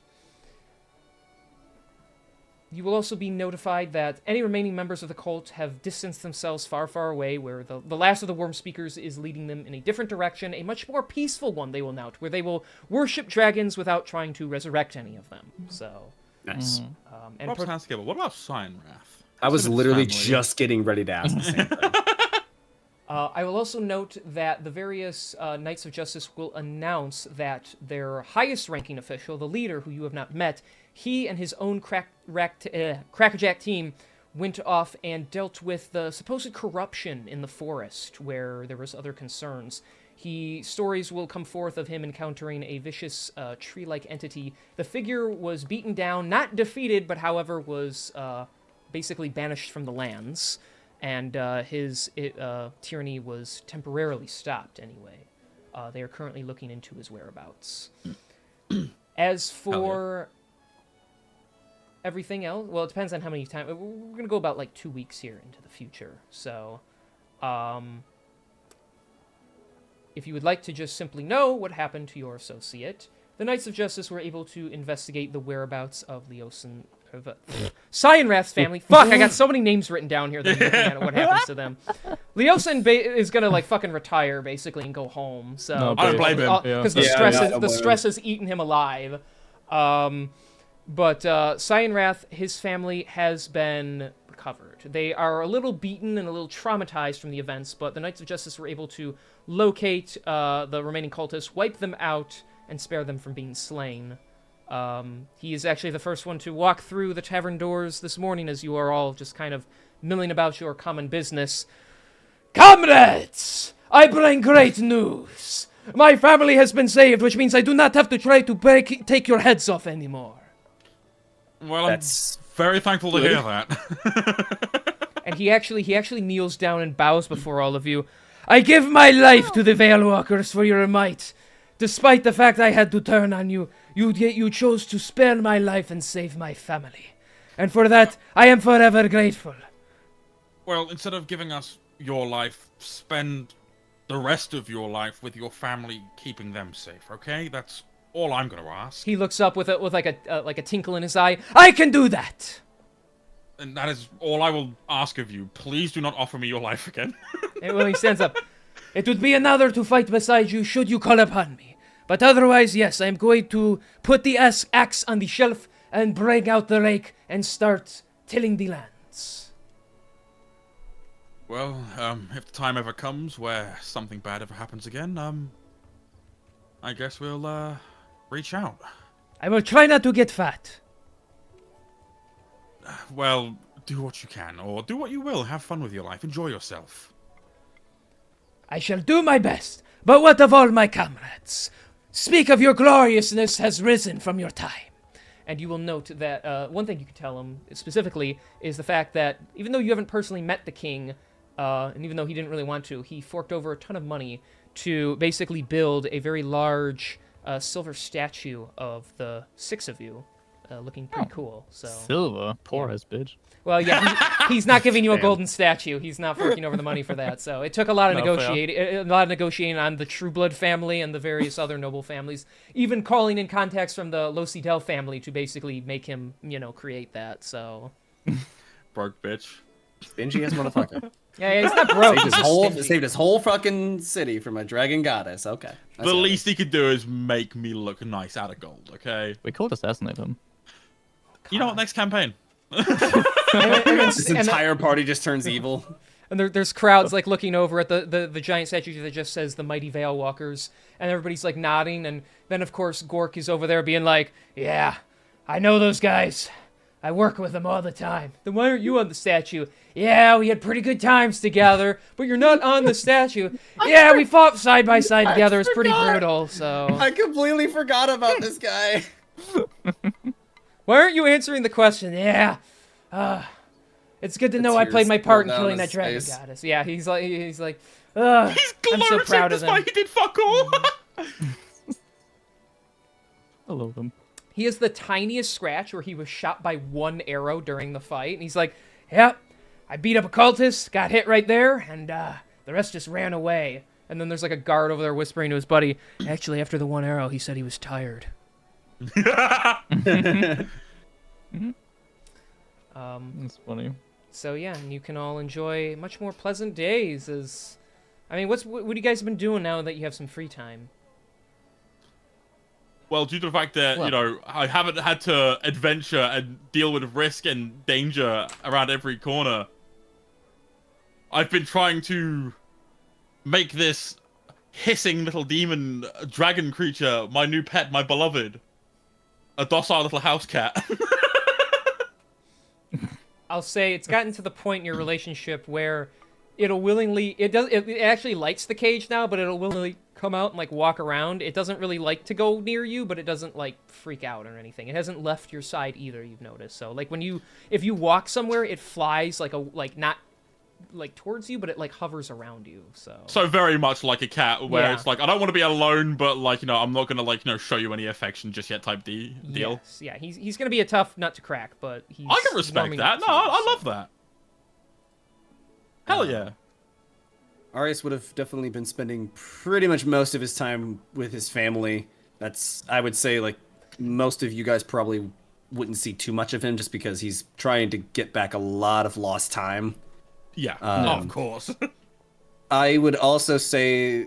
You will also be notified that any remaining members of the cult have distanced themselves far, far away, where the last of the worm speakers is leading them in a different direction, a much more peaceful one they will note, where they will worship dragons without trying to resurrect any of them. So, Nice. and What about Tanskibble? What about Cyanrath? I was Consider his literally family. just getting ready to ask the same thing. I will also note that the various Knights of Justice will announce that their highest-ranking official, the leader, who you have not met, he and his own Crackerjack team went off and dealt with the supposed corruption in the forest, where there was other concerns. Stories will come forth of him encountering a vicious tree-like entity. The figure was beaten down, not defeated, but however was basically banished from the lands. And his tyranny was temporarily stopped anyway. They are currently looking into his whereabouts. As for everything else, well, it depends on how many times. We're going to go about like 2 weeks here into the future. So, if you would like to just simply know what happened to your associate, the Knights of Justice were able to investigate the whereabouts of Leosin. Cyanrath's family. Fuck, I got so many names written down here that I'm looking at what happens to them. Leosin is gonna like fucking retire basically and go home. So No, I don't blame him. because the stress has eaten him alive. But Cyanrath, his family has been recovered. They are a little beaten and a little traumatized from the events, but the Knights of Justice were able to locate the remaining cultists, wipe them out, and spare them from being slain. He is actually the first one to walk through the tavern doors this morning as you are all just kind of milling about your common business. Comrades! I bring great news! My family has been saved, which means I do not have to try to take your heads off anymore. Well, That's I'm very thankful to hear that. And he actually kneels down and bows before all of you. I give my life to the Veil Walkers for your might. Despite the fact I had to turn on you, you chose to spare my life and save my family. And for that, I am forever grateful. Well, instead of giving us your life, spend the rest of your life with your family, keeping them safe. Okay, that's all I'm going to ask. He looks up with like a tinkle in his eye. I can do that. And that is all I will ask of you. Please do not offer me your life again. And when he stands up, it would be an honor to fight beside you should you call upon me. But otherwise, yes, I am going to put the axe on the shelf and bring out the rake and start tilling the lands. Well, if the time ever comes where something bad ever happens again, I guess we'll, reach out. I will try not to get fat. Well, do what you can, or do what you will. Have fun with your life. Enjoy yourself. I shall do my best. But what of all my comrades? Speak of your gloriousness has risen from your time. And you will note that one thing you can tell him specifically is the fact that even though you haven't personally met the king, and even though he didn't really want to, he forked over a ton of money to basically build a very large silver statue of the 6 of you, looking pretty cool. So Silver, poor yeah. ass bitch. Well, yeah, he's not giving you a Damn. golden statue. He's not forking over the money for that. So it took a lot of No, fair. negotiating on the True Blood family and the various other noble families, even calling in contacts from the Losidel family to basically make him, create that. So Broke bitch. Stingy ass motherfucker. yeah, he's not broke. saved, He's his just whole, stingy. saved his whole fucking city from a dragon goddess. Okay. I The see how it least is. he could do is make me look nice out of gold, okay? We could assassinate him. You know what? Next campaign. This entire party just turns evil. And there's crowds like looking over at the giant statue that just says the Mighty Veil Walkers, and everybody's like nodding, and then of course Gork is over there being like, Yeah, I know those guys. I work with them all the time. then why aren't you on the statue? Yeah, we had pretty good times together. But you're not on the statue. Yeah, we fought side by side together. It's pretty brutal. So I completely forgot about this guy. why aren't you answering the question? Yeah. It's good to know I tears played my part in roll down killing his that dragon face. goddess. Yeah, he's like, He's I'm glowing so proud of him. despite he did fuck all. I love him. He has the tiniest scratch where he was shot by one arrow during the fight, and he's like, Yep. I beat up a cultist, got hit right there, and the rest just ran away. and then there's like a guard over there whispering to his buddy. Actually, after the one arrow, he said he was tired. That's funny. So yeah, and you can all enjoy much more pleasant days. What have you guys been doing now that you have some free time? Well, due to the fact that, I haven't had to adventure and deal with risk and danger around every corner, I've been trying to make this hissing little demon dragon creature my new pet, my beloved. A docile little house cat. I'll say it's gotten to the point in your relationship where it actually likes the cage now, but it'll willingly come out and like walk around. It doesn't really like to go near you, but it doesn't like freak out or anything. It hasn't left your side either, you've noticed. So like if you walk somewhere, it flies not like towards you, but it like hovers around you. So very much like a cat, where Yeah. it's like, I don't want to be alone, but like, I'm not gonna show you any affection just yet type deal. Yes, yeah, he's gonna be a tough nut to crack, but he's I can respect warming that. up No, to you, I so. love that. Hell yeah. Arius would have definitely been spending pretty much most of his time with his family. I would say, like, most of you guys probably wouldn't see too much of him just because he's trying to get back a lot of lost time. Yeah, of course. I would also say,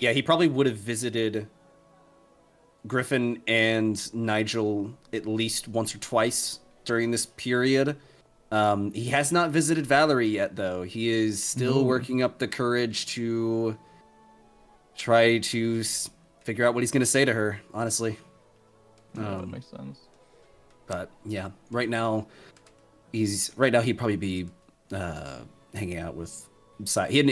he probably would have visited Griffin and Nigel at least once or twice during this period. He has not visited Valerie yet, though. He is still working up the courage to try to figure out what he's going to say to her, honestly. That makes sense. But yeah, right now he'd probably be hanging out with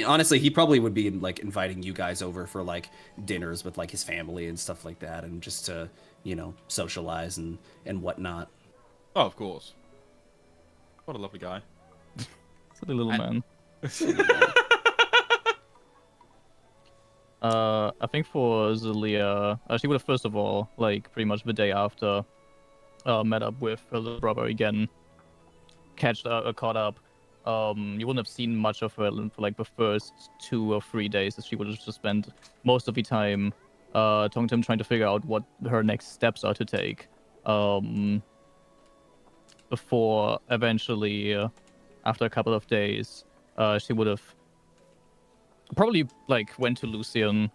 honestly, he probably would be like inviting you guys over for like dinners with like his family and stuff like that, and just to socialize and whatnot. Oh, of course. What a lovely guy. Silly little man. I think for Zelia, she would have first of all, like pretty much the day after, met up with her little brother again, caught up. You wouldn't have seen much of her for like the first 2 or 3 days, as she would have just spent most of the time talking to him, trying to figure out what her next steps are to take. Before eventually, after a couple of days, she would have probably like went to Lucian,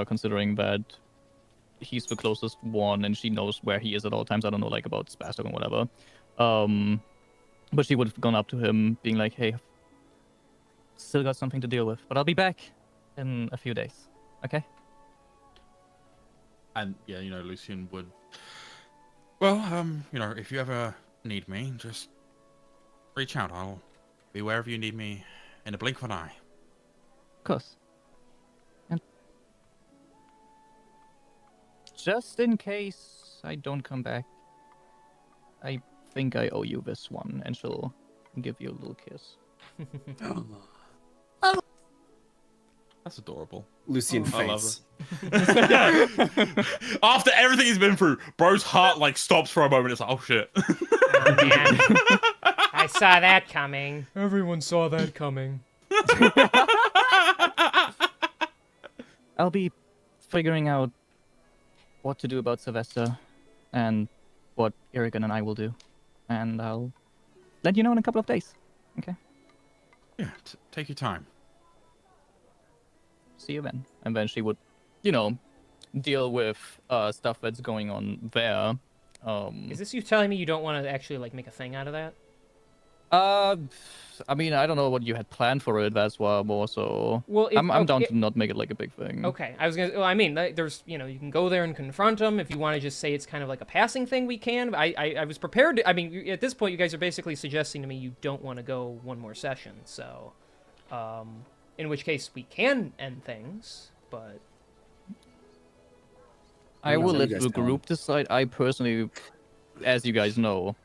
considering that he's the closest one and she knows where he is at all times. I don't know, like about Spastic and whatever. But she would have gone up to him, being like, "Hey, still got something to deal with, but I'll be back in a few days. Okay?" And yeah, Lucian would. Well, if you ever need me, just reach out. I'll be wherever you need me in a blink of an eye. Of course. And just in case I don't come back, I think I owe you this one, and she'll give you a little kiss. That's adorable. Lucian I love faints. After everything he's been through, bro's heart like stops for a moment. It's like, oh shit. Oh, man. I saw that coming. Everyone saw that coming. I'll be figuring out what to do about Sylvester and what Erigan and I will do. And I'll let you know in a couple of days. Okay? Yeah, take your time. See you then. And then she would, you know, deal with stuff that's going on there. Is this you telling me you don't want to actually like make a thing out of that? I mean, I don't know what you had planned for it. That's why more so. Well, I'm down to not make it like a big thing. Okay, I was gonna. Well, I mean, there's, you know, you can go there and confront them if you want to just say it's kind of like a passing thing. We can. I was prepared to. I mean, at this point, you guys are basically suggesting to me you don't want to go one more session. So, in which case we can end things, but I will you let guys the tell group decide. I personally, as you guys know,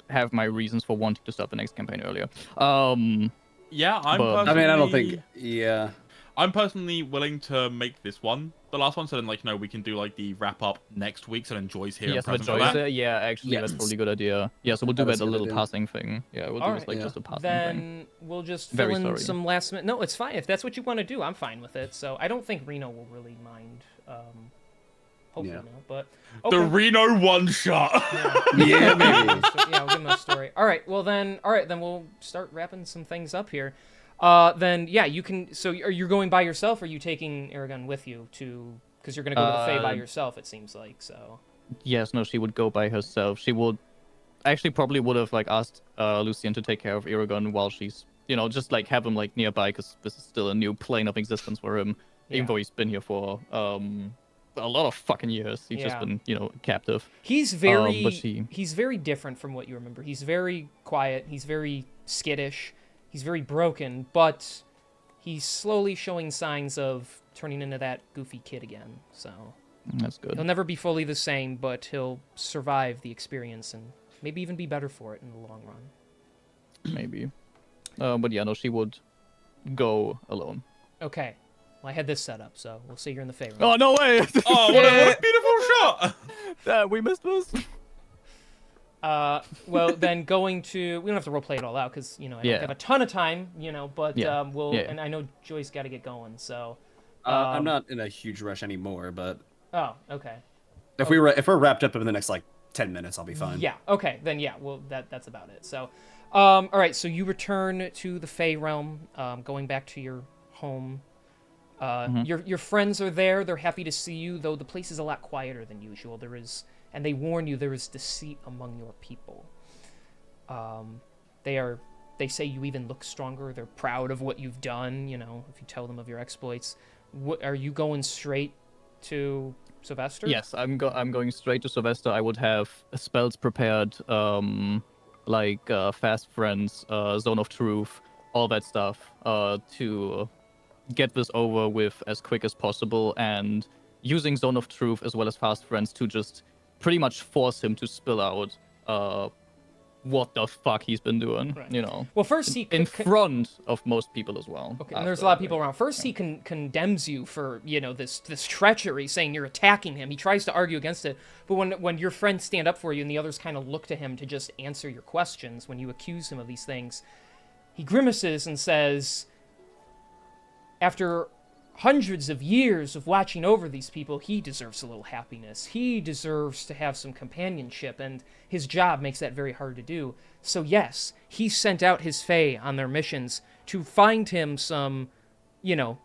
have my reasons for wanting to start the next campaign earlier. Yeah, I'm But- personally... I mean, I don't think. Yeah. I'm personally willing to make this one the last one, so then, like, you know, we can do, like, the wrap-up next week, so then Joy's here and Yes, but present for Joyce, that. yeah, actually, that's Yes. probably a good idea. Yeah, so we'll do That is that a a good little idea. passing thing. Yeah, we'll do Alright. this like Yeah. just a passing then thing. we'll just Very fill in sorry. some last minute. No, it's fine if that's what you want to do. I'm fine with it. So I don't think Reno will really mind. Hopefully Yeah. not, but The okay. Reno one-shot! Yeah, maybe. Yeah, we'll give him a story. All right, then we'll start wrapping some things up here. Then yeah, you can. So are you going by yourself, or are you taking Aragon with you to? Because you're gonna go to the Fae by yourself. It seems like so. Yes, no, she would go by herself. She would actually probably would have like asked Lucian to take care of Aragon while she's, you know, just like have him like nearby because this is still a new plane of existence for him, Yeah. even though he's been here for a lot of fucking years. He's just Yeah. been, you know, captive. He's very but she- he's very different from what you remember. He's very quiet. He's very skittish. He's very broken, but he's slowly showing signs of turning into that goofy kid again. So That's good. he'll never be fully the same, but he'll survive the experience and maybe even be better for it in the long run. Maybe. But yeah, no, she would go alone. Okay. Well, I had this set up, so we'll see you're in the favor. Oh no way! Oh, what a beautiful shot! We missed this. Well, then going to... We don't have to roleplay it all out, because, you know, I don't Yeah. have a ton of time, you know, but Yeah. we'll... Yeah. And I know Joy's got to get going, so... I'm not in a huge rush anymore, but Oh, okay. if we're wrapped up in the next like 10 minutes, I'll be fine. Yeah, okay, then yeah, well, that's about it. So, all right, so you return to the Fey realm, going back to your home. Your friends are there. They're happy to see you, though the place is a lot quieter than usual. There is, and they warn you, there is deceit among your people. They say you even look stronger. They're proud of what you've done, you know, if you tell them of your exploits. Are you going straight to Sylvester? Yes, I'm going straight to Sylvester. I would have spells prepared, like Fast Friends, Zone of Truth, all that stuff, to get this over with as quick as possible, and using Zone of Truth as well as Fast Friends to just pretty much force him to spill out what the fuck he's been doing, Right. you know. Well, first he In front of most people as well. Okay, and there's a lot of people around. First, he condemns you for, you know, this treachery, saying you're attacking him. He tries to argue against it, but when your friends stand up for you and the others kind of look to him to just answer your questions when you accuse him of these things, he grimaces and says, after hundreds of years of watching over these people, he deserves a little happiness. He deserves to have some companionship, and his job makes that very hard to do. So yes, he sent out his Fae on their missions to find him some, you know,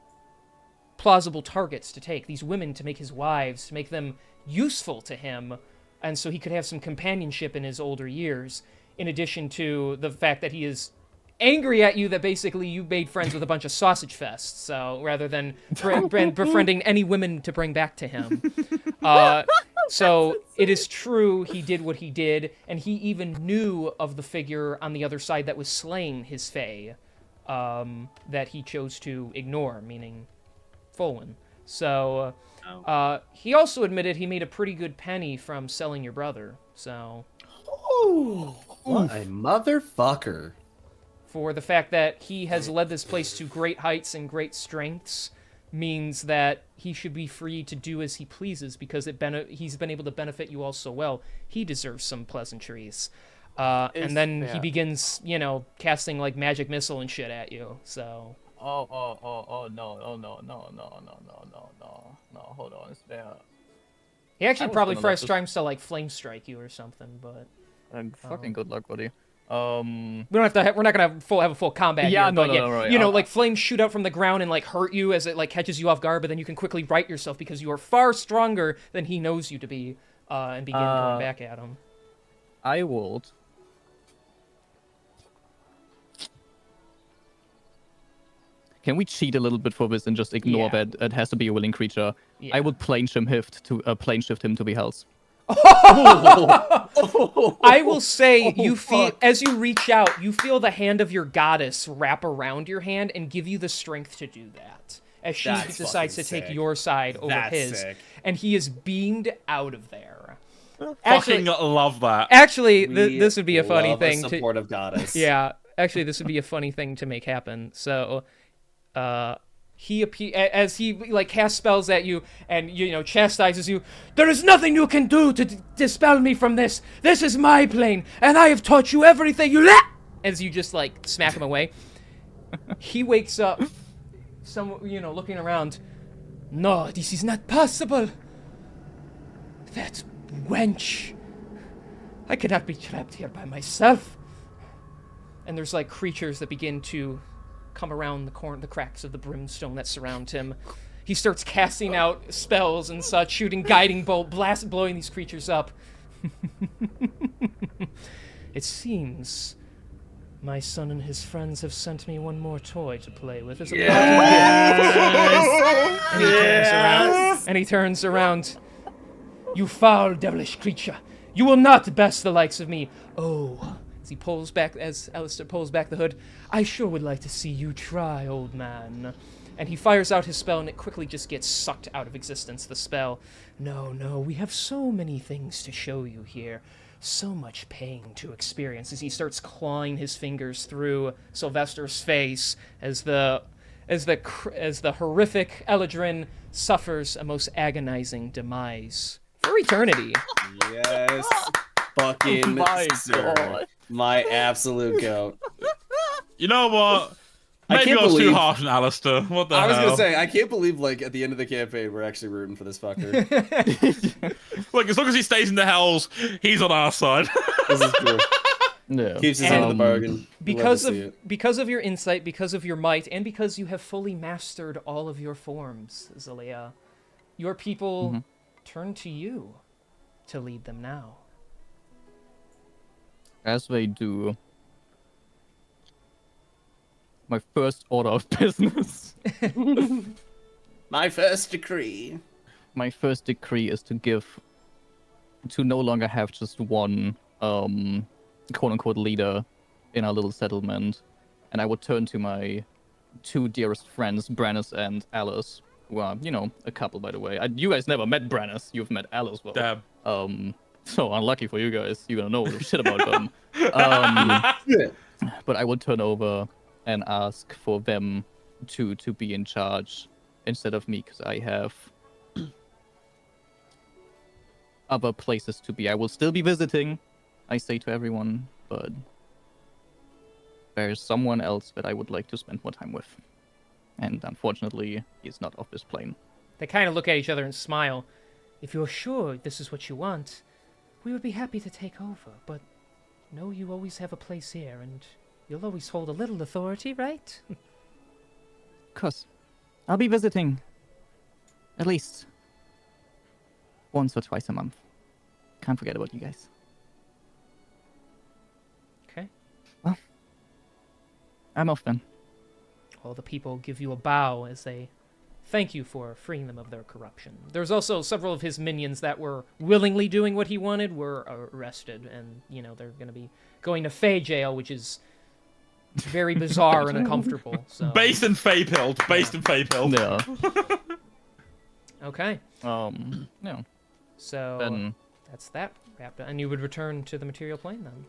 plausible targets to take, these women to make his wives, to make them useful to him, and so he could have some companionship in his older years, in addition to the fact that he is angry at you that basically you made friends with a bunch of sausage fests, so rather than befriending any women to bring back to him. So it is true he did what he did, and he even knew of the figure on the other side that was slaying his Fae, that he chose to ignore, meaning Folwyn. So he also admitted he made a pretty good penny from selling your brother, so... What a motherfucker. for the fact that he has led this place to great heights and great strengths means that he should be free to do as he pleases because he's been able to benefit you all so well. He deserves some pleasantries. And then he begins, casting like magic missile and shit at you. So. Oh, no, hold on, it's fair. He actually probably first tries to like flame strike you or something, but. Fucking good luck, buddy. We don't have to. We're not gonna have a full combat here. No, but right. Like flames shoot out from the ground and like hurt you as it like catches you off guard, but then you can quickly right yourself because you are far stronger than he knows you to be, and begin going back at him. I would. Can we cheat a little bit for this and just ignore that it has to be a willing creature? Yeah. I would plane shift him to be health. I will say you feel as you reach out, you feel the hand of your goddess wrap around your hand and give you the strength to do that. As she decides to take your side over his, and he is beamed out of there. Fucking love that. Actually, this would be a funny thing. Supportive goddess. Yeah, actually, this would be a funny thing to make happen. So, as he like casts spells at you and chastises you. There is nothing you can do to dispel me from this. This is my plane, and I have taught you everything you as you just like smack him away. He wakes up, looking around. No, this is not possible. That wench. I cannot be trapped here by myself. And there's like creatures that begin to come around the cracks of the brimstone that surround him. He starts casting out spells and such, shooting guiding bolt, blowing these creatures up. It seems my son and his friends have sent me one more toy to play with. And he turns around. You foul, devilish creature! You will not best the likes of me. Oh. As Alistair pulls back the hood, I sure would like to see you try, old man. And he fires out his spell, and it quickly just gets sucked out of existence, the spell. No, we have so many things to show you here. So much pain to experience as he starts clawing his fingers through Sylvester's face as the horrific Eladrin suffers a most agonizing demise for eternity. Yes. Fucking sir. My absolute goat. You know what? Maybe I was too harsh on Alistair. What the hell? I was gonna say, I can't believe, like, at the end of the campaign, we're actually rooting for this fucker. Look, as long as he stays in the hells, he's on our side. This is true. Yeah. Keeps his end of the bargain. Because of your insight, because of your might, and because you have fully mastered all of your forms, Zelia, your people turn to you to lead them now. As they do. My first order of business. My first decree. My first decree is to no longer have just one, quote-unquote leader in our little settlement. And I would turn to my two dearest friends, Brannis and Alice, who are, a couple, by the way. You guys never met Brannis. You've met Alice, well. Damn. So unlucky for you guys. You're gonna know shit about them. But I would turn over and ask for them to be in charge instead of me, because I have other places to be. I will still be visiting, I say to everyone, but there's someone else that I would like to spend more time with. And unfortunately, he's not off this plane. They kind of look at each other and smile. If you're sure this is what you want, we would be happy to take over, but know you always have a place here, and you'll always hold a little authority, right? Of course. I'll be visiting at least once or twice a month. Can't forget about you guys. Okay. Well, I'm off then. All the people give you a bow as they thank you for freeing them of their corruption. There's also several of his minions that were willingly doing what he wanted were arrested, and, they're going to be going to Fey jail, which is very bizarre and uncomfortable. So. Based in Fey-pilled. Yeah. Okay. Yeah. So then, that's that wrapped up. And you would return to the material plane then?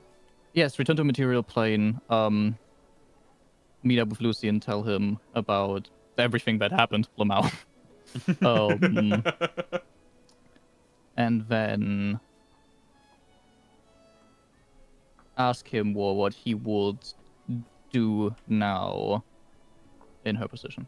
Yes, return to material plane. meet up with Lucy and tell him about everything that happened, Lamau. um, and then ask him what he would do now in her position.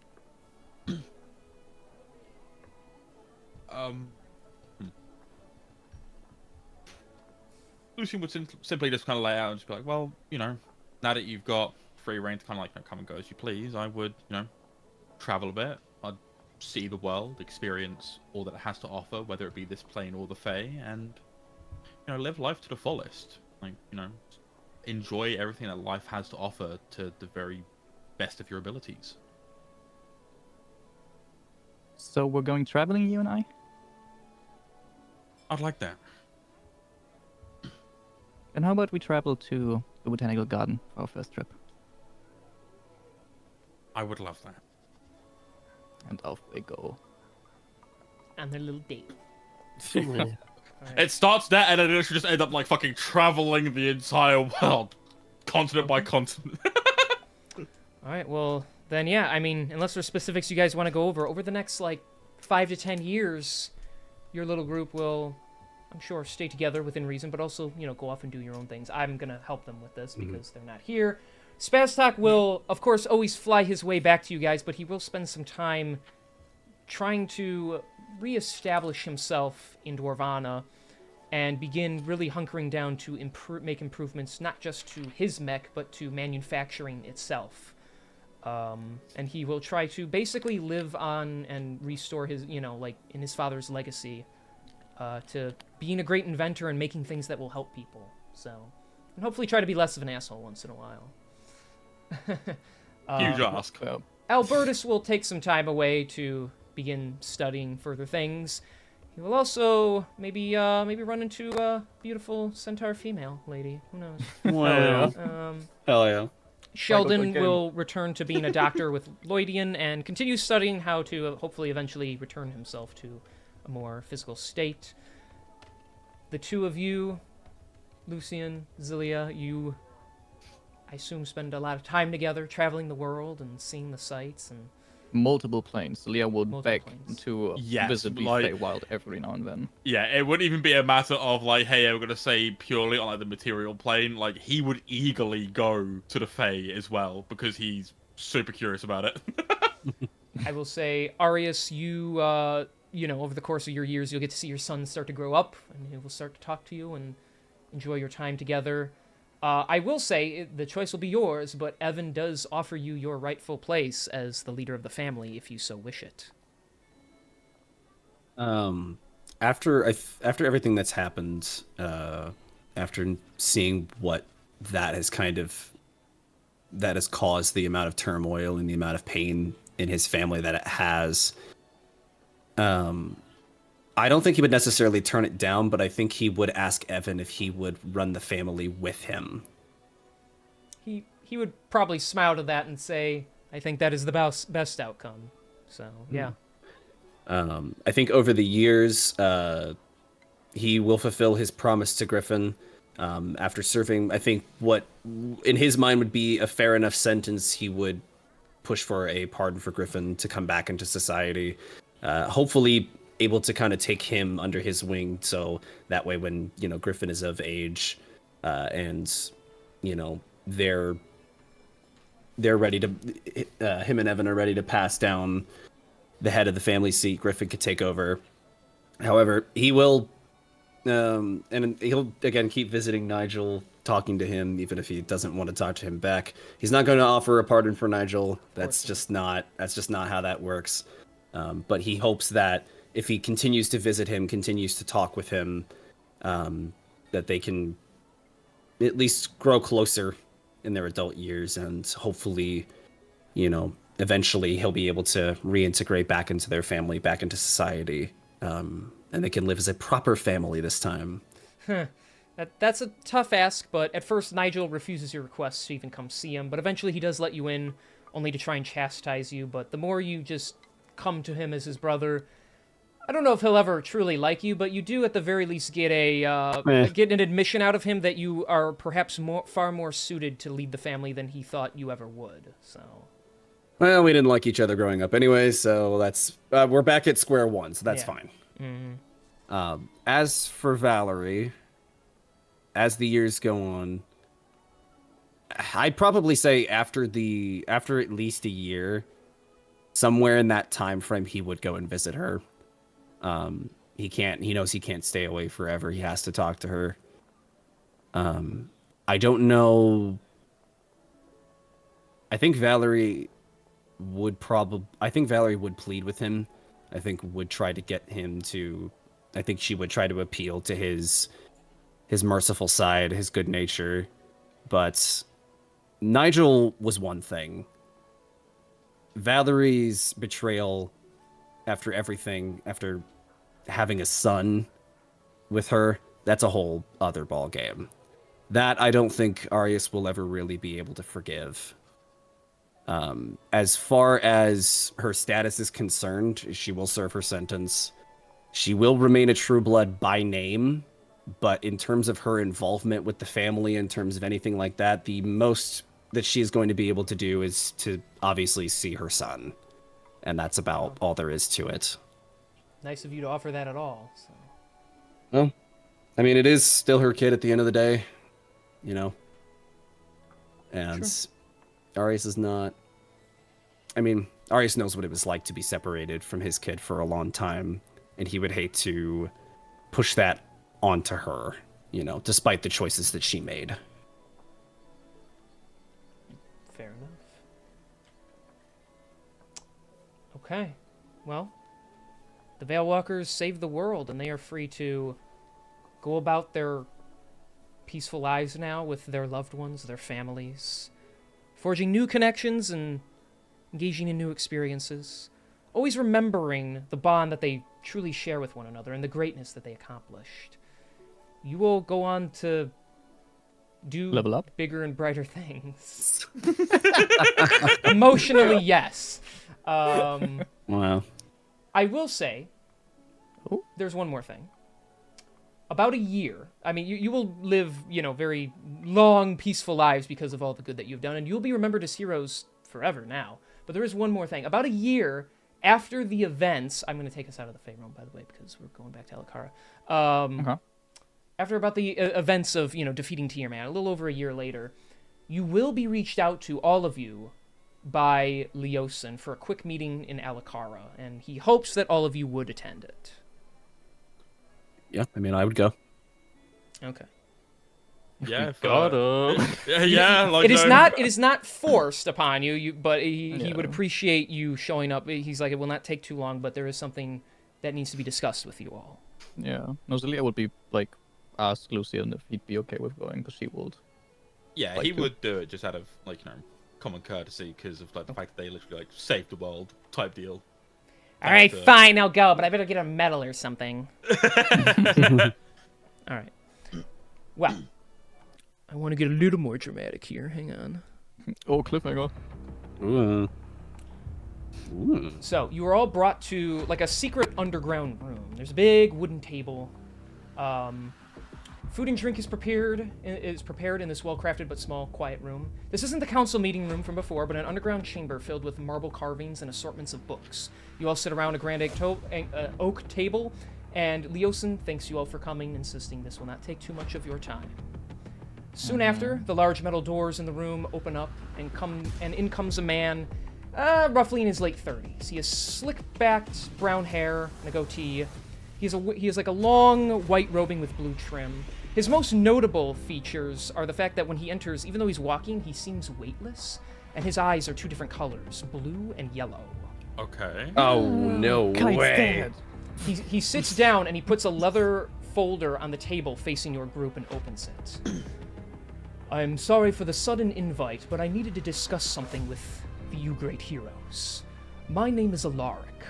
Lucian would simply just kind of lay out and just be like, well, now that you've got free reign to kind of like come and go as you please, I would, travel a bit. I'd see the world, experience all that it has to offer, whether it be this plane or the Fae, and, live life to the fullest. Like, enjoy everything that life has to offer to the very best of your abilities. So we're going traveling, you and I? I'd like that. And how about we travel to the Botanical Garden for our first trip? I would love that. And off they go. On their little date. It starts there, and then it should just end up like fucking traveling the entire world, continent by continent. All right, well, then, yeah, I mean, unless there's specifics you guys want to go over the next, 5 to 10 years, your little group will, I'm sure, stay together within reason, but also, go off and do your own things. I'm going to help them with this because they're not here. Spaztak will, of course, always fly his way back to you guys, but he will spend some time trying to reestablish himself in Dwarvana and begin really hunkering down to make improvements not just to his mech, but to manufacturing itself. And he will try to basically live on and restore his, in his father's legacy, to being a great inventor and making things that will help people. So, and hopefully try to be less of an asshole once in a while. Huge ask. Albertus will take some time away to begin studying further things. He will also maybe run into a beautiful centaur female lady. Who knows? Well, hell yeah. Sheldon will return to being a doctor with Lloydian and continue studying how to hopefully eventually return himself to a more physical state. The two of you, Lucian, Zilia, you, I assume, spend a lot of time together traveling the world and seeing the sights and multiple planes. Leah would beg to Yes, visit the Feywild every now and then. Yeah, it wouldn't even be a matter of hey, we're gonna say purely on the material plane. He would eagerly go to the Fae as well because he's super curious about it. I will say, Arius, you over the course of your years, you'll get to see your son start to grow up, and he will start to talk to you and enjoy your time together. I will say the choice will be yours, but Evan does offer you your rightful place as the leader of the family if you so wish it. After everything that's happened, after seeing what that has caused the amount of turmoil and the amount of pain in his family that it has, I don't think he would necessarily turn it down, but I think he would ask Evan if he would run the family with him. He would probably smile to that and say, I think that is the best outcome. So, yeah. I think over the years, he will fulfill his promise to Griffin. After serving, I think what in his mind would be a fair enough sentence, he would push for a pardon for Griffin to come back into society. Hopefully able to kind of take him under his wing, so that way when Griffin is of age, and they're ready to him and Evan are ready to pass down the head of the family seat, Griffin could take over. However, he will and he'll again keep visiting Nigel, talking to him even if he doesn't want to talk to him back. He's not going to offer a pardon for Nigel. That's just not how that works. But he hopes that if he continues to visit him, continues to talk with him, that they can at least grow closer in their adult years, and hopefully, eventually he'll be able to reintegrate back into their family, back into society, and they can live as a proper family this time. That's a tough ask, but at first Nigel refuses your request to even come see him, but eventually he does let you in, only to try and chastise you. But the more you just come to him as his brother, I don't know if he'll ever truly like you, but you do at the very least get get an admission out of him that you are perhaps far more suited to lead the family than he thought you ever would. So. Well, we didn't like each other growing up anyway, so that's we're back at square one, so that's Yeah. fine. Mm-hmm. As for Valerie, as the years go on, I'd probably say after at least a year, somewhere in that time frame, he would go and visit her. He knows he can't stay away forever. He has to talk to her. I don't know. I think Valerie would plead with him. I think would try to get him to, I think she would try to appeal to his merciful side, his good nature. But Nigel was one thing. Valerie's betrayal after everything, after having a son with her, that's a whole other ball game. That I don't think Arius will ever really be able to forgive. As far as her status is concerned, she will serve her sentence. She will remain a true blood by name, but in terms of her involvement with the family, in terms of anything like that, the most that she is going to be able to do is to obviously see her son. And that's about all there is to it. Nice of you to offer that at all. So. Well, I mean, it is still her kid at the end of the day, you know? And Arius is not... I mean, Arius knows what it was like to be separated from his kid for a long time, and he would hate to push that onto her, you know, despite the choices that she made. Fair enough. Okay. Well, the Veilwalkers saved the world, and they are free to go about their peaceful lives now with their loved ones, their families, forging new connections and engaging in new experiences, always remembering the bond that they truly share with one another and the greatness that they accomplished. You will go on to do level up, bigger and brighter things. Emotionally, yes. Wow. I will say, there's one more thing. About a year, I mean, you will live, very long, peaceful lives because of all the good that you've done, and you'll be remembered as heroes forever now. But there is one more thing. About a year after the events, I'm going to take us out of the Fey Realm, by the way, because we're going back to Alikara. After about the events of, defeating Tiamat, a little over a year later, you will be reached out to, all of you, by Leosin for a quick meeting in Alikara, and he hopes that all of you would attend it. Yeah, I mean, I would go. Okay. Yeah, got him. Yeah, like it is not forced upon you, but he would appreciate you showing up. He's like, it will not take too long, but there is something that needs to be discussed with you all. Yeah. No, Zelia would be like, ask Lucian if he'd be okay with going, because she would. Yeah, like he to. would do it just out of common courtesy because of the fact that they literally saved the world type deal. All right, fine, I'll go, but I better get a medal or something. All right. Well, I want to get a little more dramatic here. Hang on. Oh, cliffhanger. Ooh. So, you are all brought to, like, a secret underground room. There's a big wooden table. Food and drink is prepared in this well-crafted but small, quiet room. This isn't the council meeting room from before, but an underground chamber filled with marble carvings and assortments of books. You all sit around a grand oak table, and Leosin thanks you all for coming, insisting this will not take too much of your time. Soon after, the large metal doors in the room open up, and in comes a man, roughly in his late 30s. He has slick-backed brown hair and a goatee. He has like a long white robing with blue trim. His most notable features are the fact that when he enters, even though he's walking, he seems weightless, and his eyes are two different colors, blue and yellow. Okay. Oh, no way. He sits down and he puts a leather folder on the table facing your group and opens it. I'm sorry for the sudden invite, but I needed to discuss something with you great heroes. My name is Alaric,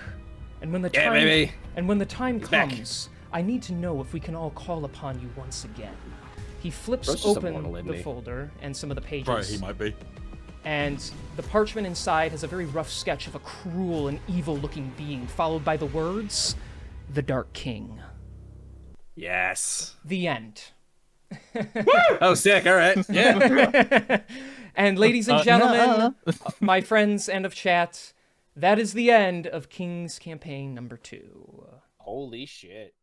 and when the time comes, I need to know if we can all call upon you once again. He flips open the folder and some of the pages. Right, he might be. And the parchment inside has a very rough sketch of a cruel and evil-looking being, followed by the words, the Dark King. Yes. The end. Oh, sick. All right. Yeah. And ladies and gentlemen, my friends and of chat, that is the end of King's Campaign number 2. Holy shit.